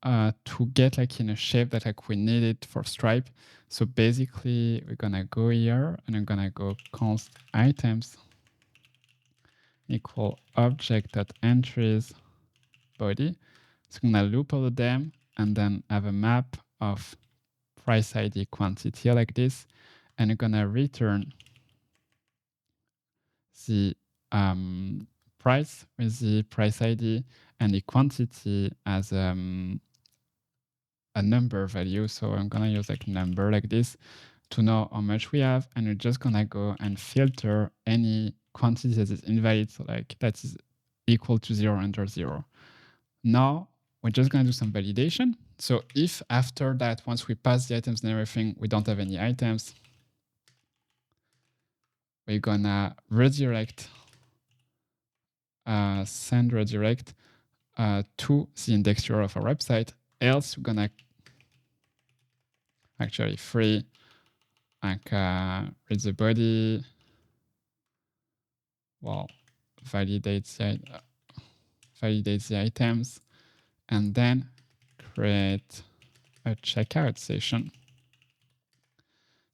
to get like in a shape that like we need it for Stripe. So basically, we're gonna go here and I'm gonna go const items equal object.entries body. So I'm gonna loop over them and then have a map of price ID quantity like this, and I'm gonna return the price with the price ID and the quantity as a number value. So I'm gonna use like number like this to know how much we have, and we're just gonna go and filter any quantity that is invalid, so like that is equal to 0 under 0. Now we're just gonna do some validation. So if after that, once we pass the items and everything, we don't have any items, we're gonna redirect, send redirect to the index URL of our website. Else we're gonna actually free like read the body, well, validate the items, and then create a checkout session.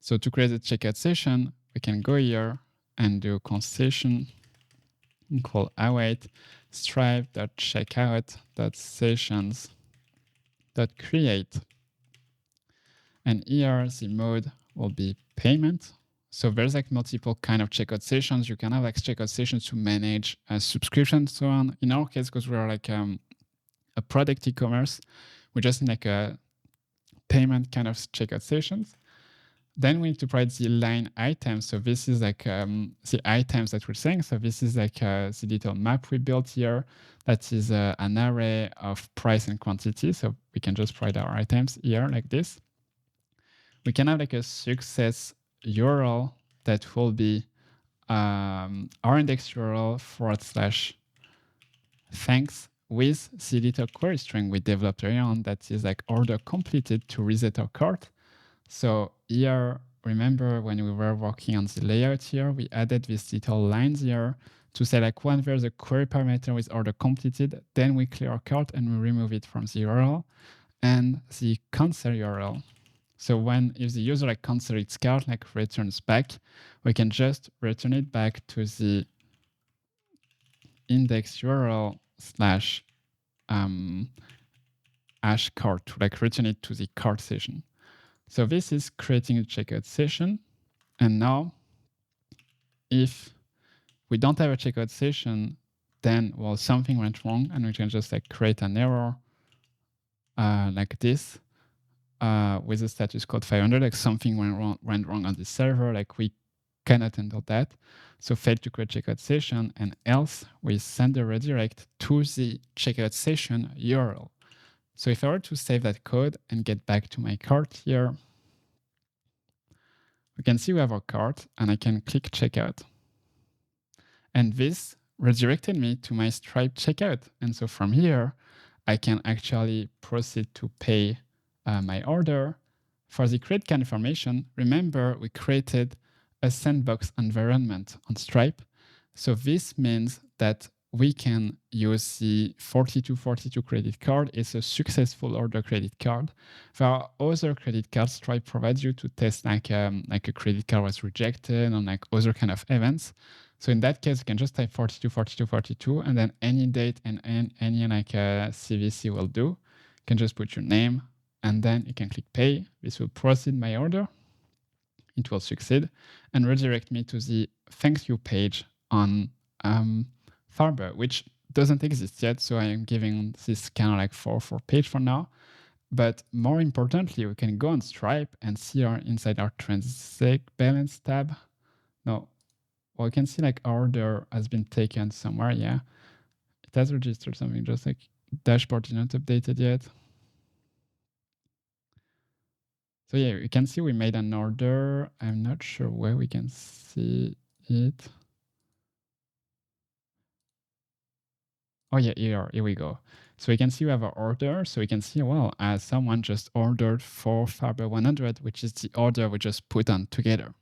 So to create a checkout session, we can go here and do concession equal await stripe.checkout.sessions.create. And here the mode will be payment. So there's like multiple kind of checkout sessions. You can have like checkout sessions to manage a subscription and so on. In our case, because we're like a product e-commerce, we just need like a payment kind of checkout sessions. Then we need to provide the line items. So this is like the items that we're saying. So this is like the little map we built here. That is an array of price and quantity. So we can just provide our items here like this. We can have like a success URL that will be our index URL /thanks with the little query string we developed earlier on that is like order completed to reset our cart. So here, remember when we were working on the layout here, we added these little lines here to say like when there's a query parameter with order completed, then we clear our cart and we remove it from the URL and the cancel URL. So if the user like cancel its cart, like returns back, we can just return it back to the index URL /hash cart to like return it to the cart session. So this is creating a checkout session. And now if we don't have a checkout session, then well, something went wrong and we can just like create an error like this with a status code 500, like something went wrong on the server, like we cannot handle that. So failed to create checkout session, and else we send a redirect to the checkout session URL. So if I were to save that code and get back to my cart here, we can see we have our cart and I can click checkout. And this redirected me to my Stripe checkout. And so from here, I can actually proceed to pay my order. For the create cart information, remember we created a sandbox environment on Stripe. So this means that we can use the 4242 credit card. It's a successful order credit card. There are other credit cards Stripe provides you to test like a credit card was rejected and like other kind of events. So in that case, you can just type 424242 and then any date and any like CVC will do. You can just put your name and then you can click pay. This will proceed my order. It will succeed and redirect me to the thank you page on Farbe, which doesn't exist yet. So I am giving this kind of like 404 page for now. But more importantly, we can go on Stripe and see inside our transact balance tab. No, well, we can see like order has been taken somewhere. Yeah, it has registered something, just like dashboard is not updated yet. So yeah, you can see we made an order. I'm not sure where we can see it. Oh yeah, here we go. So we can see we have our order. So we can see, well, someone just ordered for Farbe 100, which is the order we just put on together.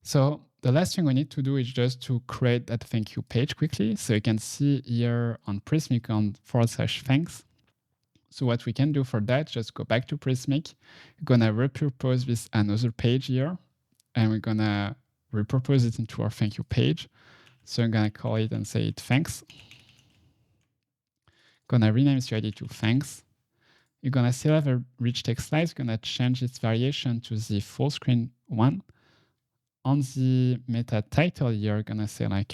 So the last thing we need to do is just to create that thank you page quickly. So you can see here on Prismic on /thanks. So what we can do for that, just go back to Prismic. We're gonna repurpose this another page here, and we're gonna repurpose it into our thank you page. So I'm gonna call it and say it thanks. Gonna rename this UID to thanks. You're gonna still have a rich text slice. Gonna change its variation to the full screen one. On the meta title here, gonna say like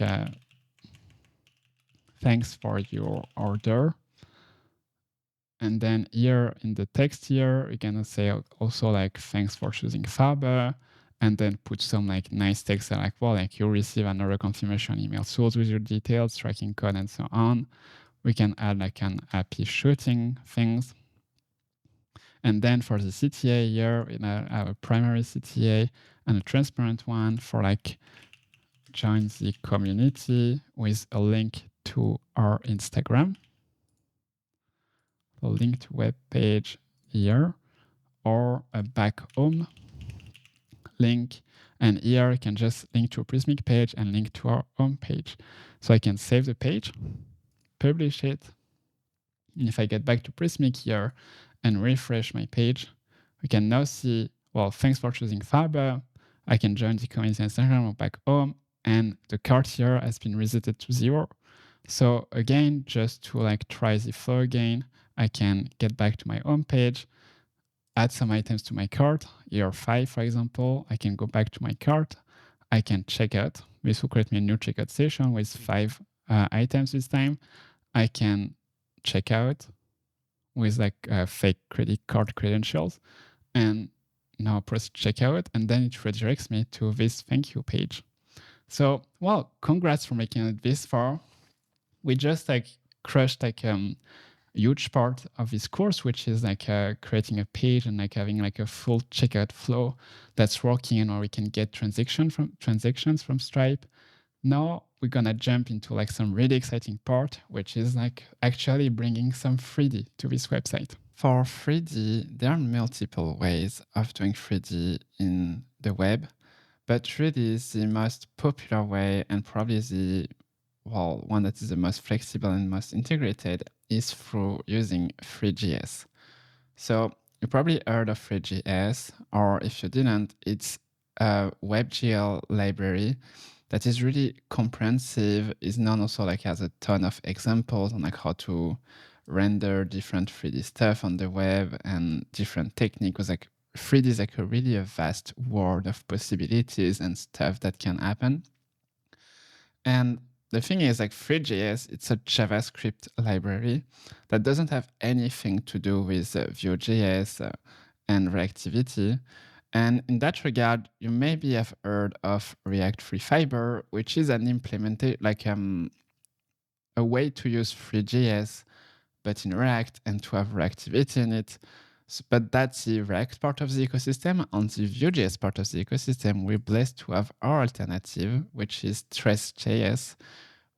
thanks for your order. And then here in the text here, we're gonna say also like, thanks for choosing Farbe, and then put some like nice text like, well, like you'll receive another confirmation email source with your details, tracking code, and so on. We can add like an happy shooting things. And then for the CTA here, we have a primary CTA and a transparent one for like join the community with a link to our Instagram, a link to web page here, or a back home link. And here I can just link to a Prismic page and link to our home page. So I can save the page, publish it. And if I get back to Prismic here and refresh my page, we can now see, well, thanks for choosing Farbe. I can join the community Instagram or back home, and the cart here has been resetted to 0. So again, just to like try the flow again, I can get back to my home page, add some items to my cart, here 5, for example. I can go back to my cart. I can check out. This will create me a new checkout session with 5 items this time. I can check out with like fake credit card credentials, and now press checkout, and then it redirects me to this thank you page. So, well, congrats for making it this far. We just like crushed like huge part of this course, which is like creating a page and like having like a full checkout flow that's working, and where we can get transactions from Stripe. Now we're gonna jump into like some really exciting part, which is like actually bringing some 3D to this website. For 3D, there are multiple ways of doing 3D in the web, but really the most popular way, and probably the one that is the most flexible and most integrated, is through using Three.js. So you probably heard of Three.js, or if you didn't, it's a WebGL library that is really comprehensive, is known also like has a ton of examples on like how to render different 3D stuff on the web and different techniques. Like 3D is like really a vast world of possibilities and stuff that can happen. And the thing is, like Three.js, it's a JavaScript library that doesn't have anything to do with Vue.js and reactivity. And in that regard, you maybe have heard of React Free Fiber, which is an implementation, like a way to use Three.js, but in React, and to have reactivity in it. But that's the React part of the ecosystem. On the Vue.js part of the ecosystem, we're blessed to have our alternative, which is Tres.js,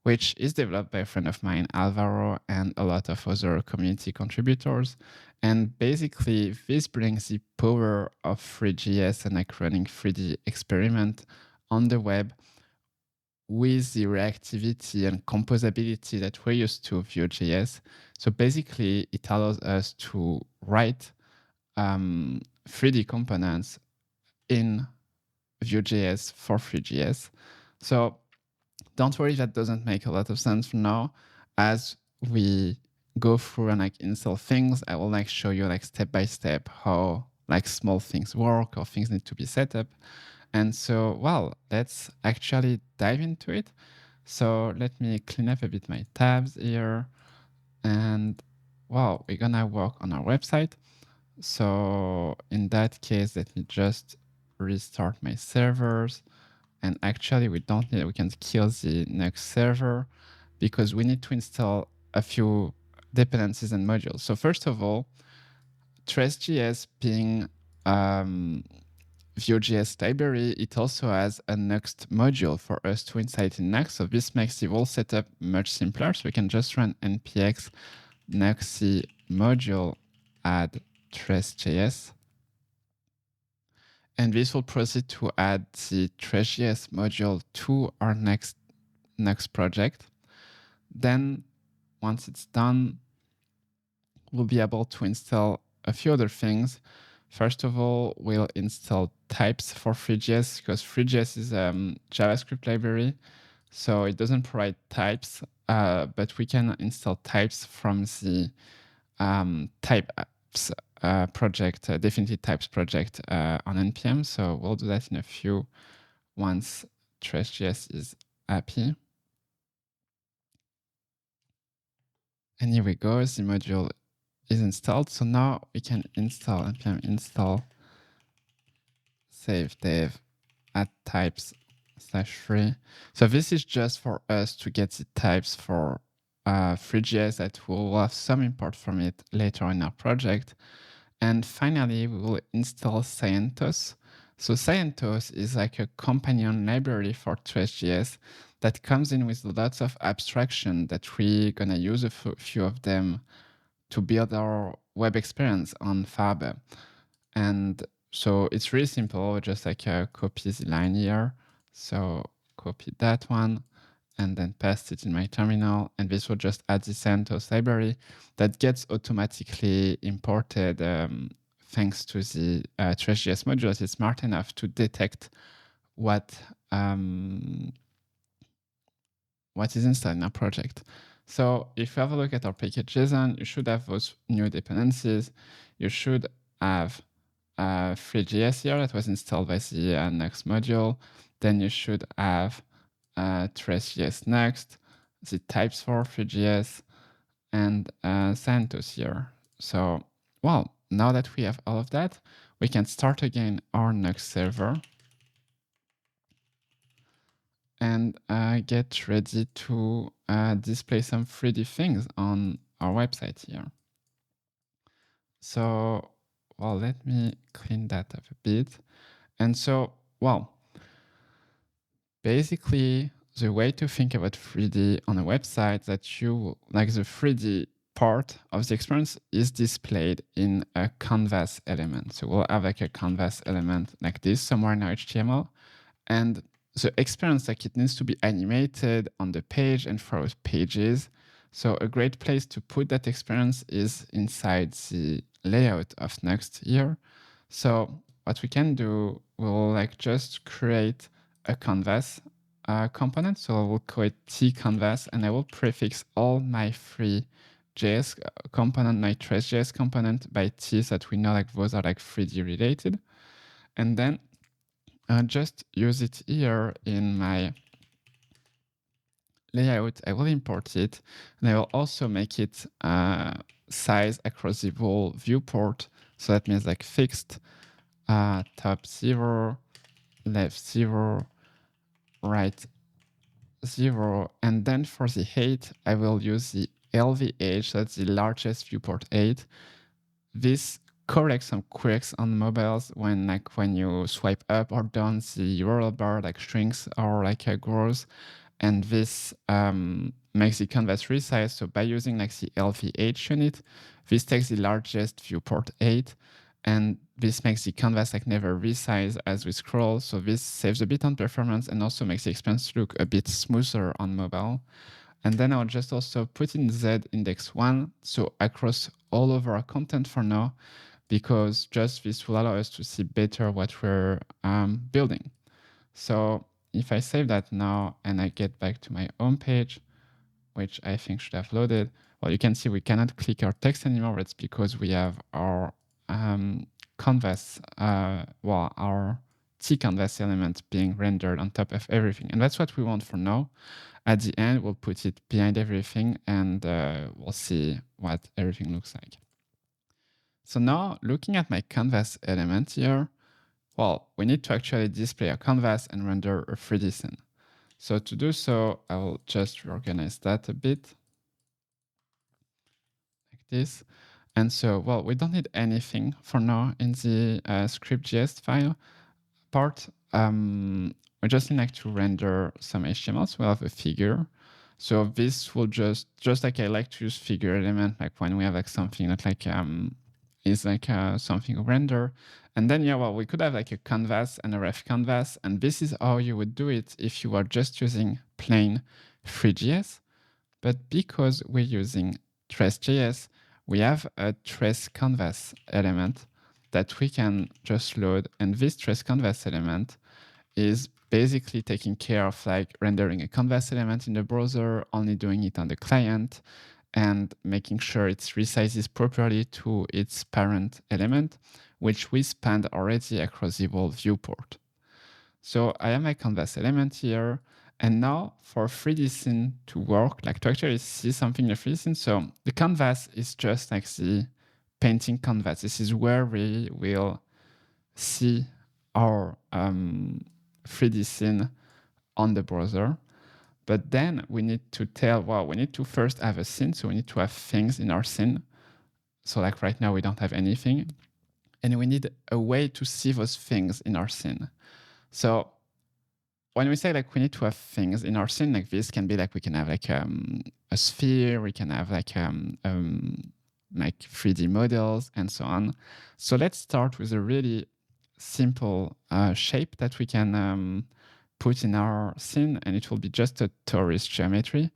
which is developed by a friend of mine, Alvaro, and a lot of other community contributors. And basically, this brings the power of Three.js and like running 3D experiment on the web with the reactivity and composability that we're used to Vue.js. So basically, it allows us to write 3D components in Vue.js for Three.js. So don't worry, that doesn't make a lot of sense for now. As we go through and like install things, I will like show you like step by step how like small things work or things need to be set up. And so, well, let's actually dive into it. So let me clean up a bit my tabs here. And wow, we're gonna work on our website. So in that case, let me just restart my servers. And actually, we don't need, we can kill the Nuxt server because we need to install a few dependencies and modules. So first of all, Tres.js being Vue.js library, it also has a Nuxt module for us to install it in Nuxt. So this makes the whole setup much simpler. So we can just run npx nuxt module add Tres.js. And this will proceed to add the Tres.js module to our next Nuxt project. Then once it's done, we'll be able to install a few other things. First of all, we'll install types for Three.js because Three.js is a JavaScript library. So it doesn't provide types, but we can install types from the type apps project, Definitely Types project on NPM. So we'll do that in a few once Tres.js is happy. And here we go. The module is installed. So now we can install npm install save dev add types /3. So this is just for us to get the types for Three.js that will have some import from it later in our project. And finally, we will install Scientos. So Scientos is like a companion library for Tres.js that comes in with lots of abstraction that we're gonna use a few of them to build our web experience on Farbe. And so it's really simple, just like copy the line here. So copy that one and then paste it in my terminal. And this will just add the CentOS library that gets automatically imported thanks to the Tres.js modules. It's smart enough to detect what is installed in our project. So if you have a look at our package.json, you should have those new dependencies. You should have Three.js here that was installed by the Nuxt module. Then you should have Tres.js Nuxt, the types for Three.js, and CentOS here. So, well, now that we have all of that, we can start again our Nuxt server and get ready to display some 3D things on our website here. So, well, let me clean that up a bit. And so, well, basically, the way to think about 3D on a website that you like the 3D part of the experience is displayed in a canvas element. So we'll have like a canvas element like this somewhere in our HTML. And the experience, like it needs to be animated on the page and throughout pages. So a great place to put that experience is inside the layout of Nuxt here. So what we can do, we'll like just create a canvas component. So I will create tcanvas and I will prefix all my Three.js component, my Tres.js component by T so that we know like those are like 3D related. And then just use it here in my layout. I will import it and I will also make it size across the whole viewport. So that means like fixed top 0, left 0, right 0. And then for the height, I will use the LVH, that's the largest viewport 8. This corrects some quirks on mobiles when you swipe up or down, the URL bar like shrinks or like grows. And this makes the canvas resize. So by using like the LVH unit, this takes the largest viewport 8. And this makes the canvas like never resize as we scroll. So this saves a bit on performance and also makes the experience look a bit smoother on mobile. And then I'll just also put in Z index 1. So across all of our content for now, because just this will allow us to see better what we're building. So if I save that now and I get back to my home page, which I think should have loaded, well, you can see we cannot click our text anymore. It's because we have our canvas, our tcanvas element being rendered on top of everything. And that's what we want for now. At the end, we'll put it behind everything and we'll see what everything looks like. So now looking at my canvas element here, well, we need to actually display a canvas and render a 3D scene. So to do so, I will just reorganize that a bit like this. And so, well, we don't need anything for now in the script.js file part. We just need like to render some HTML. So we'll have a figure. So this will just like I like to use figure element, like when we have like something that like is like something render. And then, yeah, well, we could have like a canvas and a ref canvas. And this is how you would do it if you were just using plain Three.js. But because we're using Tres.js, we have a Tres canvas element that we can just load. And this Tres canvas element is basically taking care of like rendering a canvas element in the browser, only doing it on the client, and making sure it resizes properly to its parent element, which we spanned already across the whole viewport. So I have my canvas element here, And now for 3D scene to work, like to actually see something in the 3D scene, so the canvas is just like the painting canvas. This is where we will see our 3D scene on the browser. But then we need to we need to first have a scene. So we need to have things in our scene. So like right now we don't have anything. And we need a way to see those things in our scene. So when we say like we need to have things in our scene, like this can be like we can have like a sphere, we can have like 3D models and so on. So let's start with a really simple shape that we can put in our scene, and it will be just a torus geometry.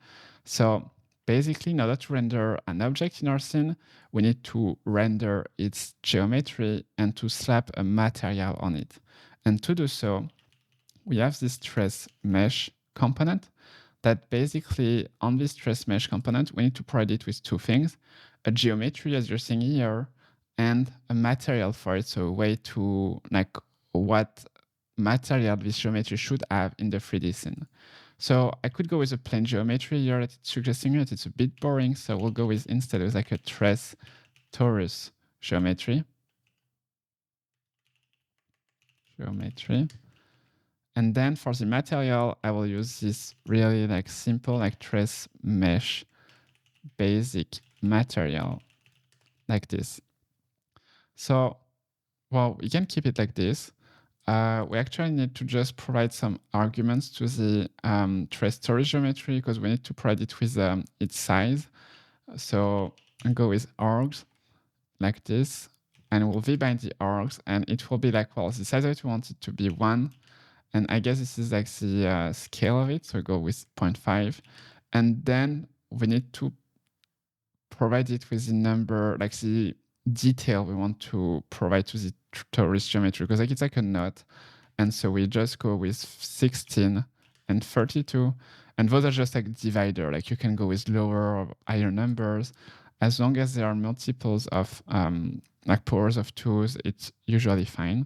So basically, in order to render an object in our scene, we need to render its geometry and to slap a material on it. And to do so, we have this Tres mesh component that basically on this Tres mesh component, we need to provide it with two things, a geometry as you're seeing here, and a material for it. So a way to like what material this geometry should have in the 3D scene. So I could go with a plain geometry here that it's suggesting that it's a bit boring. So we'll go with instead with like a Tres torus geometry. And then for the material, I will use this really like simple like Tres mesh basic material like this. So, well, we can keep it like this. We actually need to just provide some arguments to the Tres storage geometry because we need to provide it with its size. So I'll go with args like this, and we'll vbind the args, and it will be like, well, the size of it we want it to be 1. And I guess this is like the scale of it. So we go with 0.5. And then we need to provide it with the number, like the detail we want to provide to the torus geometry, because like it's like a knot. And so we just go with 16 and 32. And those are just like divider. Like you can go with lower or higher numbers. As long as there are multiples of like powers of 2s, it's usually fine.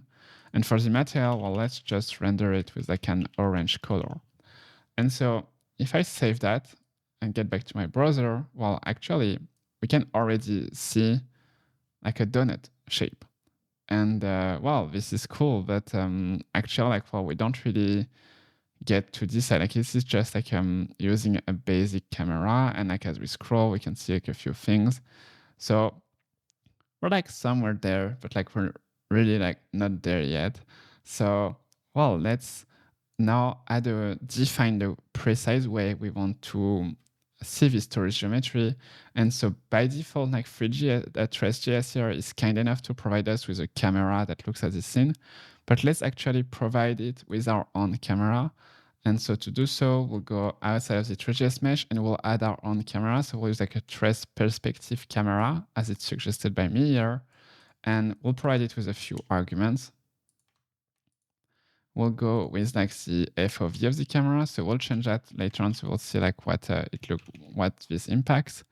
And for the material, well, let's just render it with like an orange color. And so if I save that and get back to my browser, well, actually, we can already see like a donut shape. And well, this is cool, but actually, like, well, we don't really get to decide. Like, this is just like using a basic camera, and like as we scroll, we can see like a few things. So we're like somewhere there, but like we're really like not there yet. So, well, let's now define the precise way we want to see this storage geometry. And so by default, like Tres.js here is kind enough to provide us with a camera that looks at the scene, but let's actually provide it with our own camera. And so to do so, we'll go outside of the Three.js mesh and we'll add our own camera. So we'll use like a Tres perspective camera as it's suggested by me here. And we'll provide it with a few arguments. We'll go with like the FOV of the camera. So we'll change that later on. So we'll see like what this impacts.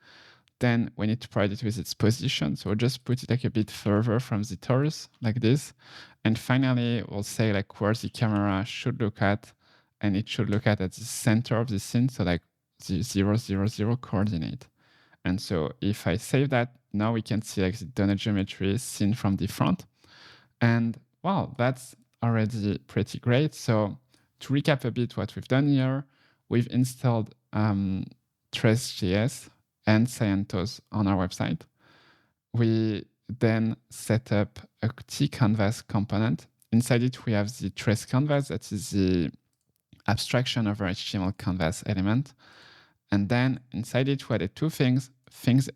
Then we need to provide it with its position. So we'll just put it like a bit further from the torus like this. And finally, we'll say like where the camera should look at, and it should look at the center of the scene. So like the 0, 0, 0 coordinate. And so if I save that, now we can see like the donut geometry seen from the front. And wow, that's already pretty great. So to recap a bit what we've done here, we've installed Tres.js and CentOS on our website. We then set up a tCanvas component. Inside it, we have the Tres canvas, that is the abstraction of our HTML canvas element. And then inside it, we added two things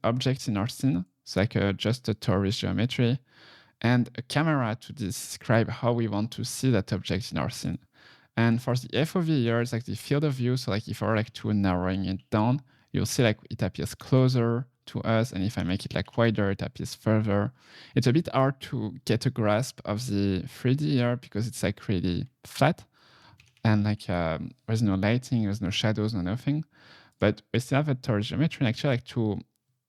objects in our scene, so like just a torus geometry, and a camera to describe how we want to see that object in our scene. And for the FOV here, it's like the field of view. So like if I were like to narrowing it down, you'll see like it appears closer to us. And if I make it like wider, it appears further. It's a bit hard to get a grasp of the 3D here because it's like really flat. And like there's no lighting, there's no shadows, no nothing. But we still have a torus geometry, and actually like to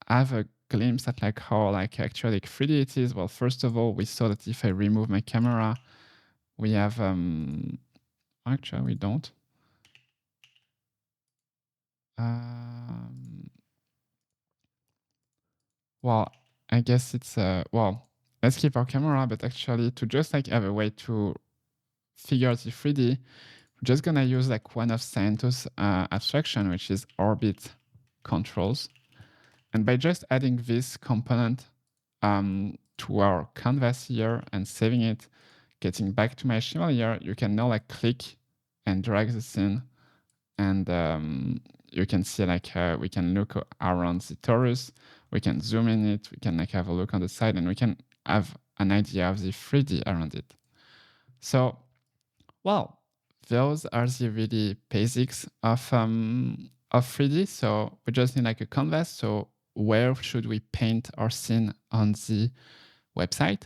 have a glimpse at like how like actually like 3D it is. Well, first of all, we saw that if I remove my camera, we have actually we don't. Well, I guess it's well, let's keep our camera, but actually to just like have a way to figure out the 3D, we're just gonna use like one of CentOS abstraction, which is orbit controls. And by just adding this component to our canvas here and saving it, getting back to my HTML here, you can now like click and drag this in, and you can see like we can look around the torus, we can zoom in it, we can like have a look on the side, and we can have an idea of the 3D around it. So, well, those are the really basics of 3D. So we just need like a canvas. So where should we paint our scene on the website?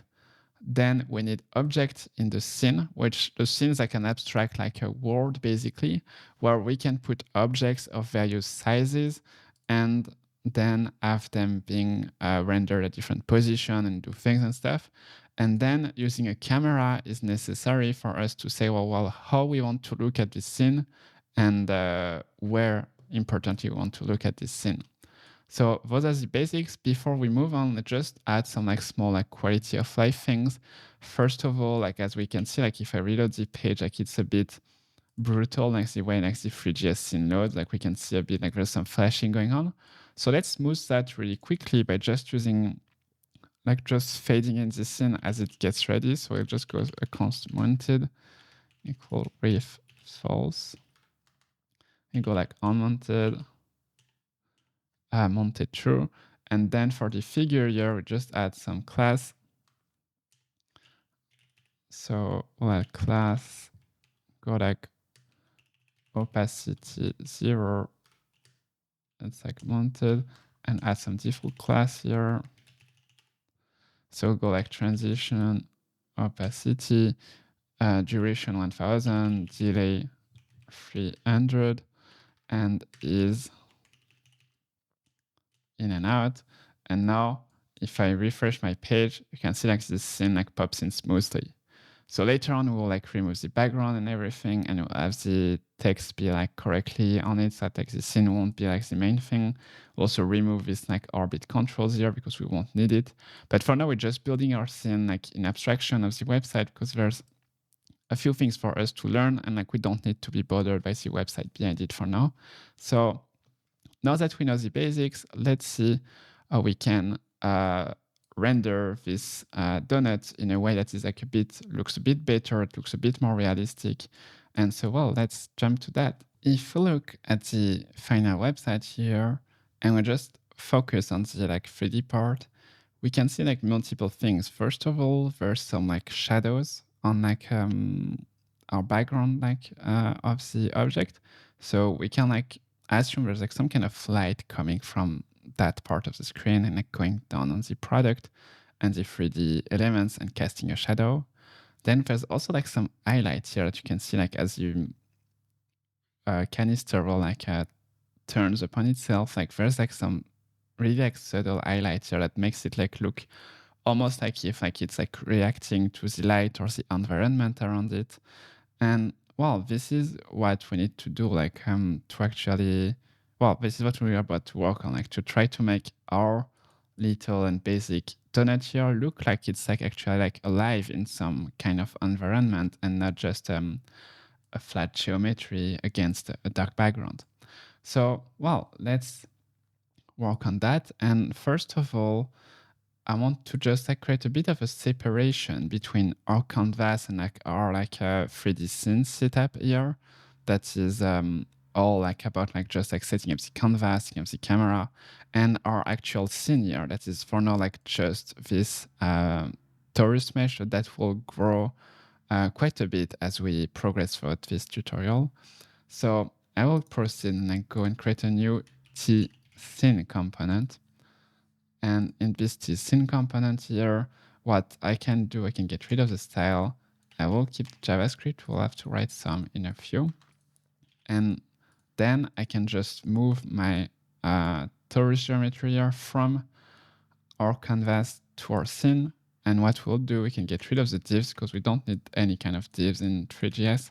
Then we need object in the scene, which the scene is like an abstract, like a world basically, where we can put objects of various sizes and then have them being rendered at different position and do things and stuff. And then using a camera is necessary for us to say, well, how we want to look at this scene and where importantly we want to look at this scene. So those are the basics. Before we move on, let's just add some like small like quality of life things. First of all, like as we can see, like if I reload the page, like it's a bit brutal, like the way like the Three.js scene loads, like we can see a bit like there's some flashing going on. So let's smooth that really quickly by just using like just fading in the scene as it gets ready. So it just goes a const mounted equal ref false. And go like unmounted. Mounted true. And then for the figure here, we just add some class. So we'll add class, go like opacity 0. It's like mounted, and add some default class here. So we'll go like transition, opacity, duration 1000, delay 300, and is in and out. And now if I refresh my page, you can see like this scene like pops in smoothly. So later on, we'll like remove the background and everything, and we'll have the text be like correctly on it. So that like the scene won't be like the main thing. We'll also remove this like orbit controls here because we won't need it. But for now, we're just building our scene like in abstraction of the website because there's a few things for us to learn, and like we don't need to be bothered by the website behind it for now. So now that we know the basics, let's see how we can render this donut in a way that is like looks a bit better, it looks a bit more realistic. And so, well, let's jump to that. If we look at the final website here, and we just focus on the like 3D part, we can see like multiple things. First of all, there's some like shadows on like our background like of the object. So we can like assume there's like some kind of light coming from that part of the screen and like going down on the product and the 3D elements and casting a shadow. Then there's also like some highlights here that you can see like as you canister will like turns upon itself, like there's like some really like subtle highlights here that makes it like look almost like if like it's like reacting to the light or the environment around it. And well, this is what we need to do, like to actually, well, this is what we're about to work on, like to try to make our little and basic donut here look like it's like actually like alive in some kind of environment and not just a flat geometry against a dark background. So, well, let's work on that. And first of all, I want to just like create a bit of a separation between our canvas and like our like 3D scene setup here. That is all like about like just like setting up the canvas, setting up the camera, and our actual scene here. That is for now like just this torus mesh that will grow quite a bit as we progress throughout this tutorial. So I will proceed and like go and create a new T scene component. And in this scene component here, what I can do, I can get rid of the style. I will keep JavaScript. We'll have to write some in a few. And then I can just move my torus geometry here from our canvas to our scene. And what we'll do, we can get rid of the divs because we don't need any kind of divs in Three.js.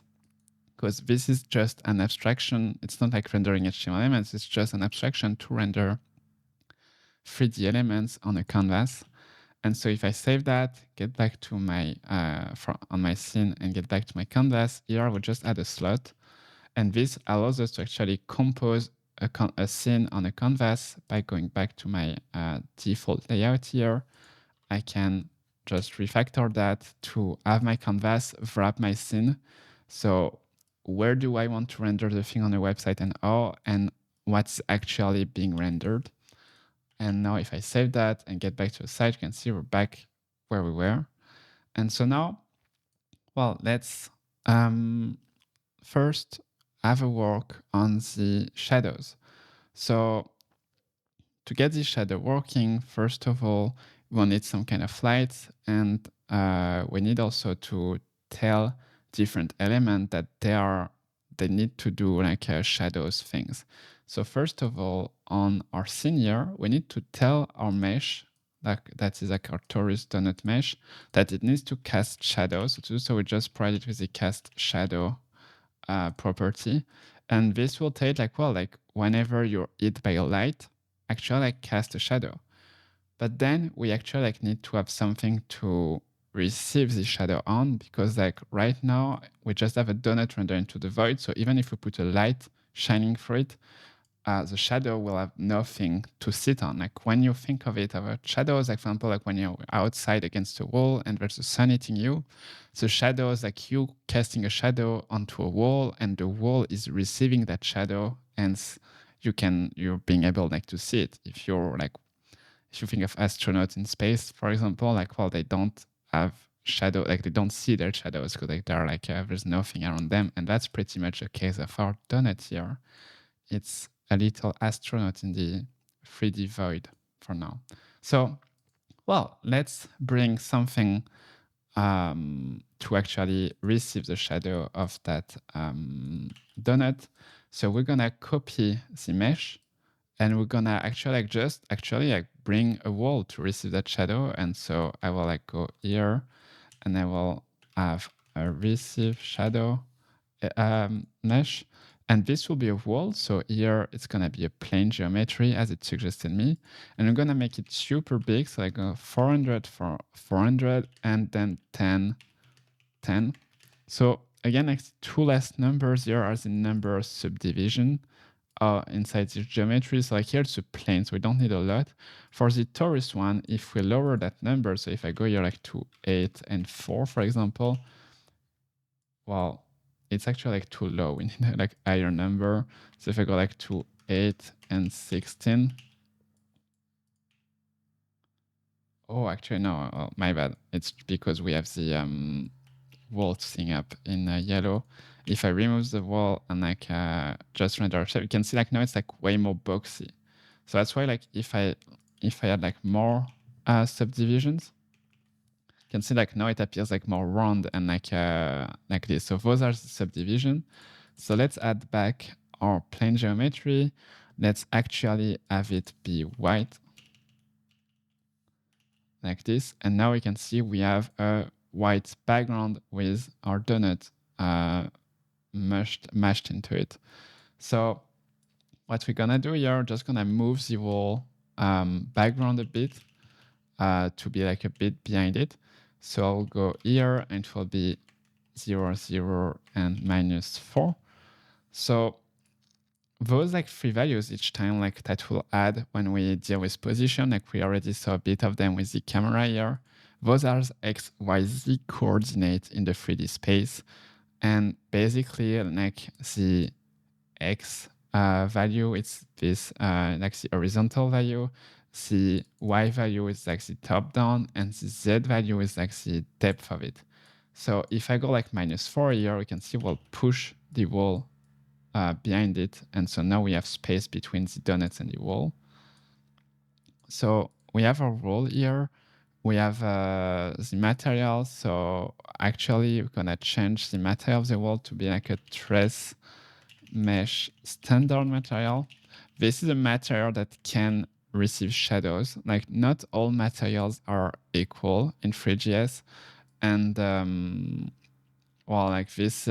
because this is just an abstraction. It's not like rendering HTML elements. It's just an abstraction to render 3D elements on a canvas. And so if I save that, get back to my, on my scene and get back to my canvas, here I will just add a slot. And this allows us to actually compose a scene on a canvas by going back to my default layout here. I can just refactor that to have my canvas wrap my scene. So where do I want to render the thing on the website and how, and what's actually being rendered. And now if I save that and get back to the site, you can see we're back where we were. And so now, well, let's first have a work on the shadows. So to get this shadow working, first of all, we'll need some kind of light, and we need also to tell different elements that they need to do like shadows things. So first of all, on our scene here, we need to tell our mesh, like that is like our torus donut mesh, that it needs to cast shadows. So to do so, we just provide it with the cast shadow property. And this will take like, well, like whenever you're hit by a light, actually like cast a shadow. But then we actually like need to have something to receive the shadow on, because like right now we just have a donut render into the void. So even if we put a light shining through it, the shadow will have nothing to sit on. Like when you think of it, about shadows, like for example, like when you're outside against a wall and there's the sun hitting you, the shadow is like you casting a shadow onto a wall, and the wall is receiving that shadow, and you're being able like to see it. If you think of astronauts in space, for example, like, well, they don't have shadow, like they don't see their shadows because like they're like there's nothing around them, and that's pretty much the case of our donut here. It's a little astronaut in the 3D void for now. So, well, let's bring something to actually receive the shadow of that donut. So we're gonna copy the mesh, and we're gonna actually like bring a wall to receive that shadow. And so I will like go here, and I will have a receive shadow mesh, and this will be a wall. So here it's gonna be a plane geometry as it suggested me, and I'm gonna make it super big. So I go 400 for 400, and then 10, 10. So again, like two last numbers here are the number subdivision inside this geometry. So like here it's a plane, so we don't need a lot. For the torus one, if we lower that number, so if I go here like to 8 and 4, for example, well, it's actually like too low. We need like higher number. So if I go like to 8 and 16. Oh, actually, no, my bad. It's because we have the wall thing up in yellow. If I remove the wall and like just render shape, you can see like now it's like way more boxy. So that's why like if I had like more subdivisions, you can see like now it appears like more round and like this. So those are the subdivision. So let's add back our plane geometry. Let's actually have it be white like this. And now we can see we have a white background with our donut mashed into it. So what we're gonna do here, just gonna move the whole background a bit to be like a bit behind it. So I'll go here, and it will be 0, 0, and -4. So those like 3 values each time, like that will add when we deal with position, like we already saw a bit of them with the camera here. Those are X, Y, Z coordinates in the 3D space. And basically like the X value, it's this like the horizontal value. The Y value is like the top down, and the Z value is like the depth of it. So if I go like -4 here, we can see we'll push the wall behind it. And so now we have space between the donuts and the wall. So we have our wall here. We have the material. So actually we're gonna change the material of the wall to be like a Tres mesh standard material. This is a material that can receive shadows. Like not all materials are equal in Three.js, and well, like this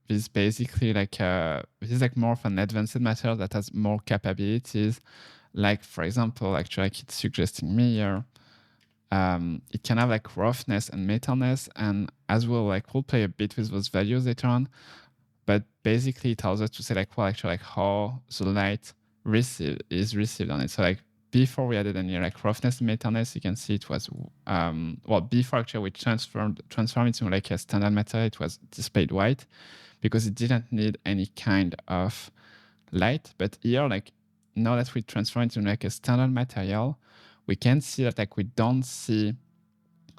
this basically like this is like more of an advanced material that has more capabilities. Like for example, actually like it's suggesting me here, it can have like roughness and metalness, and as well like we'll play a bit with those values later on. But basically it tells us to say like, well, actually like how the light is received on it. So like before we added any like roughness and metalness, you can see it was, well, before actually we transformed it into like a standard material, it was displayed white because it didn't need any kind of light. But here, like now that we transform it into like a standard material, we can see that like we don't see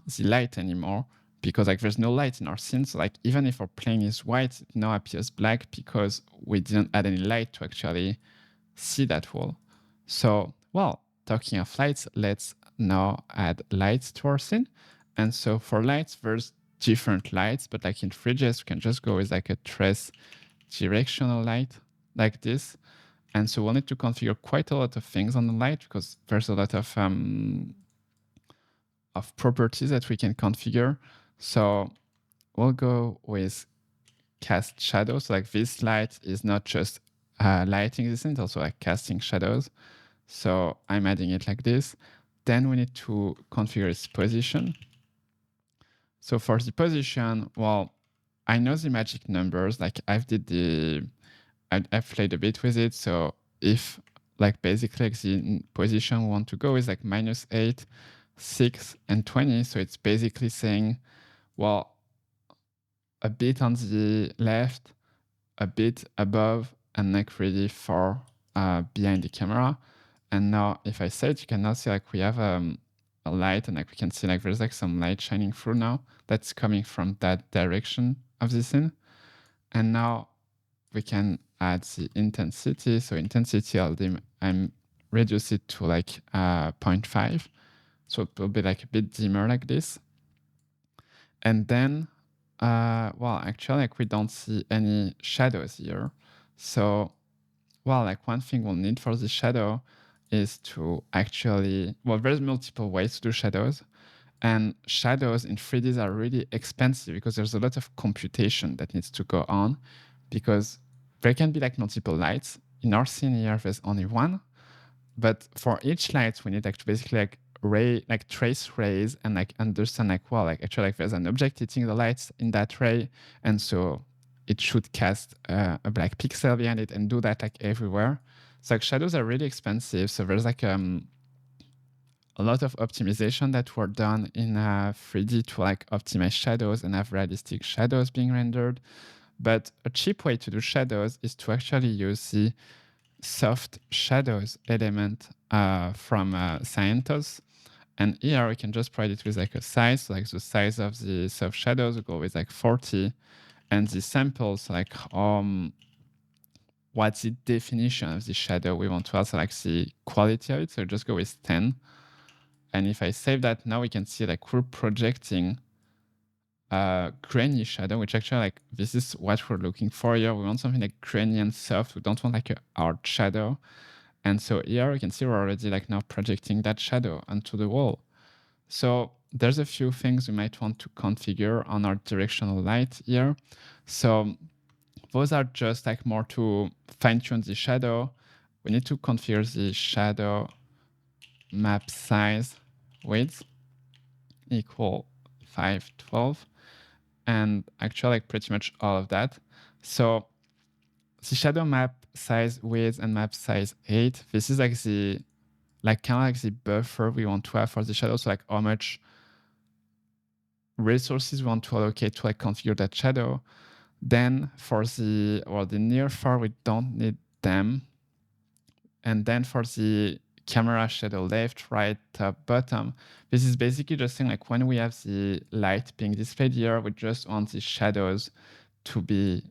the light anymore, because like there's no light in our scene. So like even if our plane is white, it now appears black because we didn't add any light to actually see that wall. So, well, talking of lights, let's now add lights to our scene. And so for lights, there's different lights, but like in Three.js, we can just go with like a Tres directional light like this. And so we'll need to configure quite a lot of things on the light because there's a lot of properties that we can configure. So we'll go with cast shadows. So like this light is not just lighting this, it's also like casting shadows. So I'm adding it like this. Then we need to configure its position. So for the position, well, I know the magic numbers, like I've played a bit with it. So if like basically like the position we want to go is like -8, 6, and 20. So it's basically saying, well, a bit on the left, a bit above, and like really far behind the camera. And now if I say it, you can now see like we have a light, and like we can see like there's like some light shining through now that's coming from that direction of the scene. And now we can add the intensity. So intensity, I'm reduce it to like 0.5. So it will be like a bit dimmer like this. And then, well, actually, like we don't see any shadows here. So, well, like one thing we'll need for the shadow is to actually, well, there's multiple ways to do shadows. And shadows in 3Ds are really expensive because there's a lot of computation that needs to go on, because there can be like multiple lights. In our scene here, there's only one. But for each light, we need like to basically like trace rays and like understand like, well, like actually like there's an object hitting the lights in that ray, and so it should cast a black pixel behind it and do that like everywhere. So like shadows are really expensive. So there's like a lot of optimization that were done in 3D to like optimize shadows and have realistic shadows being rendered. But a cheap way to do shadows is to actually use the soft shadows element from CentOS. And here we can just provide it with like a size, so like the size of the soft shadows, we go with like 40, and the samples, like what's the definition of the shadow we want to also like the quality of it, so just go with 10. And if I save that, now we can see like we're projecting a grainy shadow, which actually like this is what we're looking for here. We want something like grainy and soft. We don't want like a hard shadow. And so here you can see we're already like now projecting that shadow onto the wall. So there's a few things we might want to configure on our directional light here. So those are just like more to fine tune the shadow. We need to configure the shadow map size width equal 512. And actually like pretty much all of that. So the shadow map size width and map size 8, this is like the kind of like the buffer we want to have for the shadow. So like how much resources we want to allocate to like configure that shadow. Then for the near far, we don't need them. And then for the camera shadow left, right, top, bottom, this is basically just saying like when we have the light being displayed here, we just want the shadows to be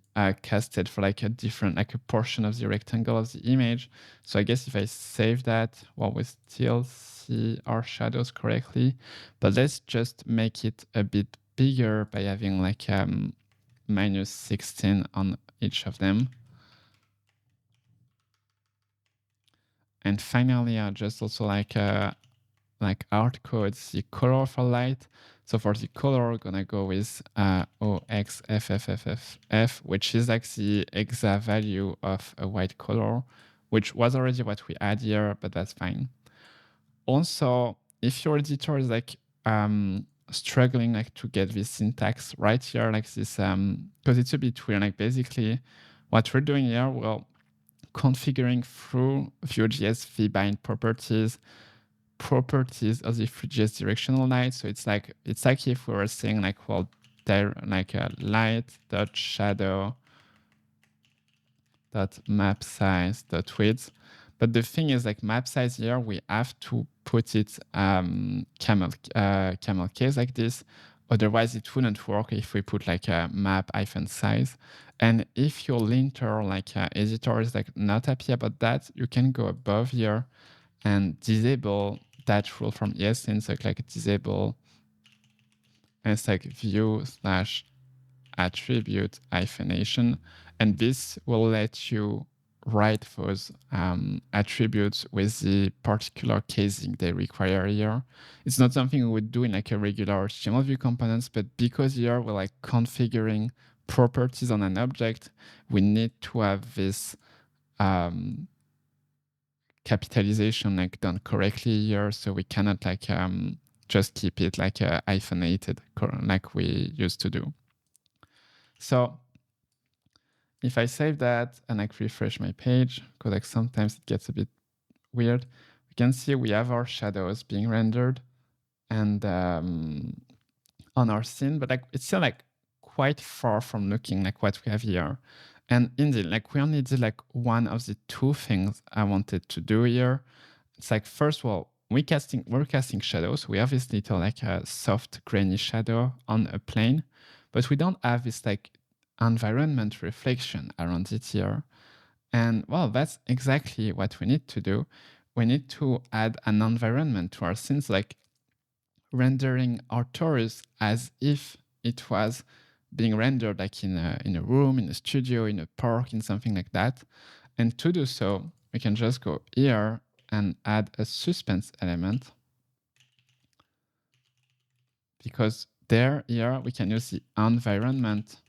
casted for like a different, like a portion of the rectangle of the image. So I guess if I save that, well, we still see our shadows correctly, but let's just make it a bit bigger by having like -16 on each of them. And finally, I just also like like hard code, the color for light. So for the color, we're gonna go with OXFFFF, which is like the exa value of a white color, which was already what we had here, but that's fine. Also, if your editor is like struggling like to get this syntax right here, like this, because it's a bit weird. Like basically, what we're doing here, well, configuring through Vue.js vbind properties of the Three.js directional light. So it's like if we were saying like, well, there like a light dot shadow dot map size dot width. But the thing is, like map size here, we have to put it camel case like this. Otherwise, it wouldn't work if we put like a map hyphen size. And if your linter like editor is like not happy about that, you can go above here and disable that rule from ESLint. So like disable, and it's like view slash attribute hyphenation. And this will let you write those attributes with the particular casing they require here. It's not something we would do in like a regular HTML view components, but because here we're like configuring properties on an object, we need to have this capitalization like done correctly here. So we cannot like just keep it like hyphenated like we used to do. So if I save that and like refresh my page, because like sometimes it gets a bit weird, we can see we have our shadows being rendered and on our scene, but like it's still like quite far from looking like what we have here. And indeed, like we only did like one of the two things I wanted to do here. It's like, first of all, we're casting shadows. We have this little like a soft grainy shadow on a plane, but we don't have this like environment reflection around it here. And well, that's exactly what we need to do. We need to add an environment to our scenes, like rendering our torus as if it was being rendered like in a room, in a studio, in a park, in something like that. And to do so, we can just go here and add a suspense element, because here we can use the environment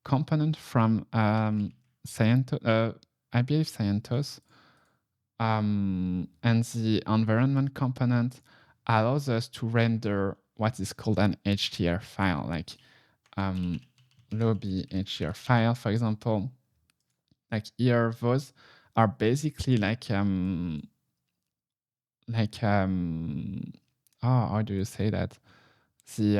component from I believe CentOS, and the environment component allows us to render what is called an HDR file, like lobby HDR file, for example. Like here, those are basically like how do you say that? The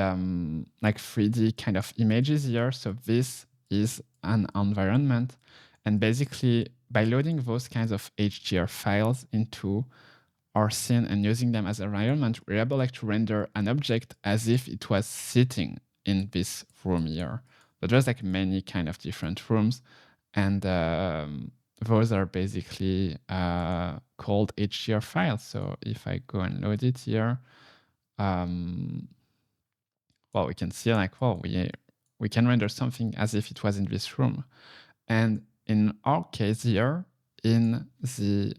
like 3D kind of images here. So this is an environment, and basically by loading those kinds of HDR files into our scene and using them as an environment, we're able like to render an object as if it was sitting in this room here. But there's like many kind of different rooms, and those are basically called HDR files. So if I go and load it here, well, we can see like, well, we can render something as if it was in this room. And in our case here, in the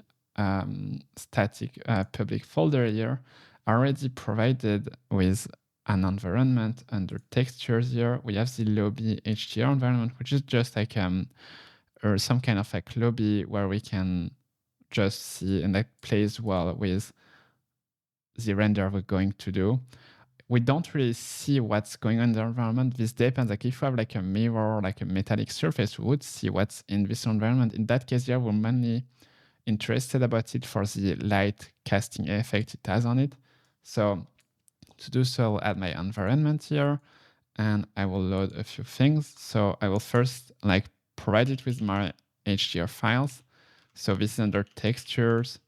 static public folder here, already provided with an environment under textures here, we have the lobby HDR environment, which is just like or some kind of like lobby where we can just see, and that plays well with the render we're going to do. We don't really see what's going on in the environment. This depends. Like if we have like a mirror, like a metallic surface, we would see what's in this environment. In that case, yeah, we're mainly interested about it for the light casting effect it has on it. So to do so, I'll add my environment here, and I will load a few things. So I will first like provide it with my HDR files. So this is under textures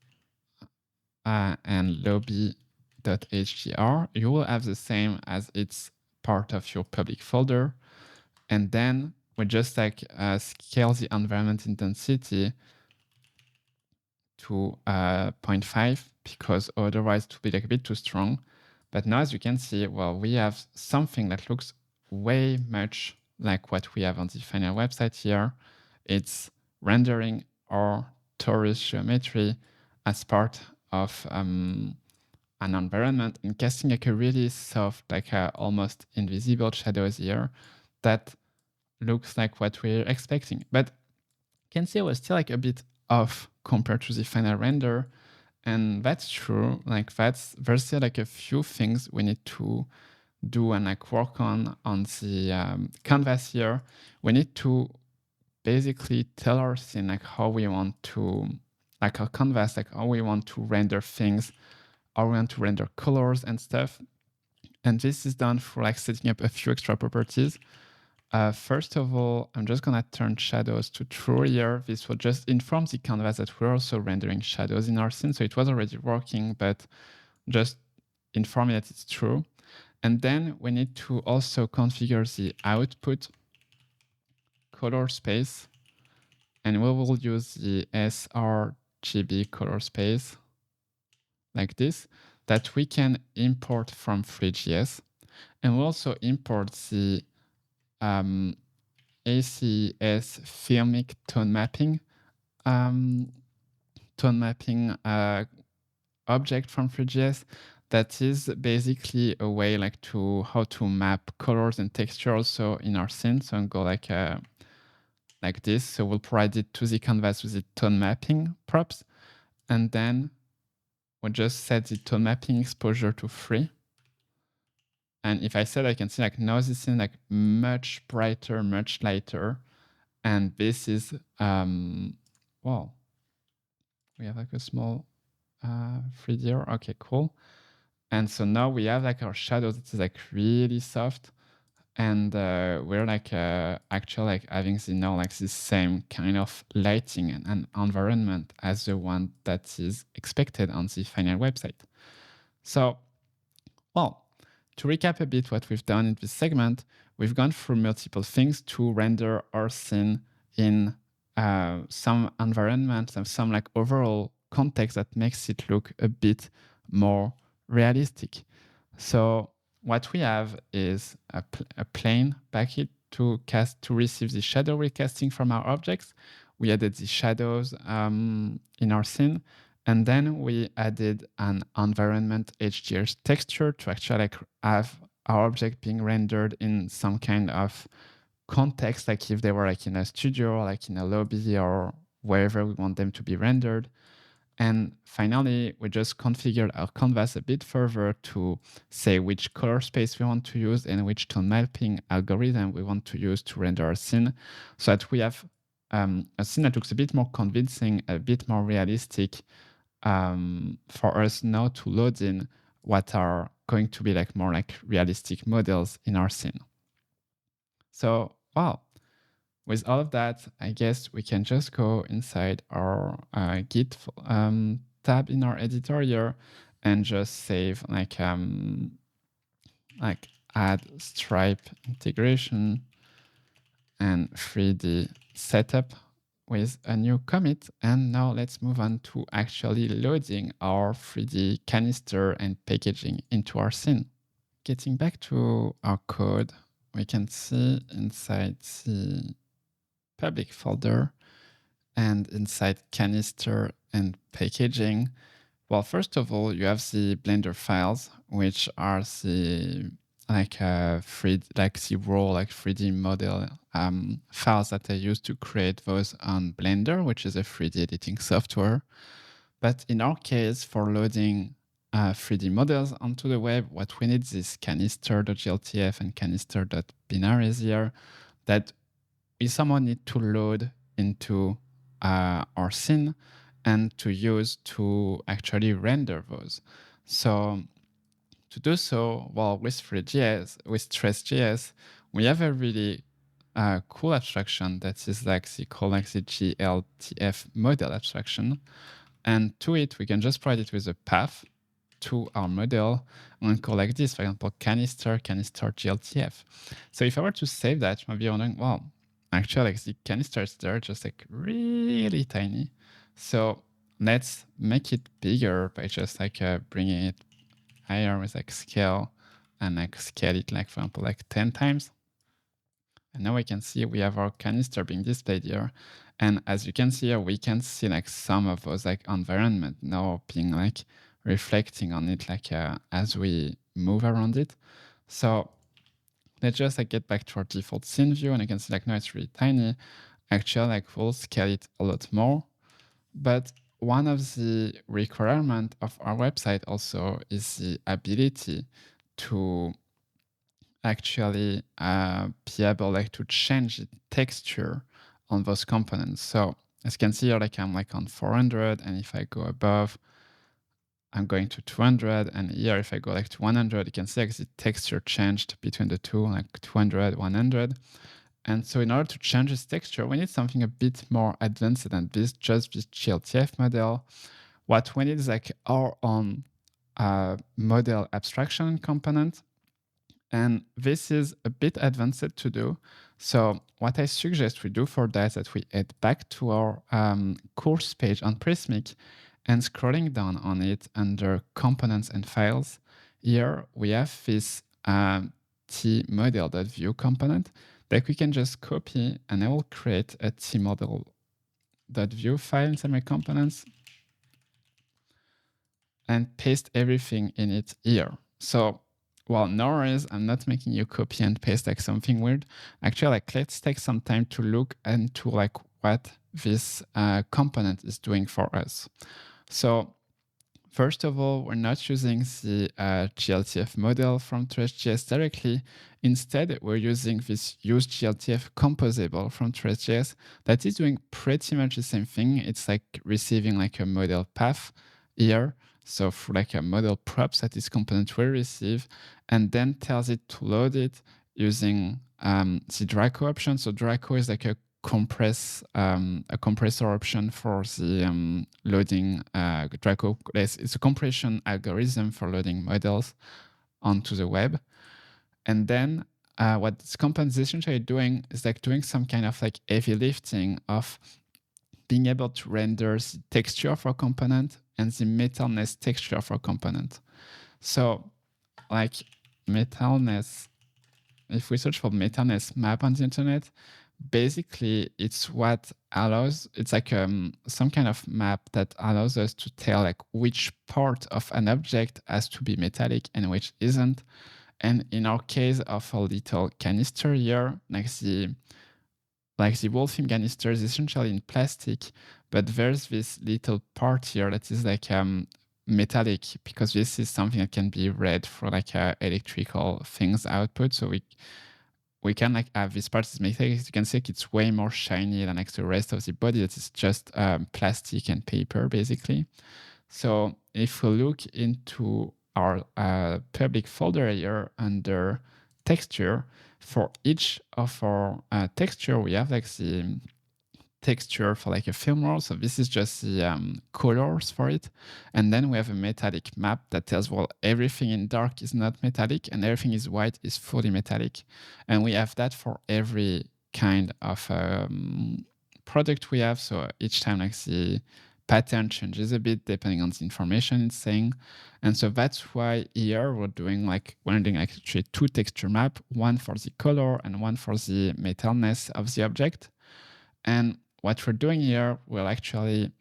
and lobby.hdr. You will have the same as it's part of your public folder. And then we just like scale the environment intensity to 0.5, because otherwise it would be like a bit too strong. But now, as you can see, well, we have something that looks way much like what we have on the final website here. It's rendering our torus geometry as part of an environment and casting like a really soft, like almost invisible shadows here that looks like what we're expecting. But you can see it was still like a bit off compared to the final render. And that's true. Like there's still like a few things we need to do and like work on the canvas here. We need to basically tell our scene like how we want to, like our canvas, like how we want to render things, how we want to render colors and stuff. And this is done for like setting up a few extra properties. First of all, I'm just gonna turn shadows to true here. This will just inform the canvas that we're also rendering shadows in our scene. So it was already working, but just inform it that it's true. And then we need to also configure the output color space. And we will use the sRGB color space like this, that we can import from Three.js. And we'll also import the ACS filmic tone mapping object from Three.js. That is basically a way like to how to map colors and texture also in our scene. So I'll go like this. So we'll provide it to the canvas with the tone mapping props, and then we'll just set the tone mapping exposure to 3. And if I set, I can see like now this is like much brighter, much lighter. And this is, well, we have like a small 3D here. Okay, cool. And so now we have like our shadows. It is like really soft. And we're like actually like having the now like this same kind of lighting and environment as the one that is expected on the final website. So, well, to recap a bit what we've done in this segment, we've gone through multiple things to render our scene in some environment and some like overall context that makes it look a bit more realistic. So what we have is a plane backend to receive the shadow recasting from our objects. We added the shadows in our scene, and then we added an environment HDR texture to actually like have our object being rendered in some kind of context, like if they were like in a studio or like in a lobby or wherever we want them to be rendered. And finally, we just configured our canvas a bit further to say which color space we want to use and which tone mapping algorithm we want to use to render our scene, so that we have a scene that looks a bit more convincing, a bit more realistic, for us now to load in what are going to be like more like realistic models in our scene. So, wow. With all of that, I guess we can just go inside our Git tab in our editor here and just save like add Stripe integration and 3D setup with a new commit. And now let's move on to actually loading our 3D canister and packaging into our scene. Getting back to our code, we can see inside the public folder and inside canister and packaging. Well, first of all, you have the Blender files, which are the like the raw like 3D model files that I use to create those on Blender, which is a 3D editing software. But in our case, for loading 3D models onto the web, what we need is canister.gltf and canister.binaries here that we somehow need to load into our scene and to use to actually render those. So to do so, well, with Three.js, with Tres.js, we have a really cool abstraction that is like the GLTF model abstraction. And to it, we can just provide it with a path to our model and call like this, for example, canister GLTF. So if I were to save that, you might be wondering, well, actually like the canister is there, just like really tiny. So let's make it bigger by just like bringing it higher with like scale and like scale it like, for example, like 10 times. And now we can see we have our canister being displayed here. And as you can see here, we can see like some of those like environment now being like reflecting on it like as we move around it. So let's just like get back to our default scene view, and you can see like now it's really tiny. Actually, like we'll scale it a lot more. But one of the requirements of our website also is the ability to actually be able like to change the texture on those components. So as you can see here, like I'm like on 400, and if I go above, I'm going to 200, and here if I go like to 100, you can see like the texture changed between the two, like 200, 100. And so in order to change this texture, we need something a bit more advanced than this, just this GLTF model. What we need is like our own model abstraction component. And this is a bit advanced to do. So what I suggest we do for that is that we head back to our course page on Prismic, and scrolling down on it under components and files. Here we have this tModel.view component that we can just copy, and I will create a tModel.view file inside my components and paste everything in it here. So, well, no worries, I'm not making you copy and paste like something weird. Actually, like let's take some time to look into like what this component is doing for us. So first of all, we're not using the GLTF model from Tres.js directly. Instead, we're using this use GLTF composable from Tres.js that is doing pretty much the same thing. It's like receiving like a model path here. So for like a model props that this component will receive, and then tells it to load it using the Draco option. So Draco is like a compressor option for the loading Draco. It's a compression algorithm for loading models onto the web. And then what this component is essentially doing is like doing some kind of like heavy lifting of being able to render the texture for a component and the metalness texture for a component. So like metalness, if we search for metalness map on the internet, basically it's what allows, it's like some kind of map that allows us to tell like which part of an object has to be metallic and which isn't. And in our case of a little canister here, like the Wolfram canister is essentially in plastic, but there's this little part here that is like metallic, because this is something that can be read for like electrical things output. So we can like have this part is metallic. You can see like it's way more shiny than like the rest of the body that is just plastic and paper basically. So if we look into our public folder here under texture, for each of our texture, we have like the texture for like a film roll. So this is just the colors for it. And then we have a metallic map that tells, well, everything in dark is not metallic and everything is white is fully metallic. And we have that for every kind of product we have. So each time like the pattern changes a bit depending on the information it's saying. And so that's why here we're doing like actually two texture map, one for the color and one for the metalness of the object. And what we're doing here, we're actually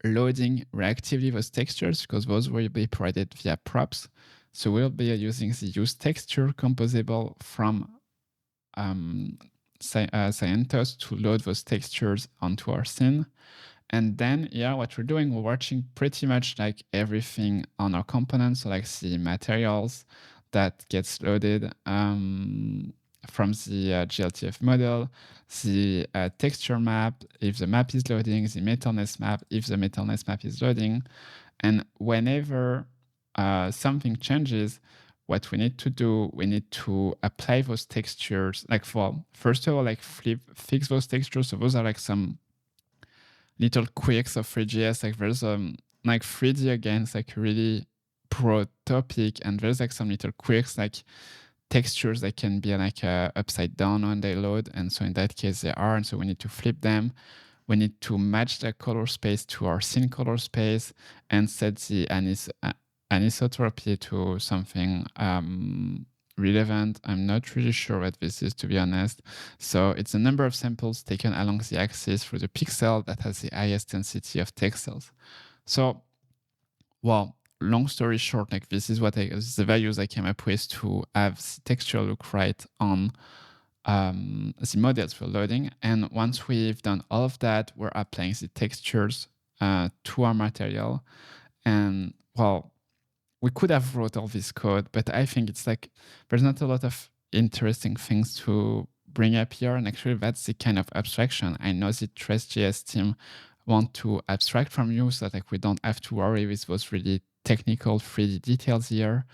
loading reactively those textures because those will be provided via props. So we'll be using the use texture composable from CentOS to load those textures onto our scene. And then, yeah, what we're doing, we're watching pretty much like everything on our components, so like the materials that gets loaded from the GLTF model, the texture map, if the map is loading, the metalness map, if the metalness map is loading. And whenever something changes, what we need to do, we need to apply those textures, like first of all, like fix those textures. So those are like some little quirks of Three.js. Like there's like 3D again, it's like a really broad topic, and there's like some little quirks like textures that can be like upside down when they load, and so in that case they are, and so we need to flip them. We need to match the color space to our scene color space and set the anisotropy to something relevant. I'm not really sure what this is, to be honest. So it's a number of samples taken along the axis for the pixel that has the highest density of texels. So, well, long story short, like this is the values I came up with to have the texture look right on the models we're loading. And once we've done all of that, we're applying the textures to our material. And well, we could have wrote all this code, but I think it's like there's not a lot of interesting things to bring up here. And actually, that's the kind of abstraction I know the Tres.js team want to abstract from you, so that like we don't have to worry with those really technical 3D details here.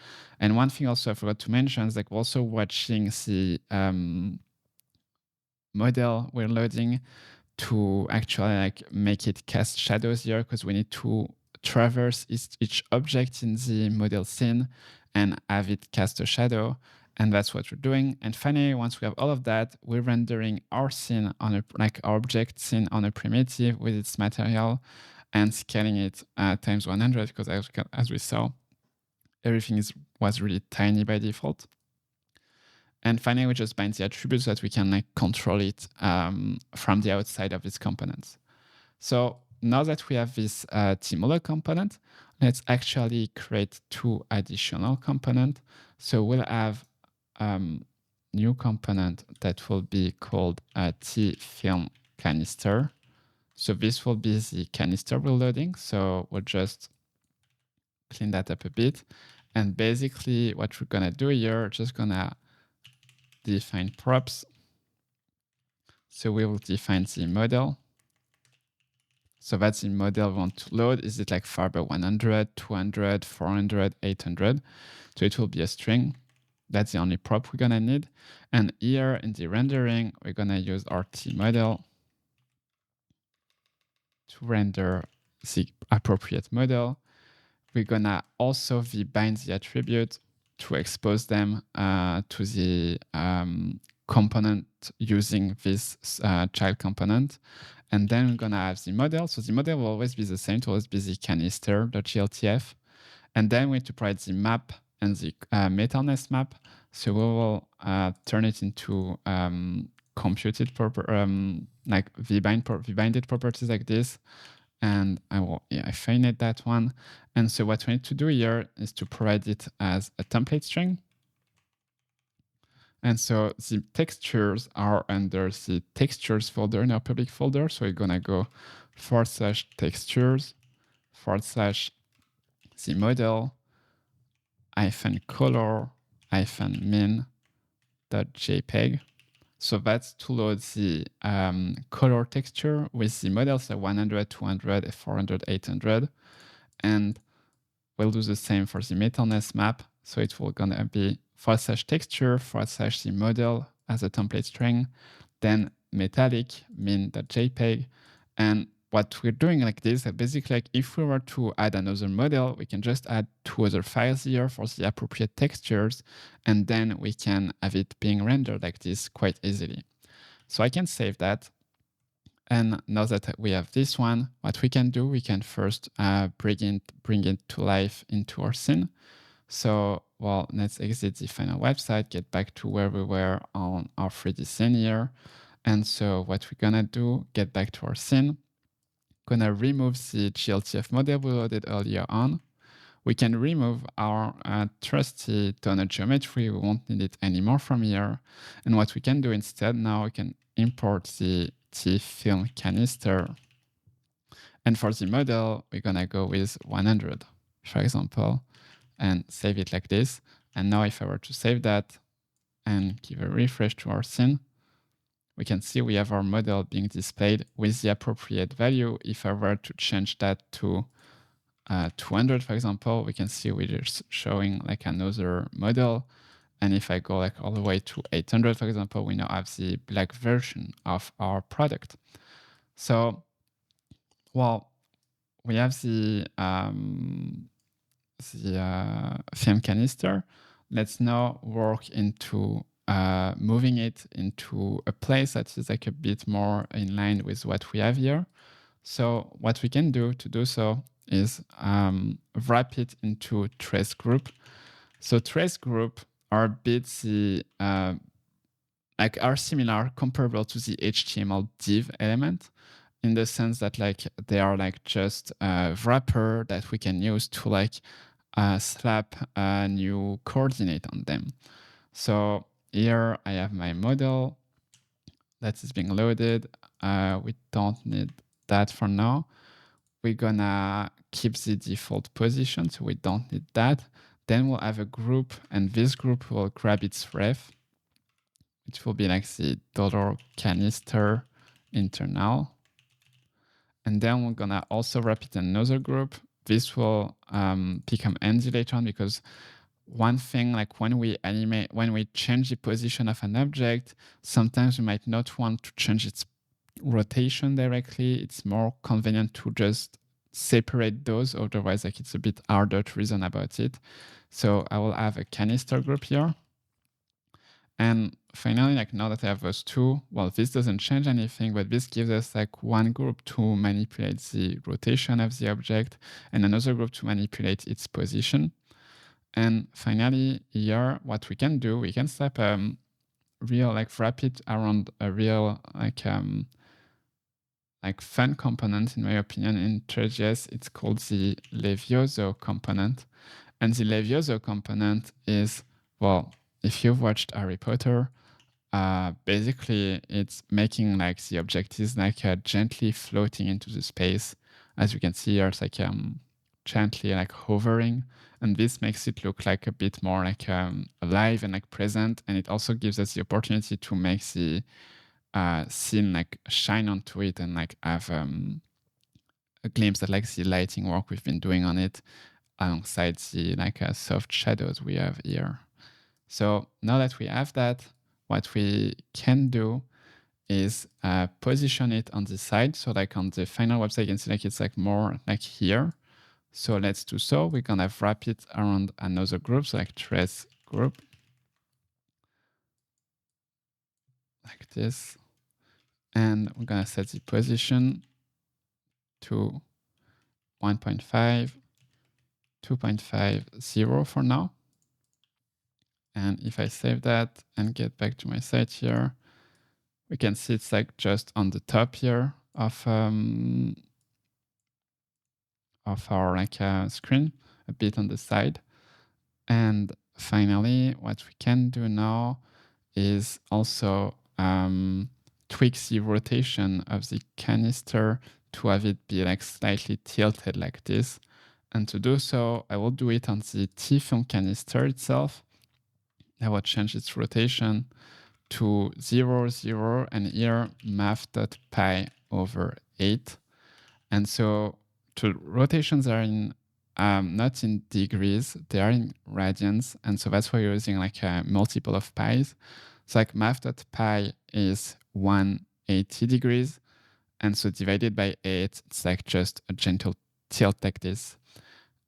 And one thing also I forgot to mention is like also watching the model we're loading to actually like make it cast shadows here, because we need to traverse each object in the model scene and have it cast a shadow. And that's what we're doing. And finally, once we have all of that, we're rendering our scene on our object scene on a primitive with its material and scaling it times 100, because as we saw, everything was really tiny by default. And finally, we just bind the attributes so that we can like control it from the outside of these components. So now that we have this T-model component, let's actually create 2 additional components. So we'll have new component that will be called T-film canister. So this will be the canister we're loading. So we'll just clean that up a bit. And basically what we're gonna do here, just gonna define props. So we will define the model. So that's the model we want to load. Is it like Farbe 100, 200, 400, 800? So it will be a string. That's the only prop we're gonna need. And here in the rendering, we're gonna use our T model to render the appropriate model. We're gonna also bind the attribute to expose them to the component using this child component. And then we're gonna have the model. So the model will always be the same, to always be the canister.gltf. And then we need to provide the map and the metalness map. So we will turn it into computed like v-binded properties like this. And I finite that one. And so what we need to do here is to provide it as a template string. And so the textures are under the textures folder in our public folder. So we're gonna go /textures / the model -color -min.jpg. So that's to load the color texture with the models at 100, 200, 400, 800. And we'll do the same for the metalness map. So it will gonna be /texture / the model as a template string, then metallic min.jpg. And what we're doing like this, basically like if we were to add another model, we can just add 2 other files here for the appropriate textures, and then we can have it being rendered like this quite easily. So I can save that. And now that we have this one, what we can do, we can first bring it to life into our scene. So, well, let's exit the final website, get back to where we were on our 3D scene here. And so what we're gonna do, get back to our scene, gonna remove the GLTF model we loaded earlier on. We can remove our trusty donut geometry. We won't need it anymore from here. And what we can do instead now, we can import the T-film canister. And for the model, we're gonna go with 100, for example, and save it like this. And now if I were to save that and give a refresh to our scene, we can see we have our model being displayed with the appropriate value. If I were to change that to 200, for example, we can see we're just showing like another model. And if I go like all the way to 800, for example, we now have the black version of our product. So, well, we have the film canister. Let's now work into moving it into a place that is like a bit more in line with what we have here. So what we can do to do so is wrap it into trace group. So trace group are bits like are similar, comparable to the HTML div element, in the sense that like they are like just a wrapper that we can use to like slap a new coordinate on them. So here I have my model that is being loaded. We don't need that for now. We're gonna keep the default position, so we don't need that. Then we'll have a group, and this group will grab its ref, which will be like the $canister internal. And then we're gonna also wrap it in another group. This will become empty later on, because one thing, like when we change the position of an object, sometimes we might not want to change its rotation directly. It's more convenient to just separate those. Otherwise, like it's a bit harder to reason about it. So I will have a canister group here. And finally, like now that I have those two, well, this doesn't change anything, but this gives us like one group to manipulate the rotation of the object and another group to manipulate its position. And finally, here, what we can do, we can slap real, like wrap it around a real, like fun component, in my opinion. In Three.js, it's called the Levioso component. And the Levioso component is, well, if you've watched Harry Potter, basically it's making like the object is like gently floating into the space. As you can see here, it's like gently like hovering. And this makes it look like a bit more like alive and like present. And it also gives us the opportunity to make the scene like shine onto it and like have a glimpse at like the lighting work we've been doing on it alongside the like soft shadows we have here. So now that we have that, what we can do is position it on the side. So like on the final website, you can see like it's like more like here. So let's do so. We're gonna wrap it around another group, so like Tres group, like this. And we're gonna set the position to 1.5, 2.50 for now. And if I save that and get back to my site here, we can see it's like just on the top here of our like screen, a bit on the side. And finally, what we can do now is also tweak the rotation of the canister to have it be like slightly tilted like this. And to do so, I will do it on the T-film canister itself. I will change its rotation to 0, 0, and here math.pi over 8. And so rotations are in not in degrees, they are in radians. And so that's why you're using like a multiple of pi's. So like math.pi is 180 degrees. And so divided by 8, it's like just a gentle tilt like this.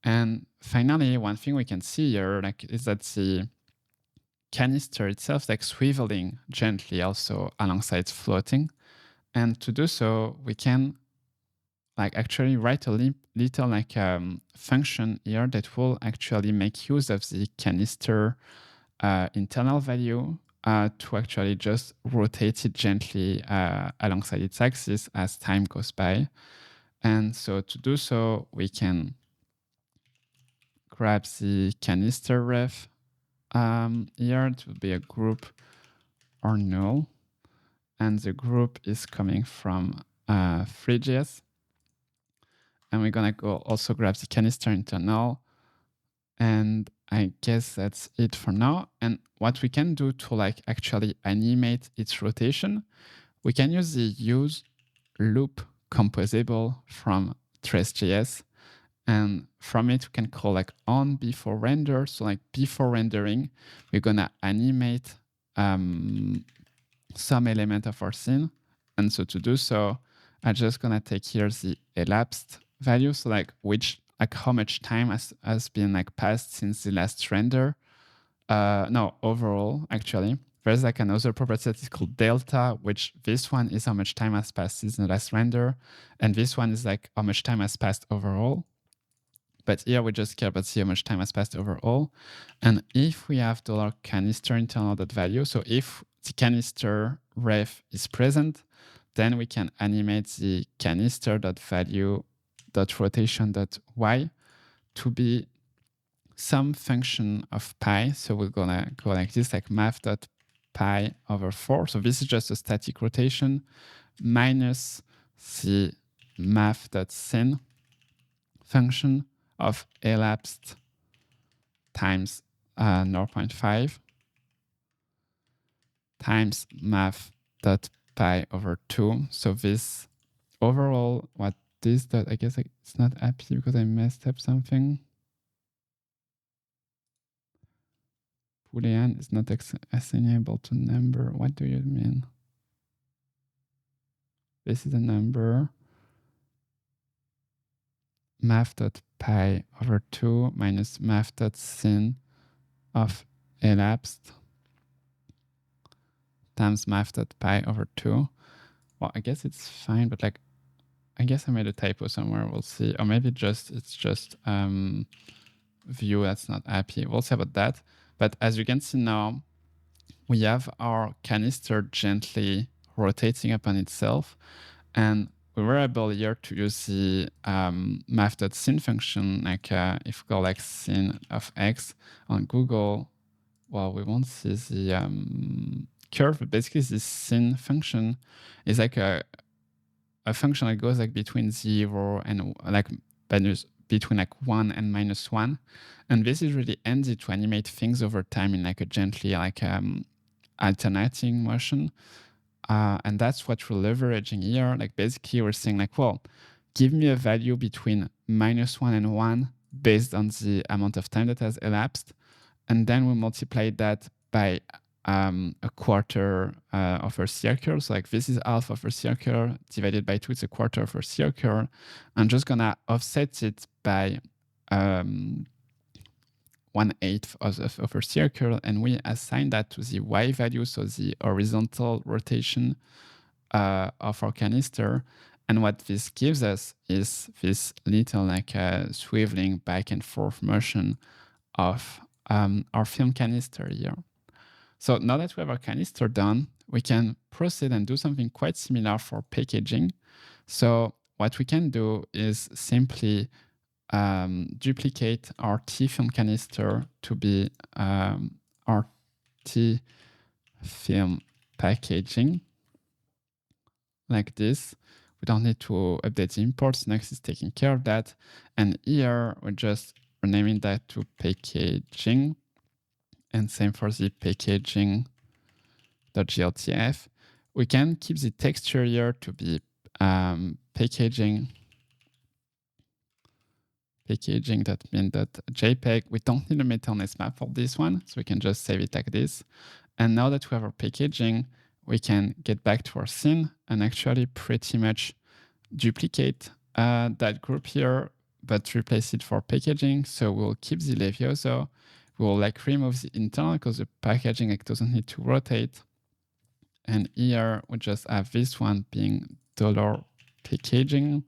And finally, one thing we can see here like is that the canister itself like swiveling gently also alongside floating. And to do so, we can like actually write a little like function here that will actually make use of the canister internal value to actually just rotate it gently alongside its axis as time goes by. And so to do so, we can grab the canister ref here. It will be a group or null. And the group is coming from Three.js. And we're gonna go also grab the canister internal. And I guess that's it for now. And what we can do to like actually animate its rotation, we can use the use loop composable from Tres.js. And from it, we can call like on before render. So like before rendering, we're gonna animate some element of our scene. And so to do so, I'm just gonna take here the elapsed value. So like how much time has been like passed since the last render. No, overall, actually. There's like another property that is called delta, which this one is how much time has passed since the last render. And this one is like how much time has passed overall. But here we just care about how much time has passed overall. And if we have $canister internal.value, so if the canister ref is present, then we can animate the canister.value.rotation.y to be some function of pi. So we're gonna go like this, like math.pi over 4. So this is just a static rotation minus the math.sin function of elapsed times 0.5 times math.pi over 2. So this overall, what this dot, I guess it's not happy because I messed up something. Boolean is not assignable to number. What do you mean? This is a number. Math.pi over 2 minus math.sin of elapsed times math.pi over 2. Well, I guess it's fine, but like, I guess I made a typo somewhere. We'll see. Or maybe it's just view that's not happy. We'll see about that. But as you can see now, we have our canister gently rotating upon itself. And we were able here to use the math.sin function, like if we go like sin of x on Google, well, we won't see the curve, but basically this sin function is like a function that goes like between 0 and like between like 1 and -1. And this is really handy to animate things over time in like a gently like alternating motion. And that's what we're leveraging here. Like basically we're saying like, well, give me a value between -1 and 1 based on the amount of time that has elapsed. And then we multiply that by a quarter of our circle. So like this is half of our circle divided by 2, it's a quarter of our circle. I'm just gonna offset it by 1/8 of our circle, and we assign that to the y value, so the horizontal rotation of our canister. And what this gives us is this little like swiveling back and forth motion of our film canister here. So now that we have our canister done, we can proceed and do something quite similar for packaging. So what we can do is simply duplicate our T-film canister to be our T-film packaging like this. We don't need to update the imports. Nuxt is taking care of that. And here we're just renaming that to packaging. And same for the packaging.gltf. We can keep the texture here to be packaging.min.jpg. We don't need a meta-honest map for this one, so we can just save it like this. And now that we have our packaging, we can get back to our scene and actually pretty much duplicate that group here, but replace it for packaging. So we'll keep the Levioso. We'll like remove the internal because the packaging like doesn't need to rotate. And here we just have this one being $packaging.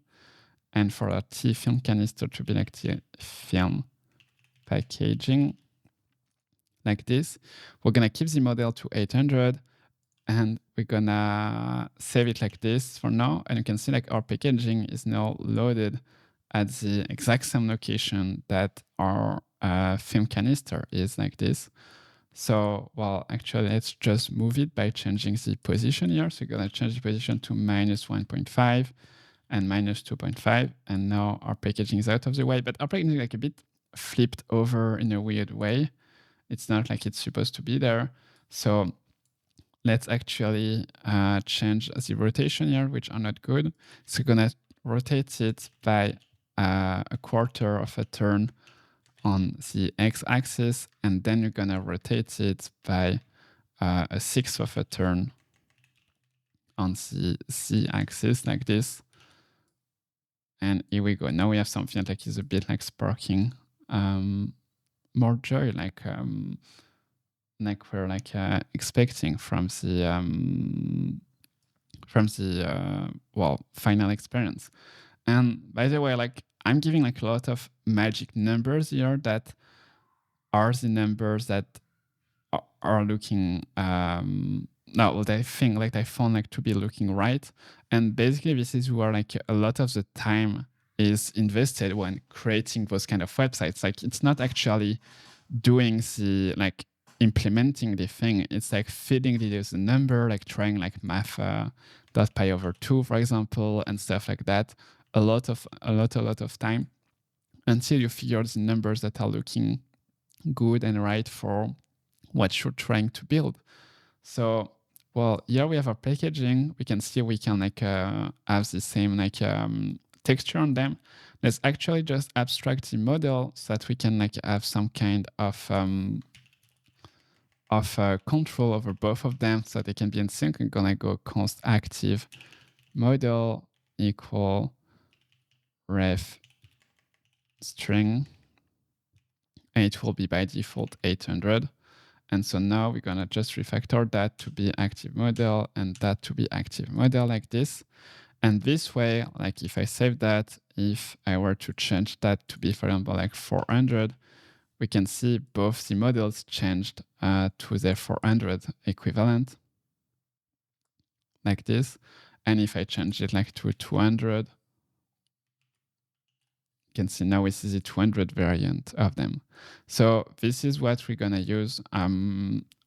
And for our T-film canister to be like T-film packaging like this. We're gonna keep the model to 800 and we're gonna save it like this for now. And you can see like our packaging is now loaded at the exact same location that our film canister is like this. So, well, actually, let's just move it by changing the position here. So you're gonna change the position to -1.5 and -2.5. And now our packaging is out of the way, but our packaging is like a bit flipped over in a weird way. It's not like it's supposed to be there. So let's actually change the rotation here, which are not good. So we're gonna rotate it by a quarter of a turn on the x-axis, and then you're gonna rotate it by a sixth of a turn on the z-axis like this. And here we go. Now we have something that like is a bit like sparking more joy, like we're like expecting from the well, final experience. And by the way, like I'm giving like a lot of magic numbers here that are the numbers that are looking no, what I think like I found like to be looking right. And basically this is where like a lot of the time is invested when creating those kind of websites. Like it's not actually doing the like implementing the thing. It's like feeding the user number, like trying like math.pi/2, for example, and stuff like that. A lot of time until you figure the numbers that are looking good and right for what you're trying to build. So, well, here we have our packaging. We can see we can like have the same like texture on them. Let's actually just abstract the model so that we can like have some kind of control over both of them so they can be in sync. I'm gonna go const active model equal ref string, and it will be by default 800. And so now we're gonna just refactor that to be active model and that to be active model like this. And this way, like if I save that, if I were to change that to be, for example, like 400, we can see both the models changed to their 400 equivalent like this. And if I change it like to 200, you can see now we see the 200 variant of them. So this is what we're gonna use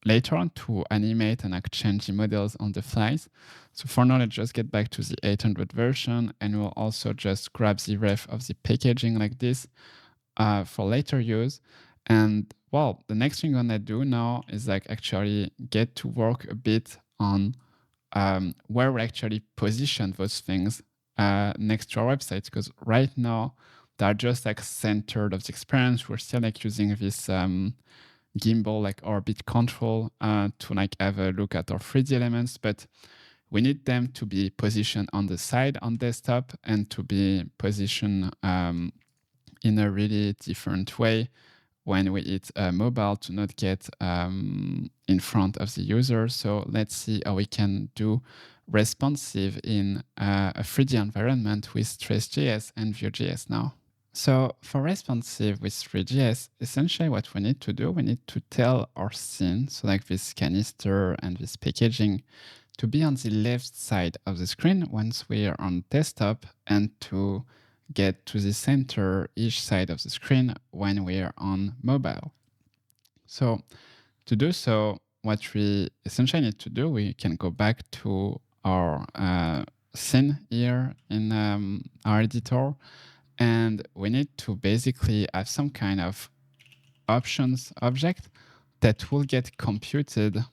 later on to animate and like change the models on the flies. So for now, let's just get back to the 800 version, and we'll also just grab the ref of the packaging like this for later use. And well, the next thing I'm gonna do now is like actually get to work a bit on where we actually position those things next to our website, because right now they're just like centered of the experience. We're still like using this gimbal like orbit control to like have a look at our 3D elements, but we need them to be positioned on the side on desktop and to be positioned in a really different way when we hit mobile to not get in front of the user. So let's see how we can do responsive in a 3D environment with Tres.js and Vue.js now. So for responsive with Three.js, essentially what we need to do, we need to tell our scene, so like this canister and this packaging, to be on the left side of the screen once we are on desktop, and to get to the center each side of the screen when we are on mobile. So to do so, what we essentially need to do, we can go back to our scene here in our editor, and we need to basically have some kind of options object that will get computed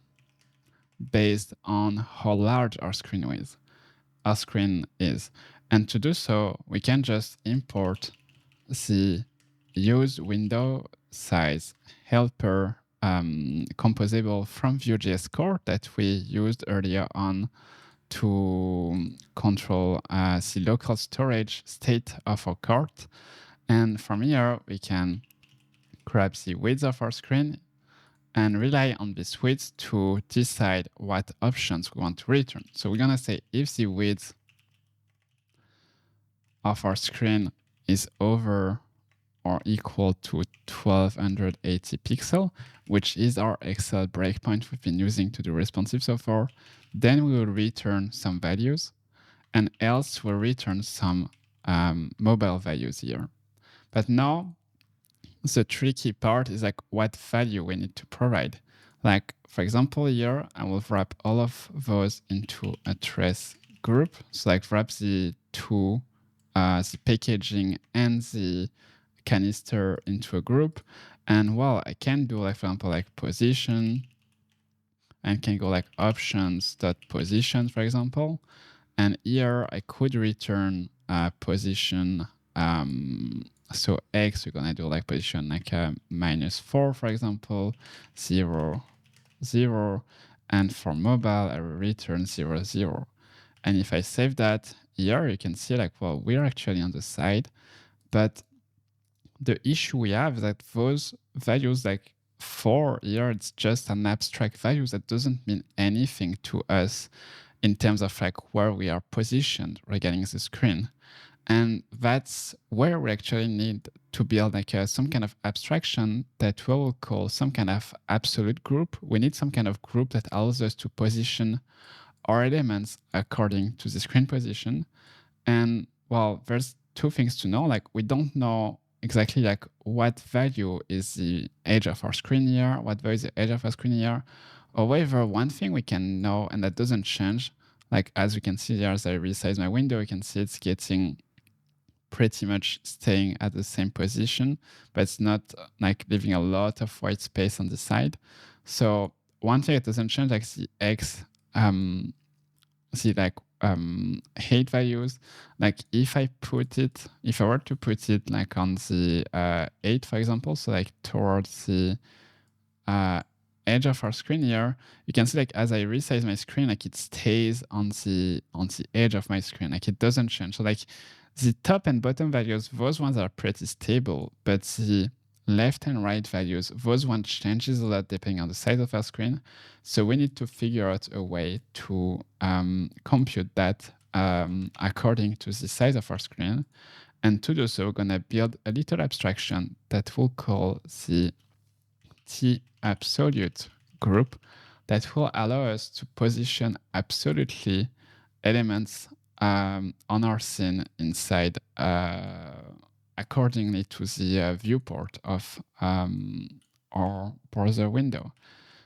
based on how large our screen is. And to do so, we can just import the use window size helper composable from Vue.js core that we used earlier on to control the local storage state of our cart. And from here, we can grab the width of our screen and rely on this width to decide what options we want to return. So we're gonna say if the width of our screen is over or equal to 1280 pixel, which is our Excel breakpoint we've been using to do responsive so far, then we will return some values, and else we'll return some mobile values here. But now the tricky part is like what value we need to provide. Like for example, here I will wrap all of those into a Tres group. So like wrap the two, the packaging and the canister into a group. And well, I can do like, for example, like position, and can go like options.position, for example. And here I could return position. So X, we're gonna do like position like -4, for example, 0, 0. And for mobile, I will return 0, 0. And if I save that here, you can see like, well, we're actually on the side, but the issue we have is that those values like 4 here, it's just an abstract value that doesn't mean anything to us in terms of like where we are positioned regarding the screen. And that's where we actually need to build like some kind of abstraction that we will call some kind of absolute group. We need some kind of group that allows us to position our elements according to the screen position. And well, there's two things to know. Like we don't know exactly like what value is the edge of our screen here, what value is the edge of our screen here. However, one thing we can know, and that doesn't change, like as we can see here, as I resize my window, you can see it's getting pretty much staying at the same position, but it's not like leaving a lot of white space on the side. So one thing that doesn't change, like the X, height values, like if I were to put it like on the 8, for example, so like towards the edge of our screen here, you can see like as I resize my screen, like it stays on the edge of my screen, like it doesn't change. So like the top and bottom values, those ones are pretty stable, but the left and right values, those ones changes a lot depending on the size of our screen. So we need to figure out a way to compute that according to the size of our screen. And to do so, we're gonna build a little abstraction that we'll call the T-absolute group that will allow us to position absolutely elements on our scene inside accordingly to the viewport of our browser window.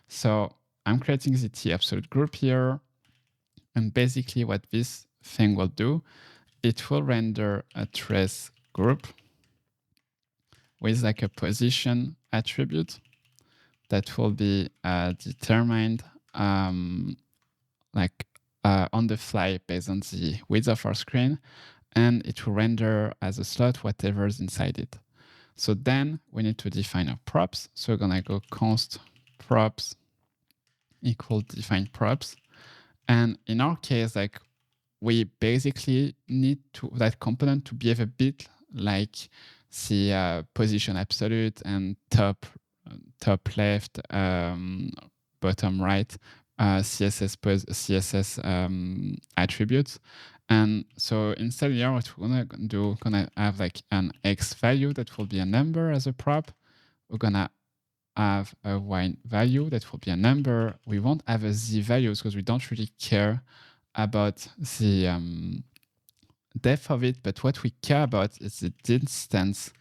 So I'm creating the T-absolute group here. And basically what this thing will do, it will render a trace group with like a position attribute that will be determined on the fly based on the width of our screen, and it will render as a slot whatever is inside it. So then we need to define our props. So we're gonna go const props equal define props. And in our case, like we basically need that component to behave a bit like the position absolute and top left, bottom right CSS attributes. And so instead here, what we're gonna do, gonna have like an X value that will be a number as a prop. We're gonna have a Y value that will be a number. We won't have a Z values because we don't really care about the depth of it, but what we care about is the distance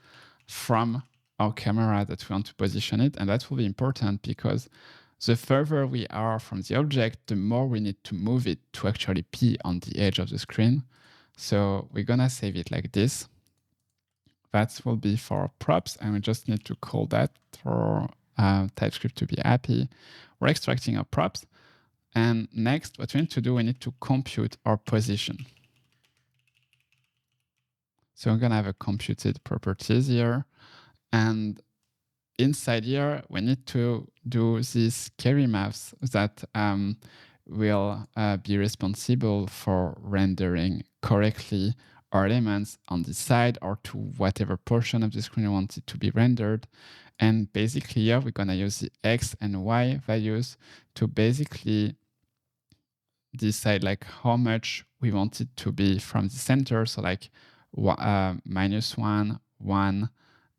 from our camera that we want to position it. And that will be important because the further we are from the object, the more we need to move it to actually be on the edge of the screen. So we're gonna save it like this. That will be for props, and we just need to call that for TypeScript to be happy. We're extracting our props. And next, what we need to do, we need to compute our position. So we're gonna have a computed properties here. And inside here, we need to do these carry maths that will be responsible for rendering correctly our elements on the side or to whatever portion of the screen we want it to be rendered. And basically here, we're gonna use the X and Y values to basically decide like how much we want it to be from the center. So like -1, 1,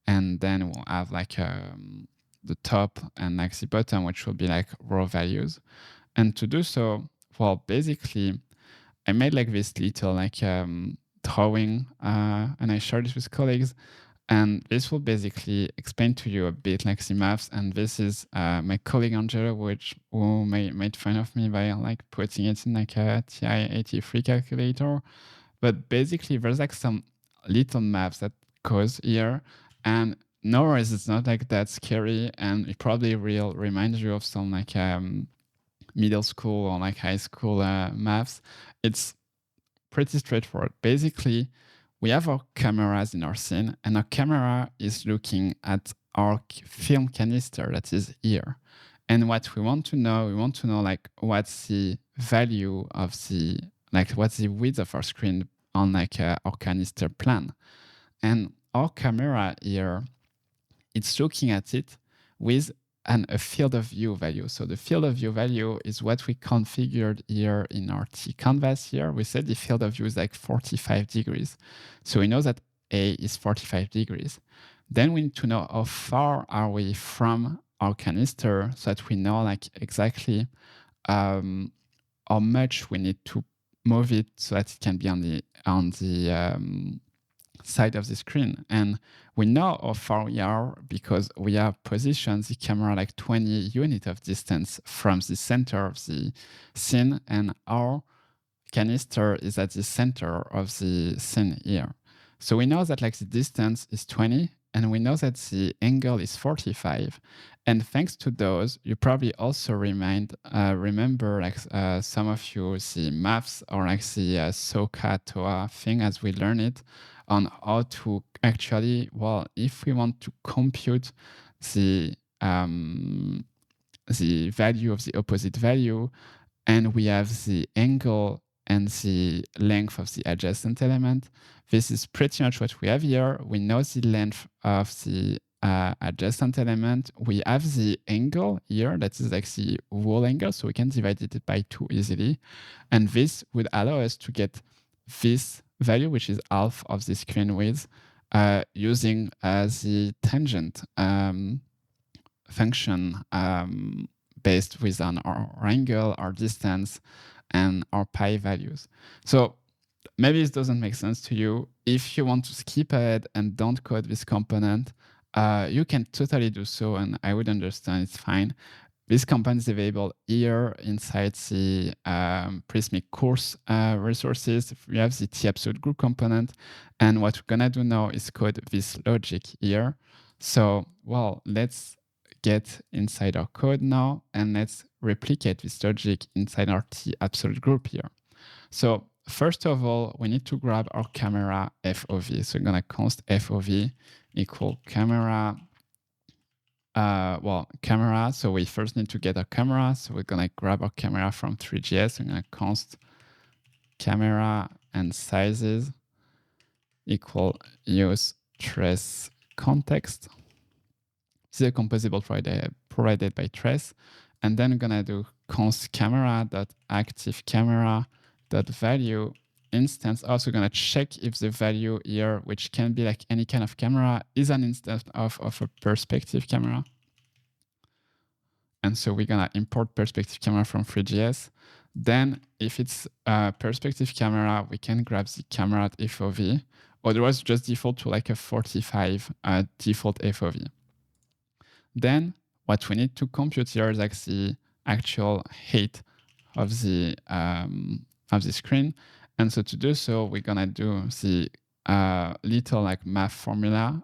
and then we'll have like the top and like the bottom, which will be like raw values. And to do so, well, basically, I made like this little like drawing, and I shared it with colleagues. And this will basically explain to you a bit like the maths. And this is my colleague Angelo, who made fun of me by like putting it in like a TI-83 calculator. But basically, there's like some little maths that goes here, and no worries, it's not like that scary, and it probably will remind you of some like middle school or like high school maths. It's pretty straightforward. Basically, we have our cameras in our scene, and our camera is looking at our film canister that is here. And what we want to know like what's the value of the, like what's the width of our screen on like our canister plan. And our camera here, it's looking at it with a field of view value. So the field of view value is what we configured here in our T canvas here. We said the field of view is like 45 degrees. So we know that A is 45 degrees. Then we need to know how far are we from our canister so that we know like exactly how much we need to move it so that it can be on the side of the screen. And we know how far we are because we have positioned the camera like 20 units of distance from the center of the scene, and our canister is at the center of the scene here. So we know that like the distance is 20, and we know that the angle is 45. And thanks to those, you probably also remember like some of you the maths or like the SOHCAHTOA thing as we learn it on how to actually, well, if we want to compute the value of the opposite value, and we have the angle and the length of the adjacent element. This is pretty much what we have here. We know the length of the adjacent element. We have the angle here, that is like the whole angle, so we can divide it by 2 easily. And this would allow us to get this value, which is half of the screen width, using the tangent function based with our angle, our distance, and our pi values. So maybe this doesn't make sense to you. If you want to skip ahead and don't code this component, you can totally do so, and I would understand, it's fine. This component is available here inside the Prismic course resources. We have the T-absolute group component, and what we're gonna do now is code this logic here. So, well, let's get inside our code now, and let's replicate this logic inside our T-absolute group here. So first of all, we need to grab our camera FOV. So we're gonna const FOV equal camera, camera. So we first need to get a camera. So we're gonna grab our camera from Three.js. We're gonna const camera and sizes equal use Tres context. This is a composable provided by Tres. And then we're gonna do const camera.activeCamera.value instance. Also gonna check if the value here, which can be like any kind of camera, is an instance of a perspective camera. And so we're gonna import perspective camera from Three.js. Then if it's a perspective camera, we can grab the camera.FOV. Otherwise, just default to like a 45 default FOV. Then what we need to compute here is like the actual height of the screen. And so to do so, we're gonna do the little like math formula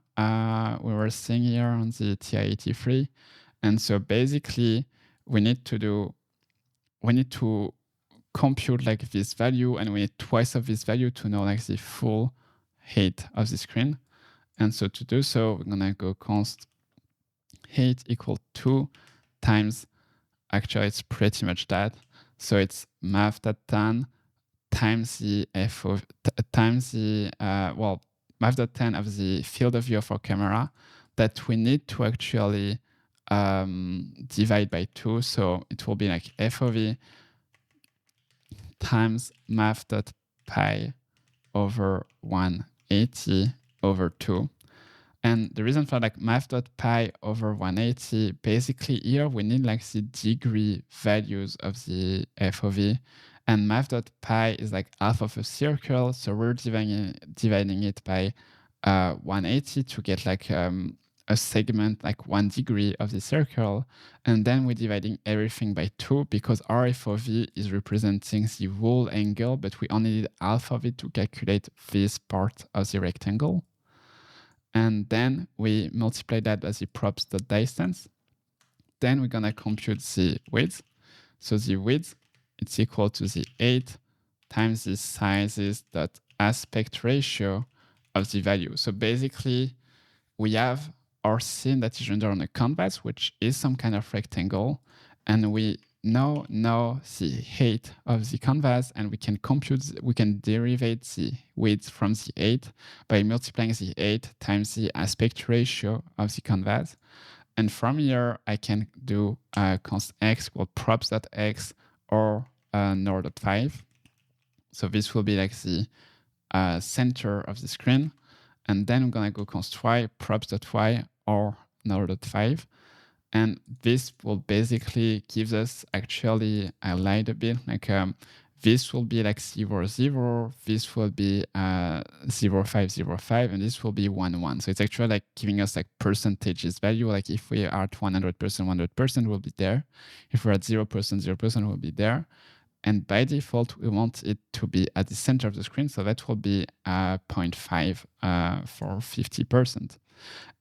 we were seeing here on the TI-83. And so basically we need to compute like this value, and we need twice of this value to know like the full height of the screen. And so to do so, we're gonna go const height equal 2 times, actually it's pretty much that. So it's math.tan times the math.tan of the field of view of our camera that we need to actually divide by 2. So it will be like FOV times math.pi over 180 over 2. And the reason for like math.pi over 180, basically here we need like the degree values of the FOV, and math.pi is like half of a circle. So we're dividing it by 180 to get like a segment, like 1 degree of the circle. And then we're dividing everything by 2 because our FOV is representing the whole angle, but we only need half of it to calculate this part of the rectangle. And then we multiply that by the props.distance. Then we're gonna compute the width. So the width, it's equal to the 8 times the sizes dot aspect ratio of the value. So basically, we have our scene that is rendered on a canvas, which is some kind of rectangle, and we know the height of the canvas, and we can derivate the width from the 8 by multiplying the 8 times the aspect ratio of the canvas. And from here, I can do const x equal props.x or nor.5. So this will be like the center of the screen. And then I'm gonna go const y, props.y or nor.5. And this will basically give us, actually, I lied a bit, like This will be like 0, 0. This will be 0, 5, 0, 5, and this will be 1, 1. So it's actually like giving us like percentages value. Like if we are at 100%, 100% will be there. If we're at 0%, 0% will be there. And by default, we want it to be at the center of the screen. So that will be 0.5 for 50%.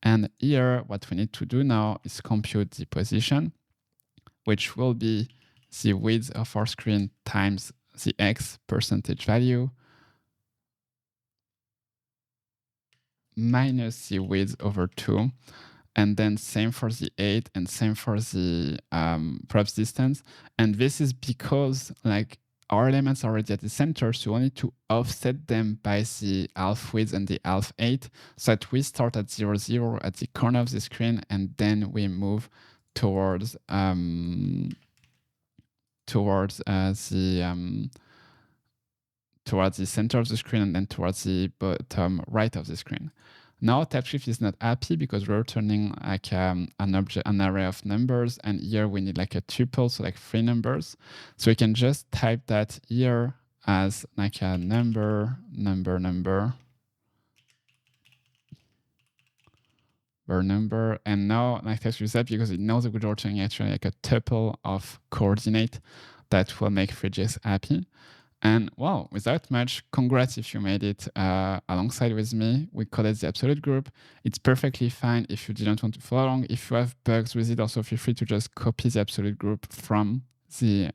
And here, what we need to do now is compute the position, which will be the width of our screen times the X percentage value minus the width over 2. And then same for the 8 and same for the props distance. And this is because like our elements are already at the center, so we need to offset them by the half width and the half 8, so that we start at 0, 0 at the corner of the screen, and then we move towards towards the center of the screen, and then towards the bottom right of the screen. Now TypeScript is not happy because we're returning like an array of numbers, and here we need like a tuple, so like 3 numbers. So we can just type that here as like a number, and now like TypeScript is happy because it knows that we're returning actually like a tuple of coordinate that will make Three.js happy. And wow, without much, congrats if you made it alongside with me. We coded the absolute group. It's perfectly fine if you didn't want to follow along. If you have bugs with it, also feel free to just copy the absolute group from the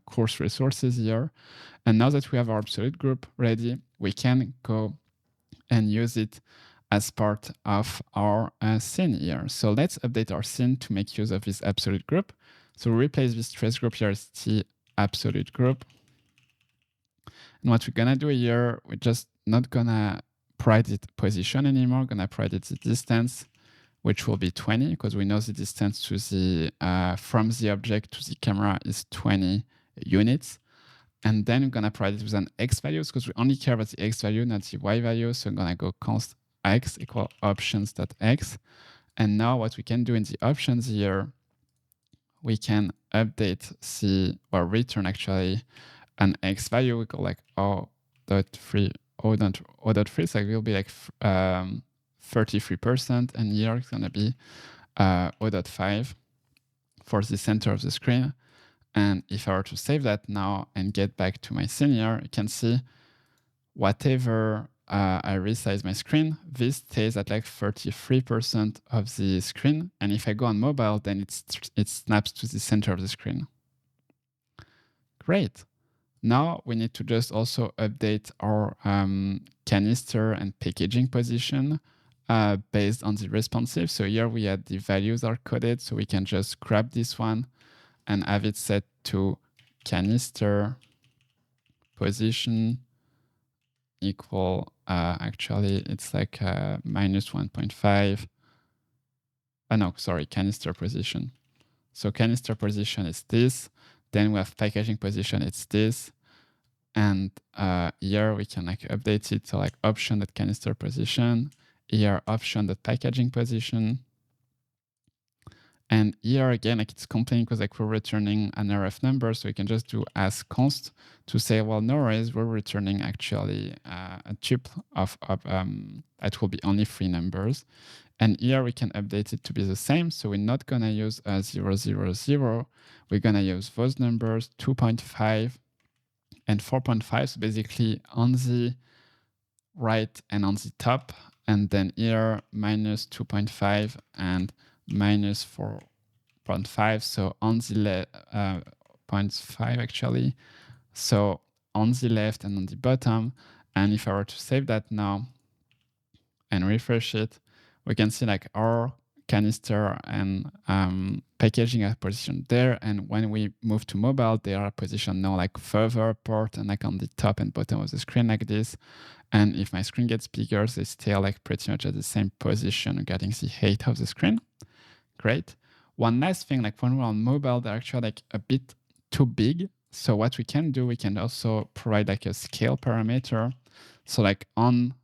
course resources here. And now that we have our absolute group ready, we can go and use it as part of our scene here. So let's update our scene to make use of this absolute group. So we replace this trace group here as the absolute group. And what we're gonna do here, we're just not gonna provide it position anymore, we're gonna provide it the distance, which will be 20, because we know the distance to the from the object to the camera is 20 units. And then we're gonna provide it with an X value, because we only care about the X value, not the Y value. So I'm gonna go const X equal options.x. And now what we can do in the options here, we can update or return actually an X value. We call like O.3, so it will be like 33%, and here it's gonna be O.5 for the center of the screen. And if I were to save that now and get back to my scene here, you can see whatever I resize my screen, this stays at like 33% of the screen. And if I go on mobile, then it snaps to the center of the screen. Great. Now we need to just also update our canister and packaging position based on the responsive. So here we had the values are coded, so we can just grab this one and have it set to canister position equal, actually it's like minus 1.5. No, sorry, canister position. So canister position is this. Then we have packaging position, it's this. And here we can like update it to like option.canister position, here option.packaging position. And here again, like it's complaining because like we're returning an array of numbers, so we can just do as const to say, well, no worries, we're returning actually a tuple of it will be only 3 numbers. And here we can update it to be the same. So we're not gonna use 0, 0, 0. We're gonna use those numbers 2.5 and 4.5. So basically on the right and on the top, and then here minus 2.5 and minus 4.5. So on the 0.5 actually. So on the left and on the bottom. And if I were to save that now and refresh it, we can see like our canister and packaging are positioned there. And when we move to mobile, they are positioned now like further apart and like on the top and bottom of the screen like this. And if my screen gets bigger, they stay like pretty much at the same position regarding the height of the screen. Great. One last thing, like when we're on mobile, they're actually like a bit too big. So what we can do, we can also provide like a scale parameter. So like on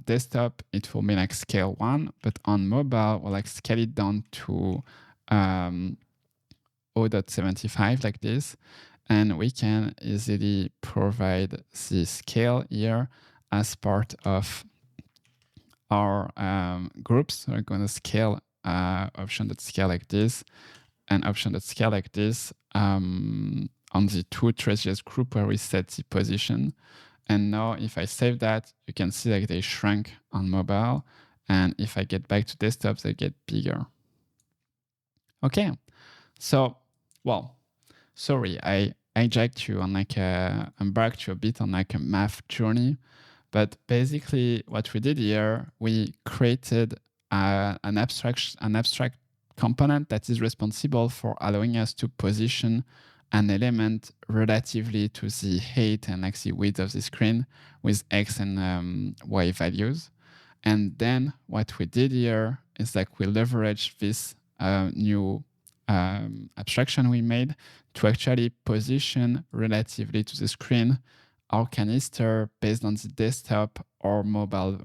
desktop, it will be like scale 1, but on mobile, we'll like scale it down to 0.75 like this. And we can easily provide the scale here as part of our groups. So we're going to scale option that scale like this and option that scale like this on the two Tres.js group where we set the position. And now if I save that, you can see like they shrunk on mobile. And if I get back to desktop, they get bigger. Okay, so, well, sorry, I hijacked you on like embarked you a bit on like a math journey. But basically what we did here, we created an abstract component that is responsible for allowing us to position an element relatively to the height and like the width of the screen with X and Y values. And then what we did here is like we leveraged this new abstraction we made to actually position relatively to the screen our canister based on the desktop or mobile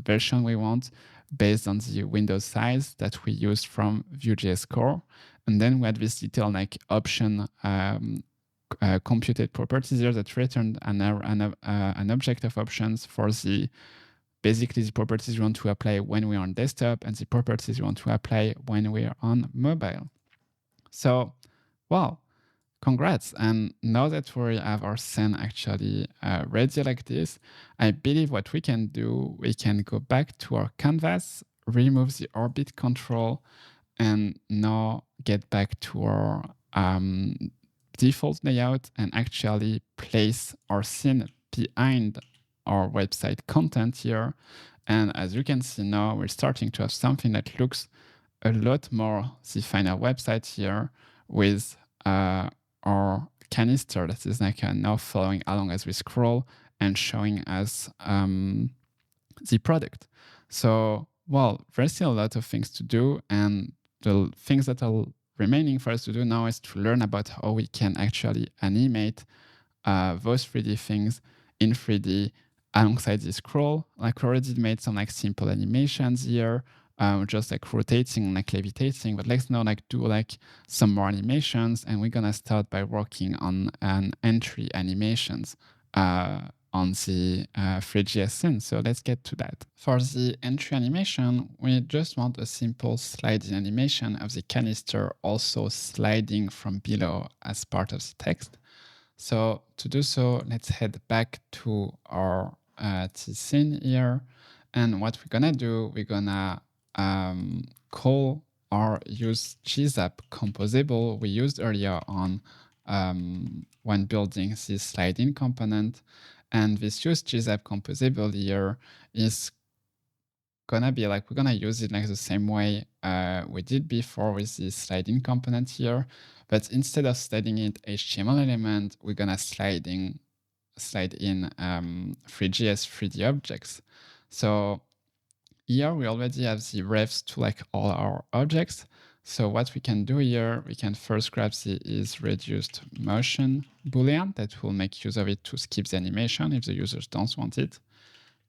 version we want, based on the window size that we used from Vue.js core. And then we had this detailed like option computed properties here that returned an object of options for the basically the properties we want to apply when we're on desktop and the properties we want to apply when we're on mobile. So, wow, congrats. And now that we have our scene actually ready like this, I believe what we can do, we can go back to our canvas, remove the orbit control, and now get back to our default layout and actually place our scene behind our website content here. And as you can see now, we're starting to have something that looks a lot more the final website here with our canister that is like now following along as we scroll and showing us the product. So, well, there's still a lot of things to do, and the things that are remaining for us to do now is to learn about how we can actually animate those 3D things in 3D alongside the scroll. Like we already made some like simple animations here, just like rotating, like levitating, but let's now like do like some more animations, and we're gonna start by working on an entry animations on the Three.js scene. So let's get to that. For the entry animation, we just want a simple sliding animation of the canister also sliding from below as part of the text. So to do so, let's head back to our scene here. And what we're gonna do, we're gonna call or use GSAP composable we used earlier on when building this sliding component. And this use GSAP composable here is gonna be like, we're gonna use it like the same way we did before with the sliding component here. But instead of sliding it HTML element, we're gonna slide in Three.js 3D objects. So here we already have the refs to like all our objects. So what we can do here, we can first grab the isReduced motion boolean that will make use of it to skip the animation if the users don't want it.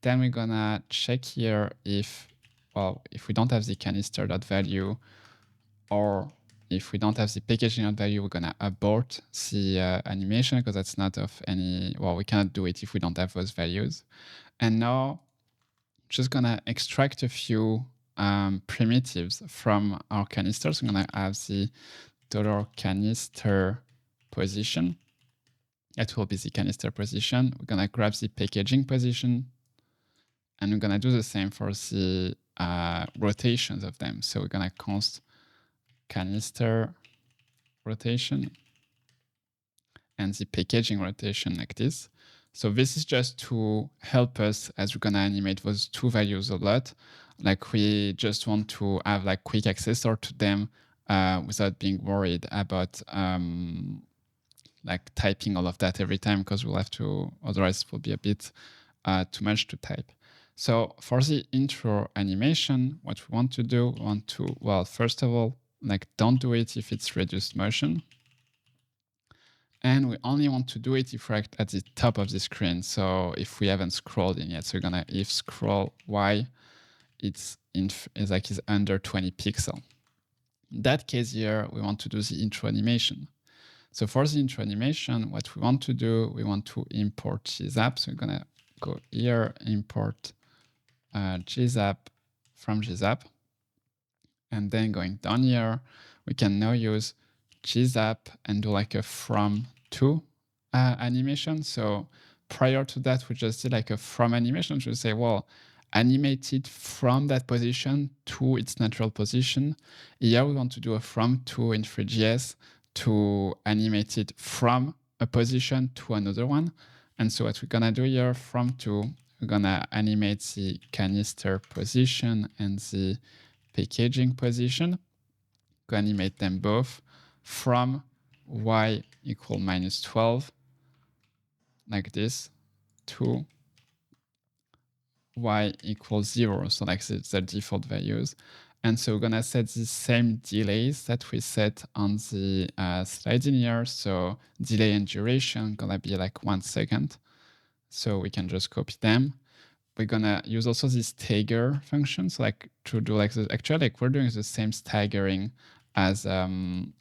Then we're gonna check here if we don't have the canister.value, or if we don't have the packaging.value, we're gonna abort the animation because that's not of any, we cannot do it if we don't have those values. And now just gonna extract a few primitives from our canisters. I'm gonna have the $canister position. That will be the canister position. We're gonna grab the packaging position, and we're gonna do the same for the rotations of them. So we're gonna const canister rotation and the packaging rotation like this. So this is just to help us as we're gonna animate those two values a lot. Like we just want to have like quick access to them without being worried about like typing all of that every time, because we'll have to, otherwise it will be a bit too much to type. So for the intro animation, what we want to do, we want to, first of all, like don't do it if it's reduced motion. And we only want to do it if we're at the top of the screen. So if we haven't scrolled in yet, so we're gonna if scroll Y, is under 20 pixel. In that case here, we want to do the intro animation. So for the intro animation, what we want to do, we want to import GSAP. So we're gonna go here, import GSAP from GSAP. And then going down here, we can now use GSAP and do like a from to animation. So prior to that, we just did like a from animation, which would say, well, animate it from that position to its natural position. Here we want to do a from to in Three.js to animate it from a position to another one. And so what we're gonna do here, from to, we're gonna animate the canister position and the packaging position. Go animate them both from y equal -12, like this, to y equals 0, so like the default values. And so we're gonna set the same delays that we set on the slide in here. So delay and duration gonna be like 1 second. So we can just copy them. We're gonna use also this stagger function, so like to do like this. Actually, like we're doing the same staggering as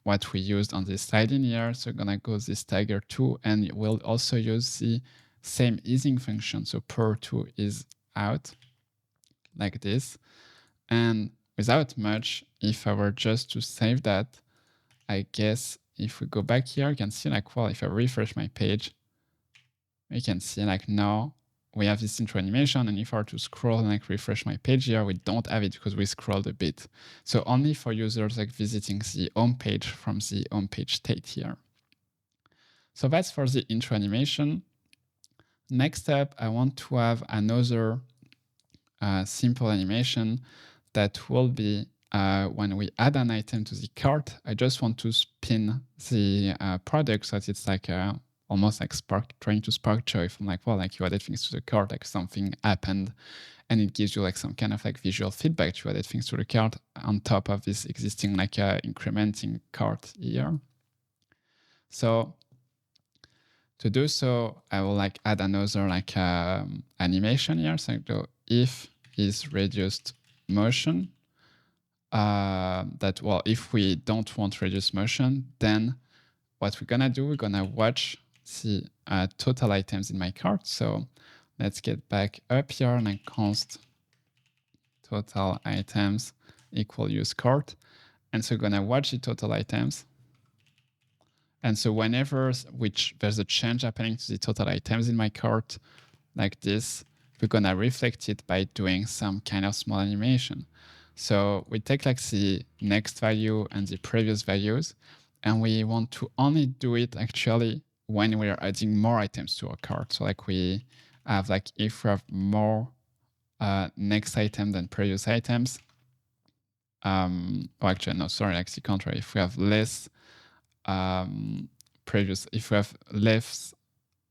what we used on this slide in here. So we're gonna go this stagger 2, and we'll also use the same easing function. So per to is out like this. And without much, if I were just to save that, I guess if we go back here, you can see like, well, if I refresh my page, we can see like now we have this intro animation, and if I were to scroll and like refresh my page here, we don't have it because we scrolled a bit. So only for users like visiting the home page from the home page state here. So that's for the intro animation. Next up, I want to have another simple animation that will be when we add an item to the cart. I just want to spin the product so that it's like almost like trying to spark joy from like, well, like you added things to the cart, like something happened, and it gives you like some kind of like visual feedback. You added things to the cart on top of this existing like incrementing cart here. So to do so, I will like add another like animation here. So I do if is reduced motion. That, well, if we don't want reduced motion, then what we're gonna do, we're gonna watch the total items in my cart. So let's get back up here and const total items equal use cart. And so we're gonna watch the total items. And so whenever there's a change happening to the total items in my cart like this, we're gonna reflect it by doing some kind of small animation. So we take like the next value and the previous values, and we want to only do it actually when we are adding more items to our cart. So like we have like, if we have more next item than previous items, or actually, no, sorry, like the contrary. If we have less if we have less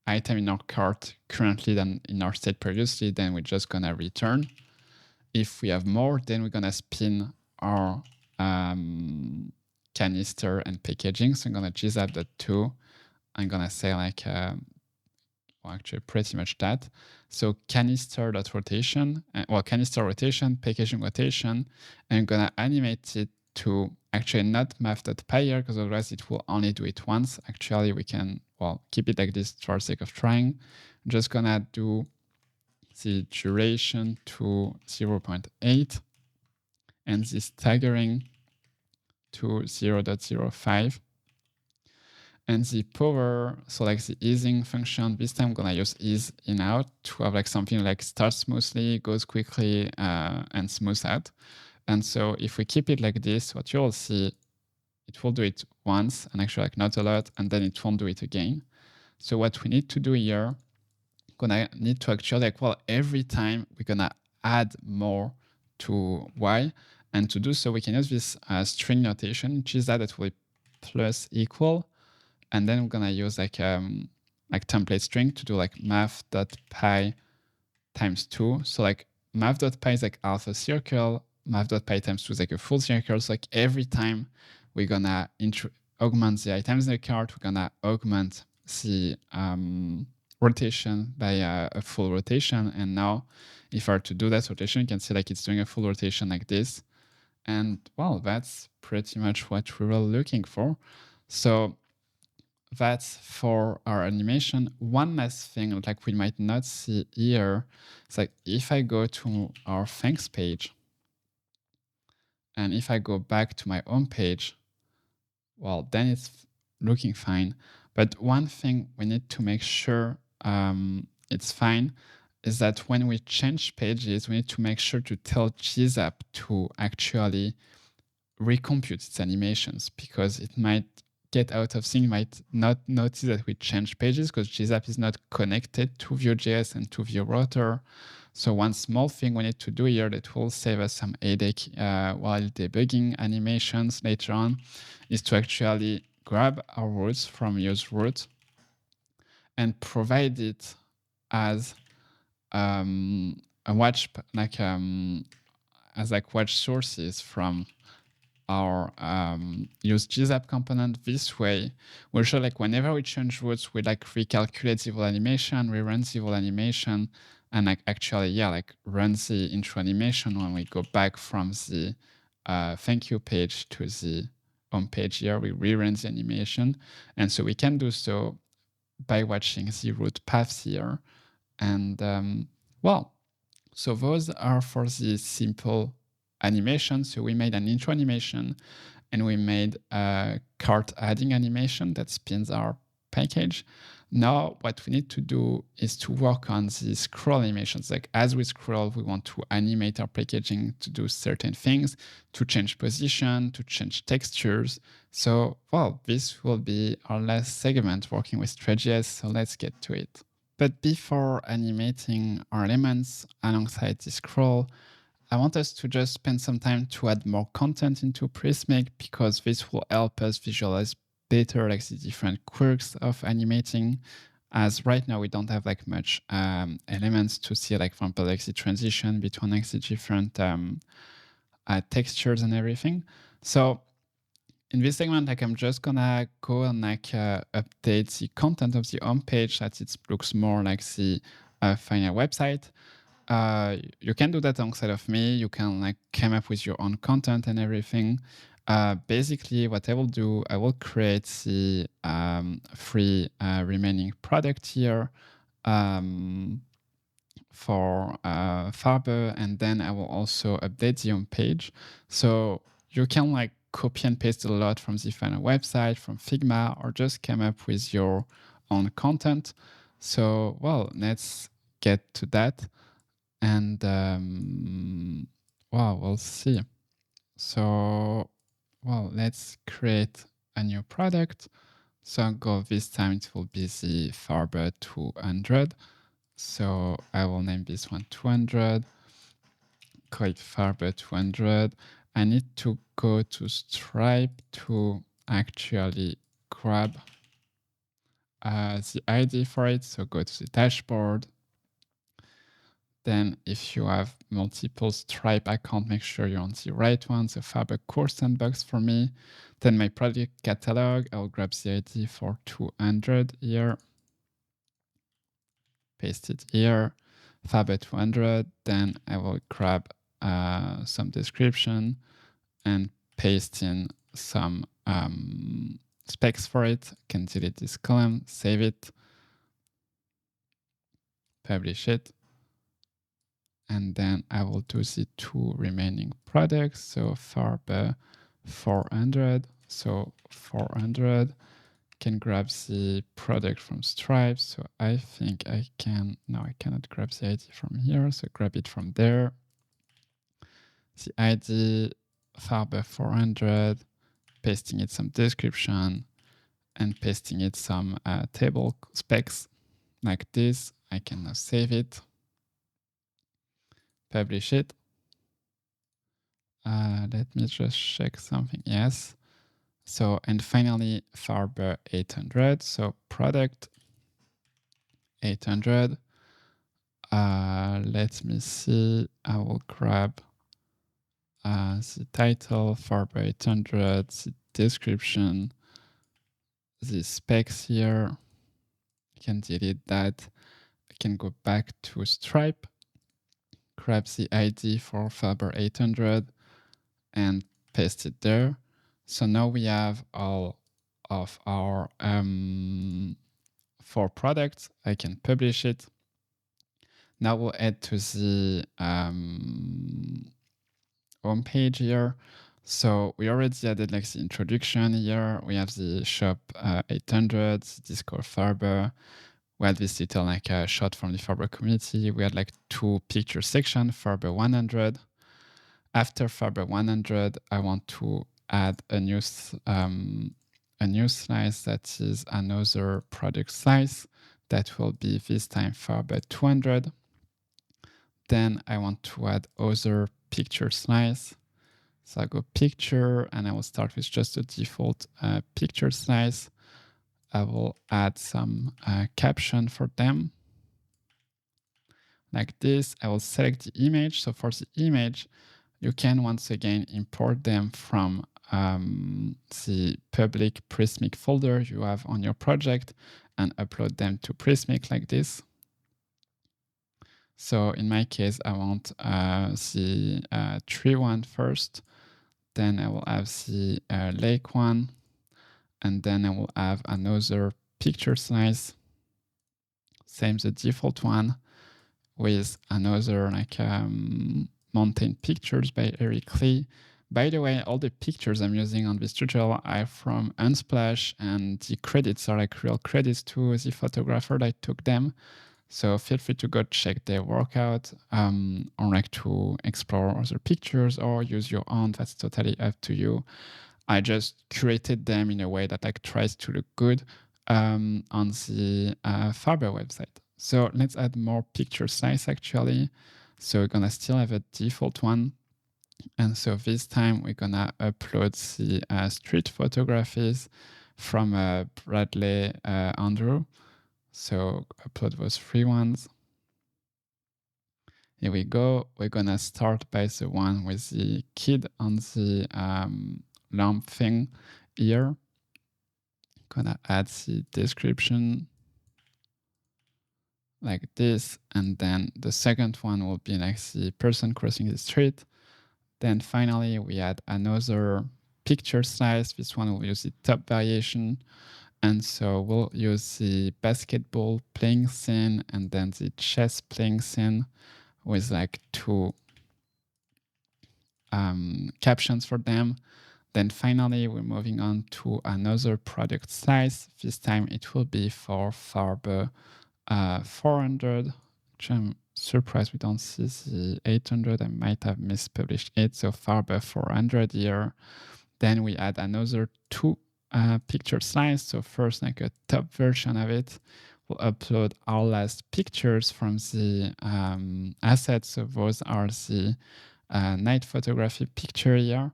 item in our cart currently than in our state previously, then we're just gonna return. If we have more, then we're gonna spin our canister and packaging. So I'm gonna GSAP that too. I'm gonna say like, well, actually pretty much that. So canister.rotation, well, canister rotation, packaging rotation, and I'm gonna animate it to actually not math.py here, because otherwise it will only do it once. Actually, we can, well, keep it like this for the sake of trying. I'm just gonna do the duration to 0.8 and the staggering to 0.05. And the power, so like the easing function, this time I'm gonna use ease in out to have like something like starts smoothly, goes quickly, and smooth out. And so if we keep it like this, what you'll see, it will do it once and actually like not a lot, and then it won't do it again. So what we need to do here, gonna need to actually like, well, every time we're gonna add more to y, and to do so we can use this string notation, which is that will be plus equal, and then we're gonna use like template string to do like math.py times 2. So like math.py is like half a circle, math.py times 2 is like a full circle. So like every time we're gonna augment the items in the cart, we're gonna augment the rotation by a full rotation. And now if I were to do that rotation, you can see like it's doing a full rotation like this. And well, that's pretty much what we were looking for. So that's for our animation. One last thing, like we might not see here, is like if I go to our thanks page, and if I go back to my home page, well, then it's looking fine. But one thing we need to make sure it's fine is that when we change pages, we need to make sure to tell GSAP to actually recompute its animations, because it might get out of sync, might not notice that we change pages because GSAP is not connected to Vue.js and to Vue Router. So one small thing we need to do here that will save us some headache while debugging animations later on is to actually grab our roots from use root and provide it as a watch, as watch sources from our use GSAP component. This way, we'll show whenever we change roots, we recalculate the evil animation, we run the evil animation, and actually, run the intro animation when we go back from the thank you page to the home page here, we rerun the animation. And so we can do so by watching the root paths here. And well, so those are for the simple animation. So we made an intro animation and we made a cart adding animation that spins our package. Now what we need to do is to work on the scroll animations. As we scroll, we want to animate our packaging to do certain things, to change position, to change textures. So, well, this will be our last segment working with Three.js. So let's get to it. But before animating our elements alongside the scroll, I want us to just spend some time to add more content into Prismic, because this will help us visualize better the different quirks of animating. As right now we don't have much elements to see, for example, the transition between the different textures and everything. So in this segment, I'm just gonna go and update the content of the home page so that it looks more like the final website. You can do that alongside of me. You can come up with your own content and everything. Basically, what I will do, I will create the free remaining product here for Farbe, and then I will also update the home page. So you can copy and paste a lot from the final website, from Figma, or just come up with your own content. So, well, let's get to that. And well, we'll see. So, well, let's create a new product. So I'll go this time, it will be the Farbe 200. So I will name this one 200, call it Farbe 200. I need to go to Stripe to actually grab the ID for it. So go to the dashboard. Then if you have multiple Stripe accounts, make sure you're on the right one. So Farbe Core Sandbox for me. Then my product catalog, I'll grab the ID for 200 here. Paste it here. Farbe 200. Then I will grab some description and paste in some specs for it. I can delete this column, save it, publish it. And then I will do the two remaining products. So Farbe 400. So 400 can grab the product from Stripe. So I think I can, no, I cannot grab the ID from here. So grab it from there. The ID Farbe 400, pasting it some description and pasting it some table specs like this. I can now save it. Publish it. Let me just check something. Yes. So, and finally, Farbe 800. So product 800. Let me see. I will grab the title, Farbe 800, the description, the specs here. I can delete that. I can go back to Stripe, grab the ID for Farbe 800 and paste it there. So now we have all of our 4 products. I can publish it. Now we'll head to the home page here. So we already added like the introduction here. We have the shop 800, Discord Farbe. We had this little like a shot from the Farbe community. We had like 2 picture sections, Farbe 100. After Farbe 100, I want to add a new slice that is another product slice that will be this time Farbe 200. Then I want to add other picture slice. So I go picture and I will start with just a default picture slice. I will add some caption for them. Like this, I will select the image. So for the image, you can once again import them from the public Prismic folder you have on your project and upload them to Prismic like this. So in my case, I want the tree one first. Then I will have the lake one. And then I will have another picture slice. Same the default one with another like mountain pictures by Eric Lee. By the way, all the pictures I'm using on this tutorial are from Unsplash, and the credits are like real credits to the photographer that took them. So feel free to go check their work out or like to explore other pictures or use your own. That's totally up to you. I just curated them in a way that like tries to look good on the Farbe website. So let's add more picture size actually. So we're gonna still have a default one. And so this time we're gonna upload the street photographies from Bradley Andrew. So upload those 3 ones. Here we go. We're gonna start by the one with the kid on the lamp thing here. Gonna add the description like this, and then the second one will be like the person crossing the street. Then finally we add another picture size. This one will use the top variation, and so we'll use the basketball playing scene and then the chess playing scene with like 2 captions for them. Then finally, we're moving on to another product size. This time it will be for Farbe 400, which I'm surprised we don't see the 800. I might have mispublished it. So Farbe 400 here. Then we add another 2 picture slice. So first like a top version of it. We'll upload our last pictures from the assets. So those are the night photography picture here.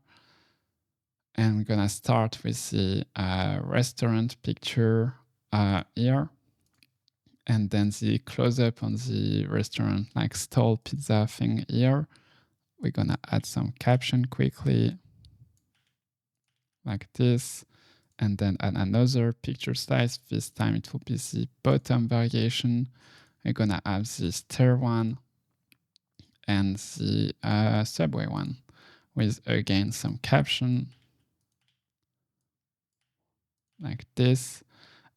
And we're gonna start with the restaurant picture here. And then the close-up on the restaurant, like stall pizza thing here. We're gonna add some caption quickly, like this. And then add another picture slice. This time it will be the bottom variation. We're gonna have the stair one and the subway one with, again, some caption. Like this.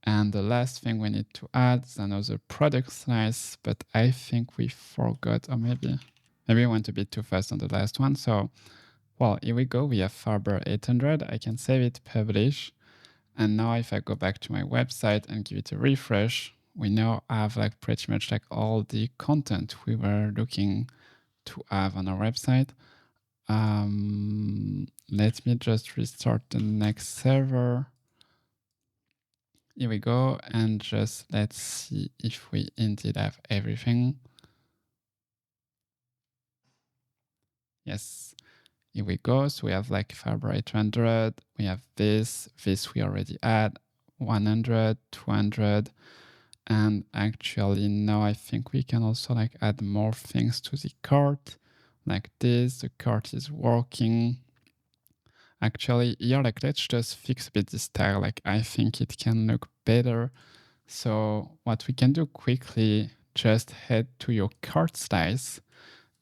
And the last thing we need to add is another product slice, but I think we forgot, or maybe I went a bit too fast on the last one. So, well, here we go. We have Farbe 800. I can save it, publish. And now if I go back to my website and give it a refresh, we now have like pretty much like all the content we were looking to have on our website. Let me just restart the next server. Here we go, and just let's see if we indeed have everything. Yes, here we go. So we have like Farbe 800, we have this we already had, 100, 200. And actually now I think we can also like add more things to the cart, like this. The cart is working. Actually here, like let's just fix a bit this style. Like I think it can look better. So what we can do quickly, just head to your cart slice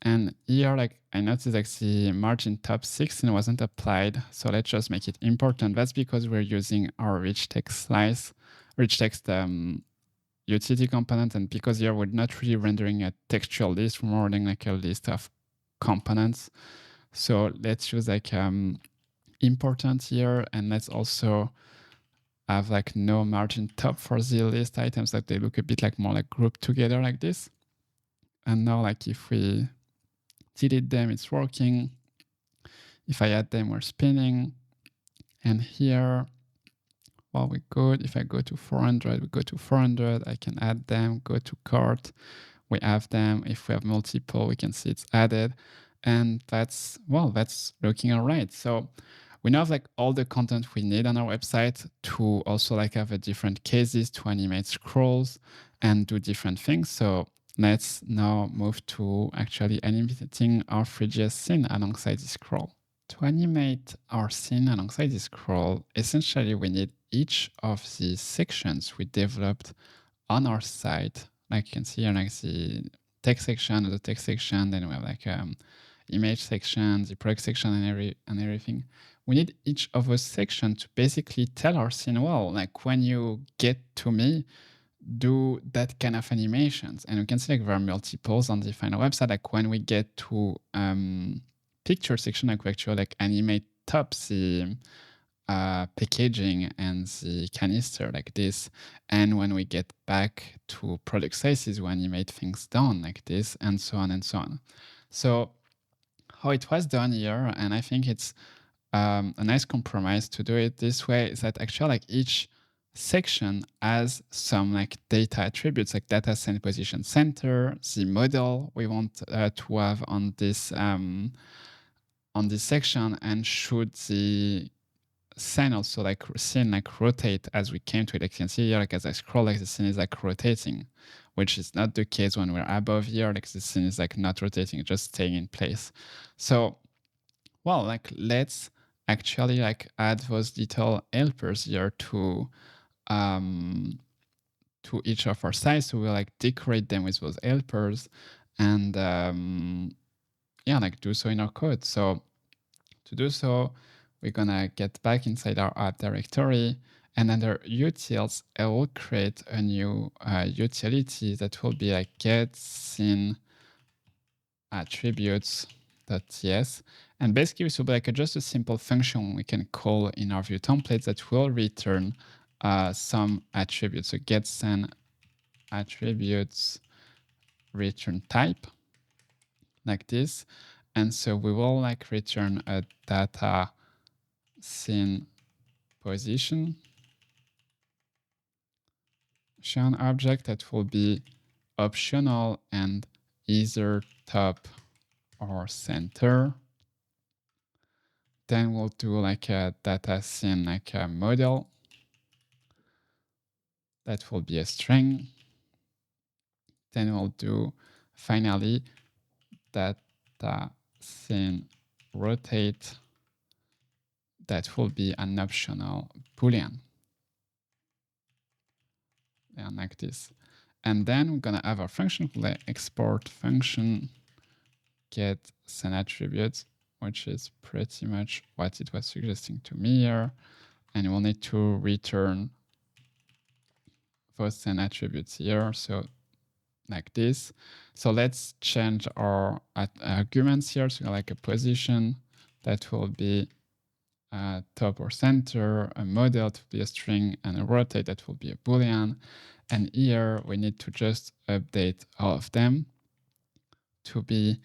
And here, like I noticed like the margin top 16 wasn't applied. So let's just make it important. That's because we're using our rich text utility component. And because here we're not really rendering a textual list, we're more rendering like a list of components. So let's use like important here. And let's also have like no margin top for the list items, that they look a bit like more like grouped together like this. And now like if we delete them, it's working. If I add them, we're spinning. And here, well, we good. If I go to 400, we go to 400. I can add them, go to cart. We have them. If we have multiple, we can see it's added. And that's looking all right. So we now have like all the content we need on our website to also like have a different cases to animate scrolls and do different things. So let's now move to actually animating our Three.js scene alongside the scroll. To animate our scene alongside the scroll, essentially we need each of the sections we developed on our site. Like you can see here, like the text section, the text section, then we have like image section, the product section, and everything. We need each of those sections to basically tell our scene, well, like when you get to me, do that kind of animations. And we can see like there are multiples on the final website. Like when we get to picture section, like we actually like animate top the packaging and the canister like this. And when we get back to product sizes, we animate things down like this, and so on and so on. So how it was done here, and I think it's a nice compromise to do it this way, is that actually like each section has some like data attributes, like data send position center, the model we want to have on this section, and should the scene also like scene like rotate as we came to it. Like you can see here, like as I scroll, like the scene is like rotating, which is not the case when we're above here. Like the scene is like not rotating, just staying in place. So, well, like let's actually like add those detail helpers here to each of our sites. So we'll like decorate them with those helpers, and yeah, like do so in our code. So to do so, we're gonna get back inside our app directory, and under utils, I will create a new utility that will be like get scene attributes.ts. And basically this will be like just a simple function we can call in our view templates that will return some attributes. So get scene attributes return type like this. And so we will like return a data scene position object that will be optional and either top or center. Then we'll do like a data scene, like a model that will be a string. Then we'll do finally data scene rotate that will be an optional Boolean. And like this. And then we're gonna have our function like export function get scene attributes, which is pretty much what it was suggesting to me here. And we'll need to return those scene attributes here. So like this. So let's change our arguments here. So like a position that will be top or center, a model to be a string, and a rotate that will be a Boolean. And here we need to just update all of them to be,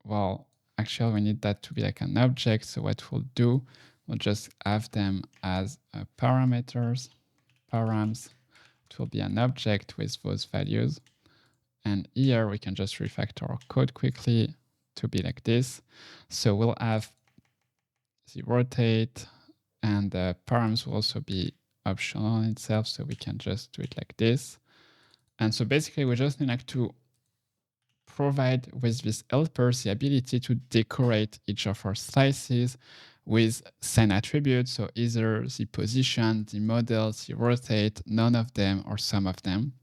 well, actually we need that to be like an object. So what we'll do, we'll just have them as parameters, params. It will be an object with those values. And here we can just refactor our code quickly to be like this. So we'll have the rotate, and the params will also be optional in itself. So we can just do it like this. And so basically we just need like to provide with this helpers the ability to decorate each of our slices with scene attributes. So either the position, the model, the rotate, none of them, or some of them.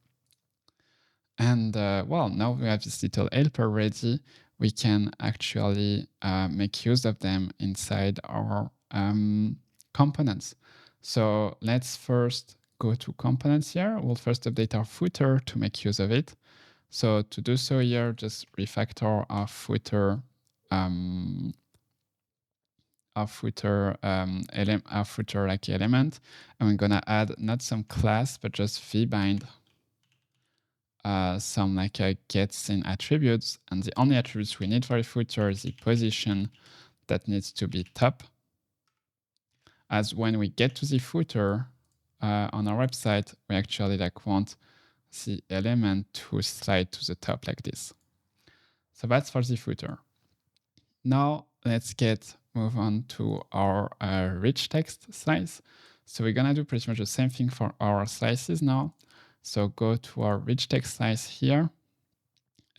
And well, now we have this little helper ready. We can actually make use of them inside our components. So let's first go to components here. We'll first update our footer to make use of it. So to do so here, just refactor our footer like element, and we're gonna add not some class but just vbind some like gets in attributes, and the only attributes we need for a footer is the position that needs to be top, as when we get to the footer on our website, we actually like want the element to slide to the top like this. So that's for the footer. Now let's move on to our rich text slice. So we're gonna do pretty much the same thing for our slices now. So go to our rich text slice here.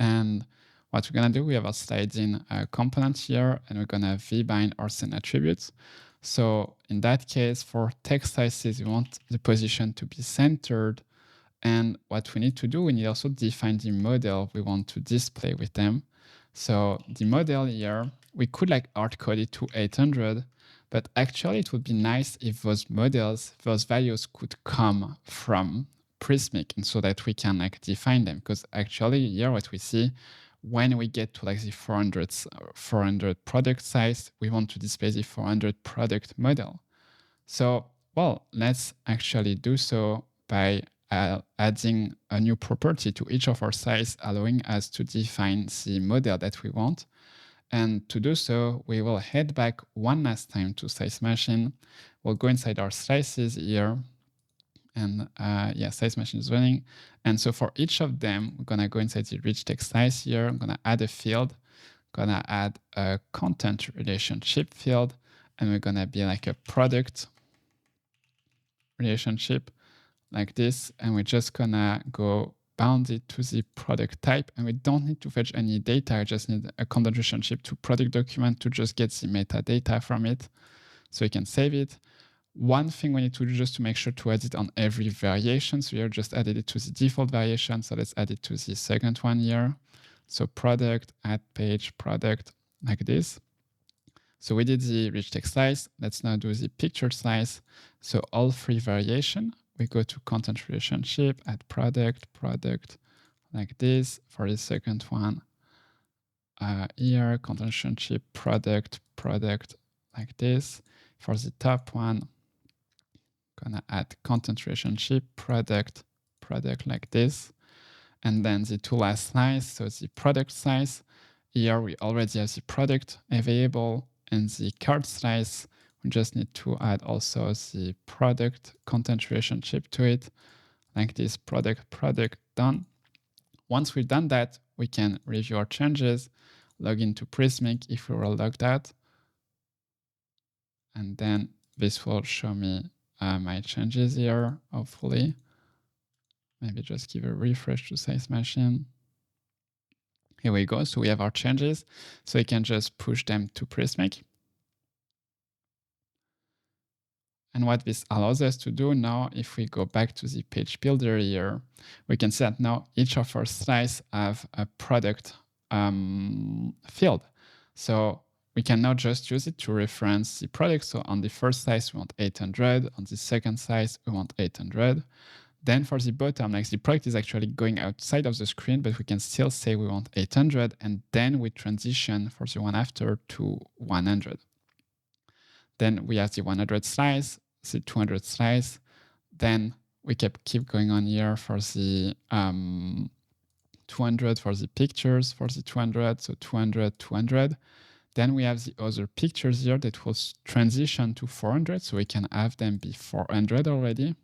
And what we're gonna do, we have our sliding component here, and we're gonna vbind our send attributes. So in that case, for text slices, we want the position to be centered. And what we need to do, we need also define the model we want to display with them. So the model here, we could like hard code it to 800, but actually it would be nice if those models, those values could come from Prismic, and so that we can like define them. Because actually here what we see, when we get to like the 400 product size, we want to display the 400 product model. So, well, let's actually do so by adding a new property to each of our size, allowing us to define the model that we want. And to do so, we will head back one last time to size machine. We'll go inside our slices here. And yeah, size machine is running. And so for each of them, we're gonna go inside the rich text size here. I'm gonna add a field, gonna add a content relationship field, and we're gonna be like a product relationship like this. And we're just gonna go bound it to the product type. And we don't need to fetch any data. I just need a content relationship to product document to just get the metadata from it. So we can save it. One thing we need to do just to make sure to add it on every variation. So here just added it to the default variation. So let's add it to the second one here. So product, add page, product, like this. So we did the rich text slice. Let's now do the picture slice. So all three variation, we go to content relationship, add product, product, like this. For the second one, here, content relationship, product, product, like this. For the top one, gonna add content relationship, product, product like this. And then the two last slice, so the product slice. Here we already have the product available, and the cart slice, we just need to add also the product content relationship to it, like this, product, product, done. Once we've done that, we can review our changes, log into Prismic if we were logged out. And then this will show me my changes here, hopefully. Maybe just give a refresh to size machine. Here we go. So we have our changes. So we can just push them to Prismic. And what this allows us to do now, if we go back to the page builder here, we can see that now each of our slices have a product field. So we can now just use it to reference the product. So on the first slice, we want 800. On the second slice, we want 800. Then for the bottom, like the product is actually going outside of the screen, but we can still say we want 800, and then we transition for the one after to 100. Then we have the 100 slice, the 200 slice. Then we keep going on here for the 200 for the pictures, for the 200, so 200, 200. Then we have the other pictures here that will transition to 400, so we can have them be 400 already.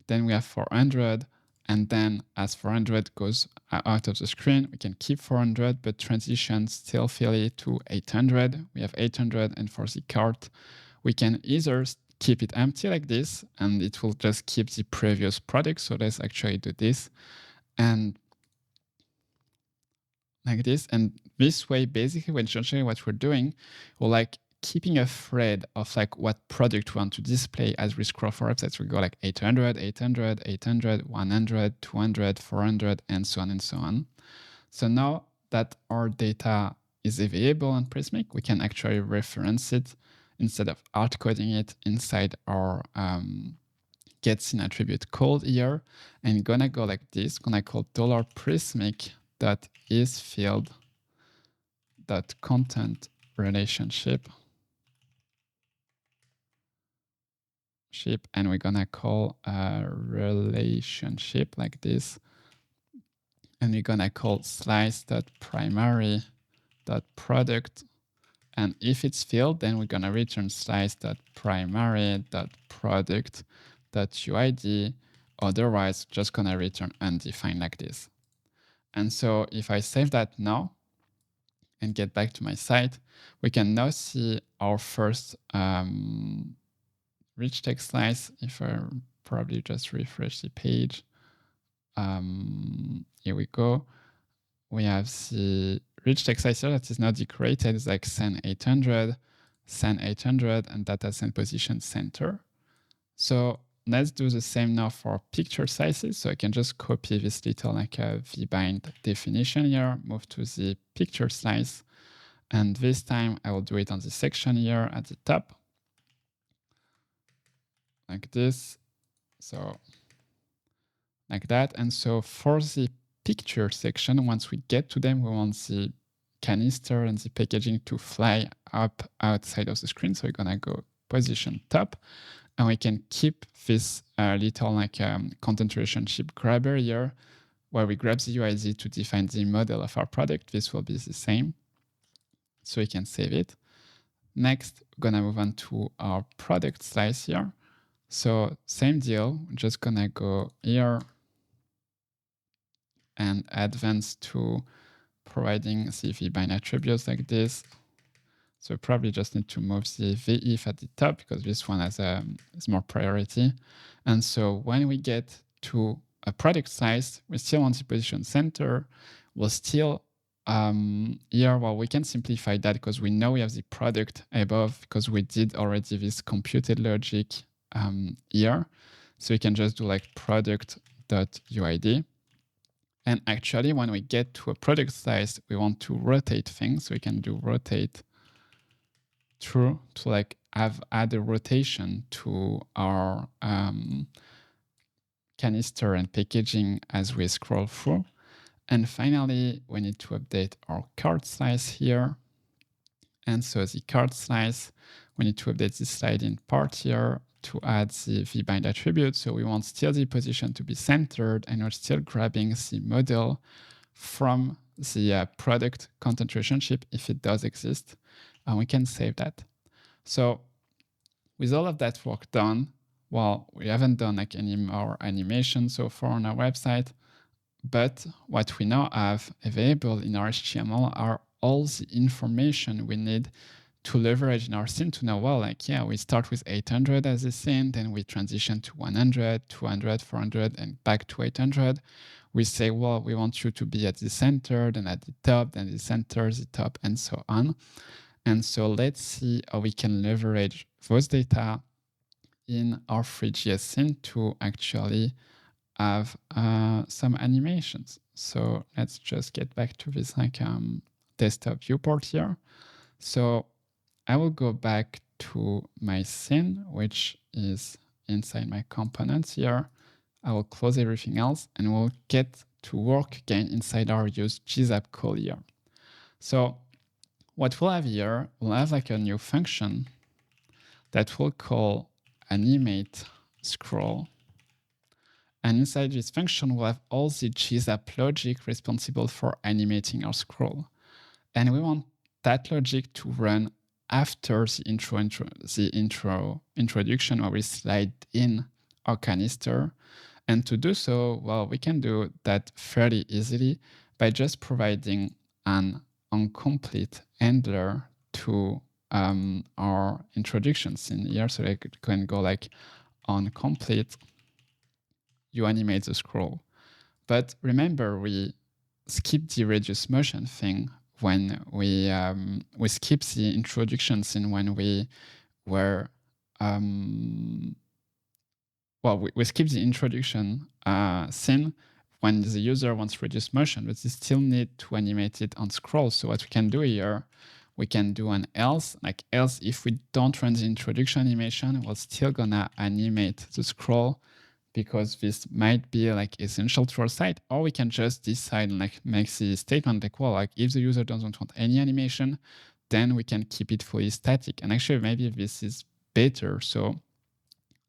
Then we have 400, and then as 400 goes out of the screen, we can keep 400, but transition still fairly to 800. We have 800, and for the cart, we can either keep it empty like this, and it will just keep the previous product. So let's actually do this, and like this. And this way, basically, when essentially what we're doing, we'll like keeping a thread of like what product we want to display as we scroll for websites. We go like 800, 800, 800, 100, 200, 400, and so on and so on. So now that our data is available on Prismic, we can actually reference it instead of hard coding it inside our getScene attribute called here, and gonna go like this, gonna call $prismic.isField.content relationship, and we're gonna call a relationship like this, and we're gonna call slice.primary.product, and if it's filled, then we're gonna return slice.primary.product.uid, otherwise just gonna return undefined like this. And so if I save that now and get back to my site, we can now see our first rich text slice. If I probably just refresh the page, here we go. We have the rich text slice here that is now decorated. It's like send 800, and data send position center. So let's do the same now for picture sizes. So I can just copy this little like a vbind definition here, move to the picture slice, and this time I will do it on the section here at the top, like this. So like that. And so for the picture section, once we get to them, we want the canister and the packaging to fly up outside of the screen. So we're gonna go position top, and we can keep this little like content relationship grabber here, where we grab the UID to define the model of our product. This will be the same. So we can save it. Next, we're gonna move on to our product slice here. So same deal, we're just gonna go here and advance to providing the vbind attributes like this. So probably just need to move the vif at the top because this one has is more priority. And so when we get to a product size, we still want the position center. We'll still here, well, we can simplify that because we know we have the product above because we did already this computed logic here. So we can just do like product.uid. And actually, when we get to a product size, we want to rotate things. So we can do rotate true to like add a rotation to our canister and packaging as we scroll through. And finally, we need to update our cart size here. And so the cart size, we need to update the sliding part here to add the vbind attribute. So we want still the position to be centered, and we're still grabbing the model from the product content relationship if it does exist, and we can save that. So with all of that work done, well, we haven't done like any more animation so far on our website, but what we now have available in our HTML are all the information we need to leverage in our scene to know, well, like, yeah, we start with 800 as a scene, then we transition to 100, 200, 400, and back to 800. We say, well, we want you to be at the center, then at the top, then the center, the top, and so on. And so let's see how we can leverage those data in our Three.js scene to actually have some animations. So let's just get back to this like desktop viewport here. So I will go back to my scene, which is inside my components here. I will close everything else and we'll get to work again inside our use GSAP call here. So what we'll have here, we'll have like a new function that we'll call animate scroll. And inside this function, we'll have all the GSAP logic responsible for animating our scroll. And we want that logic to run after the introduction where we slide in our canister. And to do so, well, we can do that fairly easily by just providing an onComplete handler to our introduction scene here. So I can go like onComplete, you animate the scroll. But remember, we skip the reduce motion thing when we skip the introduction scene when we were we skip the introduction scene when the user wants reduced motion, but they still need to animate it on scroll. So what we can do here, we can do an else, like else if we don't run the introduction animation, we're still gonna animate the scroll because this might be like essential to our site, or we can just decide and like make the statement like, well, like if the user doesn't want any animation, then we can keep it fully static. And actually maybe this is better. So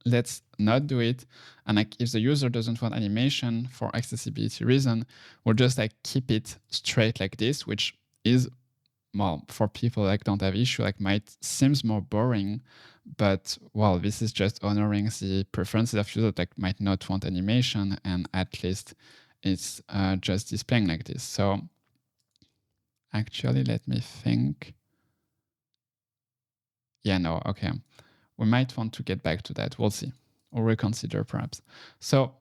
let's not do it. And like if the user doesn't want animation for accessibility reason, we'll just like keep it straight like this, which is, well, for people like don't have issue, like might seems more boring, but well, this is just honoring the preferences of users that might not want animation, and at least it's just displaying like this. So actually, let me think. Yeah, no, okay. We might want to get back to that. We'll see, or reconsider perhaps. So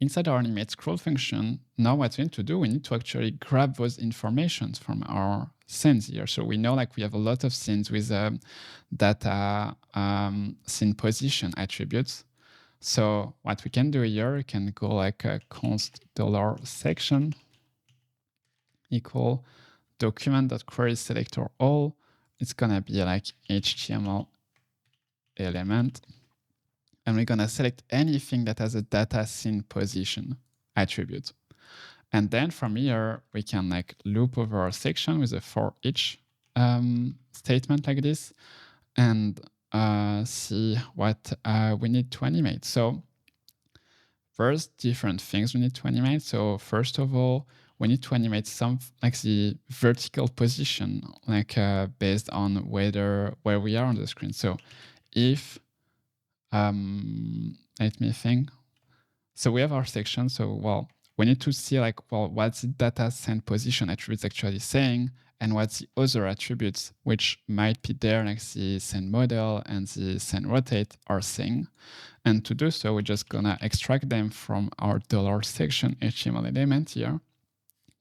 inside our animate scroll function, now what we need to do, we need to actually grab those informations from our scenes here. So we know like we have a lot of scenes with data scene position attributes. So what we can do here, we can go like a const $section equal document.query selector all. It's gonna be like HTML element. And we're gonna select anything that has a data scene position attribute. And then from here, we can like loop over our section with a for each statement like this and see what we need to animate. So first, different things we need to animate. So first of all, we need to animate some like the vertical position, like based on where we are on the screen. So if let me think. So we have our section. So, well, we need to see like, well, what's the data send position attributes actually saying, and what's the other attributes which might be there, like the send model and the send rotate are saying. And to do so, we're just gonna extract them from our $section HTML element here.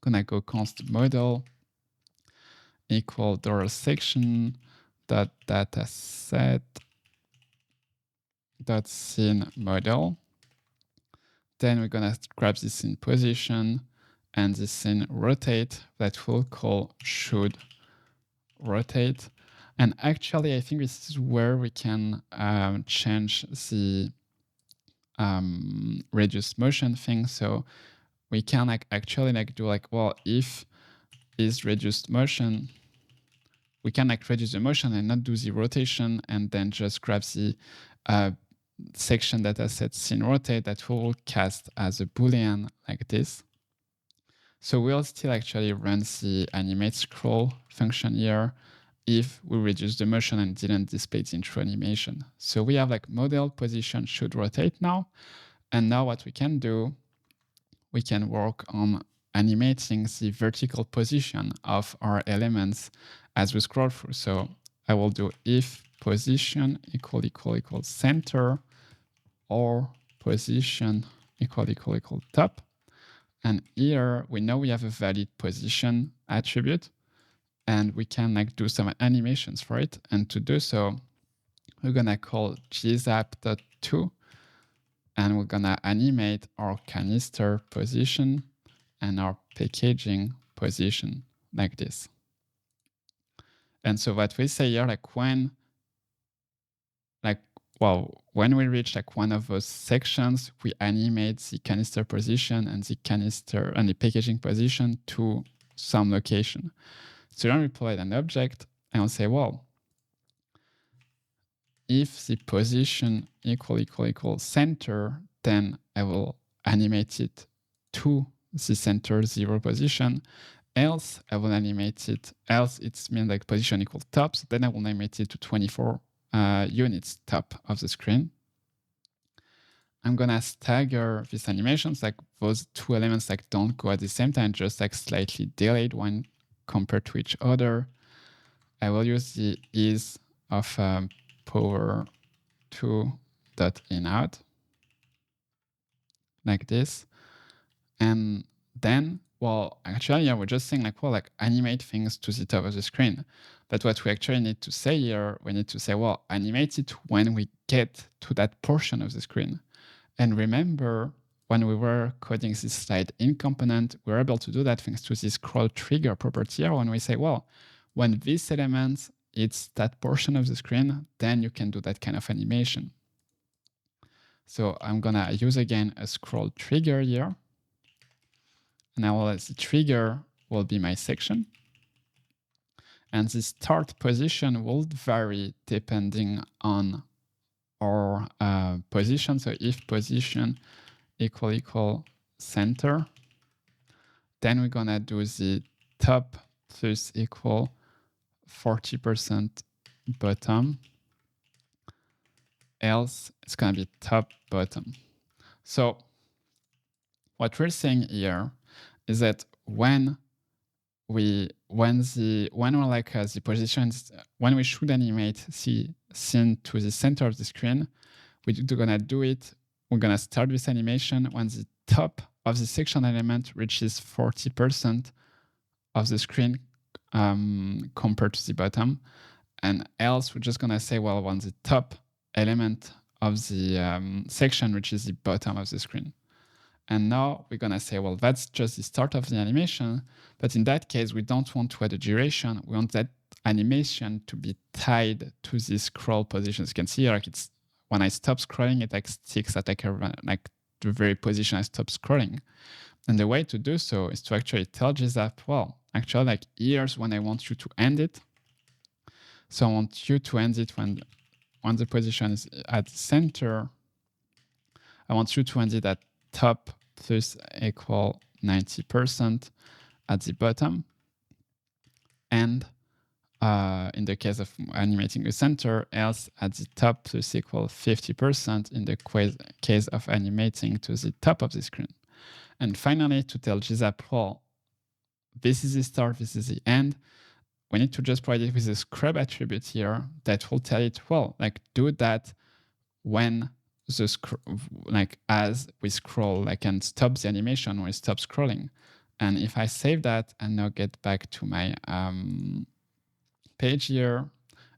Gonna go const model equal $section dot data set dot scene model. Then we're gonna grab this scene position and this scene rotate that we'll call should rotate. And actually, I think this is where we can change the reduce motion thing. So we can like actually like do like, well, if is reduced motion, we can like reduce the motion and not do the rotation, and then just grab the section data set scene rotate that will cast as a boolean like this. So we'll still actually run the animate scroll function here if we reduce the motion and didn't display the intro animation. So we have like model position should rotate now. And now what we can do, we can work on animating the vertical position of our elements as we scroll through. So I will do if position equal center or position equal top. And here we know we have a valid position attribute, and we can like do some animations for it. And to do so, we're gonna call GSAP.to, and we're gonna animate our canister position and our packaging position like this. And so what we say here, like when we reach like one of those sections, we animate the canister position and the canister and the packaging position to some location. So then we provide an object and we'll say, well, if the position equal center, then I will animate it to the center 0 position. Else I will animate it, else it's mean like position equal top, so then I will animate it to 24 units top of the screen. I'm gonna stagger these animations, like those two elements like don't go at the same time, just like slightly delayed one compared to each other. I will use the is of power 2.inout like this. And then well, actually, yeah, we're just saying like, well, like animate things to the top of the screen. But what we actually need to say here, we need to say, well, animate it when we get to that portion of the screen. And remember, when we were coding this slide in component, we were able to do that thanks to this ScrollTrigger property here. When we say, well, when this element it's that portion of the screen, then you can do that kind of animation. So I'm gonna use again a ScrollTrigger here. Now the trigger will be my section. And the start position will vary depending on our position. So if position equal center, then we're gonna do the top plus equal 40% bottom, else it's gonna be top bottom. So what we're saying here is that when we the positions, when we should animate the scene to the center of the screen, we're gonna do it. We're gonna start this animation when the top of the section element reaches 40% of the screen compared to the bottom, and else we're just gonna say, well, when the top element of the section reaches the bottom of the screen. And now we're gonna say, well, that's just the start of the animation. But in that case, we don't want to add a duration. We want that animation to be tied to the scroll position. As you can see here, like it's when I stop scrolling, it like sticks at like the very position I stop scrolling. And the way to do so is to actually tell GSAP, well, actually, like here's when I want you to end it. So I want you to end it when the position is at the center. I want you to end it at top plus equal 90% at the bottom. And in the case of animating the center, else at the top plus equal 50% in the case of animating to the top of the screen. And finally, to tell GSAP, well, this is the start, this is the end, we need to just provide it with a scrub attribute here that will tell it, well, like do that when as we scroll, like, and stop the animation when we stop scrolling. And if I save that and now get back to my page here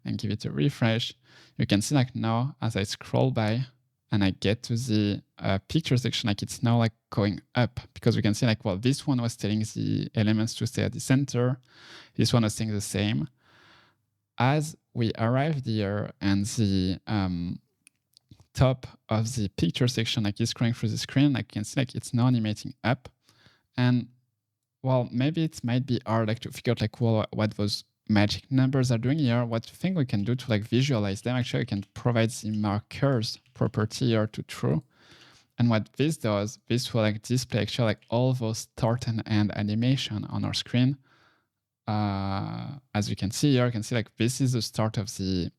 and give it a refresh, you can see like now as I scroll by and I get to the picture section, like it's now like going up, because we can see like, well, this one was telling the elements to stay at the center. This one was saying the same. As we arrived here and the top of the picture section like is scrolling through the screen, like you can see like it's now animating up. And well, maybe it might be hard like to figure out like, well, what those magic numbers are doing here. What I think we can do to like visualize them, actually we can provide the markers property here to true. And what this does, this will like display actually like all those start and end animation on our screen. As you can see here, you can see like this is the start of the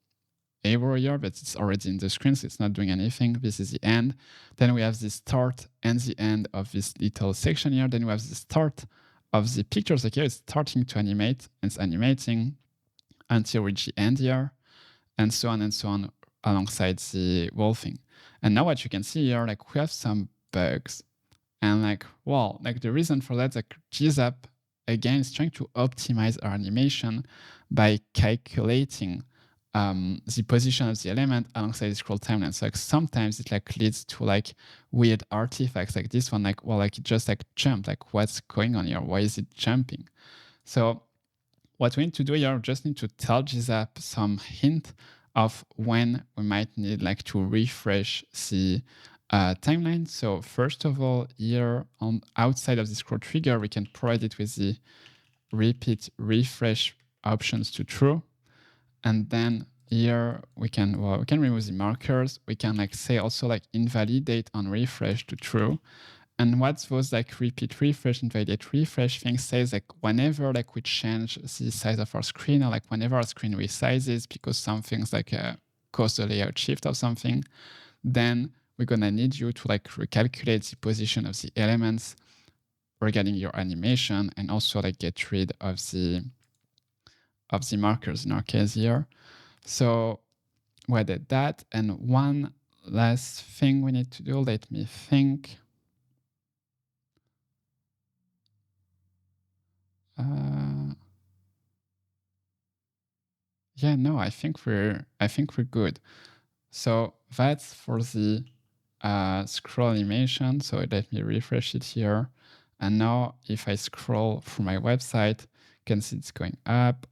arrow here, but it's already in the screen, so it's not doing anything. This is the end. Then we have the start and the end of this little section here. Then we have the start of the pictures. Like here, it's starting to animate, and it's animating until we reach the end here, and so on alongside the whole thing. And now what you can see here, like we have some bugs, and like, well, like the reason for that, like GSAP again is trying to optimize our animation by calculating the position of the element alongside the scroll timeline. So like sometimes it like leads to like weird artifacts like this one, like, well, like it just like jumped, like what's going on here? Why is it jumping? So what we need to do here, we just need to tell GSAP some hint of when we might need like to refresh the timeline. So first of all, here on outside of the ScrollTrigger, we can provide it with the repeat refresh options to true. And then here we can remove the markers. We can like say also like invalidate on refresh to true. And what's those like repeat refresh, invalidate refresh thing says like whenever like we change the size of our screen, or like whenever our screen resizes because something's like cause a layout shift or something, then we're gonna need you to like recalculate the position of the elements regarding your animation, and also like get rid of the markers in our case here. So we did that. And one last thing we need to do, let me think. Yeah, no, I think we're good. So that's for the scroll animation. So let me refresh it here. And now if I scroll through my website, you can see it's going up.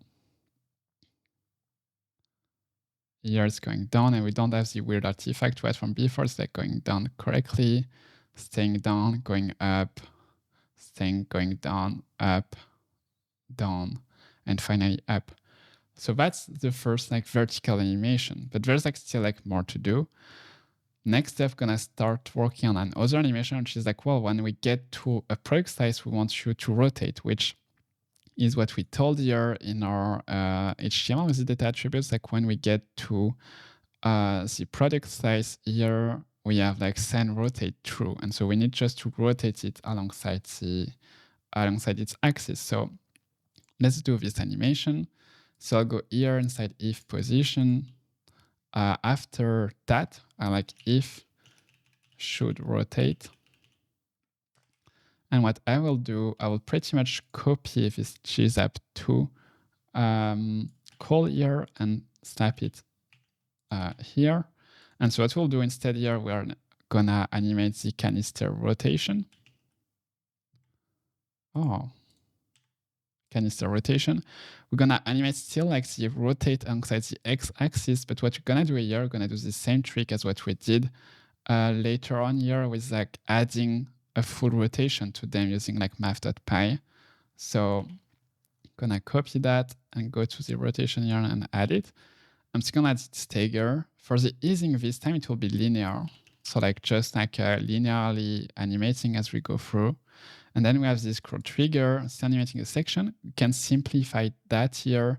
Here it's going down, and we don't have the weird artifact we had from before. It's like going down correctly, staying down, going up, staying going down, up, down, and finally up. So that's the first like vertical animation, but there's like still like more to do. Next step, gonna start working on another animation, which is like, well, when we get to a product size, we want you to rotate, which is what we told here in our HTML with the data attributes. Like when we get to the product size here, we have like send rotate true. And so we need just to rotate it alongside its axis. So let's do this animation. So I'll go here inside if position. After that, I like if should rotate. And what I will do, I will pretty much copy this GSAP2 call here and slap it here. And so what we'll do instead here, we're gonna animate the canister rotation. Oh, canister rotation. We're gonna animate still like the rotate alongside the x-axis, but what we're gonna do here, we're gonna do the same trick as what we did later on here with like adding a full rotation to them using like math.py. So I'm gonna copy that and go to the rotation here and add it. I'm still gonna add the stagger. For the easing this time, it will be linear. So like just like linearly animating as we go through. And then we have this ScrollTrigger, it's animating a section. We can simplify that here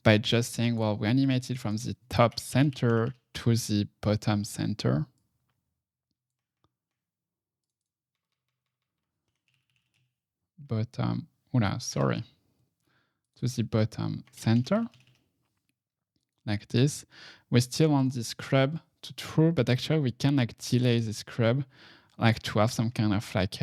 by just saying, well, we animated from the top center to the bottom center. To the bottom center, like this. We still want the scrub to true, but actually we can like delay the scrub, like to have some kind of like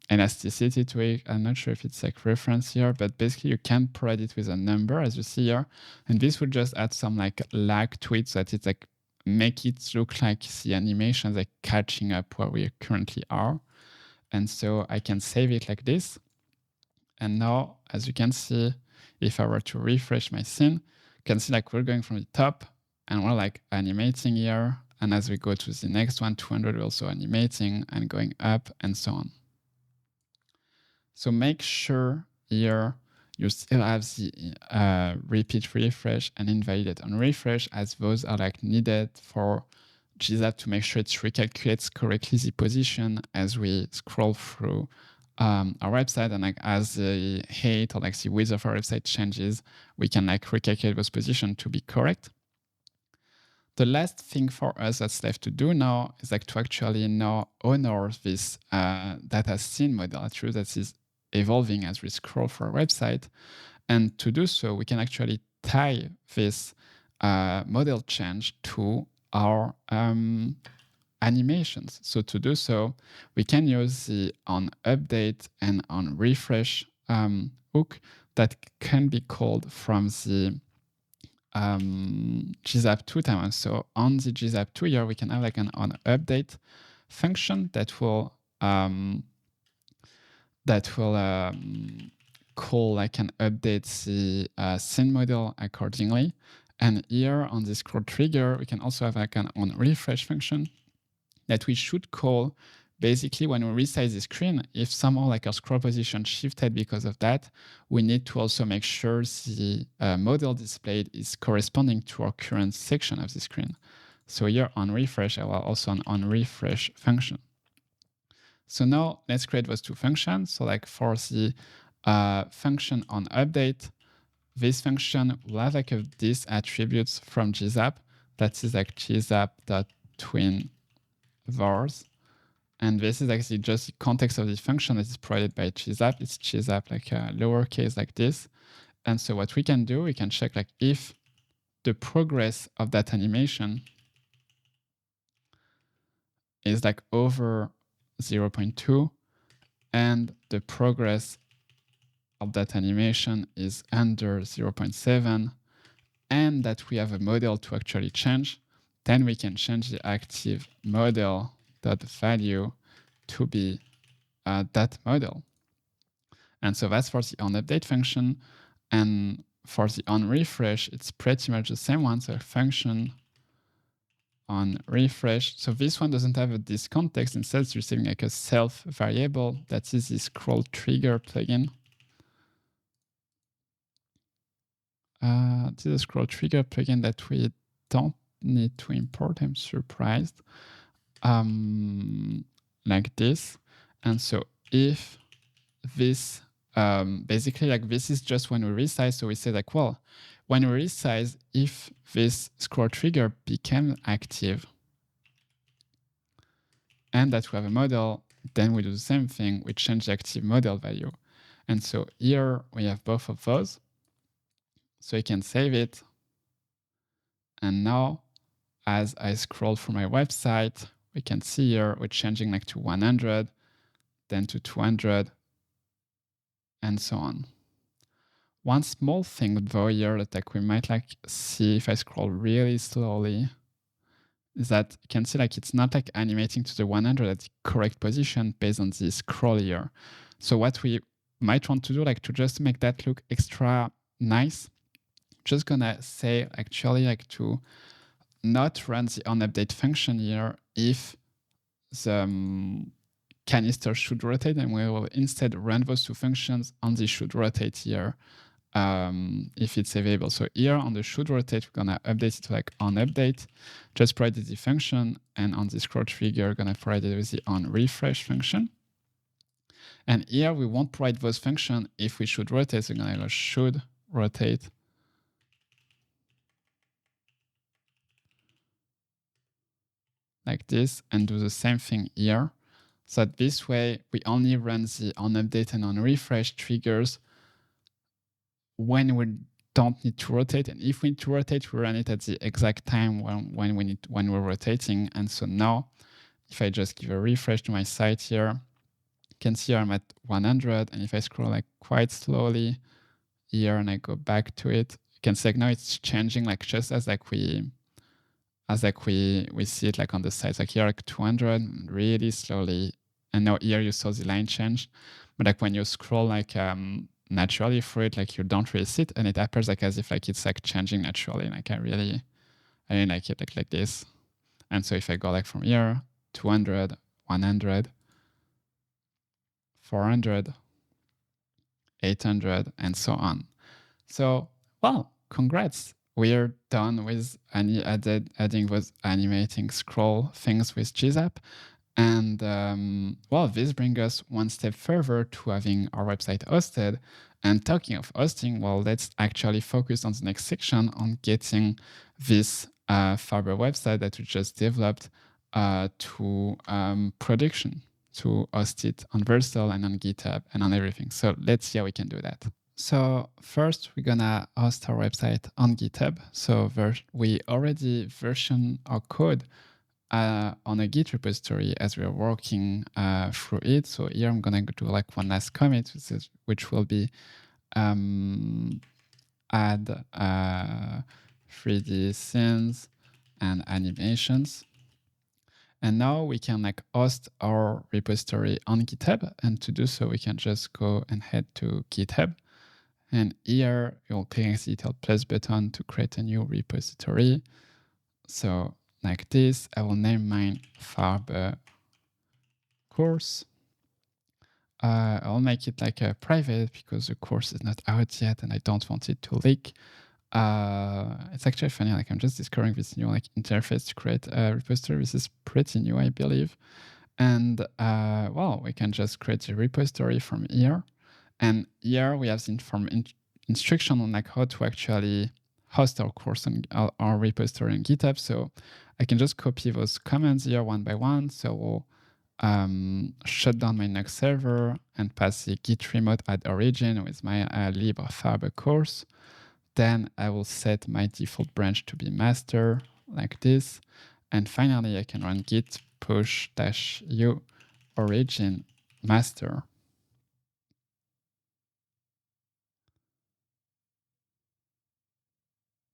elasticity to it. I'm not sure if it's like reference here, but basically you can provide it with a number as you see here. And this would just add some like lag to it so that it's like make it look like the animation is like catching up where we currently are. And so I can save it like this. And now, as you can see, if I were to refresh my scene, you can see like we're going from the top and we're like animating here. And as we go to the next one, 200, we're also animating and going up and so on. So make sure here you still have the repeat refresh and invalidate on refresh, as those are like needed for GSAP to make sure it recalculates correctly the position as we scroll through our website, and like as the height or like the width of our website changes, we can like recalculate those positions to be correct. The last thing for us that's left to do now is like to actually now honor this data scene model attribute that is evolving as we scroll through our website. And to do so, we can actually tie this model change to our animations. So to do so, we can use the on update and on refresh hook that can be called from the GSAP2 timeout. So on the GSAP2 here, we can have like an on update function that will call like an update the scene model accordingly. And here on the ScrollTrigger, we can also have like an on refresh function that we should call basically when we resize the screen. If somehow like our scroll position shifted because of that, we need to also make sure the model displayed is corresponding to our current section of the screen. So here on refresh, I will also on refresh function. So now let's create those two functions. So like for the function on update, this function will have like these attributes from GSAP. That is like gsap.twin vars. And this is actually just the context of this function that is provided by GSAP. It's GSAP like lowercase like this. And so what we can do, we can check like if the progress of that animation is like over 0.2 and the progress update animation is under 0.7 and that we have a model to actually change, then we can change the active model dot value to be that model. And so that's for the onUpdate function. And for the onRefresh, it's pretty much the same one. So function onRefresh. So this one doesn't have this context. Instead, it's receiving like a self variable. That is the ScrollTrigger plugin. This is a ScrollTrigger plugin that we don't need to import. I'm surprised. Like this. And so if this, basically like this is just when we resize. So we say like, well, when we resize, if this ScrollTrigger became active and that we have a model, then we do the same thing. We change the active model value. And so here we have both of those. So you can save it. And now as I scroll through my website, we can see here we're changing like to 100, then to 200, and so on. One small thing though here that like we might like see if I scroll really slowly is that you can see like it's not like animating to the 100 at the correct position based on the scroll here. So what we might want to do, like to just make that look extra nice, just gonna say actually like to not run the onUpdate function here if the canister should rotate, and we will instead run those two functions on the should rotate here if it's available. So here on the should rotate, we're gonna update it to like onUpdate, just provide the function, and on the ScrollTrigger, we're gonna provide it with the onRefresh function. And here we won't provide those functions if we should rotate, so we're gonna go should rotate like this and do the same thing here. So that this way we only run the onUpdate and onRefresh triggers when we don't need to rotate. And if we need to rotate, we run it at the exact time when we're rotating. And so now if I just give a refresh to my site here, you can see I'm at 100. And if I scroll like quite slowly here and I go back to it, you can see like now it's changing like just as like we see it like on the side. Like here like 200 really slowly. And now here you saw the line change. But like when you scroll like naturally through it, like you don't really see it, and it appears like as if like it's like changing naturally. Like I really like it like this. And so if I go like from here, 200, 100, 400, 800, and so on. So, well, congrats. We're done with adding those animating scroll things with GSAP. And well, this brings us one step further to having our website hosted. And talking of hosting, well, let's actually focus on the next section on getting this Farbe website that we just developed to production, to host it on Vercel and on GitHub and on everything. So let's see how we can do that. So first, we're gonna host our website on GitHub. So we already version our code on a Git repository as we're working through it. So here I'm gonna do like one last commit, which will be add 3D scenes and animations. And now we can like host our repository on GitHub. And to do so, we can just go and head to GitHub. And here you'll click the little plus button to create a new repository. So like this, I will name mine Farbe course. I'll make it like a private because the course is not out yet and I don't want it to leak. It's actually funny, like I'm just discovering this new like interface to create a repository. This is pretty new, I believe. And well, we can just create a repository from here. And here we have the instruction on like how to actually host our course and our repository on GitHub. So I can just copy those commands here one by one. So we'll shut down my Nuxt server and pass the git remote add origin with my lib Farbe course. Then I will set my default branch to be master like this. And finally, I can run git push -u origin master.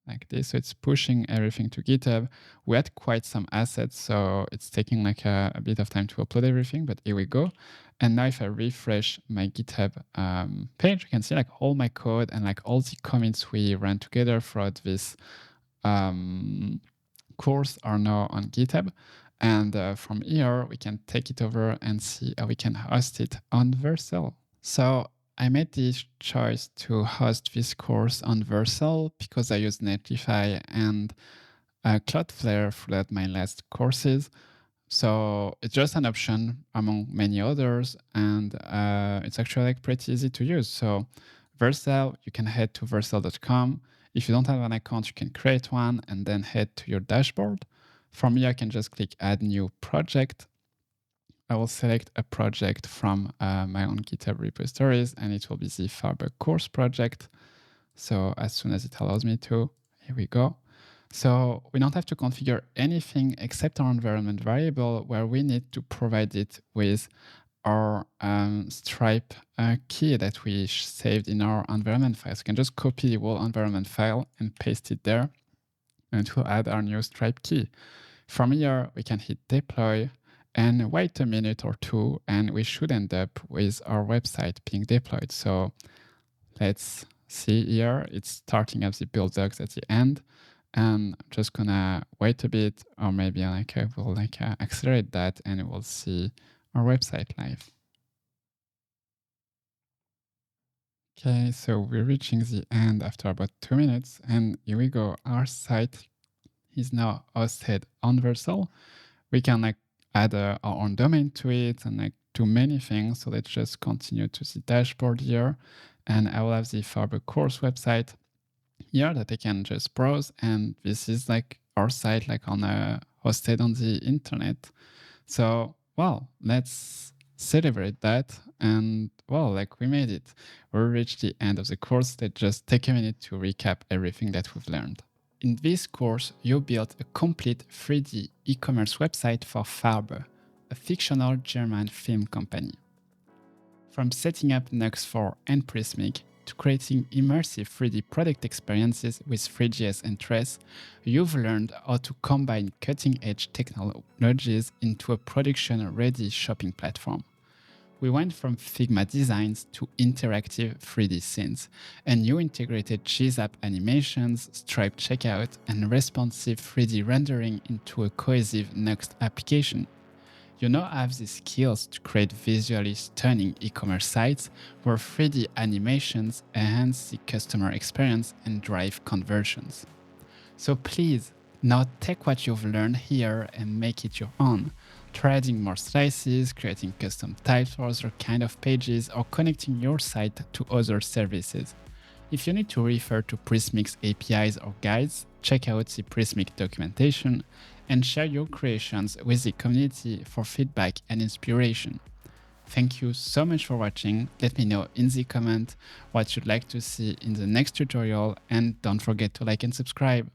like this. So it's pushing everything to GitHub. We had quite some assets, so it's taking like a bit of time to upload everything, but here we go. And now if I refresh my GitHub page, you can see like all my code and like all the commits we ran together throughout this course are now on GitHub. And from here, we can take it over and see how we can host it on Vercel. So I made this choice to host this course on Vercel because I use Netlify and Cloudflare throughout my last courses. So it's just an option among many others, and it's actually like pretty easy to use. So Vercel, you can head to vercel.com. If you don't have an account, you can create one and then head to your dashboard. From here, I can just click Add New Project. I will select a project from my own GitHub repositories, and it will be the Farbe course project. So as soon as it allows me to, here we go. So we don't have to configure anything except our environment variable, where we need to provide it with our Stripe key that we saved in our environment file. So we can just copy the whole environment file and paste it there, and it will add our new Stripe key. From here, we can hit deploy and wait a minute or two, and we should end up with our website being deployed. So let's see here. It's starting up the build docs at the end. And I'm just gonna wait a bit, or maybe like I will like accelerate that, and we'll see our website live. Okay, so we're reaching the end after about 2 minutes, and here we go. Our site is now hosted on Vercel. We can like add our own domain to it and like do many things. So let's just continue to the dashboard here, and I will have the Farbe course website here that I can just browse, and this is like our site like on hosted on the internet. So well, let's celebrate that, and well, like we made it. We reached the end of the course. Let's just take a minute to recap everything that we've learned. In this course, you built a complete 3D e-commerce website for Farbe, a fictional German film company. From setting up Nuxt 4 and Prismic to creating immersive 3D product experiences with Three.js and Tres, you've learned how to combine cutting-edge technologies into a production-ready shopping platform. We went from Figma designs to interactive 3D scenes, and you integrated GSAP animations, Stripe checkout, and responsive 3D rendering into a cohesive Nuxt application. You now have the skills to create visually stunning e-commerce sites where 3D animations enhance the customer experience and drive conversions. So please, now take what you've learned here and make it your own. Try adding more slices, creating custom types for other kind of pages, or connecting your site to other services. If you need to refer to Prismic's APIs or guides, check out the Prismic documentation and share your creations with the community for feedback and inspiration. Thank you so much for watching. Let me know in the comment what you'd like to see in the next tutorial, and don't forget to like and subscribe.